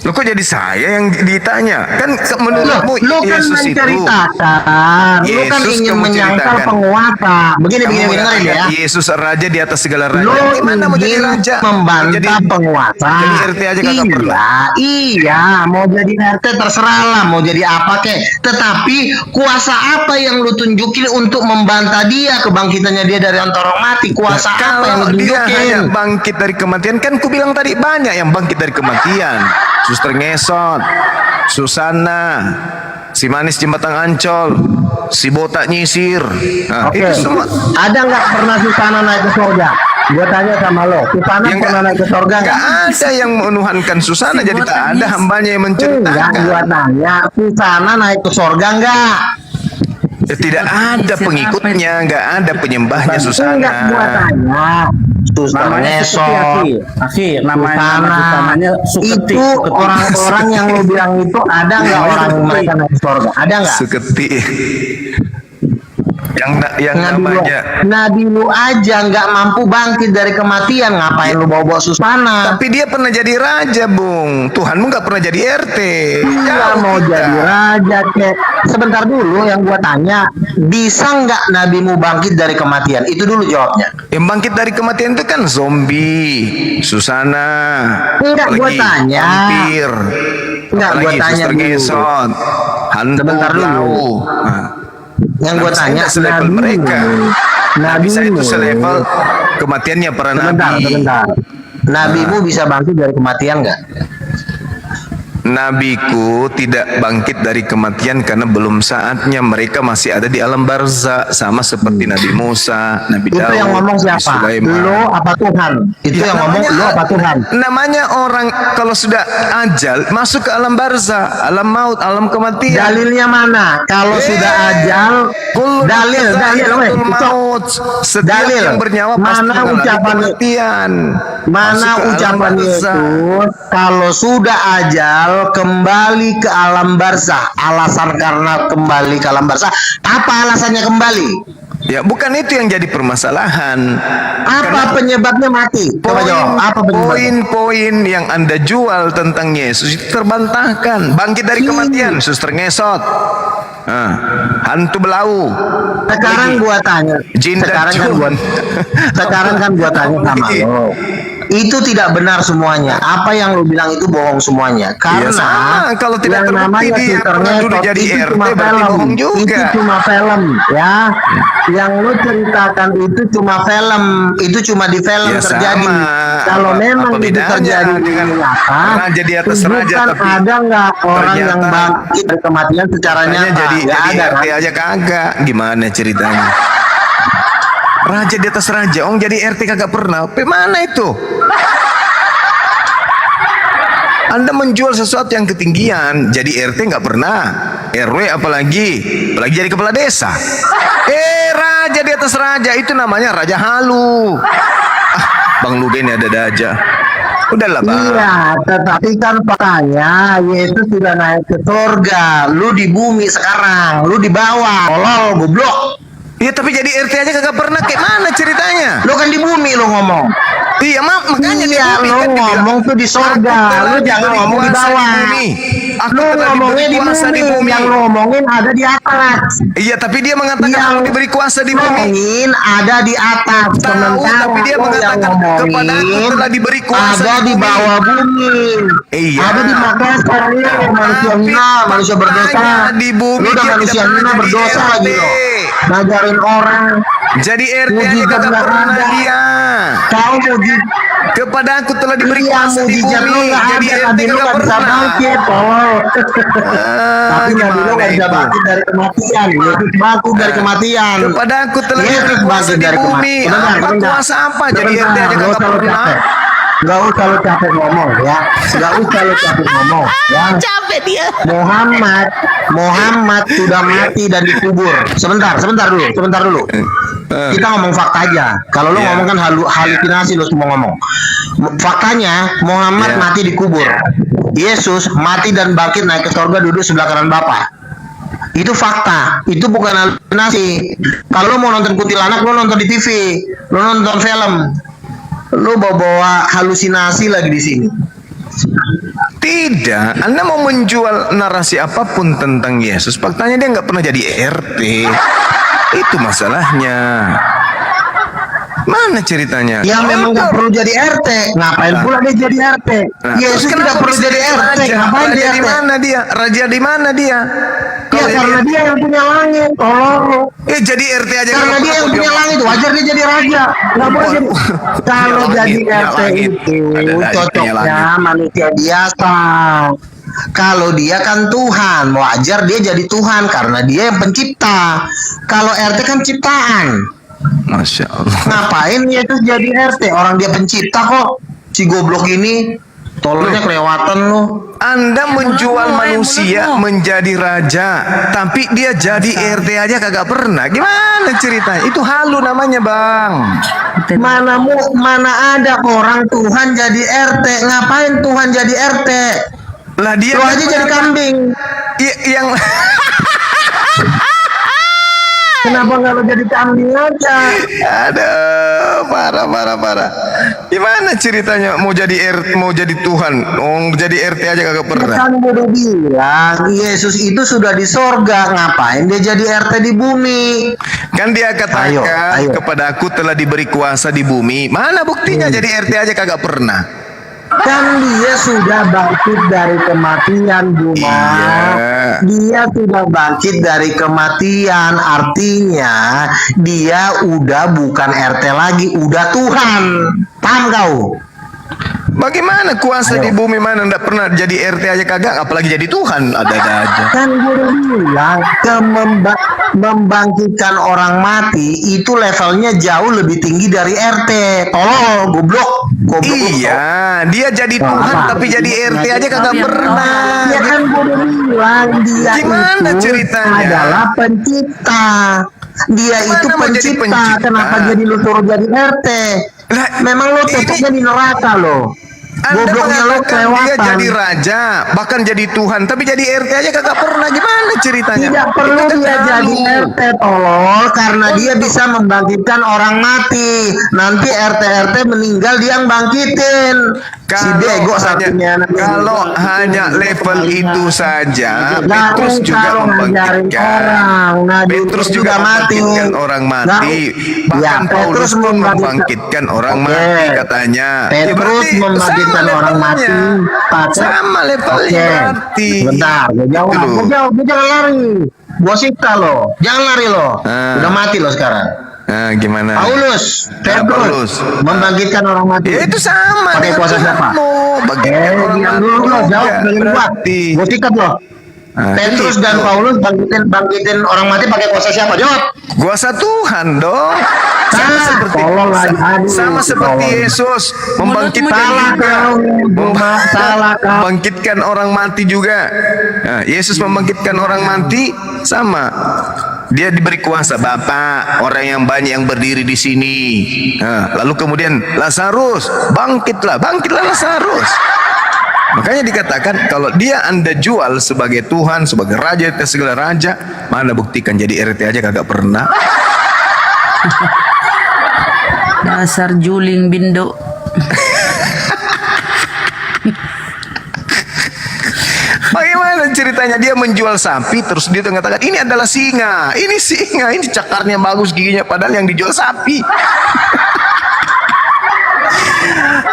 Loh kok jadi saya yang ditanya? Kan menurutmu Lu kan Yesus itu menceritakan, lu kan Yesus ingin kamu menyangkal ceritakan. penguasa. Begini, Kamu dengerin ya. mengatakan Yesus raja di atas segala raja. Lu Gimana mau jadi ingin raja? membantah penguasa. Jadi RT aja kagak pernah. Iya, mau jadi RT terserah lah, mau jadi apa kek. Tetapi kuasa apa yang lu tunjukin untuk membantah dia, kebangkitannya dia dari antara orang mati? Kuasa apa yang lu Kalau dia tunjukin? hanya bangkit dari kematian, kan ku bilang tadi banyak yang bangkit dari kematian. Suster Ngesot, Susana, si manis jembatan Ancol, si botak nyisir. Nah, Oke, itu semua. ada nggak pernah Susana naik ke surga? Gue tanya sama lo, Susana pernah naik ke surga nggak? Nggak ada yang menuhankan Susana, jadi tak ada hambanya yang menceritakan. Enggak, gue tanya, Susana naik ke surga nggak? Tidak ada pengikutnya, nggak ada penyembahnya Susana. Enggak, gue tanya. Suster Namanya Ngesot, Aki, namanya Suketi. itu orang-orang yang lo bilang itu ada nggak orang mereka naik ke surga? Ada nggak? Suketi. Yang namanya Nabi lu aja nggak mampu bangkit dari kematian, ngapain lu bawa-bawa Susana? Tapi dia pernah jadi raja, Bung. Tuhanmu nggak pernah jadi RT. Iya, mau jadi raja kek. Sebentar dulu, yang gua tanya, bisa nggak nabimu bangkit dari kematian? Itu dulu jawabnya. Yang bangkit dari kematian itu kan zombie, Susana. Enggak, gua tanya. Vampir. Enggak, gua Apalagi tanya Suster dulu. Ngesot, hantu Sebentar dulu. blau. Nah, Yang gua saya tanya, nggak selevel nabimu. mereka. Nabi saya itu Nabimu. selevel kematiannya para nabi. Sebentar. Nabimu bisa bangkit dari kematian nggak? Nabiku tidak bangkit dari kematian karena belum saatnya. Mereka masih ada di alam barzah, sama seperti Nabi Musa, Nabi Itu Daud, yang ngomong Nabi siapa? Sulaiman. Lo apa Tuhan? Itu Ya, yang ngomong lo apa Tuhan? Namanya orang kalau sudah ajal masuk ke alam barzah, alam maut, alam kematian. Dalilnya mana? Kalau sudah ajal, dalil, maut. Setiap dalil. yang bernyawa pasti Mana mengalami ucapan kematian. Mana Masuk ke alam ucapan barzah. Yesus kalau sudah ajal kembali ke alam barzah? Alasan karena kembali ke alam barzah, apa alasannya kembali? Ya bukan itu yang jadi permasalahan. Apa penyebabnya mati? Coba jawab. Apa penyebabnya? Poin-poin yang Anda jual tentang Yesus itu terbantahkan. Bangkit dari kematian, Suster Ngesot. Nah, hantu belau. Sekarang gua tanya. Jin dan Jun. Sekarang kan gua tanya sama lo. Itu tidak benar semuanya. Apa yang lo bilang itu bohong semuanya. Karena sama. Kalau tidak yang terbukti namanya dia Suster pernah dulu Ngesot jadi itu RT, cuma berarti film. bohong juga. Itu cuma film, ya. Yang lo ceritakan itu cuma film. Itu cuma di film Ya, terjadi. sama. Kalau Apa- memang apa itu bedanya terjadi di dengan nyata, raja di atas raja, tunjukkan tapi ada nggak orang yang ternyata bangkit dari kematian secara Katanya nyata? jadi Nggak ada RT kan? aja kagak. Gimana ceritanya? Raja di atas raja, jadi RT kagak pernah. Mana itu? Anda menjual sesuatu yang ketinggian, jadi RT nggak pernah, RW apalagi jadi kepala desa. Raja di atas raja itu namanya raja halu. Bang Luben ada aja. Udahlah bang. Iya, tetapi kan faktanya Yesus sudah naik ke surga. Lu di bumi sekarang, lu di bawah. Tolol, goblok. Iya tapi jadi RT aja kagak pernah. Kayak mana ceritanya? Lu kan di bumi lu ngomong. Iya makanya iya, di bumi lu kan dibilang, ngomong tuh di surga. Lu jangan ngomong di bawah. Aku Lu telah ngomongnya diberi di kuasa di bumi. Yang lu ngomongin ada di atas. Iya tapi dia mengatakan Yang aku diberi kuasa di bumi. Ngomongin ada di atas. Sementara tapi dia lu mengatakan yang ngomongin kepada aku telah diberi kuasa ada di bawah bumi. Iya. Ada di Makassar, lu manusia hina, manusia berdosa. Di bumi Lu udah dia manusia tidak hina pernah berdosa jadi lagi RT. lo. Ngajarin orang. Jadi RT aja Mujizat kagak nggak pernah ada. dia. Kau mujizat. Kepada aku telah diberi Iya, kuasa di mujizat lu bumi. nggak Jadi ada, RT Nabi lu kagak nggak bisa pernah. bangkit, tolol. Tapi Nabi lu nggak bisa bangkit dari kematian. Yesus bangkit dari kematian. Kepada aku telah Yesus diberi kuasa bangkit di dari bumi. kematian. Apa kuasa apa? Jadi RT aja Nggak kagak usah lu pernah. capek. Nggak usah lu capek ngomong ya. Nggak usah lu capek ngomong ya. Capek dia. Muhammad sudah mati dan dikubur. Sebentar dulu. Kita ngomong fakta aja. Kalau lu ngomong kan halusinasi lu semua ngomong. Faktanya Muhammad mati dikubur. Yesus mati dan bangkit naik ke surga duduk sebelah kanan Bapa. Itu fakta. Itu bukan halusinasi. Kalau lu mau nonton kuntilanak, lu nonton di TV, lu nonton film. Lu bawa halusinasi lagi di sini. Tidak, Anda mau menjual narasi apapun tentang Yesus, faktanya dia nggak pernah jadi RT. Itu masalahnya. Mana ceritanya? Ya memang nggak perlu jadi RT. Ngapain pula dia jadi RT? Yesus tidak perlu jadi RT. Ngapain dia di RT? mana dia? Raja di mana dia? Ya karena dia yang punya langit. Oh. Jadi RT aja. Karena dia yang punya langit, wajar dia jadi raja. Nggak boleh jadi. Kalau jadi RT itu cocoknya manusia biasa. Kalau dia kan Tuhan, wajar dia jadi Tuhan karena dia yang pencipta. Kalau RT kan ciptaan. Masya Allah. Ngapain Yesus jadi RT? Orang dia pencipta kok. Si goblok ini tolongnya kelewatan lu. Anda menjual manusia menjadi raja, tapi dia jadi RT aja kagak pernah. Gimana ceritanya? Itu halu namanya, Bang. Mana ada orang Tuhan jadi RT? Ngapain Tuhan jadi RT? Lah dia lu aja jadi kambing. Yang Kenapa nggak lo jadi kambing aja? Aduh, parah. Gimana ceritanya mau jadi Tuhan, jadi RT aja kagak pernah. Kan gue udah bilang, Yesus itu sudah di sorga, ngapain dia jadi RT di bumi? Kan dia katakan kepada aku telah diberi kuasa di bumi. Mana buktinya jadi RT aja kagak pernah. Kan dia sudah bangkit dari kematian, Buma. Dia sudah bangkit dari kematian, artinya dia udah bukan RT lagi, udah Tuhan. Paham kau? Bagaimana kuasa di bumi, mana ndak pernah jadi RT aja kagak, apalagi jadi Tuhan, ada-ada aja. Kan gue udah bilang membangkitkan orang mati itu levelnya jauh lebih tinggi dari RT. Tolol, goblok. Iya, dia jadi Tuhan tapi jadi RT aja kagak pernah. Ya kan gue udah bilang dia gimana itu ceritanya? adalah pencipta. Dia itu pencipta. Kenapa jadi lu suruh jadi RT? Memang lo cocoknya di neraka lo. Anda mengatakan dia jadi raja, bahkan jadi Tuhan, tapi jadi RT aja kagak pernah. Gimana ceritanya? Tidak perlu dia jadi RT, tolol, karena dia bisa membangkitkan orang mati. Nanti RT meninggal dia yang bangkitin. Si bego satunya. Kalau hanya level itu saja, Petrus juga membangkitkan. Petrus juga membangkitkan orang mati. Bahkan Paulus pun membangkitkan orang mati katanya. Petrus membangkitkan orang mati. Sama levelnya berarti. Bentar, gue jawab, gue jangan lari. Gue sikta lo, jangan lari lo. Udah mati lo sekarang. Gimana? Petrus membangkitkan orang mati. Ya itu sama. Pakai kuasa siapa? Diam dulu lo, jawab dengan gua. Gue sikat lo. Petrus dan Paulus bangkitin orang mati pakai kuasa siapa? Jawab. Kuasa Tuhan dong. Sama seperti Yesus membangkitkan orang mati juga. Nah, Yesus membangkitkan orang mati sama. Dia diberi kuasa, Bapak, orang yang banyak yang berdiri di sini. Nah, lalu kemudian Lazarus, bangkitlah Lazarus. Makanya dikatakan kalau dia Anda jual sebagai Tuhan, sebagai raja atas segala raja, mana buktikan jadi RT aja kagak pernah. Dasar juling bindo. Bagaimana ceritanya dia menjual sapi terus dia mengatakan ini adalah singa, ini cakarnya bagus, giginya, padahal yang dijual sapi.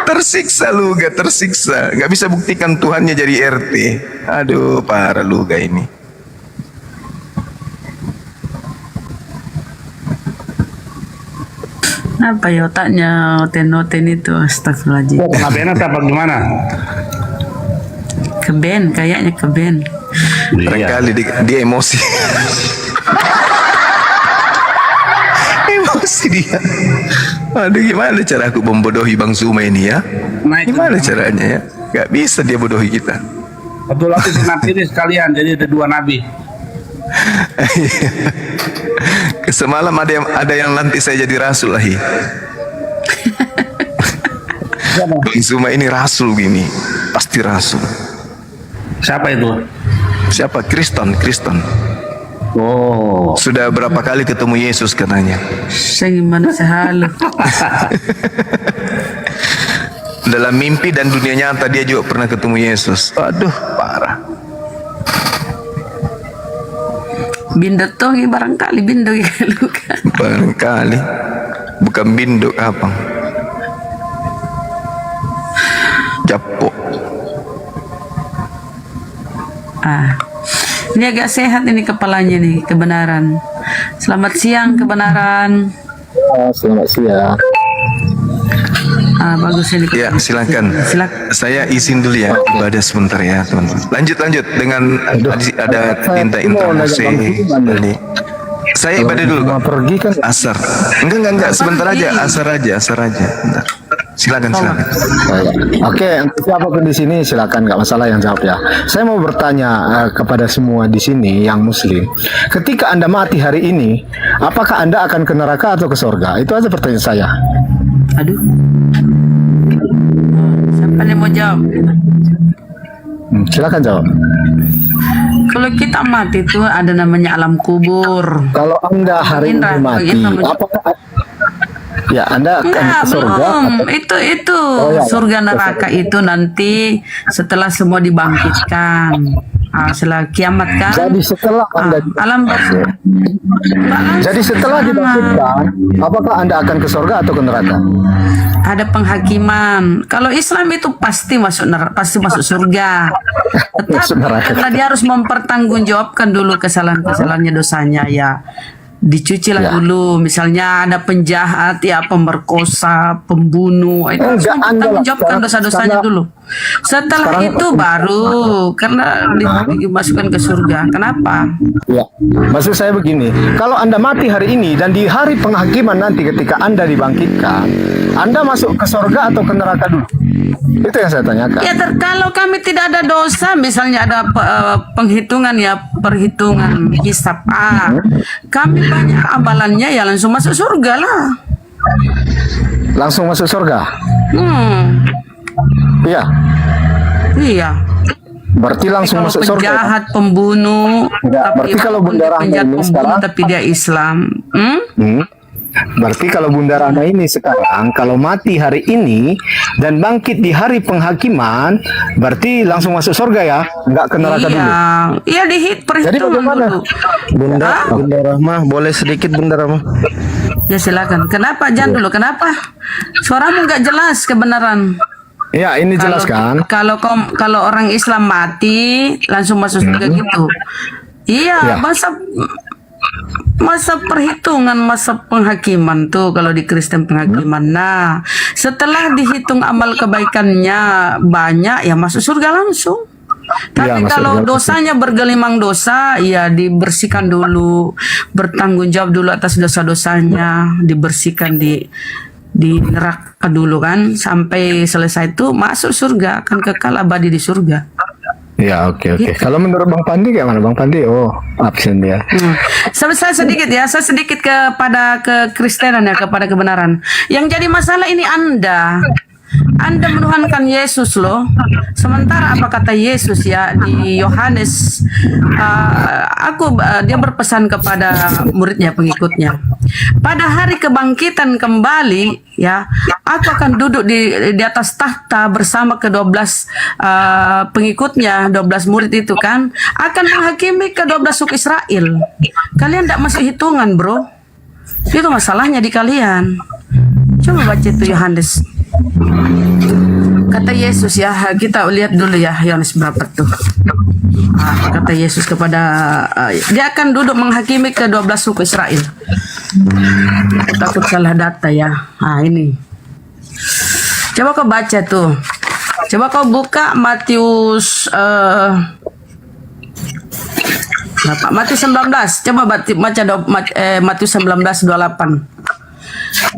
Tersiksa lu, nggak bisa buktikan Tuhannya jadi RT. Aduh, parah lu gak ini. Apa ya otaknya oten itu, astagfirullahaladzim. Ngapain apa gimana? Keben, kayaknya keben. Barangkali dia emosi. Emosi dia. Aduh, gimana cara aku membodohi Bang Zuma ini ya? Gimana caranya ya? Gak bisa dia bodohi kita. Betul lagi nabi ini sekalian, jadi ada dua nabi. Semalam ada yang nanti saya jadi rasul lah. Bang Zuma ini rasul gini, pasti rasul. Siapa itu? Siapa? Kristen. Oh, sudah berapa kali ketemu Yesus katanya? Saya gimana sehalu. dalam mimpi dan dunia nyata dia juga pernah ketemu Yesus. Aduh, parah. Bindo toh barangkali bindo luka. Barangkali bukan bindo kapang. Japo. Ini agak sehat ini kepalanya nih, kebenaran. Selamat siang kebenaran. Selamat siang. Bagus ini. Ya, silakan. Saya izin dulu ya, ibadah sebentar ya, teman-teman. Lanjut dengan ada minta informasi. Saya ibadah dulu. Pergi kan? Asar. Enggak, sebentar aja, asar aja. Bentar. Silakan. Oke, siapapun di sini silakan, nggak masalah yang jawab ya. Saya mau bertanya kepada semua di sini yang Muslim. Ketika Anda mati hari ini, apakah Anda akan ke neraka atau ke surga? Itu aja pertanyaan saya. Aduh. Siapa yang mau jawab? Silakan jawab. Kalau kita mati itu ada namanya alam kubur. Kalau Anda hari ini mati, apakah ya Anda akan ke surga? Itu surga neraka itu nanti setelah semua dibangkitkan. Setelah kiamat kan. Jadi setelah Anda dibangkitkan, apakah Anda akan ke surga atau ke neraka? Ada penghakiman. Kalau Islam itu pasti masuk surga. Tetapi karena dia harus mempertanggungjawabkan dulu kesalahan-kesalahannya, dosanya ya. Dicuci lah dulu, misalnya ada penjahat ya, pemerkosa, pembunuh, itu harus mempertanggungjawabkan dosa-dosanya dulu. Setelah itu baru karena dimasukkan ke surga. Kenapa? Ya, maksud saya begini, kalau Anda mati hari ini dan di hari penghakiman nanti ketika Anda dibangkitkan, Anda masuk ke surga atau ke neraka dulu? Itu yang saya tanyakan. Ya, kalau kami tidak ada dosa, misalnya ada perhitungan hisab, kami banyak amalannya ya langsung masuk surga lah. Langsung masuk surga? Iya. Berarti langsung masuk surga. Penjahat, pembunuh, berarti kalau Bunda Rahma ini sekarang, tapi dia Islam. Berarti kalau Bunda Rahma ini sekarang kalau mati hari ini dan bangkit di hari penghakiman, berarti langsung masuk surga ya, nggak ke neraka dulu. Iya, perhitungan dulu. Bunda Rahma, boleh sedikit Bunda Rahma? Ya silakan. Kenapa? Jangan dulu. Kenapa? Suaramu nggak jelas kebenaran. Ya, ini jelas kan? Kalau orang Islam mati langsung masuk surga gitu. Iya, masa perhitungan, masa penghakiman tuh kalau di Kristen penghakiman. Nah, setelah dihitung amal kebaikannya banyak ya masuk surga langsung. Tapi kalau dosanya bergelimang dosa, ya dibersihkan dulu, bertanggung jawab dulu atas dosa-dosanya, dibersihkan di neraka dulu kan, sampai selesai itu masuk surga, akan kekal abadi di surga. Ya, oke. Kalau menurut Bang Pandi kayak mana? Bang Pandi, absen dia. Saya sedikit kepada kekristenan ya, kepada kebenaran. Yang jadi masalah ini Anda menuhankan Yesus loh. Sementara apa kata Yesus ya di Yohanes, dia berpesan kepada muridnya, pengikutnya. Pada hari kebangkitan kembali ya, aku akan duduk di atas tahta bersama ke-12 pengikutnya, 12 murid itu kan, akan menghakimi ke-12 suku Israel. Kalian tidak masuk hitungan, bro. Itu masalahnya di kalian. Coba baca itu Yohanes. Kata Yesus ya, kita lihat dulu ya Yohanes berapa tuh. Kata Yesus kepada dia akan duduk menghakimi ke-12 suku Israel. Takut salah data ya. Ini. Coba kau baca tuh. Coba kau buka Matius Matius 19. Coba baca Matius 19:28.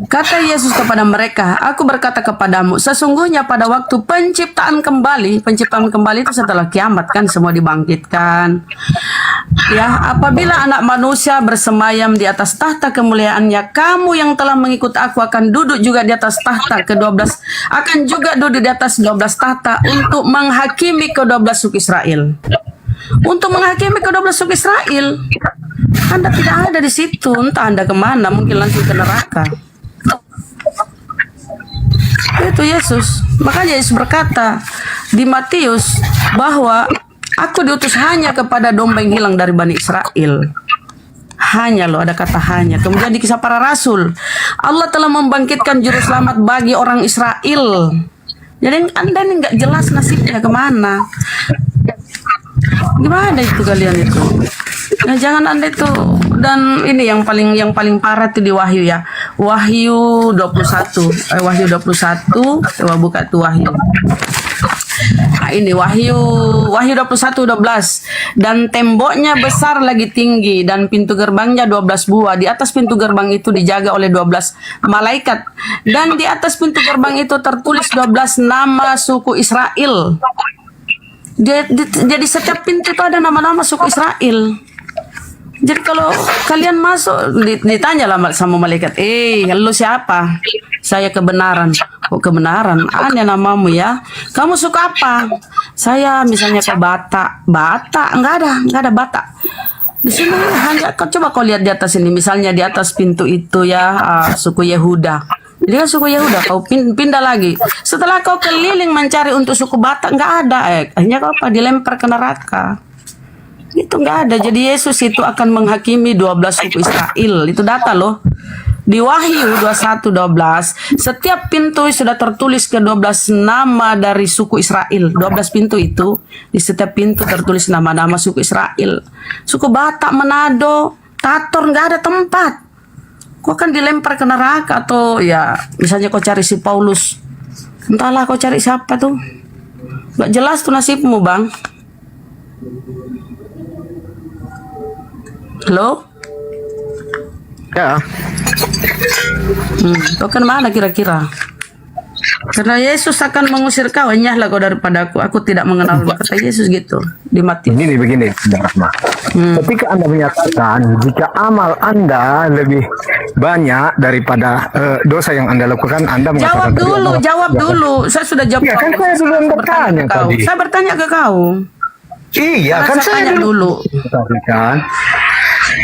Kata Yesus kepada mereka, aku berkata kepadamu, sesungguhnya pada waktu penciptaan kembali itu setelah kiamat kan, semua dibangkitkan. Ya, apabila anak manusia bersemayam di atas tahta kemuliaannya, kamu yang telah mengikut aku akan duduk juga di atas tahta ke-12, akan juga duduk di atas 12 tahta untuk menghakimi ke-12 suku Israel. Untuk menghakimi ke-12 suku Israel. Anda tidak ada di situ, entah Anda kemana, mungkin langsung ke neraka. Itu Yesus. Makanya Yesus berkata di Matius bahwa aku diutus hanya kepada domba yang hilang dari Bani Israel. Hanya loh, ada kata hanya. Kemudian di Kisah Para Rasul, Allah telah membangkitkan juru selamat bagi orang Israel. Jadi Anda ini nggak jelas nasibnya kemana. Gimana itu kalian itu? Nah, jangan Anda itu. Dan ini yang paling parah itu di Wahyu ya. Wahyu 21. Wahyu 21. Coba buka tuh Wahyu. Nah, ini Wahyu 21:12. Dan temboknya besar lagi tinggi dan pintu gerbangnya 12 buah. Di atas pintu gerbang itu dijaga oleh 12 malaikat. Dan di atas pintu gerbang itu tertulis 12 nama suku Israel. Jadi setiap pintu itu ada nama-nama suku Israel. Jadi kalau kalian masuk ditanya lah sama malaikat, lu siapa? Saya kebenaran. Oh, kebenaran? Aneh namamu ya. Kamu suka apa? Saya misalnya ke Batak. Batak? Enggak ada Batak. Di sini hanya coba kau lihat di atas ini, misalnya di atas pintu itu ya, suku Yehuda. Dia suku Yehuda, kau pindah lagi. Setelah kau keliling mencari untuk suku Batak, nggak ada. Akhirnya kau apa? Dilempar ke neraka. Itu nggak ada. Jadi Yesus itu akan menghakimi 12 suku Israel. Itu data loh. Di Wahyu 21:12, setiap pintu sudah tertulis ke 12 nama dari suku Israel. 12 pintu itu, di setiap pintu tertulis nama-nama suku Israel. Suku Batak, Manado, Tator, nggak ada tempat. Kau kan dilempar ke neraka atau ya misalnya kau cari si Paulus. Entahlah kau cari siapa tuh. Gak jelas tuh nasibmu, Bang. Halo? Ya. Kau kan mana kira-kira? Karena Yesus akan mengusir kau, nyahlah kau daripada aku tidak mengenal. Kata Yesus gitu di Matius. Begini, Rahma. Ketika Anda menyatakan jika amal Anda lebih banyak daripada dosa yang Anda lakukan, Anda mengatakan Jawab dulu. Saya sudah jawab. Ya, kan saya dulu bertanya tadi. Saya bertanya ke kau. Iya, kan saya tanya dulu. Kan?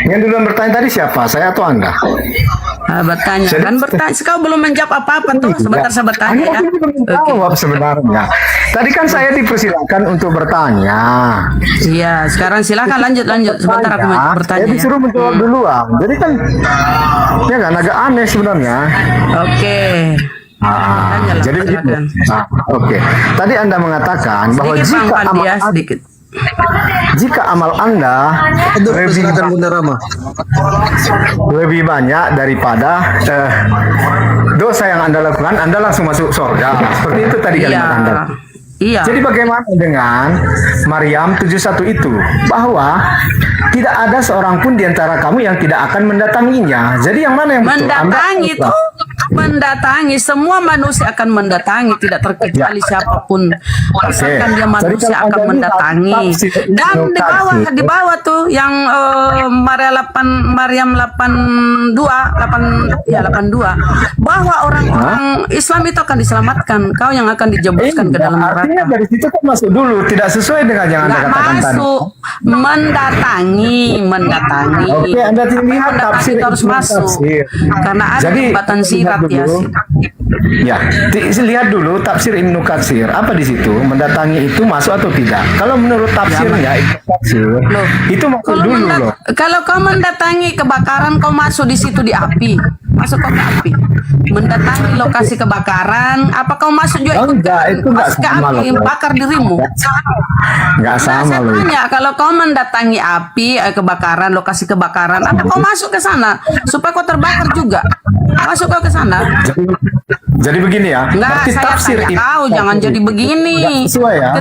Yang duluan bertanya tadi siapa? Saya atau Anda? Bertanya. Kan bertanya. Kau belum menjawab apa-apa tuh. Sebentar saya bertanya ya. Jawab sebenarnya. Tadi kan saya dipersilakan untuk bertanya. Iya, sekarang silakan lanjut. Sebentar aku bertanya. Saya disuruh menjawab duluan. Jadi kan ya kan agak aneh sebenarnya. Oke. Jadi oke. Tadi Anda mengatakan bahwa jika amal Anda lebih banyak daripada dosa yang Anda lakukan, Anda langsung masuk surga. Seperti itu tadi kalimat Anda. Iya. Jadi bagaimana dengan Maryam 71 itu? Bahwa tidak ada seorang pun di antara kamu yang tidak akan mendatanginya. Jadi yang mana yang betul? Mendatangi itu mendatangi, semua manusia akan mendatangi, tidak terkecuali siapapun. Asalkan dia manusia akan mendatangi. Dan di bawah tuh yang Maryam 82 bahwa orang-orang Islam itu akan diselamatkan. Kau yang akan dijebloskan ke dalam neraka. Artinya dari situ kan masuk dulu, tidak sesuai dengan yang Anda katakan tadi. Masuk, mendatangi. Oke, Anda lihat tafsir itu harus masuk. Karena ada jembatan sirat ya. Ya, lihat dulu tafsir Ibnu Katsir. Apa di situ? Mendatangi itu masuk atau tidak? Kalau menurut tafsirnya itu masuk dulu loh. Kalau kau mendatangi kebakaran, kau masuk di situ di api. Masuk kau ke api. Mendatangi lokasi kebakaran, apa kau masuk juga ikut ke api, bakar dirimu? Enggak sama loh. Tanya, kalau kau mendatangi api, kebakaran, lokasi kebakaran, apa kau masuk ke sana supaya kau terbakar juga? Masuk kau ke sana? Jadi begini ya. Enggak, saya tafsir kau jangan jadi begini.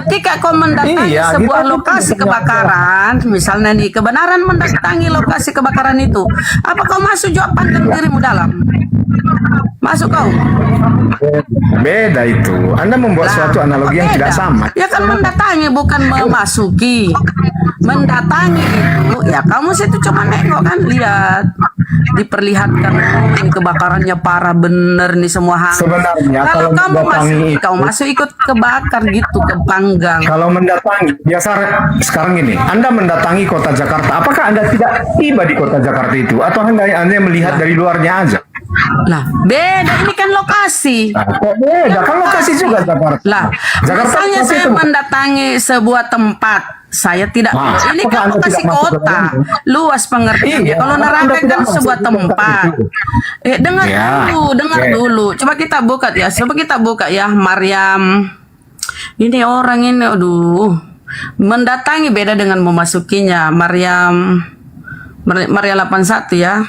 Ketika kau mendatangi sebuah lokasi kebakaran, misalnya nih kebenaran mendatangi lokasi kebakaran itu, apa kau masuk juga pandang dirimu dalam? Masuk kau? Beda itu. Anda membuat suatu analogi yang tidak sama. Ya kan mendatangi bukan memasuki. Mendatangi itu ya kamu situ cuma nengok kan, lihat, diperlihatkan ini kebakarannya parah bener nih semua hal. Sebenarnya kalau kamu masuk ikut kebakar gitu, kepanggang. Kalau mendatangi biasa sekarang ini Anda mendatangi kota Jakarta, apakah Anda tidak tiba di kota Jakarta itu atau Anda melihat dari luarnya aja? Lah, beda ini kan lokasi. Kok beda? Kan lokasi juga Jakarta. Lah, Jakarta misalnya lokasi saya itu. mendatangi sebuah tempat, saya tidak. Nah, Ini apakah kan Anda lokasi tidak masuk ke kota, dalamnya? luas pengertiannya. Iya, Kalau apakah neraka Anda tidak kan masuk sebuah ke tempat tempat. itu? Dengar Ya, dengar ya. dulu. Coba kita buka ya. Coba kita buka ya, Maryam. Ini orang ini, aduh, mendatangi beda dengan memasukinya. Maryam 81 ya.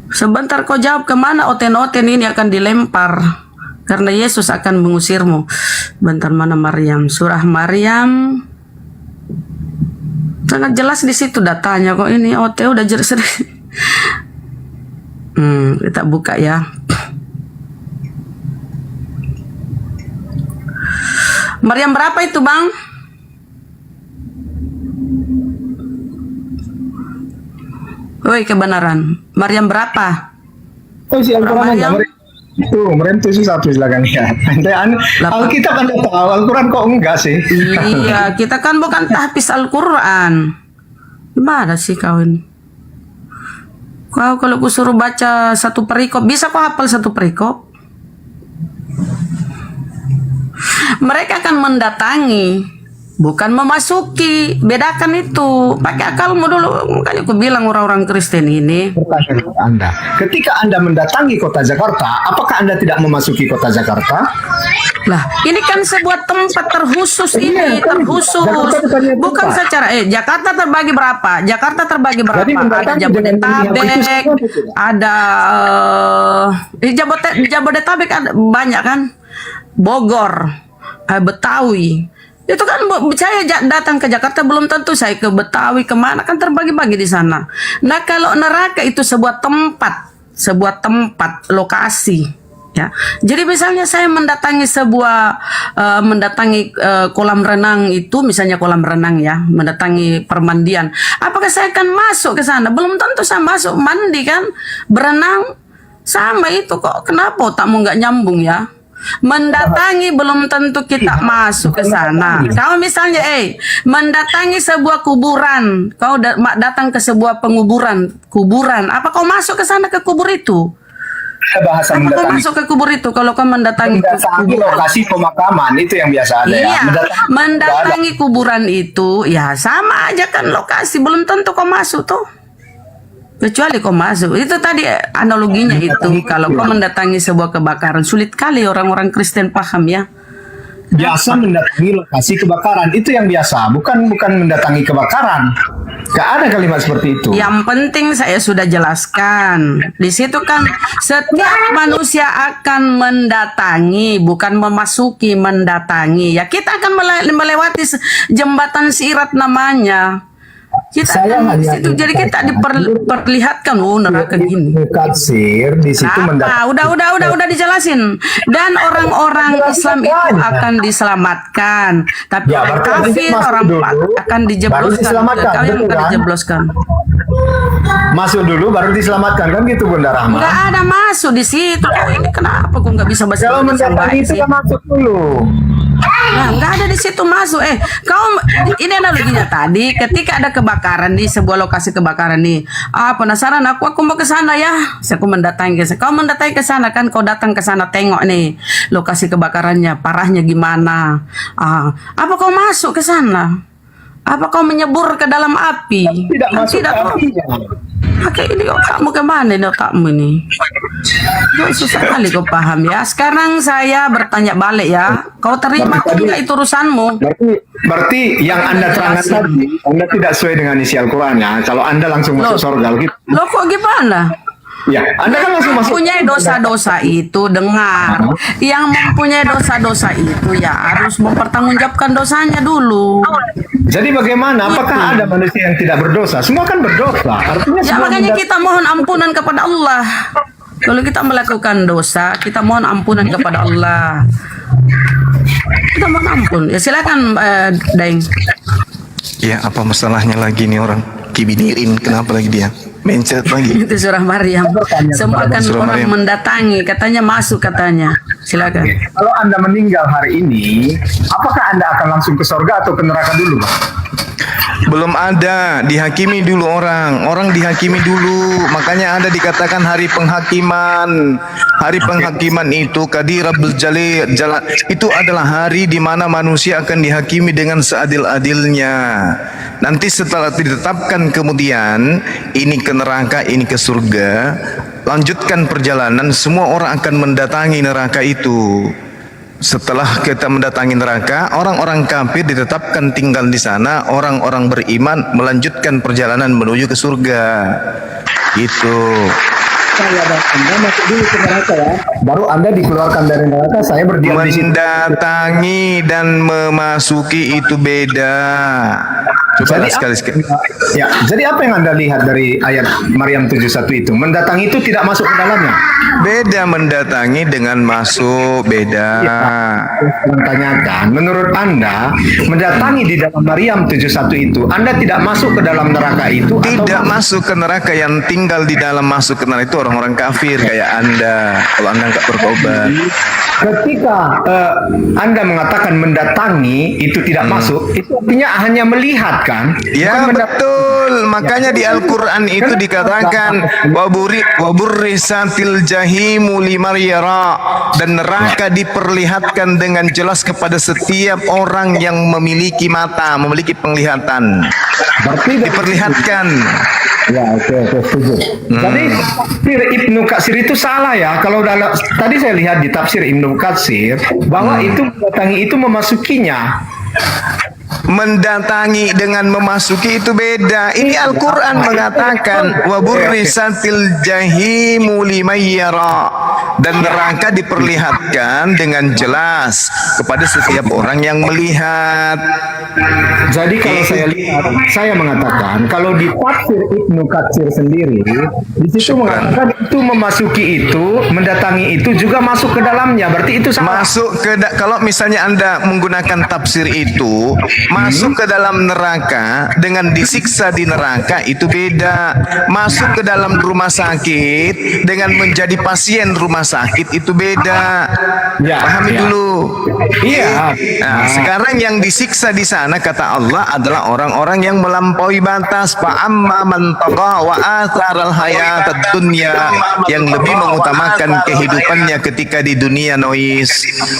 Sebentar kau jawab kemana oten-oten ini akan dilempar karena Yesus akan mengusirmu. Bentar, mana Maryam? Surah Maryam sangat jelas di situ datanya kok ini. OT udah jelas. Kita buka ya. Maryam berapa itu, Bang? Woi, kebenaran. Maryam berapa? Oh, si Al-Quran Maryam. itu Maryam itu satu silakan lihat. Alkitab Anda tahu, Al-Quran kok enggak sih? Iya, kita kan bukan tahfiz Al-Quran. Gimana sih kau ini? Kau kalau ku suruh baca satu perikop, bisa kau hafal satu perikop? Mereka akan mendatangi, bukan memasuki. Bedakan itu. Pakai akalmu dulu. Makanya aku bilang orang-orang Kristen ini. Pertanyaan untuk Anda, ketika Anda mendatangi kota Jakarta, apakah Anda tidak memasuki kota Jakarta? Lah, ini kan sebuah tempat terkhusus ini, terkhusus. Bukan secara Jakarta terbagi berapa? Jakarta terbagi berapa? Ada Jabodetabek, ada Jabodetabek ada banyak kan? Bogor, Betawi. Itu kan saya datang ke Jakarta belum tentu saya ke Betawi kemana, kan terbagi-bagi di sana. Nah, kalau neraka itu sebuah tempat lokasi. Ya, jadi misalnya saya mendatangi kolam renang itu, misalnya kolam renang ya, mendatangi permandian. Apakah saya akan masuk ke sana? Belum tentu saya masuk mandi kan, berenang sama itu kok. Kenapa otakmu nggak nyambung ya? Mendatangi belum tentu kita masuk ke sana. Kalau misalnya mendatangi sebuah kuburan, kau datang ke sebuah kuburan, apa kau masuk ke sana ke kubur itu? Bahasa Apa kau mendatangi. masuk ke kubur itu kalau kau mendatangi Lokasi pemakaman itu yang biasa ada iya, ya. mendatangi kuburan itu ya sama aja kan lokasi, belum tentu kau masuk tuh. Kecuali kau masuk. Itu tadi analoginya itu. Kalau kau mendatangi sebuah kebakaran, sulit kali orang-orang Kristen paham ya. Biasa mendatangi lokasi kebakaran itu yang biasa, bukan mendatangi kebakaran. Gak ada kalimat seperti itu. Yang penting saya sudah jelaskan. Di situ kan setiap manusia akan mendatangi, bukan memasuki, mendatangi. Ya kita akan melewati jembatan Sirat namanya. Kita akan di situ, jadi kita diperlihatkan neraka gini. Kasir di situ Udah dijelasin. Dan orang-orang Islam itu akan diselamatkan, tapi orang kafir, orang akan dijebloskan. Kalian akan dijebloskan. Masuk dulu baru diselamatkan kan gitu Bunda Rahma. Nggak ada masuk di situ. Ini kenapa kok nggak bisa bahasa Kalau Indonesia mendatangi baik itu sih? kan masuk dulu. Nah, nggak ada di situ masuk. Ini analoginya tadi. Ketika ada kebakaran di sebuah lokasi kebakaran nih, penasaran aku mau ke sana ya. Aku mendatangi ke sana. Kau mendatangi ke sana kan? Kau datang ke sana tengok nih lokasi kebakarannya, parahnya gimana? Apa kau masuk ke sana? Apa kau menyebur ke dalam api? Tidak masuk ke apinya. Pakai ini otakmu kemana ini otakmu ini? Susah kali kau paham ya. Sekarang saya bertanya balik ya. Kau terima atau enggak itu urusanmu? Berarti yang Anda terangkan tadi, Anda tidak sesuai dengan isi Al-Quran ya. Kalau Anda langsung masuk surga gitu. Loh kok gimana? Ya, Anda kan langsung masuk. Mempunyai dosa-dosa itu, dengar. Yang mempunyai dosa-dosa itu ya harus mempertanggungjawabkan dosanya dulu. Jadi bagaimana? Apakah ada manusia yang tidak berdosa? Semua kan berdosa. Artinya Ya makanya kita mohon ampunan kepada Allah. Kalau kita melakukan dosa, kita mohon ampunan kepada Allah. Kita mohon ampun. Ya silakan, Daeng. Ya, apa masalahnya lagi nih orang kibinirin? Kenapa lagi dia mencet lagi? Itu surah Maryam. Semua akan Surah orang Maryam. mendatangi, katanya masuk katanya. Silakan. Kalau Anda meninggal hari ini, apakah Anda akan langsung ke surga atau ke neraka dulu, Pak? Belum ada, dihakimi dulu orang dihakimi dulu. Makanya ada dikatakan hari penghakiman. Hari penghakiman itu kadirabul jalil, itu adalah hari di mana manusia akan dihakimi dengan seadil-adilnya. Nanti setelah ditetapkan kemudian ini ke neraka, ini ke surga, lanjutkan perjalanan, semua orang akan mendatangi neraka itu. Setelah kita mendatangi neraka, orang-orang kafir ditetapkan tinggal di sana, orang-orang beriman melanjutkan perjalanan menuju ke surga. Gitu. Anda masuk dulu ke neraka ya. Baru Anda dikeluarkan dari neraka, saya berdiam di situ. Mendatangi dan memasuki itu beda. Coba sekali-sekali. Ya, jadi apa yang Anda lihat dari ayat Maryam 71 itu? Mendatangi itu tidak masuk ke dalamnya. Beda mendatangi dengan masuk, beda. Tanyakan, menurut Anda, mendatangi di dalam Maryam 71 itu, Anda tidak masuk ke dalam neraka itu? Tidak masuk ke neraka, yang tinggal di dalam masuk ke neraka itu orang-orang kafir kayak Anda. Kalau Anda nggak bertobat. Ketika Anda mengatakan mendatangi itu tidak masuk, itu artinya hanya melihat kan? Ya betul, makanya di Al-Quran itu dikatakan waburrisatil jahimu liman yara, dan neraka diperlihatkan dengan jelas kepada setiap orang yang memiliki mata, memiliki penglihatan. Berarti diperlihatkan. Ya, oke, setuju. Jadi tafsir Ibnu Katsir itu salah ya. Kalau tadi saya lihat di tafsir Ibnu Katsir bahwa itu mendatangi itu memasukinya. Mendatangi dengan memasuki itu beda. Ini Al-Quran mengatakan waburrisatil jahimu liman yara, dan neraka diperlihatkan dengan jelas kepada setiap orang yang melihat. Jadi kalau saya lihat, saya mengatakan kalau di tafsir Ibnu Katsir sendiri di situ mengatakan itu memasuki itu, mendatangi itu juga masuk ke dalamnya. Berarti itu salah. Masuk ke kalau misalnya Anda menggunakan tafsir itu, masuk ke dalam neraka dengan disiksa di neraka itu beda. Masuk ke dalam rumah sakit dengan menjadi pasien rumah sakit itu beda. Ya, pahami dulu. Iya. Nah, sekarang yang disiksa di sana kata Allah adalah orang-orang yang melampaui batas. Fa amma man tagha wa atharal hayatad dunya, yang lebih mengutamakan kehidupannya ketika di dunia nois.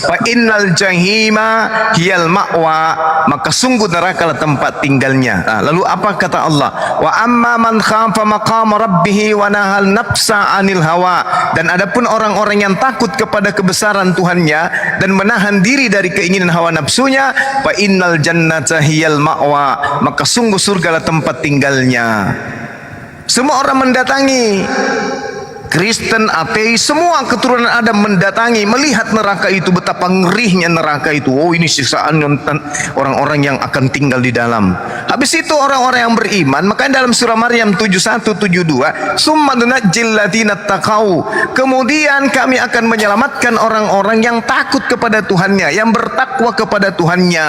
Fa innal jahima hiyal ma'wa, maka sungguh neraka lah tempat tinggalnya. Nah, lalu apa kata Allah? Wa amma man khafa maqama rabbih wa nahal nafsa 'anil hawa, dan adapun orang-orang yang takut kepada kebesaran Tuhannya dan menahan diri dari keinginan hawa nafsunya, fa innal jannata hiyal ma'wa, maka sungguh surga lah tempat tinggalnya. Semua orang mendatangi. Kristen, ateis, semua keturunan Adam mendatangi, melihat neraka itu, betapa ngerinya neraka itu. Oh, ini siksaan orang-orang yang akan tinggal di dalam. Habis itu orang-orang yang beriman, makanya dalam surah Maryam 71-72, summa nunajjil ladzina taqau, kemudian kami akan menyelamatkan orang-orang yang takut kepada Tuhannya, yang bertakwa kepada Tuhannya.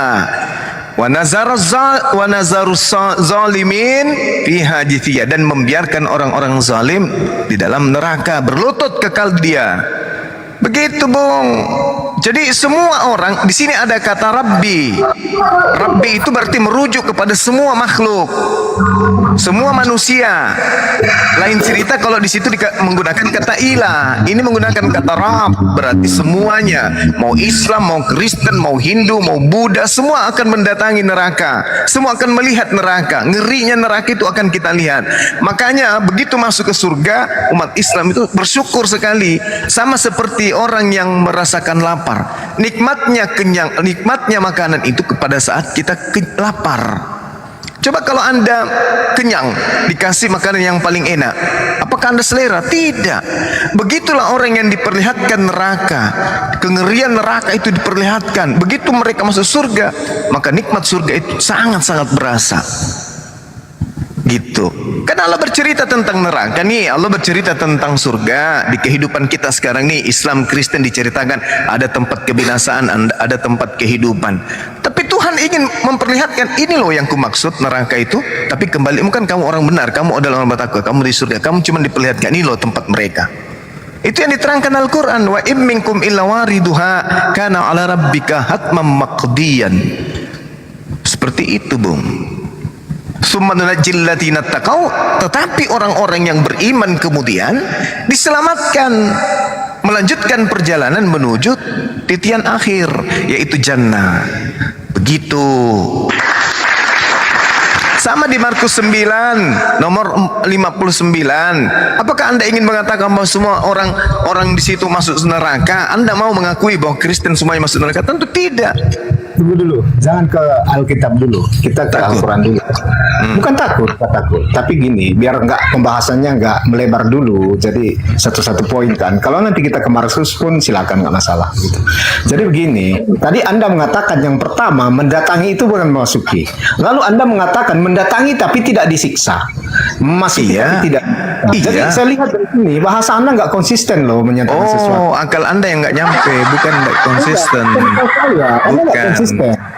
Wa nazarus zalimin fiha jithiyah, dan membiarkan orang-orang zalim di dalam neraka berlutut kekal dia. Begitu, Bung. Jadi semua orang di sini ada kata Rabbi. Rabbi itu berarti merujuk kepada semua makhluk, semua manusia. Lain cerita kalau di situ menggunakan kata ilah. Ini menggunakan kata Rabb, berarti semuanya. Mau Islam, mau Kristen, mau Hindu, mau Buddha, semua akan mendatangi neraka. Semua akan melihat neraka. Ngerinya neraka itu akan kita lihat. Makanya begitu masuk ke surga, umat Islam itu bersyukur sekali. Sama seperti orang yang merasakan lapar, nikmatnya kenyang, nikmatnya makanan itu pada saat kita lapar. Coba kalau Anda kenyang, dikasih makanan yang paling enak, apakah Anda selera? Tidak. Begitulah orang yang diperlihatkan neraka, kengerian neraka itu diperlihatkan. Begitu mereka masuk surga, maka nikmat surga itu sangat-sangat berasa. Gitu. Karena Allah bercerita tentang neraka nih, Allah bercerita tentang surga. Di kehidupan kita sekarang nih, Islam Kristen diceritakan ada tempat kebinasaan, ada tempat kehidupan. Tapi Tuhan ingin memperlihatkan, ini loh yang kumaksud neraka itu. Tapi kembali, bukan kamu orang benar, kamu adalah orang bertakwa, kamu di surga, kamu cuma diperlihatkan ini loh tempat mereka. Itu yang diterangkan Al-Quran. Wa im minkum illa wariduha kana ala rabbika hatmam maqdiyan. Seperti itu, Bung. Summa nunajjil ladzina taqau, tetapi orang-orang yang beriman kemudian diselamatkan, melanjutkan perjalanan menuju titian akhir, yaitu jannah. Begitu. Sama di Markus 9 nomor 59. Apakah Anda ingin mengatakan bahwa semua orang di situ masuk neraka? Anda mau mengakui bahwa Kristen semuanya masuk neraka? Tentu tidak. Tunggu dulu, jangan ke Alkitab dulu, kita ke Al-Quran dulu. Bukan takut, tapi gini, biar pembahasannya nggak melebar dulu, jadi satu-satu poin kan. Kalau nanti kita ke Markus pun silakan, nggak masalah. Gitu. Jadi begini, tadi Anda mengatakan yang pertama mendatangi itu bukan memasuki, lalu Anda mengatakan mendatangi tapi tidak disiksa, memasuki tapi tidak. Jadi saya lihat dari sini bahasa Anda nggak konsisten loh menyatakan sesuatu. Akal Anda yang nggak nyampe, bukan nggak konsisten. Bukan.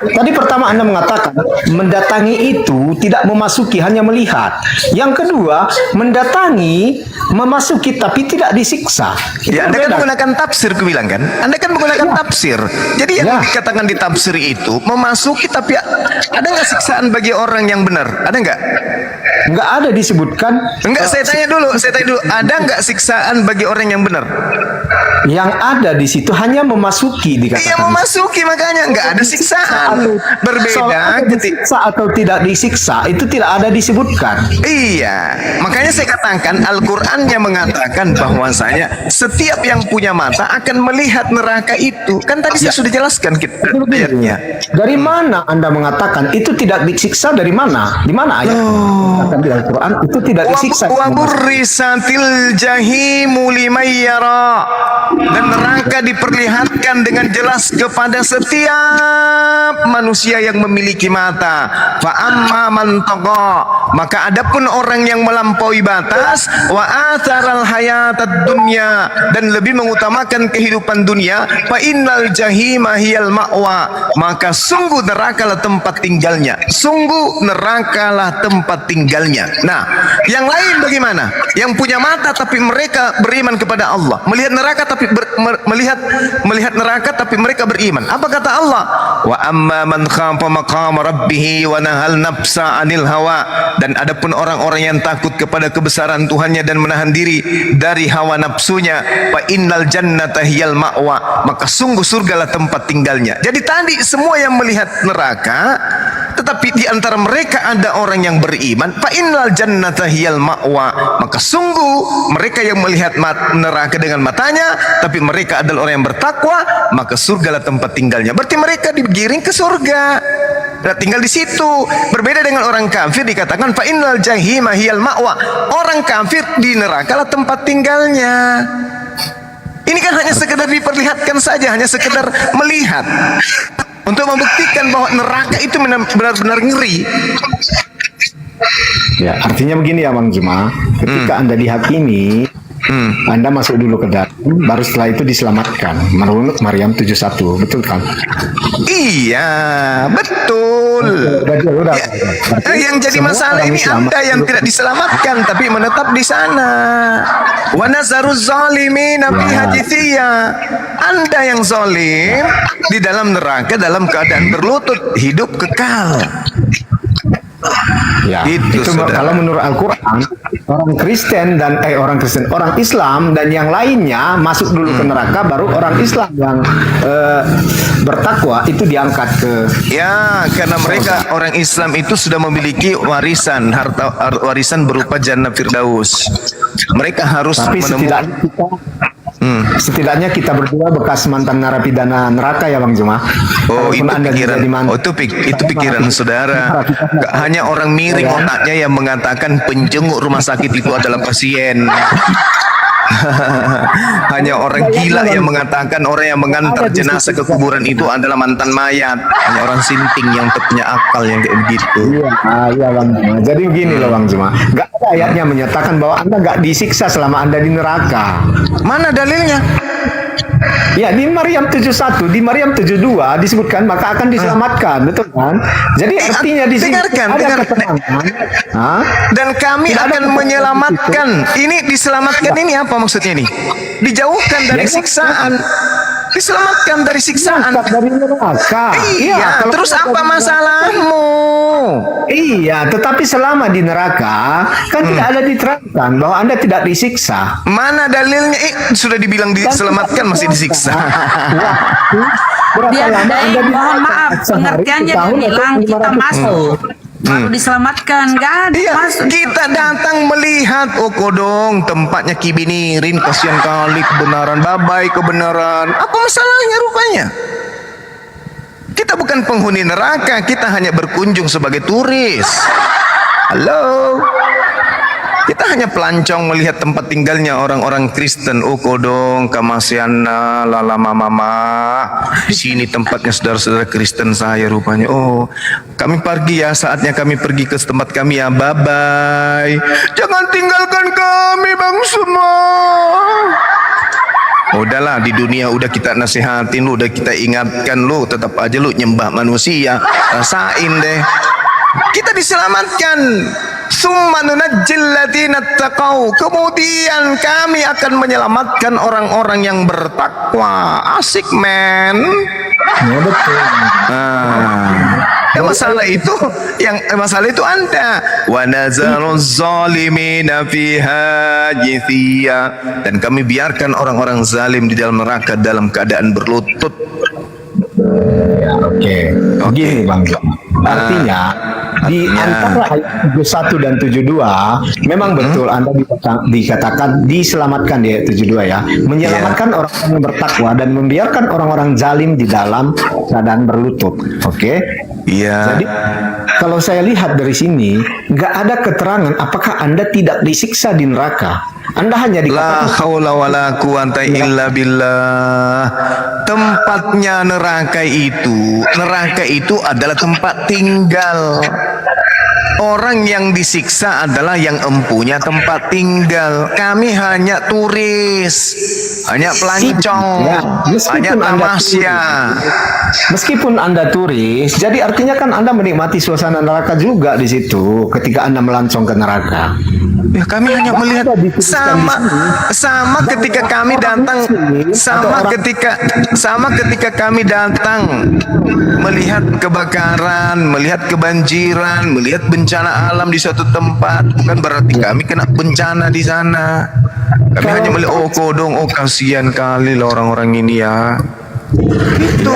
Tadi pertama Anda mengatakan mendatangi itu tidak memasuki, hanya melihat. Yang kedua, mendatangi, memasuki tapi tidak disiksa. Ya, Anda kan menggunakan tafsir, aku bilang kan? Anda kan menggunakan tafsir. Jadi yang dikatakan di tafsir itu memasuki tapi ada nggak siksaan bagi orang yang benar? Ada nggak? Nggak ada disebutkan. Enggak, saya tanya dulu. Ada nggak siksaan bagi orang yang benar? Yang ada di situ hanya memasuki dikatakan. Iya, memasuki, makanya nggak ada siksaan. Berbeda disiksa atau tidak disiksa itu tidak ada disebutkan. Iya, makanya saya katakan Al-Qur'annya mengatakan bahwasanya setiap yang punya mata akan melihat neraka itu. Kan tadi saya sudah jelaskan ayatnya. Dari mana Anda mengatakan itu tidak disiksa? Dari mana? Di mana ayat? Di Al-Quran itu tidak disiksa. Wa burrisatil jahimu liman yara, dan neraka diperlihatkan dengan jelas kepada setiap manusia yang memiliki mata. Fa amma man tagha, maka adapun orang yang melampaui batas, wa atharal hayatad dunya, dan lebih mengutamakan kehidupan dunia, fa innal jahima hiyal ma'wa, maka sungguh nerakalah tempat tinggalnya. Sungguh nerakalah tempat tinggalnya. Nah, yang lain bagaimana? Yang punya mata tapi mereka beriman kepada Allah, melihat neraka tapi melihat neraka tapi mereka beriman. Apa kata Allah? Wa amma man khafa maqama rabbih wa nahal nafsa 'anil hawa, dan adapun orang-orang yang takut kepada kebesaran Tuhannya dan menahan diri dari hawa nafsunya, fa innal jannata hiyal ma'wa, maka sungguh surgalah tempat tinggalnya. Jadi tadi semua yang melihat neraka, tetapi di antara mereka ada orang yang beriman, fa innal jannata hiyal ma'wa, maka sungguh mereka yang melihat neraka dengan matanya tapi mereka adalah orang yang bertakwa, maka surgalah tempat tinggalnya. Berarti mereka digiring ke surga. Nah, tinggal di situ. Berbeda dengan orang kafir, dikatakan fa innal jahima hiyal ma'wa. Orang kafir di neraka lah tempat tinggalnya. Ini kan hanya sekedar diperlihatkan saja, hanya sekedar melihat untuk membuktikan bahwa neraka itu benar-benar ngeri. Ya, artinya begini ya Bang Juma, ketika Anda dihakimi, Anda masuk dulu ke dalam, baru setelah itu diselamatkan. Menurut Maryam 71, betul kan? Iya, betul. Yang jadi masalah ini Anda yang tidak diselamatkan tapi menetap di sana. Wa nazaruz zalimina fiha jithiya. Anda yang zalim di dalam neraka dalam keadaan berlutut, hidup kekal. Ya, itu kalau menurut Al-Quran, orang Islam dan yang lainnya masuk dulu ke neraka, baru orang Islam yang bertakwa itu diangkat ke. Ya, karena mereka orang Islam itu sudah memiliki warisan, harta warisan berupa jannah firdaus. Mereka harus menemukan. Setidaknya kita berdua bekas mantan narapidana neraka ya Bang Juma. Oh, itu pikiran. Itu pikiran saudara. Gak hanya orang miring otaknya yang mengatakan penjenguk rumah sakit itu adalah pasien. Hanya orang gila yang mengatakan orang yang mengantar jenazah ke kuburan itu adalah mantan mayat. Hanya orang sinting yang punya akal yang kayak begitu. Iya Bang Juma. Jadi begini loh Bang Juma, gak ada ayatnya menyatakan bahwa Anda gak disiksa selama Anda di neraka. Mana dalilnya? Ya, di Maryam 71, di Maryam 72 disebutkan maka akan diselamatkan, betul kan? Jadi artinya di sini ada keterangan. Dan kami akan menyelamatkan. Ini diselamatkan ini apa maksudnya ini? Dijauhkan dari siksaan. Diselamatkan dari siksaan. Dari neraka. Iya, terus apa masalahmu? Iya, tetapi selama di neraka kan tidak ada diterangkan bahwa Anda tidak disiksa. Mana dalilnya? Sudah dibilang diselamatkan masih disiksa. Berapa Dia lama Anda mohon maaf, pengertiannya dia bilang kita masuk. Baru diselamatkan, nggak ada masuk. Kita datang melihat, oh kodong, tempatnya kibinirin, kasihan kali kebenaran, babai kebenaran. Apa masalahnya rupanya? Kita bukan penghuni neraka, kita hanya berkunjung sebagai turis. Halo. Kita hanya pelancong melihat tempat tinggalnya orang-orang Kristen. Oh kodong, kamasiana, lala mama. Di sini tempatnya saudara-saudara Kristen saya rupanya. Oh, kami pergi ya, saatnya kami pergi ke tempat kami ya. Bye-bye. Jangan tinggalkan kami bang semua. Udahlah, di dunia udah kita nasihatin lu, udah kita ingatkan lu, tetap aja lu nyembah manusia. Rasain deh. Kita diselamatkan. Summa nunajjil ladzina taqau. Kemudian kami akan menyelamatkan orang-orang yang bertakwa. Asik, men. Ya betul. Masalah itu Anda. Wa nazaruz zalimina fiha jithiya. Dan kami biarkan orang-orang zalim di dalam neraka dalam keadaan berlutut. Ya, oke, Bang. Artinya di antara ayat 71 dan 72 memang betul Anda dikatakan diselamatkan di ayat 72 ya, menyelamatkan orang-orang yang bertakwa dan membiarkan orang-orang zalim di dalam keadaan berlutut. Oke? Iya. Jadi kalau saya lihat dari sini nggak ada keterangan apakah Anda tidak disiksa di neraka. Anda hanya dikatakan la haula wala quwata illa billah. Tempatnya neraka itu adalah tempat tinggal. Orang yang disiksa adalah yang empunya tempat tinggal. Kami hanya turis, hanya pelancong, hanya tamasya. Meskipun Anda turis, jadi artinya kan Anda menikmati suasana neraka juga di situ ketika Anda melancong ke neraka. Ya, kami hanya melihat sama ketika kami datang, sama ketika kami datang melihat kebakaran, melihat kebanjiran, melihat bencana alam di suatu tempat, bukan berarti kami kena bencana di sana. Kami hanya melihat, oh kodong, oh kasihan kali lah orang-orang ini ya. Itu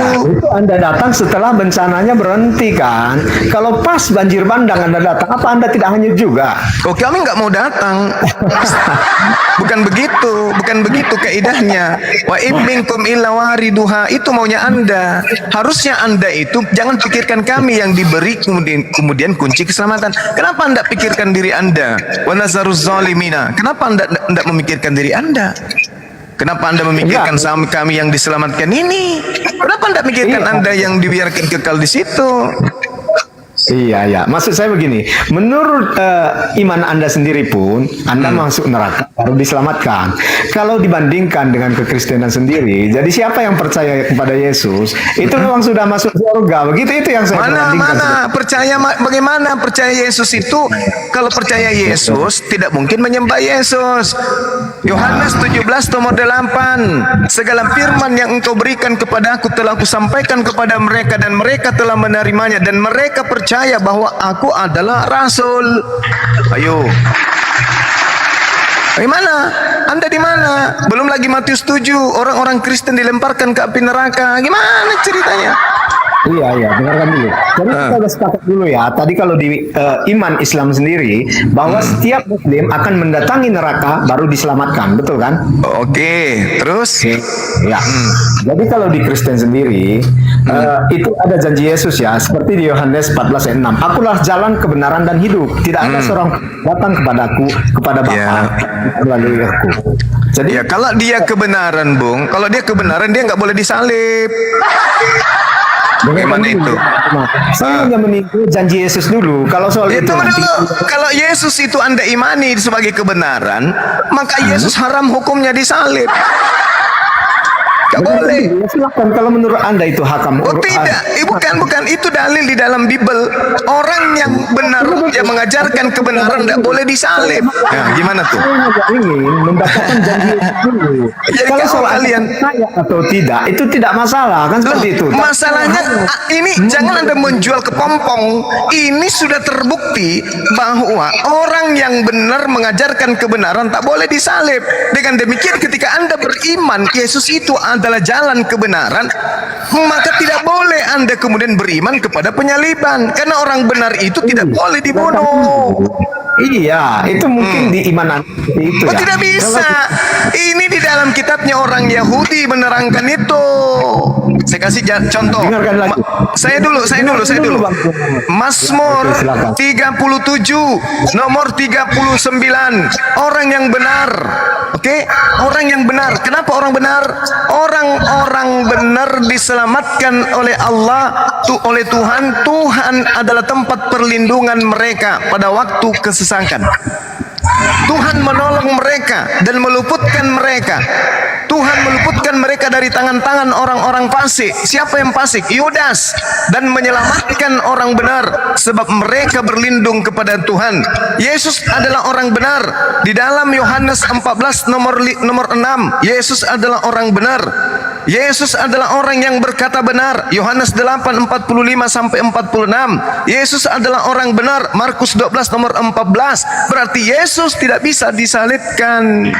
Anda datang setelah bencananya berhenti kan. Kalau pas banjir bandang Anda datang, apa Anda tidak hanyut juga? Oh, kami nggak mau datang. Bukan begitu kaidahnya. Wa in minkum illa wariduha, itu maunya Anda. Harusnya Anda itu jangan pikirkan kami yang diberi kemudian kunci keselamatan. Kenapa Anda pikirkan diri Anda? Wa nazaruz zalimina. Kenapa Anda tidak memikirkan diri Anda? Kenapa Anda memikirkan sama kami yang diselamatkan ini? Kenapa Anda mikirkan Anda yang dibiarkan kekal di situ? Iya. Maksud saya begini, menurut iman Anda sendiri pun, Anda masuk neraka baru diselamatkan. Kalau dibandingkan dengan kekristenan sendiri, jadi siapa yang percaya kepada Yesus, itu memang sudah masuk surga. Begitu itu yang saya bandingkan. Bagaimana percaya Yesus itu? Kalau percaya Yesus, tidak mungkin menyembah Yesus. Yohanes 17 nomor 8. Segala firman yang engkau berikan kepada aku telah aku sampaikan kepada mereka dan mereka telah menerimanya dan mereka percaya bahwa aku adalah rasul. Ayo. Bagaimana? Anda di mana? Belum lagi Matius 7, orang-orang Kristen dilemparkan ke api neraka. Gimana ceritanya? Iya, dengarkan dulu. Jadi kita sudah sepakat dulu ya. Tadi kalau di iman Islam sendiri bahwa setiap Muslim akan mendatangi neraka baru diselamatkan, betul kan? Oke, terus? Ya. Jadi kalau di Kristen sendiri itu ada janji Yesus ya, seperti di Yohanes 14 ayat 6. Akulah jalan kebenaran dan hidup. Tidak ada seorang datang kepadaku, kepada Bapa melalui aku. Jadi ya, kalau dia kebenaran, Bung, kalau dia kebenaran dia nggak boleh disalib. Bagaimana itu? Saya hanya meniru janji Yesus dulu. Kalau soal itu nanti, kalau Yesus itu Anda imani sebagai kebenaran, maka Yesus haram hukumnya disalib. Gak boleh. Silakan kalau menurut Anda itu hakam. Oh tidak, bukan itu dalil di dalam Bible. Orang yang benar yang mengajarkan kebenaran tidak boleh disalib. Nah, gimana tuh? Saya hanya ingin mendapatkan janji dulu. Jadi Kalau kalau soal kalian percaya atau tidak, itu tidak masalah kan seperti itu. Masalahnya ini jangan Anda menjual kepompong. Ini sudah terbukti bahwa orang yang benar mengajarkan kebenaran tak boleh disalib. Dengan demikian ketika Anda beriman Yesus itu adalah jalan kebenaran, maka tidak boleh Anda kemudian beriman kepada penyaliban, karena orang benar itu tidak boleh dibunuh. Iya, itu mungkin di iman itu Oh ya. tidak bisa. Ini di dalam kitabnya orang Yahudi menerangkan itu. Saya kasih contoh. Saya dulu. Mazmur 37 nomor 39. Orang yang benar. Oke? Orang yang benar. Kenapa orang benar? Orang-orang benar diselamatkan oleh Allah, oleh Tuhan. Tuhan adalah tempat perlindungan mereka pada waktu kesesakan. Tuhan menolong mereka dan meluputkan mereka. Tuhan meluputkan mereka dari tangan-tangan orang-orang fasik. Siapa yang fasik? Yudas. Dan menyelamatkan orang benar sebab mereka berlindung kepada Tuhan. Yesus adalah orang benar. Di dalam Yohanes 14 nomor 6, Yesus adalah orang benar. Yesus adalah orang yang berkata benar. Yohanes 8:45 sampai 46. Yesus adalah orang benar. Markus 12 nomor 14. Berarti Yesus tidak bisa disalibkan.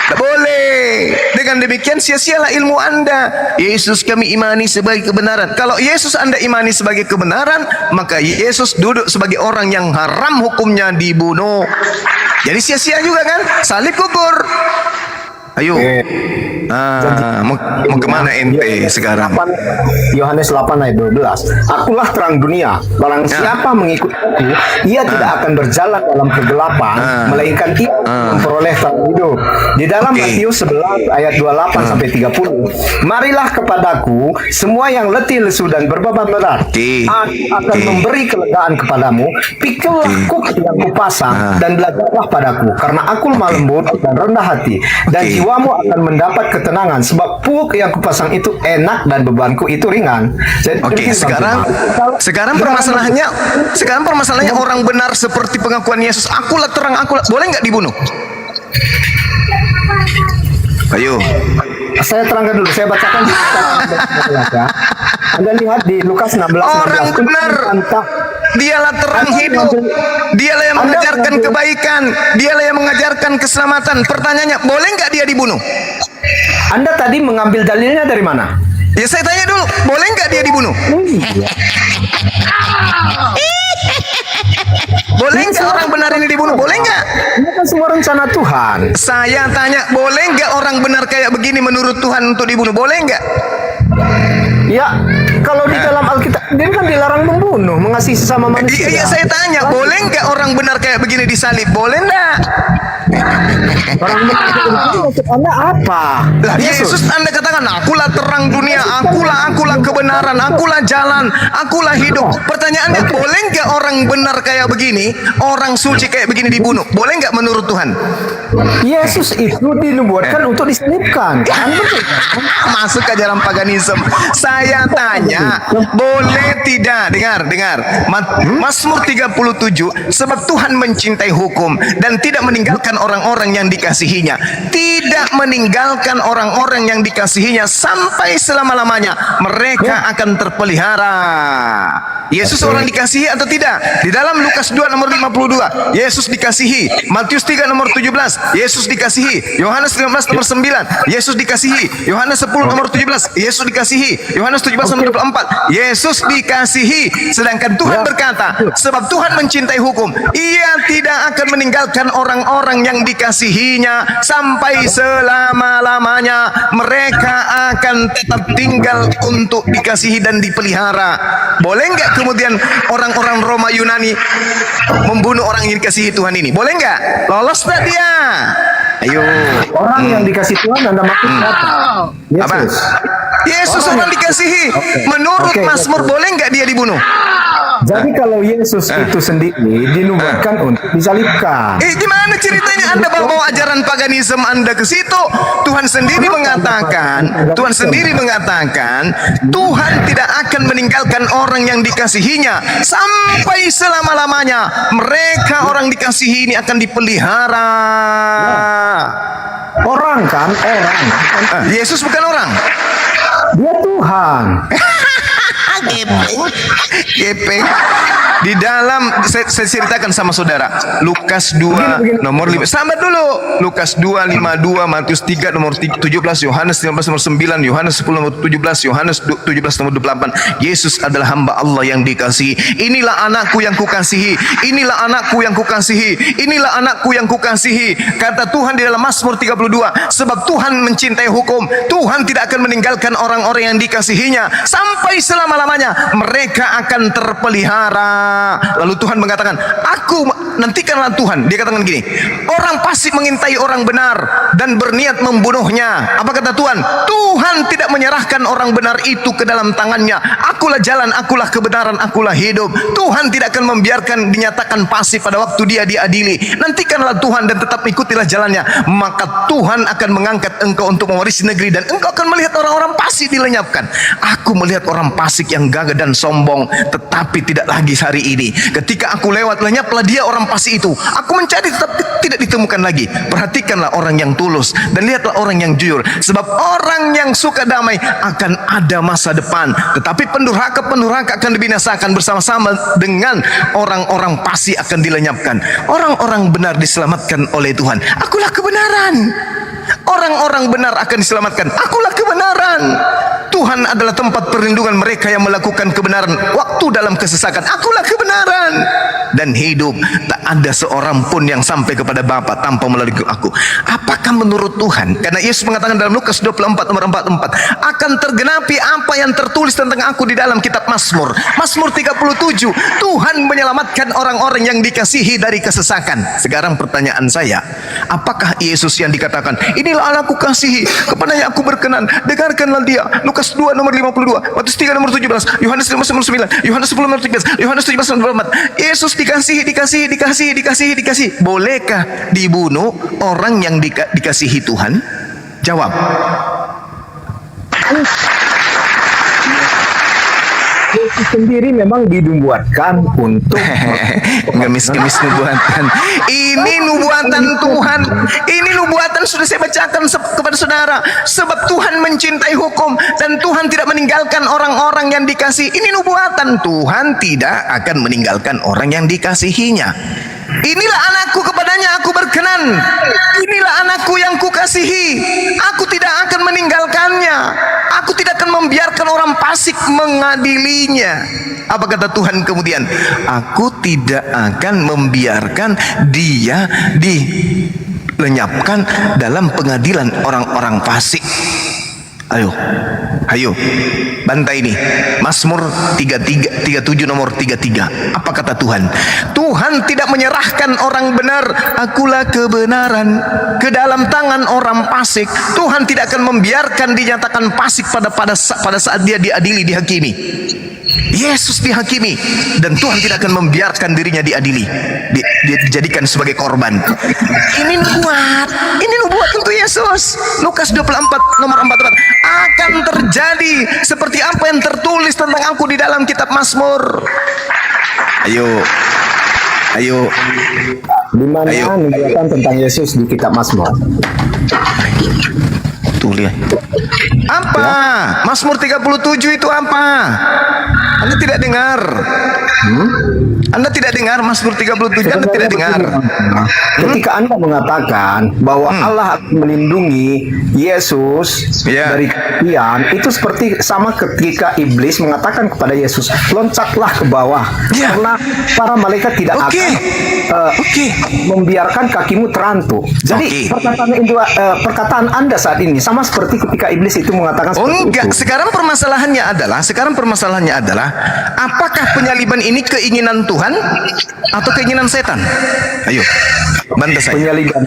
Tak boleh. Dengan demikian sia-sialah ilmu Anda. Yesus kami imani sebagai kebenaran. Kalau Yesus Anda imani sebagai kebenaran, maka Yesus duduk sebagai orang yang haram hukumnya dibunuh. Jadi sia-sia juga kan? Salib kubur. Ayo. Mau kemana ente sekarang? Yohanes 8 ayat 12. Akulah terang dunia. Barang siapa mengikut aku, ia tidak akan berjalan dalam kegelapan, melainkan ia memperoleh terang hidup. Di dalam Matius 11 ayat 28 sampai 30. Marilah kepadaku semua yang letih lesu dan berbeban berat. Aku akan memberi kelegaan kepadamu. Pikirlah kuk yang kupasang dan belajarlah padaku, karena aku lemah lembut dan rendah hati, dan jiwamu akan mendapat ketenangan, sebab puk yang kupasang itu enak dan bebanku itu ringan. Oke, sekarang permasalahannya orang benar seperti pengakuan Yesus, akulah terang, akulah, boleh nggak dibunuh? Ayo. Saya terangkan dulu, saya bacakan di Anda lihat di Lukas 16. Orang benar, dialah terang hidup, dialah yang mengajarkan kebaikan, dialah yang mengajarkan keselamatan. Pertanyaannya, boleh nggak dia dibunuh? Anda tadi mengambil dalilnya dari mana? Ya saya tanya dulu, boleh nggak dia dibunuh? Boleh nggak orang benar ini dibunuh? Boleh nggak? Ini kan semua rencana Tuhan. Saya tanya, boleh nggak orang benar kayak begini menurut Tuhan untuk dibunuh? Boleh nggak? Ya, kalau di dalam Alkitab dia kan dilarang membunuh, mengasihi sesama manusia. Iya, saya tanya, boleh nggak orang benar kayak begini disalib? Boleh nggak? Orang benar maksud Anda apa? Lah, Yesus Anda katakan, akulah terang dunia, akulah kebenaran, akulah jalan, akulah hidup. Pertanyaannya, boleh nggak orang benar kayak begini, orang suci kayak begini dibunuh? Boleh nggak menurut Tuhan? Yesus itu dinubuatkan untuk diselipkan. Kan betul? Masuk ke dalam paganisme. Saya tanya, boleh tidak? Dengar. Mazmur 37, sebab Tuhan mencintai hukum dan tidak meninggalkan orang-orang yang dikasihinya. Tidak meninggalkan orang-orang yang dikasihinya sampai selama-lamanya. Mereka akan terpelihara. Yesus orang dikasihi atau tidak? Di dalam Lukas 2 nomor 52, Yesus dikasihi. Matius 3 nomor 17, Yesus dikasihi. Yohanes 15 nomor 9, Yesus dikasihi. Yohanes 10 nomor 17, Yesus dikasihi. Yohanes 17 nomor 24, Yesus dikasihi. Sedangkan Tuhan berkata, sebab Tuhan mencintai hukum, ia tidak akan meninggalkan orang-orang yang dikasihinya sampai selama-lamanya. Mereka akan tetap tinggal untuk dikasihi dan dipelihara. Boleh nggak kemudian orang-orang Roma Yunani membunuh orang yang dikasihi Tuhan ini? Boleh nggak? Lolos nggak dia? Ayo. Orang yang dikasih Tuhan Anda maksud apa? Yesus. Yesus orang dikasihi. Menurut Mazmur, boleh nggak dia dibunuh? Jadi kalau Yesus itu sendiri dinubuatkan untuk disalibkan. Gimana ceritanya Anda bawa ajaran paganisme Anda ke situ? Tuhan sendiri mengatakan, Tuhan tidak akan meninggalkan orang yang dikasihinya sampai selama-lamanya. Mereka orang dikasihi ini akan dipelihara. Orang kan, orang. Yesus bukan orang. Dia Tuhan. Gepeng. Di dalam saya ceritakan sama saudara, Lukas 2 nomor 5. Sahabat dulu. Lukas 2 52, Matius 3 nomor 17, Yohanes 15 nomor 9, Yohanes 10 nomor 17, Yohanes 17 nomor 28. Yesus adalah hamba Allah yang dikasihi. Inilah anakku yang kukasihi. Inilah anakku yang kukasihi. Inilah anakku yang kukasihi. Kata Tuhan di dalam Mazmur 32, sebab Tuhan mencintai hukum. Tuhan tidak akan meninggalkan orang-orang yang dikasihinya sampai selama-lamanya. Mereka akan terpelihara. Lalu Tuhan mengatakan, aku nantikanlah Tuhan. Dia katakan gini, orang fasik mengintai orang benar dan berniat membunuhnya. Apa kata Tuhan? Tuhan tidak menyerahkan orang benar itu ke dalam tangannya. Akulah jalan, akulah kebenaran, akulah hidup. Tuhan tidak akan membiarkan dinyatakan pasif pada waktu dia diadili. Nantikanlah Tuhan dan tetap ikutilah jalannya. Maka Tuhan akan mengangkat engkau untuk mewarisi negeri dan engkau akan melihat orang-orang fasik dilenyapkan. Aku melihat orang fasik yang gagah dan sombong, tetapi tidak lagi hari ini. Ketika aku lewat, lenyaplah dia orang fasik itu. Aku mencari tetap tidak ditemukan lagi. Perhatikanlah orang yang tulus dan lihatlah orang yang jujur. Sebab orang yang suka damai akan ada masa depan. Tetapi pendurhaka akan dibinasakan bersama-sama dengan orang-orang fasik akan dilenyapkan. Orang-orang benar diselamatkan oleh Tuhan. Akulah kebenaran. Orang-orang benar akan diselamatkan. Akulah kebenaran. Tuhan adalah tempat perlindungan mereka yang melakukan kebenaran waktu dalam kesesakan. Akulah kebenaran dan hidup. Tak ada seorang pun yang sampai kepada Bapa tanpa melalui aku. Apakah menurut Tuhan? Karena Yesus mengatakan dalam Lukas 24 nomor 44, akan tergenapi apa yang tertulis tentang aku di dalam kitab Mazmur. Mazmur 37, Tuhan menyelamatkan orang-orang yang dikasihi dari kesesakan. Sekarang pertanyaan saya, apakah Yesus yang dikatakan, inilah anakku kasihi, kepadanya aku berkenan, dengarkanlah dia. Lukas 2 nomor 52, Matius 3 nomor 17, Yohanes 15 nomor 9, Yohanes 10 nomor 13, Yohanes 17 nomor 24. Yesus dikasihi. Bolehkah dibunuh orang yang dikasihi Tuhan? Jawab. Yesus sendiri memang dinubuatkan untuk ngemis-ngemis nubuatan. Ini nubuatan Tuhan. Ini nubuatan sudah saya bacakan kepada saudara. Sebab Tuhan mencintai hukum dan Tuhan tidak meninggalkan orang-orang yang dikasihi. Ini nubuatan. Tuhan tidak akan meninggalkan orang yang dikasihinya. Inilah anakku, kepadanya aku berkenan. Inilah anakku yang kukasihi. Aku tidak akan meninggalkannya. Aku tidak akan membiarkan orang fasik mengadilinya. Apa kata Tuhan kemudian? Aku tidak akan membiarkan dia dilenyapkan dalam pengadilan orang-orang fasik. Ayo, bantai ini. Mazmur 37 nomor 33. Apa kata Tuhan? Tuhan tidak menyerahkan orang benar, akulah kebenaran, ke dalam tangan orang fasik. Tuhan tidak akan membiarkan dinyatakan fasik pada saat dia diadili, dihakimi. Yesus dihakimi dan Tuhan tidak akan membiarkan dirinya diadili, dijadikan sebagai korban. Ini nubuat untuk Yesus. Lukas 24 nomor 44, akan terjadi seperti apa yang tertulis tentang aku di dalam kitab Mazmur. Ayo. Di mana nubuatan tentang Yesus di kitab Mazmur? Tuh lihat. Apa? Mazmur 37 itu apa? Anda tidak dengar? Anda tidak dengar Mazmur 37? Anda tidak dengar? Ketika Anda mengatakan bahwa Allah akan melindungi Yesus dari kematian, itu seperti sama ketika iblis mengatakan kepada Yesus, loncatlah ke bawah, karena para malaikat tidak akan membiarkan kakimu terantuk. Jadi perkataan Anda saat ini sama seperti ketika iblis itu mengatakan seperti itu. Sekarang permasalahannya adalah apakah penyaliban ini keinginan Tuhan atau keinginan setan? Ayo, bantu saya. Penyaliban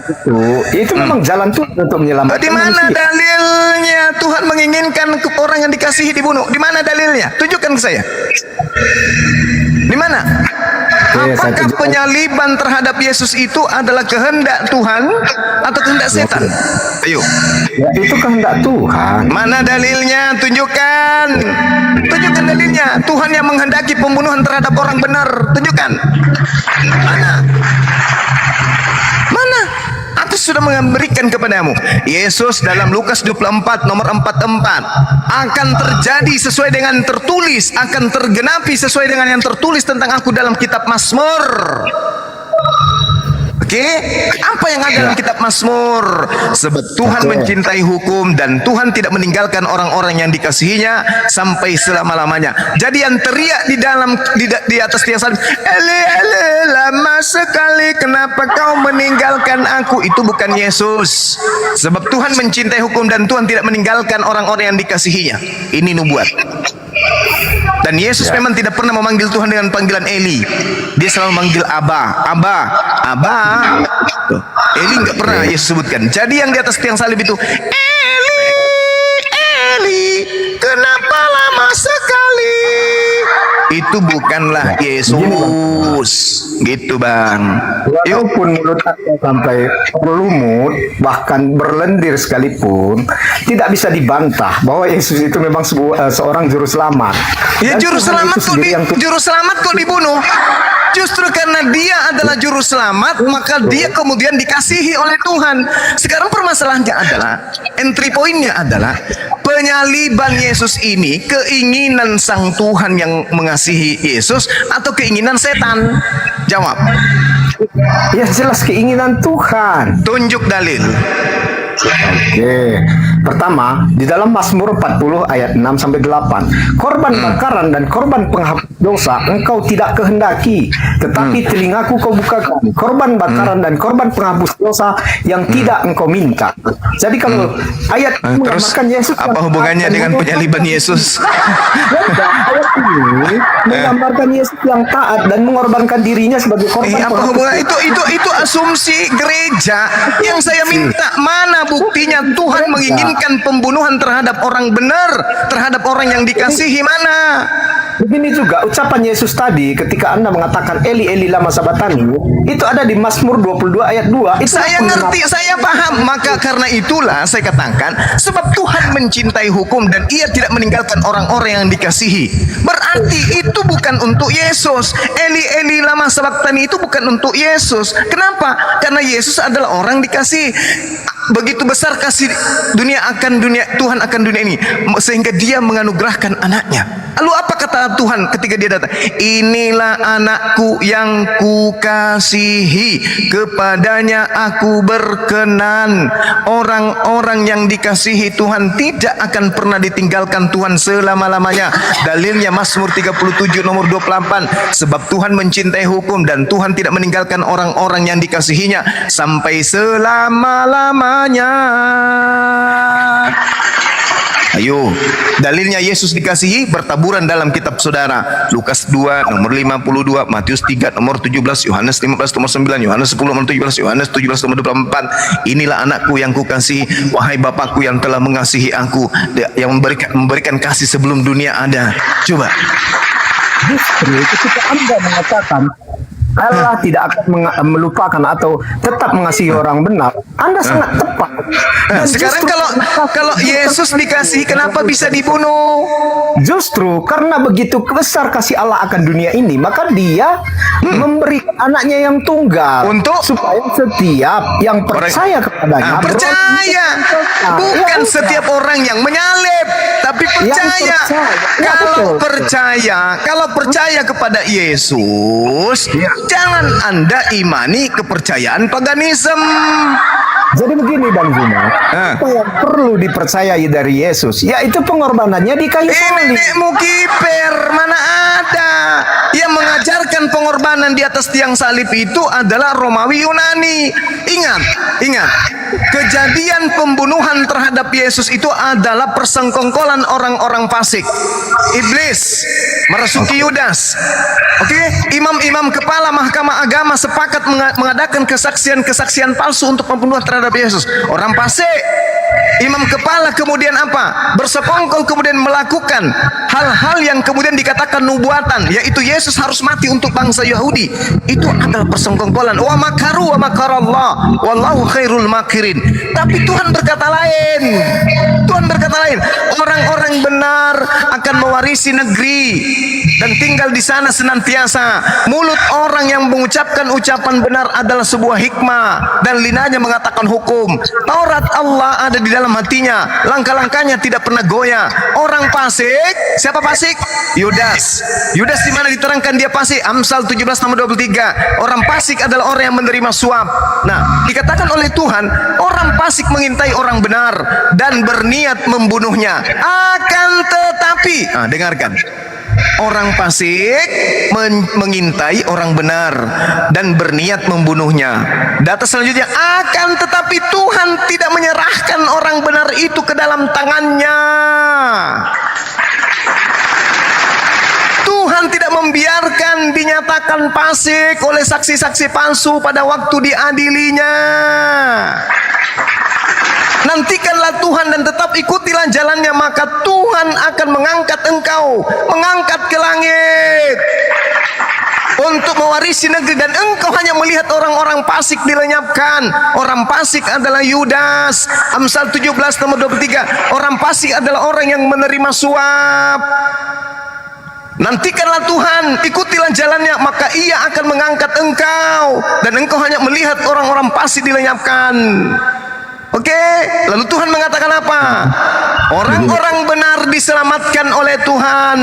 itu memang jalan Tuhan untuk menyelamatkan di mana dalilnya Tuhan menginginkan orang yang dikasihi dibunuh? Di mana dalilnya? Tunjukkan ke saya. Di mana apakah penyaliban terhadap Yesus itu adalah kehendak Tuhan atau kehendak setan? Ayo. Ya, itu kehendak Tuhan. Mana dalilnya? Tunjukkan. Tunjukkan dalilnya. Tuhan yang menghendaki pembunuhan terhadap orang benar. Tunjukkan. Mana? Mana? Aku sudah memberikan kepadamu. Yesus dalam Lukas 24 nomor 44 akan terjadi sesuai dengan tertulis, akan tergenapi sesuai dengan yang tertulis tentang aku dalam kitab Mazmur. Oke, apa yang ada dalam kitab Mazmur? Sebab Tuhan mencintai hukum dan Tuhan tidak meninggalkan orang-orang yang dikasihinya sampai selama-lamanya. Jadi yang teriak di atas tiang salib, Eli Eli lama sekali kenapa kau meninggalkan aku, itu bukan Yesus. Sebab Tuhan mencintai hukum dan Tuhan tidak meninggalkan orang-orang yang dikasihinya. Ini nubuat. Dan Yesus memang tidak pernah memanggil Tuhan dengan panggilan Eli. Dia selalu manggil Abba, Abba, Abba. Eli nggak pernah Yesus sebutkan. Jadi yang di atas tiang salib itu, Eli, Eli, kenapa lama sekali? Itu bukanlah Yesus. Gitu Bang. Walaupun menurut aku sampai berlumut, bahkan berlendir sekalipun, tidak bisa dibantah bahwa Yesus itu memang seorang juru selamat. Ya Dan juru Tuhan selamat itu kok sendiri yang juru selamat kok dibunuh? Justru karena dia adalah juru selamat, maka dia kemudian dikasihi oleh Tuhan. Sekarang permasalahannya adalah, entry pointnya adalah penyaliban Yesus ini keinginan sang Tuhan yang mengasihi Yesus atau keinginan setan? Jawab. Ya jelas keinginan Tuhan. Tunjuk dalil. Oke. Pertama, di dalam Mazmur 40 ayat 6 sampai 8, korban bakaran dan korban penghapus dosa engkau tidak kehendaki, tetapi telingaku kau bukakan. Korban bakaran dan korban penghapus dosa yang tidak engkau minta. Jadi kalau ayat ini menggambarkan Yesus, apa hubungannya dengan penyaliban Yesus? Ayat ini menggambarkan Yesus yang taat dan mengorbankan dirinya sebagai korban. Apa hubungan itu asumsi gereja yang saya minta. Mana buktinya Tuhan menginginkan pembunuhan terhadap orang benar, terhadap orang yang dikasihi? Mana? Begini juga ucapan Yesus tadi ketika Anda mengatakan Eli Eli lama sabatani, itu ada di Mazmur 22 ayat 2. Itu Saya ngerti, saya paham. Maka karena itulah saya katakan, sebab Tuhan mencintai hukum dan ia tidak meninggalkan orang-orang yang dikasihi. Berarti itu bukan untuk Yesus. Eli Eli lama sabatani itu bukan untuk Yesus. Kenapa? Karena Yesus adalah orang dikasihi. Begitu besar kasih Tuhan akan dunia ini sehingga dia menganugerahkan anaknya. Lalu apa kata Tuhan ketika dia datang? Inilah anakku yang kukasihi, kepadanya aku berkenan. Orang-orang yang dikasihi Tuhan tidak akan pernah ditinggalkan Tuhan selama-lamanya. Dalilnya Mazmur 37 nomor 28, sebab Tuhan mencintai hukum dan Tuhan tidak meninggalkan orang-orang yang dikasihinya sampai selama-lamanya. Ayo, dalilnya Yesus dikasihi bertaburan dalam kitab saudara. Lukas 2 nomor 52, Matius 3 nomor 17, Yohanes 15 nomor 9, Yohanes 10 nomor 17, Yohanes 17 nomor 24. Inilah anakku yang kukasihi, wahai Bapakku yang telah mengasihi aku, yang memberikan kasih sebelum dunia ada. Coba. Justru ketika Anda mengatakan Allah tidak akan melupakan atau tetap mengasihi orang benar, Anda sangat tepat. Nah, sekarang kalau Yesus dikasihi, kenapa bisa dibunuh? Justru karena begitu besar kasih Allah akan dunia ini, maka Dia memberi anaknya yang tunggal untuk supaya setiap yang percaya kepadanya percaya, bukan setiap orang yang menyalib, tapi percaya. Kalau percaya kepada Yesus, jangan Anda imani kepercayaan paganisme. Jadi begini Bang Zuma, apa yang perlu dipercayai dari Yesus, yaitu pengorbanannya di kayu salib. Nenekmu kiper, mana ada yang mengajarkan pengorbanan di atas tiang salib itu adalah Romawi Yunani. Ingat, kejadian pembunuhan terhadap Yesus itu adalah persengkongkolan orang-orang fasik. Iblis merasuki Yudas. Oke, imam-imam kepala mahkamah agama sepakat mengadakan kesaksian-kesaksian palsu untuk pembunuhan terhadap Yesus. Orang fasik. Imam kepala kemudian apa? Bersekongkol kemudian melakukan hal-hal yang kemudian dikatakan nubuatan, yaitu Yesus harus mati untuk bangsa Yahudi. Itu adalah persengkongkolan. Wa makaru wa makarallah wallahu khairul makirin. Tapi Tuhan berkata lain. Tuhan berkata lain. Orang-orang benar akan mewarisi negeri dan tinggal di sana senantiasa. Mulut orang yang mengucapkan ucapan benar adalah sebuah hikmah dan lidahnya mengatakan hukum. Taurat Allah ada di dalam hatinya, langkah-langkahnya tidak pernah goyah. Orang fasik, siapa fasik? Yudas. Yudas di mana diterangkan dia fasik? Amsal 17:23. Orang fasik adalah orang yang menerima suap. Nah, dikatakan oleh Tuhan, orang fasik mengintai orang benar dan berniat membunuhnya. Akan tetapi, dengarkan. Orang fasik mengintai orang benar dan berniat membunuhnya. Data selanjutnya, akan tetapi Tuhan tidak menyerahkan orang benar itu ke dalam tangannya. Tuhan tidak membiarkan dinyatakan fasik oleh saksi-saksi palsu pada waktu diadilinya. Nantikanlah Tuhan dan tetap ikutilah jalannya, maka Tuhan akan mengangkat engkau, mengangkat ke langit untuk mewarisi negeri, dan engkau hanya melihat orang-orang fasik dilenyapkan. Orang fasik adalah Yudas. Amsal 17:23. Orang fasik adalah orang yang menerima suap. Nantikanlah Tuhan, ikutilah jalannya, maka Ia akan mengangkat engkau, dan engkau hanya melihat orang-orang fasik dilenyapkan. Oke, lalu Tuhan mengatakan apa? Orang-orang benar diselamatkan oleh Tuhan.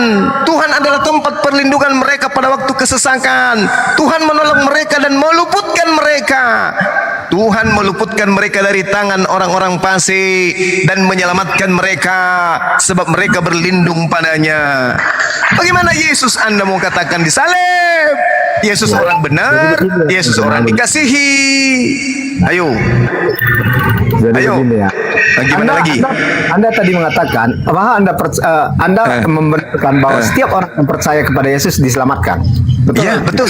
Tuhan adalah tempat perlindungan mereka pada waktu kesesakan. Tuhan menolong mereka dan meluputkan mereka. Tuhan meluputkan mereka dari tangan orang-orang fasik dan menyelamatkan mereka sebab mereka berlindung padanya. Bagaimana Yesus Anda mau katakan disalib? Yesus orang benar, Yesus orang dikasihi. Ayo. Jadi begini ya. Gimana lagi? Anda tadi mengatakan bahwa Anda membenarkan bahwa setiap orang yang percaya kepada Yesus diselamatkan. Betul? Iya, betul.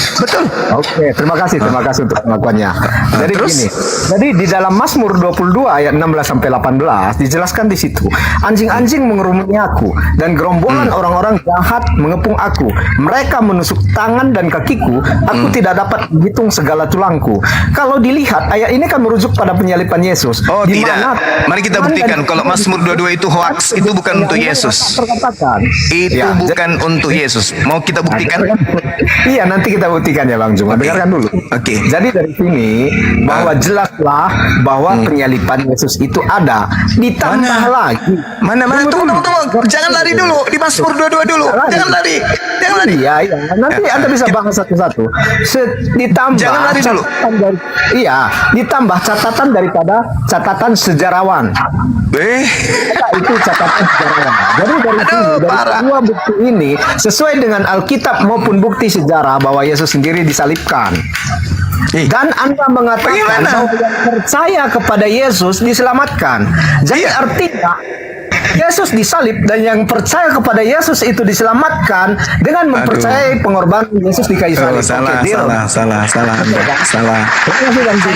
Oke, terima kasih untuk pengakuannya. Jadi begini. Jadi di dalam Mazmur 22 ayat 16 sampai 18 dijelaskan di situ, anjing-anjing mengerumuni aku dan gerombolan orang-orang jahat mengepung aku. Mereka menusuk tangan dan kakiku, aku tidak dapat menghitung segala tulangku. Kalau dilihat ayat ini kan merujuk pada penyalipan Yesus. Oh tidak. Mari kita buktikan kalau Mazmur 22 itu hoax, itu bukan untuk Yesus. Itu bukan untuk Yesus. Mau kita buktikan? Iya, nanti kita buktikan ya Bang Juma. Dengarkan dulu. Oke. Jadi dari sini bahwa jelaslah bahwa penyalipan Yesus itu ada. Ditambah lagi. Mana? Tunggu. Jangan lari dulu. Di Mazmur 22 dulu. Jangan lari. Iya. Nanti Anda bisa bahas satu-satu. Ditambah. Jangan lari dulu. Ditambah catatan daripada catatan sejarawan. Itu catatan sejarawan. Jadi dari dua bukti ini sesuai dengan Alkitab maupun bukti sejarah bahwa Yesus sendiri disalibkan. Dan Anda mengatakan bahwa yang percaya kepada Yesus diselamatkan. Jadi artinya Yesus disalib dan yang percaya kepada Yesus itu diselamatkan dengan mempercayai pengorbanan Yesus di kayu salib. Salah. Saya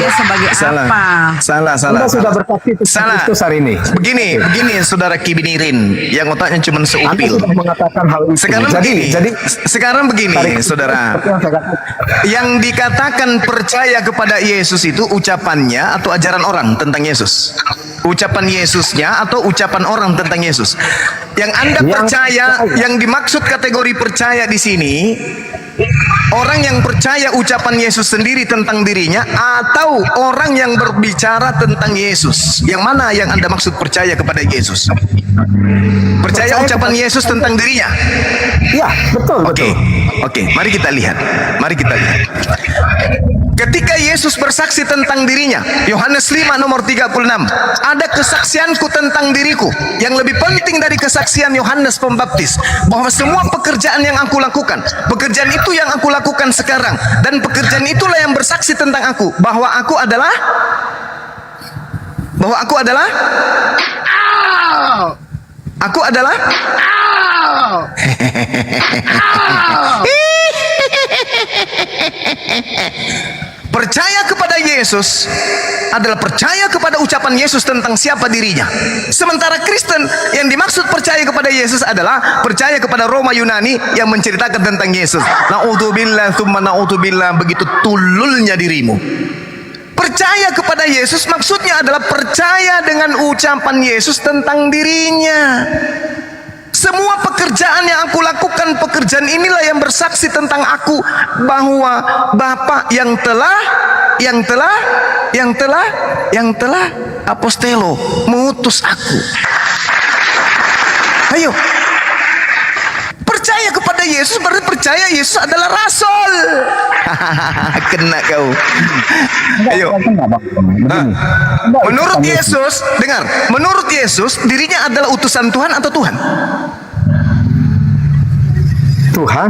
sebagai apa? Salah. Anda sudah bersaksi tentang Kristus hari ini. Begini, saudara Kibinirin, yang otaknya cuma seupil. Anda sudah mengatakan hal itu. Sekarang begini, saudara. Yang dikatakan percaya kepada Yesus itu ucapannya atau ajaran orang tentang Yesus? Ucapan Yesusnya atau ucapan orang tentang Yesus? Yang Anda percaya, yang dimaksud kategori percaya di sini, orang yang percaya ucapan Yesus sendiri tentang dirinya atau orang yang berbicara tentang Yesus? Yang mana yang Anda maksud percaya kepada Yesus? Percaya ucapan Yesus tentang dirinya? Iya, betul. Oke, mari kita lihat. Ketika Yesus bersaksi tentang dirinya, Yohanes 5 nomor 36, ada kesaksianku tentang diriku yang lebih penting dari kesaksian Yohanes Pembaptis, bahwa semua pekerjaan yang aku lakukan, pekerjaan itu yang aku lakukan sekarang, dan pekerjaan itulah yang bersaksi tentang aku, bahwa aku adalah percaya kepada Yesus adalah percaya kepada ucapan Yesus tentang siapa dirinya. Sementara Kristen yang dimaksud percaya kepada Yesus adalah percaya kepada Roma Yunani yang menceritakan tentang Yesus. Na'udzubillah tsumma na'udzubillah, begitu tululnya dirimu. Percaya kepada Yesus maksudnya adalah percaya dengan ucapan Yesus tentang dirinya. Semua pekerjaan yang aku lakukan, pekerjaan inilah yang bersaksi tentang aku, bahwa Bapa yang telah apostelo, mengutus aku. Ayo, percaya kepada Yesus berarti percaya Yesus adalah rasul. Kena kau. Ayo. Menurut Yesus, dengar, menurut Yesus dirinya adalah utusan Tuhan atau Tuhan? Tuhan.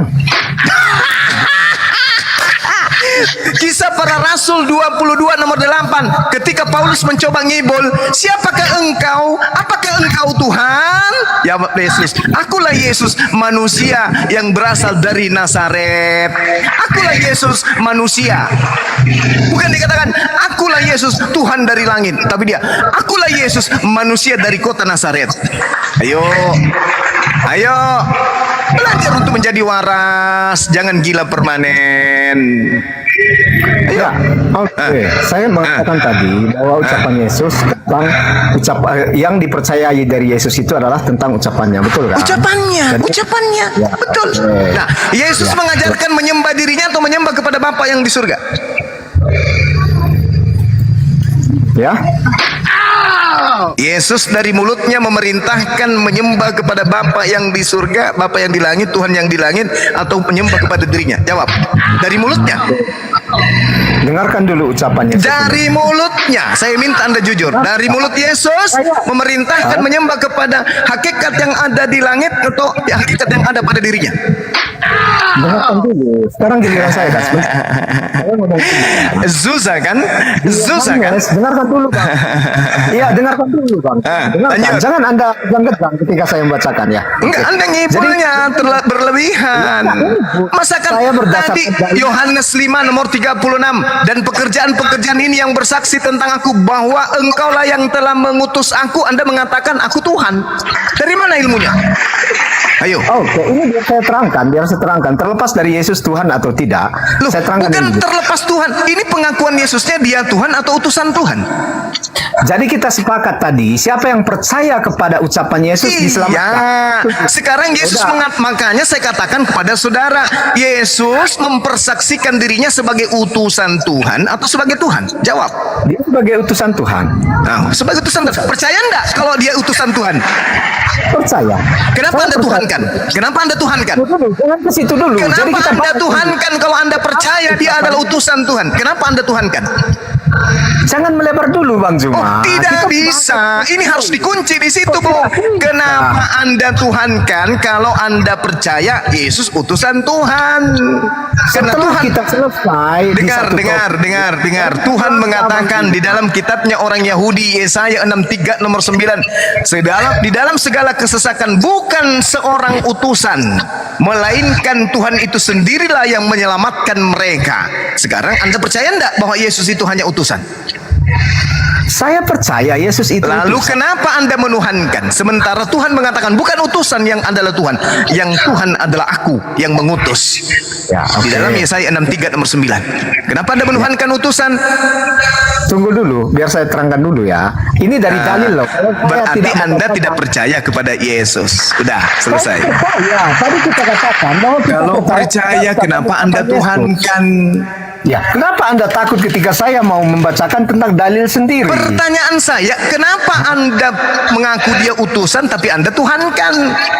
Kisah Para Rasul 22 nomor 8, ketika Paulus mencoba ngibul, siapakah engkau? Apakah engkau Tuhan? Jawab Yesus, akulah Yesus, manusia yang berasal dari Nazaret. Akulah Yesus, manusia. Bukan dikatakan akulah Yesus, Tuhan dari langit, tapi dia akulah Yesus, manusia dari kota Nazaret. Ayo, ayo, belajar untuk menjadi waras, jangan gila permanen. Ya, oke. Saya mengatakan tadi bahwa ucapan Yesus tentang yang dipercayai dari Yesus itu adalah tentang ucapannya, betul kan? Ucapannya, ucapannya, ya, betul. Nah, Yesus mengajarkan menyembah dirinya atau menyembah kepada Bapa yang di surga? Ya. Yesus dari mulutnya memerintahkan menyembah kepada Bapa yang di surga, Bapa yang di langit, Tuhan yang di langit, atau menyembah kepada dirinya? Jawab. Dari mulutnya. Dengarkan dulu ucapannya. Dari mulutnya, saya minta Anda jujur. Dari mulut Yesus memerintahkan menyembah kepada hakikat yang ada di langit atau hakikat yang ada pada dirinya? Dengarkan dulu. Sekarang giliran saya, Das. Zuza kan? Zuza kan? Dengarkan dulu, Bang. Iya, dengarkan dulu, Bang. Dengarkan. Jangan Anda kejang ketika saya membacakan ya. Enggak, Anda ngibulnya berlebihan. Masakan tadi Yohanes 5 nomor 36, dan pekerjaan-pekerjaan ini yang bersaksi tentang aku, bahwa engkaulah yang telah mengutus aku. Anda mengatakan aku Tuhan. Dari mana ilmunya? Ayo. Oke, ini biar saya terangkan, terlepas dari Yesus Tuhan atau tidak. Loh, saya terangkan bukan ini. Terlepas Tuhan. Ini pengakuan Yesusnya dia Tuhan atau utusan Tuhan. Jadi kita sepakat tadi, siapa yang percaya kepada ucapan Yesus diselamatkan. Iya. Sekarang Yesus makanya saya katakan kepada saudara, Yesus mempersaksikan dirinya sebagai utusan Tuhan atau sebagai Tuhan? Jawab. Dia sebagai utusan Tuhan. Nah, sebagai utusan Tuhan. Percaya enggak kalau dia utusan Tuhan? Percaya. Kenapa Anda Tuhankan? Kenapa Anda Tuhankan? Jangan ke situ dulu. Kenapa Jadi kita Anda Tuhankan kalau Anda percaya dia adalah utusan Tuhan? Kenapa Anda Tuhankan? Jangan melebar dulu, Bang Zuma. Tidak bisa. Ini harus dikunci di situ, Bu. Kenapa Anda Tuhankan kalau Anda percaya Yesus utusan Tuhan? Karena Tuhan kita selesai. Dengar. Tuhan mengatakan di dalam kitabnya orang Yahudi, Yesaya 63 nomor 9, di dalam segala kesesakan bukan seorang utusan, melainkan Tuhan itu sendirilah yang menyelamatkan mereka. Sekarang Anda percaya enggak bahwa Yesus itu hanya utusan? Saya percaya Yesus itu Lalu utusan. kenapa Anda menuhankan? Sementara Tuhan mengatakan bukan utusan yang adalah Tuhan, yang Tuhan adalah aku yang mengutus. Ya, Di dalam Yesaya 63 nomor 9. Kenapa Anda menuhankan utusan? Tunggu dulu, biar saya terangkan dulu ya. Ini dari dalil loh. Berarti Anda tidak percaya kepada Yesus. Sudah selesai. Ya, tadi kita katakan bahwa kita Kalau percaya, kenapa Anda tuhankan? Ya, kenapa Anda takut ketika saya mau membacakan tentang dalil sendiri? Pertanyaan saya, kenapa Anda mengaku dia utusan tapi Anda tuhankan?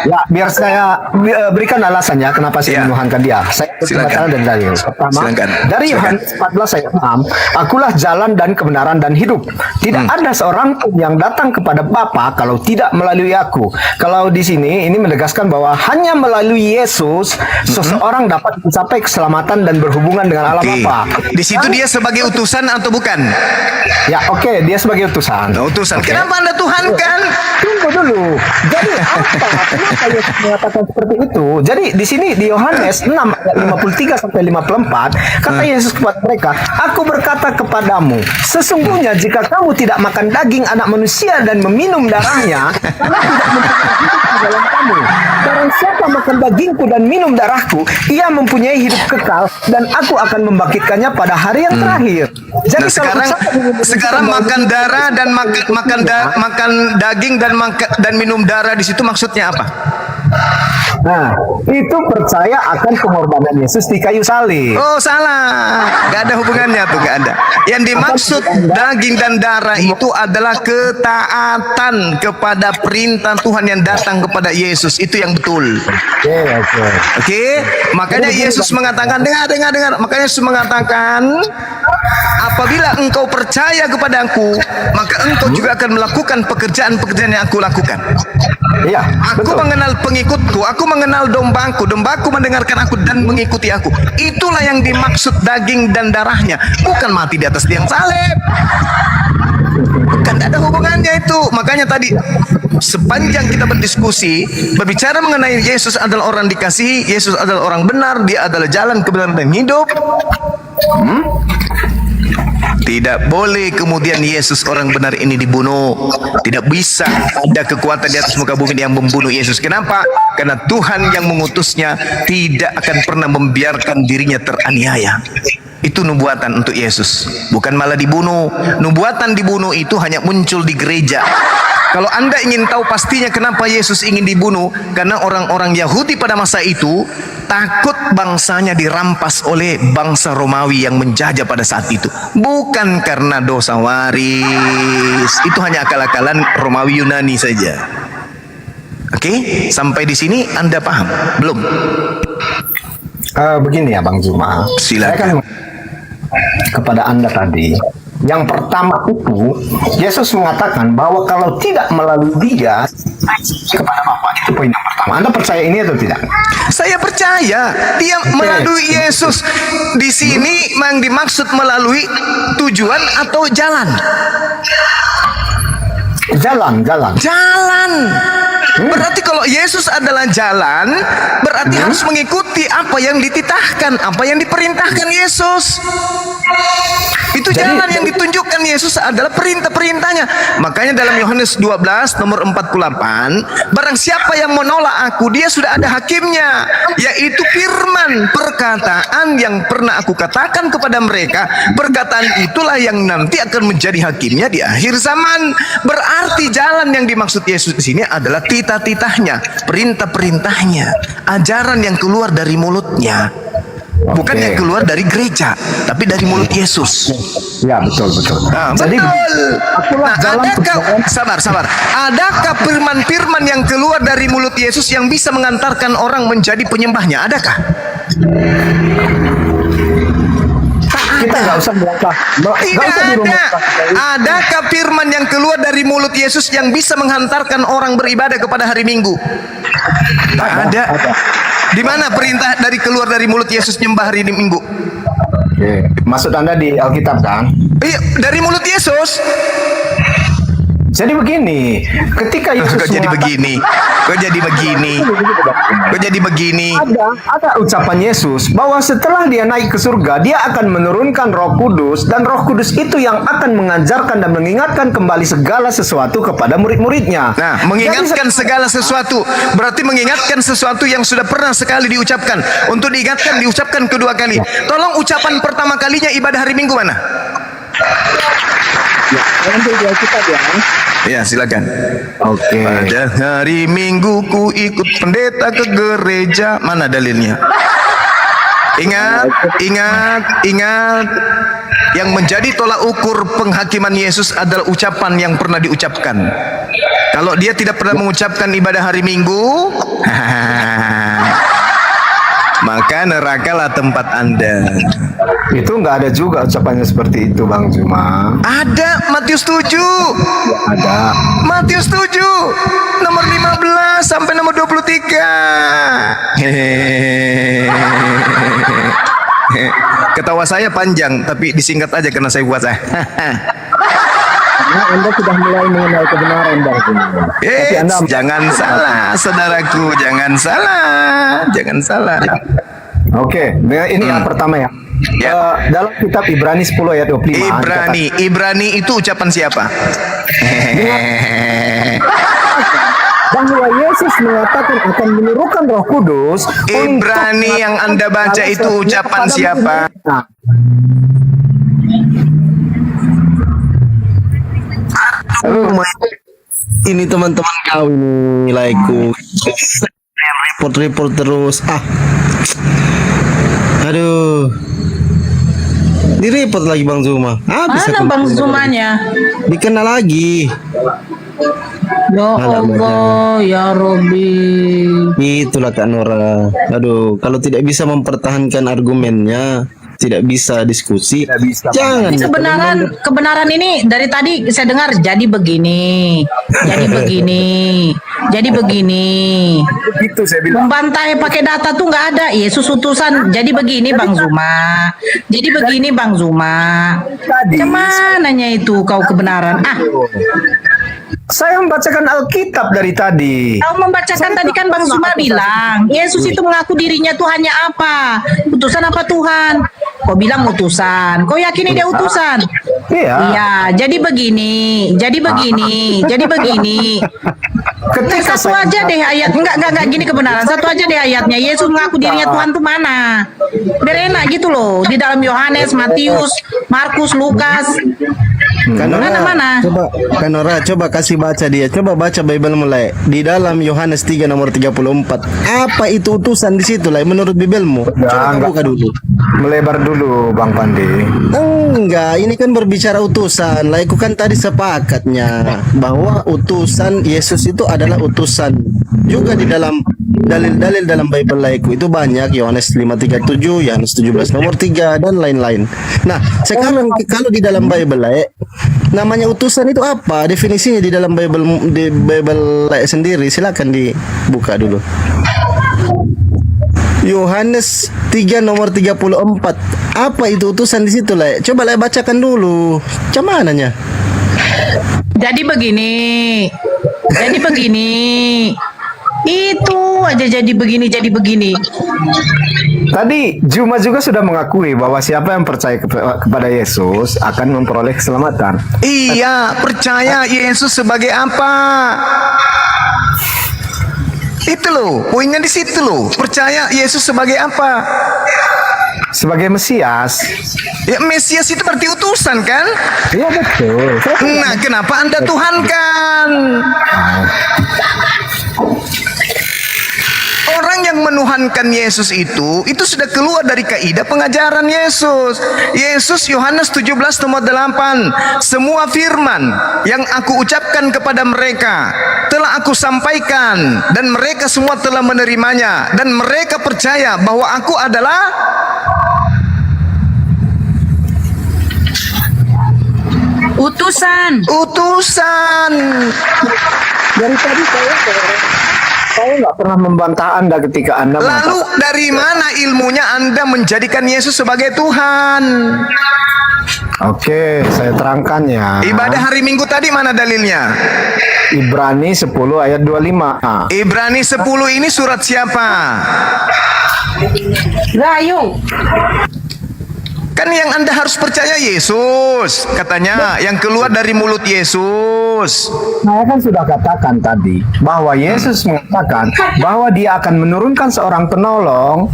Ya, biar saya berikan alasannya kenapa saya menuhankan dia. Saya membacakan dari dalil. Pertama, dari Yohanes 14 ayat 6, akulah jalan dan kebenaran dan hidup. Tidak ada seorang pun yang datang kepada Bapa kalau tidak melalui aku. Kalau di sini ini menegaskan bahwa hanya melalui Yesus seseorang dapat mencapai keselamatan dan berhubungan dengan Allah Bapa. Kenapa? Di situ dia sebagai utusan atau bukan? Ya, oke, dia sebagai utusan. Utusan. Oke. Kenapa Anda Tuhan kan? Tunggu dulu. Jadi apa? Kenapa Yesus mengatakan seperti itu? Jadi di sini di Yohanes 6 ayat 53 sampai 54 kata Yesus kepada mereka, "Aku berkata kepadamu, sesungguhnya jika kamu tidak makan daging anak manusia dan meminum darahnya, kamu tidak mempunyai hidup di dalam kamu. Barang siapa makan dagingku dan minum darahku, ia mempunyai hidup kekal dan aku akan membangkitkannya pada hari yang terakhir." Jadi Nah, sekarang makan darah dan makan daging dan minum darah di situ maksudnya apa? Nah, itu percaya akan pengorbanan Yesus di kayu salib. Oh, salah. Gak ada hubungannya tuh, gak ada. Yang dimaksud daging dan darah itu adalah ketaatan kepada perintah Tuhan yang datang kepada Yesus. Itu yang betul. Oke. Makanya Yesus mengatakan, dengar. Makanya Yesus mengatakan, apabila engkau percaya kepada-Aku, maka engkau juga akan melakukan pekerjaan-pekerjaan yang Aku lakukan. Iya. Aku mengenal pengikutku, aku mengenal dombaku mendengarkan aku dan mengikuti aku. Itulah yang dimaksud daging dan darahnya, bukan mati di atas tiang salib. Kan ada hubungannya itu. Makanya tadi sepanjang kita berdiskusi berbicara mengenai Yesus adalah orang dikasihi, Yesus adalah orang benar, dia adalah jalan kebenaran dan hidup. Tidak boleh kemudian Yesus orang benar ini dibunuh. Tidak bisa ada kekuatan di atas muka bumi yang membunuh Yesus. Kenapa? Karena Tuhan yang mengutusnya tidak akan pernah membiarkan dirinya teraniaya. Itu nubuatan untuk Yesus, bukan malah dibunuh. Nubuatan dibunuh itu hanya muncul di gereja. Kalau Anda ingin tahu pastinya kenapa Yesus ingin dibunuh, karena orang-orang Yahudi pada masa itu takut bangsanya dirampas oleh bangsa Romawi yang menjajah pada saat itu. Bukan karena dosa waris. Itu hanya akal-akalan Romawi Yunani saja. Oke, sampai di sini Anda paham? Belum? Begini ya Bang Zuma. Silakan. Kepada Anda tadi, yang pertama itu Yesus mengatakan bahwa kalau tidak melalui Dia kepada Bapa, itu poin yang pertama. Anda percaya ini atau tidak? Saya percaya dia melalui Yesus. Di sini yang dimaksud melalui tujuan atau jalan? Jalan. Berarti kalau Yesus adalah jalan, berarti harus mengikuti apa yang dititahkan, apa yang diperintahkan Yesus. Itu jalan yang ditunjukkan Yesus adalah perintah-perintahnya. Makanya dalam Yohanes 12 nomor 48, barang siapa yang menolak Aku, dia sudah ada hakimnya, yaitu firman, perkataan yang pernah Aku katakan kepada mereka. Perkataan itulah yang nanti akan menjadi hakimnya di akhir zaman. Berarti jalan yang dimaksud Yesus di sini adalah titah-titahnya, perintah-perintahnya, ajaran yang keluar dari mulutnya. Bukan yang keluar dari gereja, tapi dari mulut Yesus. Ya, betul. Nah, Jadi, betul. Nah, sabar. Adakah firman-firman yang keluar dari mulut Yesus yang bisa mengantarkan orang menjadi penyembahnya? Adakah? Kita nggak usah melangkah. Tidak ada. Adakah firman yang keluar dari mulut Yesus yang bisa menghantarkan orang beribadah kepada hari Minggu? Tak ada. Di mana perintah keluar dari mulut Yesus nyembah hari Minggu? Oke. Maksud Anda di Alkitab kan? Iya, dari mulut Yesus. Jadi begini, ketika Yesus Kok jadi begini? Ada ucapan Yesus bahwa setelah dia naik ke surga, dia akan menurunkan Roh Kudus, dan Roh Kudus itu yang akan mengajarkan dan mengingatkan kembali segala sesuatu kepada murid-muridnya. Nah, mengingatkan segala sesuatu berarti mengingatkan sesuatu yang sudah pernah sekali diucapkan. Untuk diucapkan kedua kali. Tolong ucapan pertama kalinya ibadah hari Minggu mana? Ya, silakan. Oke. Pada hari Minggu ku ikut pendeta ke gereja. Mana dalilnya? Ingat. Yang menjadi tolak ukur penghakiman Yesus adalah ucapan yang pernah diucapkan. Kalau dia tidak pernah mengucapkan ibadah hari Minggu, maka nerakalah tempat Anda. Itu nggak ada juga ucapannya seperti itu, Bang Juma. Ada, Matius 7. Ada. Matius 7 nomor 15 sampai nomor 23. Ketawa saya panjang, tapi disingkat aja karena saya buat saya. Karena Anda sudah mulai mengenal kebenaran Bang Zuma. Tapi Anda Jangan salah, saudaraku, jangan salah. Oke, ini yang pertama ya. Dalam kitab Ibrani 10 ayat 25. Ibrani itu ucapan siapa? Bahwa Yesus mengatakan akan menirukan Roh Kudus. Ibrani yang Anda baca itu ucapan siapa? Ini teman-teman kau ini like-ku. Report terus. Aduh. Di-report lagi Bang Zuma. Mana Bang Zumanya? Dikenal lagi. Ya Allah, ya Robbi. Itulah Kak Nora. Aduh, kalau tidak bisa mempertahankan argumennya, tidak bisa diskusi, jangan. Kebenaran ini dari tadi saya dengar jadi begini. Itu saya bilang. Membantai pakai data tuh nggak ada. Yesus utusan. Jadi begini Bang Zuma. Kemananya itu kau kebenaran? Saya membacakan Alkitab dari tadi. Kau membacakan tadi kan Bang Zuma bilang Yesus itu mengaku dirinya Tuhannya apa? Utusan apa Tuhan? Kau bilang utusan. Kau yakini dia utusan? Iya. Jadi begini. Ketika satu aja deh ayat. Enggak gini kebenaran. Satu aja deh ayatnya. Yesus mengaku dirinya Tuhan tuh mana? Biar enak gitu loh. Di dalam Yohanes, Matius, Markus, Lukas. Mana? Kanora, coba kasih baca dia. Coba baca Bible mulai. Di dalam Yohanes 3 nomor 34. Apa itu utusan di situ lah menurut Bibelmu? Coba buka dulu. Melebar dulu Bang Pandi. Enggak, ini kan berbicara utusan. Lah aku kan tadi sepakatnya bahwa utusan Yesus itu adalah utusan. Juga di dalam dalil-dalil dalam Bible laiku itu banyak, Yohanes 5:37, Yohanes 17 nomor 3 dan lain-lain. Nah, sekarang kalau di dalam Bible laik namanya utusan itu apa? Definisinya di dalam Bible laik sendiri, silakan dibuka dulu. Yohanes 3 nomor 34. Apa itu utusan di situ lah? Coba lah bacakan dulu. Camananya? Jadi begini. Itu aja jadi begini. Tadi Zuma juga sudah mengakui bahwa siapa yang percaya kepada Yesus akan memperoleh keselamatan. Iya, percaya Yesus sebagai apa? Itu loh, poinnya di situ loh. Percaya Yesus sebagai apa? Sebagai Mesias. Ya, Mesias itu berarti utusan kan? Iya betul. Nah, kenapa Anda tuhankan? Orang yang menuhankan Yesus itu sudah keluar dari kaidah pengajaran Yesus. Yesus Yohanes 17 nomor 8. Semua firman yang aku ucapkan kepada mereka telah aku sampaikan dan mereka semua telah menerimanya dan mereka percaya bahwa aku adalah utusan. Dari tadi saya nggak pernah membantah Anda ketika Anda lalu dari mana ilmunya Anda menjadikan Yesus sebagai Tuhan? Oke, saya terangkan ya. Ibadah hari Minggu tadi mana dalilnya? Ibrani 10 ayat 25. Ibrani 10 ini surat siapa? Rayu. Kan yang Anda harus percaya Yesus, katanya yang keluar dari mulut Yesus. Saya kan sudah katakan tadi bahwa Yesus mengatakan bahwa dia akan menurunkan seorang penolong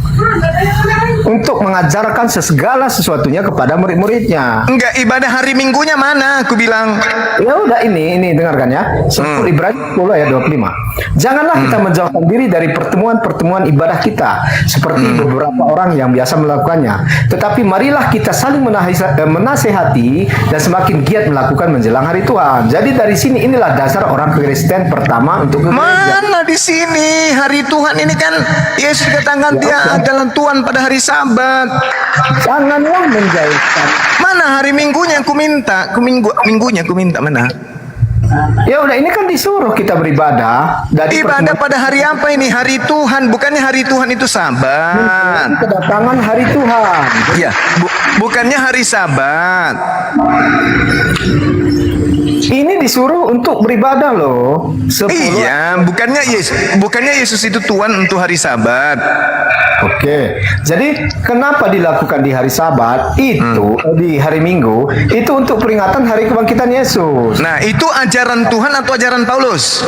untuk mengajarkan segala sesuatunya kepada murid-muridnya. Enggak, ibadah hari Minggunya mana? Aku bilang. Ya udah ini dengarkan ya. Ibrani 10 ayat 25. Janganlah kita menjauhkan diri dari pertemuan-pertemuan ibadah kita seperti beberapa orang yang biasa melakukannya. Tetapi marilah kita saling menasehati dan semakin giat melakukan menjelang hari Tuhan. Jadi dari sini inilah dasar orang Kristen pertama untuk mana di sini hari Tuhan ini kan Yesus katakan dia adalah Tuhan pada hari Sabat. Janganlah menjauhkan. Mana hari Minggunya aku minta? Minggunya aku minta mana? Ya udah, ini kan disuruh kita beribadah. Ibadah pada hari apa ini? Hari Tuhan, bukannya hari Tuhan itu Sabat. Kedatangan hari Tuhan. Iya, bukannya hari Sabat. Ini disuruh untuk beribadah loh. Iya, bukannya Yesus itu Tuhan untuk hari Sabat. Oke, jadi kenapa dilakukan di hari Sabat itu di hari Minggu itu untuk peringatan hari kebangkitan Yesus. Nah, itu ajaran Tuhan atau ajaran Paulus?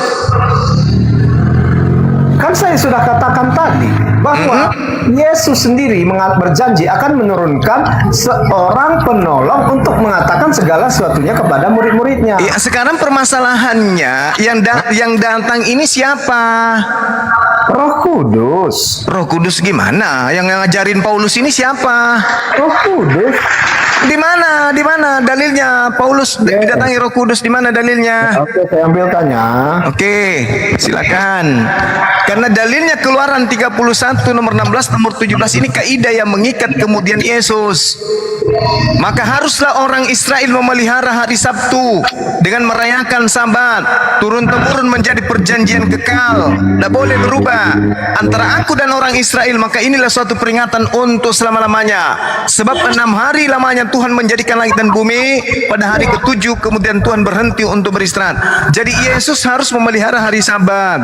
Kan saya sudah katakan tadi bahwa Yesus sendiri berjanji akan menurunkan seorang penolong untuk mengatakan segala sesuatunya kepada murid-muridnya. Ya, sekarang permasalahannya yang datang ini siapa? Roh Kudus. Roh Kudus gimana? Yang ngajarin Paulus ini siapa? Roh Kudus. Di mana? Di mana dalilnya? Paulus didatangi Roh Kudus, di mana dalilnya? Oke, saya ambil tanya. Oke, silakan. Karena dalilnya Keluaran 31 nomor 16 nomor 17 ini kaidah yang mengikat kemudian Yesus. Maka haruslah orang Israel memelihara hari Sabtu dengan merayakan Sabat, turun-temurun menjadi perjanjian kekal, tidak boleh berubah antara aku dan orang Israel. Maka inilah suatu peringatan untuk selama-lamanya. Sebab 6 hari lamanya Tuhan menjadikan langit dan bumi, pada hari ke-7 kemudian Tuhan berhenti untuk beristirahat. Jadi Yesus harus memelihara hari Sabat.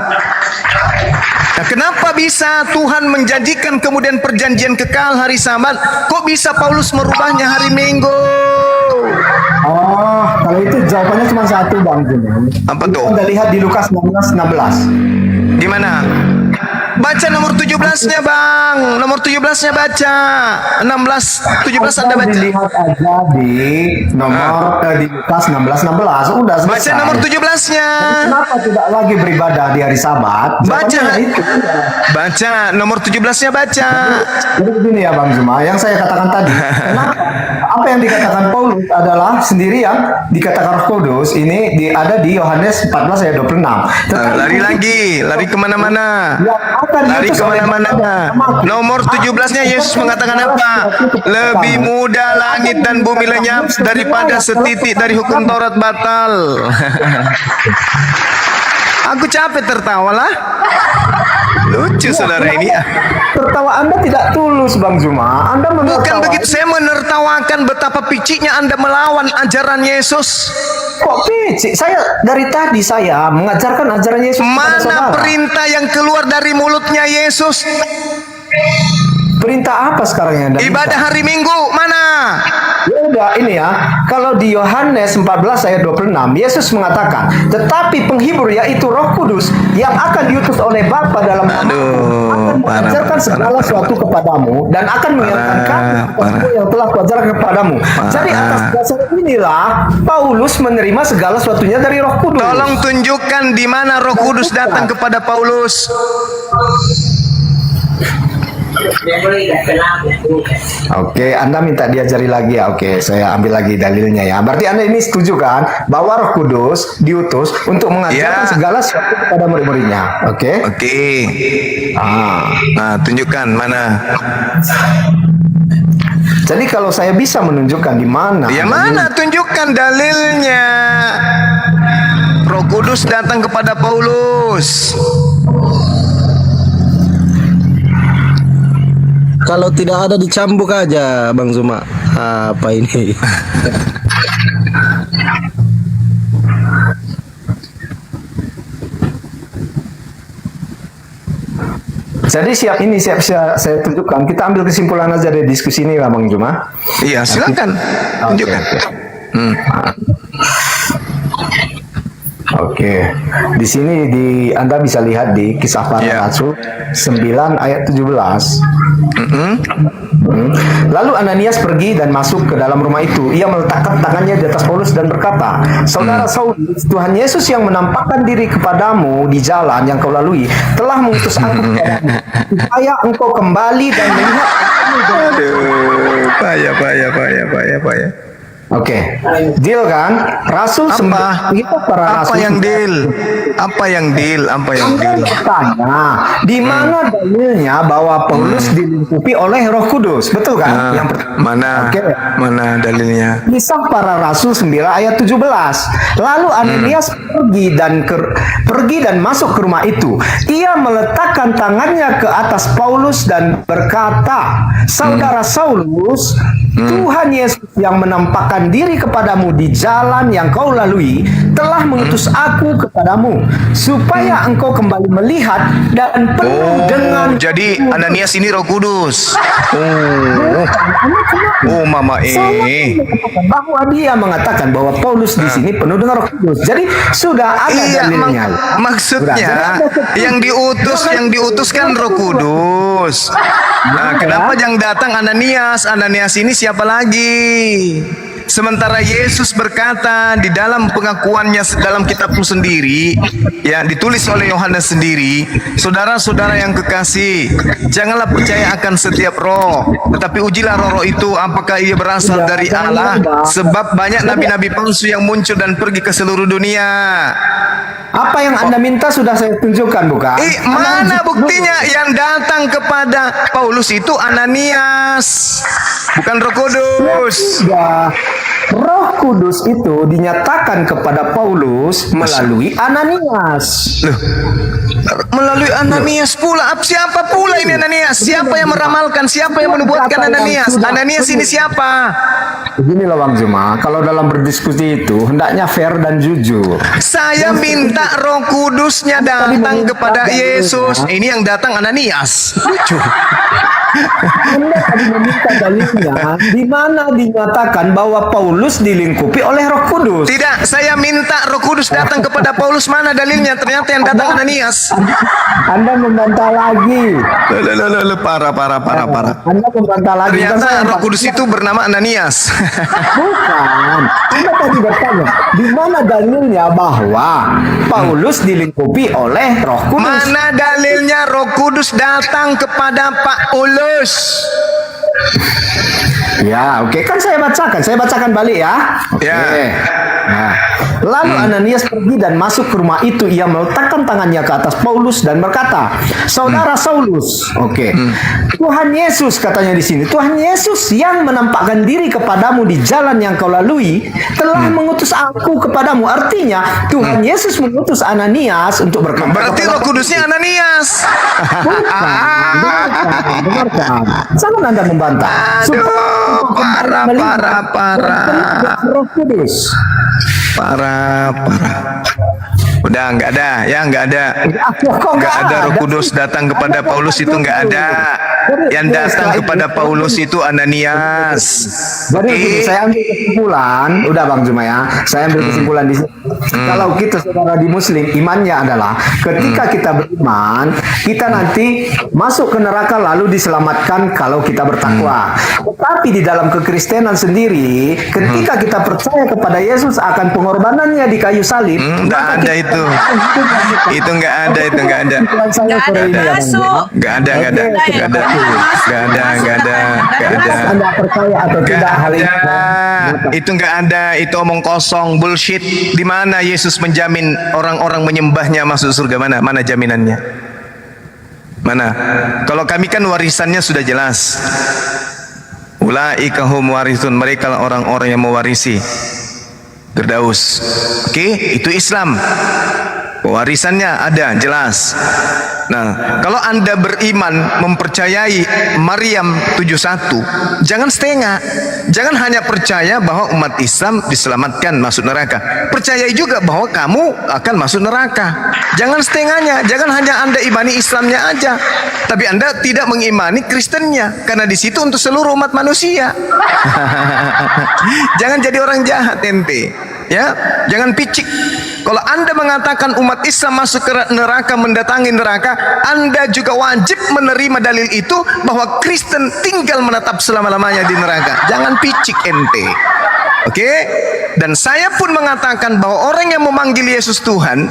Nah, kenapa bisa Tuhan menjanjikan kemudian perjanjian kekal hari Sabat? Kok bisa Paulus merubahnya hari Minggu? Oh, kalau itu jawabannya cuma satu, Bang. Apa tuh? Anda lihat di Lukas 16. Di mana? Baca nomor 17-nya, Bang. Nomor 17-nya baca. 16, 17 Anda baca. Dilihat aja di nomor di Lukas 16. Udah selesai. Baca nomor 17-nya. Kenapa tidak lagi beribadah di hari Sabat? Baca. Itu. Baca nomor 17-nya baca. Jadi begini ya, Bang Zuma, yang saya katakan tadi. Kenapa? Apa yang dikatakan Paulus adalah sendiri yang dikatakan Roh Kudus ini ada di Yohanes 14 ayat 26. Lari lagi, lari kemana-mana. Lari kemana-mana. Nomor 17-nya Yesus mengatakan apa? Lebih mudah langit dan bumi lenyap daripada setitik dari hukum Taurat batal. Aku capek tertawa lah. Lucu saudara ini. Tertawa Anda tidak tulus, Bang Zuma. Anda bukan begitu, saya menertawakan betapa piciknya Anda melawan ajaran Yesus. Kok picik? Saya dari tadi saya mengajarkan ajaran Yesus. Mana perintah yang keluar dari mulutnya Yesus? Perintah apa sekarang yang Anda ibadah hari Minggu mana? Ya udah, ini ya. Kalau di Yohanes 14 ayat 26, Yesus mengatakan, tetapi penghibur yaitu Roh Kudus yang akan diutus oleh Bapa dalam namaku akan mengajarkan segala sesuatu kepadamu dan akan mengingatkan kamu yang telah kuajarkan kepadamu. Jadi atas dasar inilah Paulus menerima segala sesuatunya dari Roh Kudus. Tolong tunjukkan di mana Roh Kudus datang kepada Paulus. Oke, Anda minta diajari lagi ya. Oke, saya ambil lagi dalilnya ya. Berarti Anda ini setuju kan bahwa Roh Kudus diutus untuk mengajarkan segala sesuatu kepada murid-muridnya. Oke? Oke. Nah, tunjukkan mana. Jadi kalau saya bisa menunjukkan di mana? Ya mana? Tunjukkan dalilnya. Roh Kudus datang kepada Paulus. Kalau tidak ada dicambuk aja, Bang Zuma. Apa ini? Jadi siap saya tunjukkan. Kita ambil kesimpulan aja dari diskusi ini lah, Bang Zuma. Iya, silakan. Tunjukkan. Oke. Di sini Anda bisa lihat di Kisah Para Rasul 9 ayat 17. Lalu Ananias pergi dan masuk ke dalam rumah itu. Ia meletakkan tangannya di atas Paulus dan berkata, Saudara Saulus, Tuhan Yesus yang menampakkan diri kepadamu di jalan yang kau lalui telah mengutus aku kepadamu, supaya engkau kembali dan melihat. Aduh, payah. Oke, deal kan? Rasul kita para Apa rasul yang deal? Apa yang deal? Apa yang deal? Tanya, di mana dalilnya bahwa Paulus dilingkupi oleh Roh Kudus? Betul kan? Yang Mana? Oke. Mana dalilnya? Kisah para Rasul 9 ayat 17. Lalu Ananias pergi dan masuk ke rumah itu. Ia meletakkan tangannya ke atas Paulus dan berkata, "Saudara Saulus, Tuhan Yesus yang menampakkan diri kepadamu di jalan yang kau lalui telah mengutus aku kepadamu supaya engkau kembali melihat dan penuh dengan." Jadi Ananias ini Roh Kudus. Oh, mama bahwa dia mengatakan bahwa Paulus di sini penuh dengan Roh Kudus. Jadi sudah ada dalilnya. Maksudnya yang diutus kan Roh Kudus. Nah, kenapa yang datang Ananias? Ananias ini siapa lagi? Sementara Yesus berkata di dalam pengakuannya dalam kitabmu sendiri, ya ditulis oleh Yohanes sendiri, saudara-saudara yang kekasih, janganlah percaya akan setiap roh, tetapi ujilah roh-roh itu apakah ia berasal dari Allah, sebab banyak nabi-nabi palsu yang muncul dan pergi ke seluruh dunia. Apa yang Anda minta sudah saya tunjukkan, bukan? Mana buktinya? Yang datang kepada Paulus itu Ananias, bukan Roh Kudus. Roh Kudus itu dinyatakan kepada Paulus melalui Ananias. Loh, melalui Ananias pula. Siapa pula ini Ananias? Siapa yang meramalkan? Siapa yang menubuatkan Ananias? Ananias ini siapa? Beginilah Bang Zuma, kalau dalam berdiskusi itu hendaknya fair dan jujur. Saya minta Roh Kudusnya datang kepada Yesus. Ini yang datang Ananias. Anda tadi meminta dalilnya di mana dinyatakan bahwa Paulus dilingkupi oleh Roh Kudus. Tidak, saya minta Roh Kudus datang kepada Paulus. Mana dalilnya? Ternyata yang datang Ananias. Anda membantah lagi. Parah. Anda membantah lagi. Ternyata Roh Kudus itu bernama Ananias. Bukan. Anda tadi bertanya, di mana dalilnya bahwa Paulus dilingkupi oleh Roh Kudus? Mana dalilnya Roh Kudus datang kepada Paulus? Ya, oke. Kan saya bacakan balik ya. Oke. Nah, lalu Ananias pergi dan masuk ke rumah itu. Ia meletakkan tangannya ke atas Paulus dan berkata, "Saudara Saulus." Oke. Tuhan Yesus katanya di sini. Tuhan Yesus yang menampakkan diri kepadamu di jalan yang kau lalui telah mengutus aku kepadamu. Artinya Tuhan Yesus mengutus Ananias untuk berkata. Berarti Roh Kudusnya Ananias. Dengarkan. Jangan Anda membantah. Parah. Roh Kudus. Parah. Udah nggak ada, nggak ada Roh Kudus datang kepada Paulus itu nggak ada. Yang datang kepada Paulus itu Ananias. Jadi saya ambil kesimpulan, udah Bang Zuma ya. Saya ambil kesimpulan di sini. Kalau kita saudara di Muslim, imannya adalah ketika kita beriman, kita nanti masuk ke neraka lalu diselamatkan kalau kita bertakwa. Tetapi di dalam kekristenan sendiri, ketika kita percaya kepada Yesus akan pengorbanannya di kayu salib, nggak ada itu. Itu nggak ada. Anda percaya atau tidak hal ini? Itu nggak ada. Itu omong kosong, bullshit. Di mana Yesus menjamin orang-orang menyembahnya masuk surga? Mana jaminannya? Mana? Kalau kami kan warisannya sudah jelas. Ulaika hum warithun, mereka orang-orang yang mewarisi Firdaus. Oke, itu Islam. Warisannya ada, jelas. Nah, kalau Anda beriman mempercayai Maryam 71, jangan setengah. Jangan hanya percaya bahwa umat Islam diselamatkan masuk neraka. Percayai juga bahwa kamu akan masuk neraka. Jangan setengahnya. Jangan hanya Anda imani Islamnya aja, tapi Anda tidak mengimani Kristennya, karena di situ untuk seluruh umat manusia. Jangan jadi orang jahat ente. Ya, jangan picik. Kalau Anda mengatakan umat Islam masuk ke neraka, mendatangi neraka, Anda juga wajib menerima dalil itu bahwa Kristen tinggal menetap selama-lamanya di neraka. Jangan picik ente. Oke? Dan saya pun mengatakan bahwa orang yang memanggil Yesus Tuhan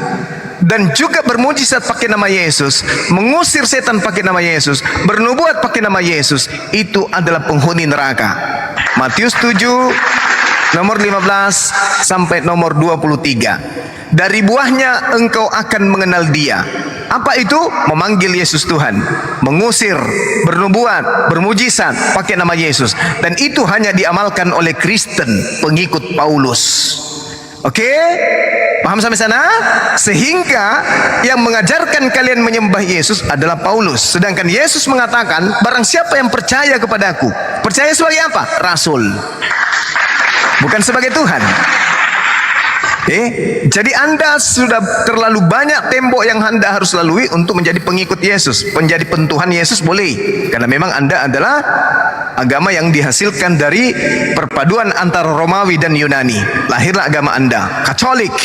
dan juga bermujizat pakai nama Yesus, mengusir setan pakai nama Yesus, bernubuat pakai nama Yesus, itu adalah penghuni neraka. Matius 7 nomor 15 sampai nomor 23. Dari buahnya engkau akan mengenal dia. Apa itu? Memanggil Yesus Tuhan, mengusir, bernubuat, bermujizat pakai nama Yesus. Dan itu hanya diamalkan oleh Kristen, pengikut Paulus. Oke? Paham sampai sana? Sehingga yang mengajarkan kalian menyembah Yesus adalah Paulus. Sedangkan Yesus mengatakan, barang siapa yang percaya kepadaku, percaya sebagai apa? Rasul, bukan sebagai Tuhan. Jadi Anda sudah terlalu banyak tembok yang Anda harus lalui untuk menjadi pengikut Yesus. Menjadi pentuhan Yesus boleh, karena memang Anda adalah agama yang dihasilkan dari perpaduan antara Romawi dan Yunani. Lahirlah agama Anda, Katolik.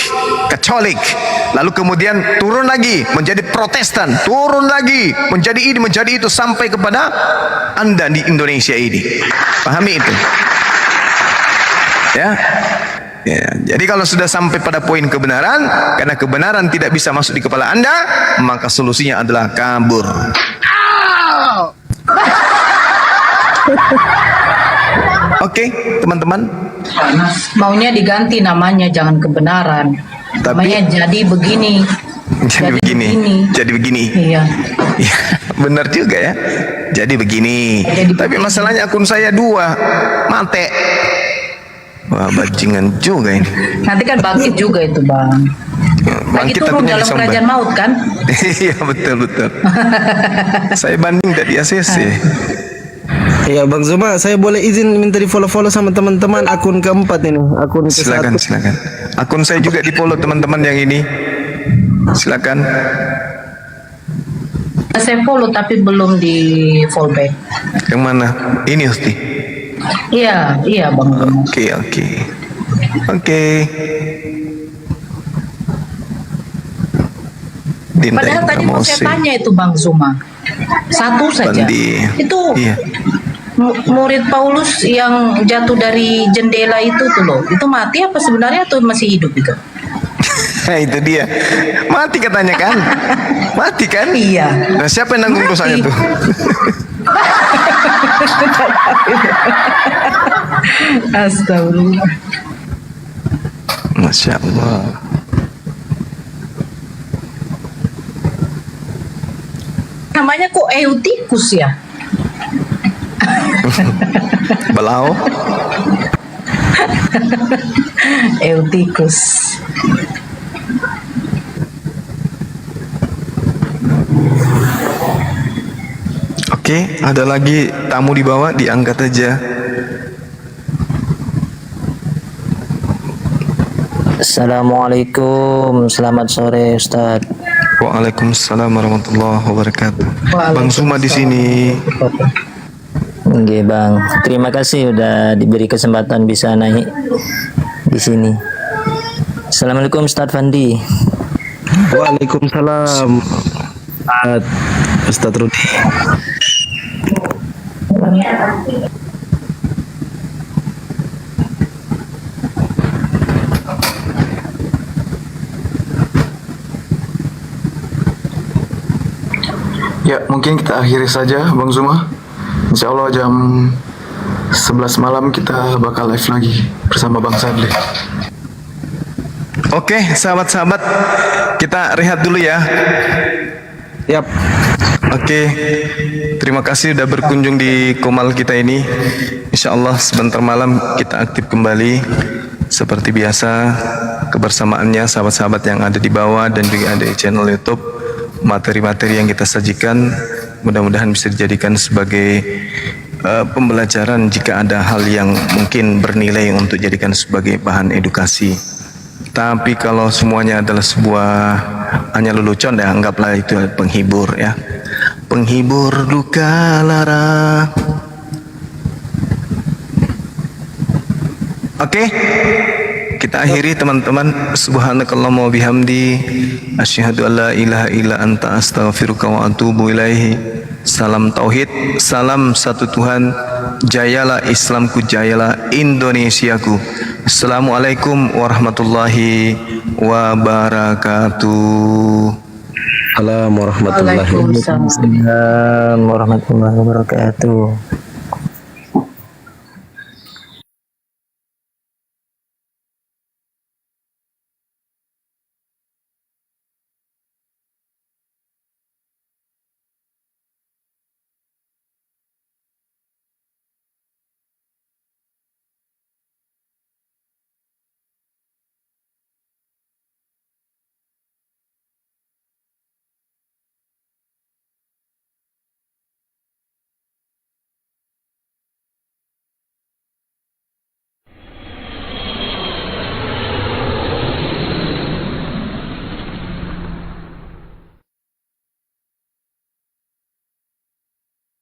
Lalu kemudian turun lagi menjadi Protestan, turun lagi menjadi ini, menjadi itu, sampai kepada Anda di Indonesia ini. Pahami itu. Ya. Ya, jadi kalau sudah sampai pada poin kebenaran, karena kebenaran tidak bisa masuk di kepala Anda, maka solusinya adalah kabur. Oke, teman-teman. Maunya diganti namanya, jangan kebenaran. Namanya jadi begini. Jadi begini. Iya. Ya, benar juga ya. Jadi begini. Tapi masalahnya akun saya 2, mate. Wah, bajingan juga ini. Nanti kan bangkit juga itu, Bang. Lagi turun dalam kerajaan maut kan? Iya, betul. Saya banding dari ACC. Ya Bang Zuma, saya boleh izin minta di follow sama teman-teman akun keempat ini, akun silakan. Akun saya juga di follow teman-teman yang ini. Silakan. Saya follow tapi belum di follow back. Yang mana? Ini Usti. Iya Bang. Oke. Padahal tadi mau saya tanya itu Bang Zuma, satu saja. Itu iya. Murid Paulus yang jatuh dari jendela itu tuh loh, itu mati apa sebenarnya atau masih hidup itu? Nah, itu dia. Mati katanya kan? Mati kan? Iya. Nah, siapa yang nanggung dosanya tuh? Astagfirullah. Masya Allah. Namanya kok Eutikus ya? Belau. Eutikus. Oke, ada lagi tamu di bawah, diangkat aja. Assalamualaikum, selamat sore Ustaz. Waalaikumsalam warahmatullahi wabarakatuh. Bang Suma di sini. Oke Bang, terima kasih udah diberi kesempatan bisa naik di sini. Assalamualaikum Ustaz Fandi. Waalaikumsalam Ustaz Rudi. Ya, mungkin kita akhiri saja Bang Zuma. Insya Allah jam 11 malam kita bakal live lagi bersama Bang Sadli. Oke, sahabat-sahabat, kita rehat dulu ya. Yap. Oke, terima kasih sudah berkunjung di Komal kita ini. Insya Allah sebentar malam kita aktif kembali seperti biasa kebersamaannya sahabat-sahabat yang ada di bawah dan juga ada di channel YouTube. Materi-materi yang kita sajikan mudah-mudahan bisa dijadikan sebagai pembelajaran jika ada hal yang mungkin bernilai untuk jadikan sebagai bahan edukasi. Tapi kalau semuanya adalah sebuah hanya lelucon, ya anggaplah itu penghibur ya. Penghibur duka lara. Oke, kita akhiri teman-teman. Subhanakallahumma wa bihamdi asyhadu an la ilaha illa anta astaghfiruka wa atubu ilaihi. Salam tauhid, salam satu Tuhan. Jayalah Islamku, jayalah Indonesiaku. Assalamualaikum warahmatullahi wabarakatuh. Assalamualaikum warahmatullahi wabarakatuh.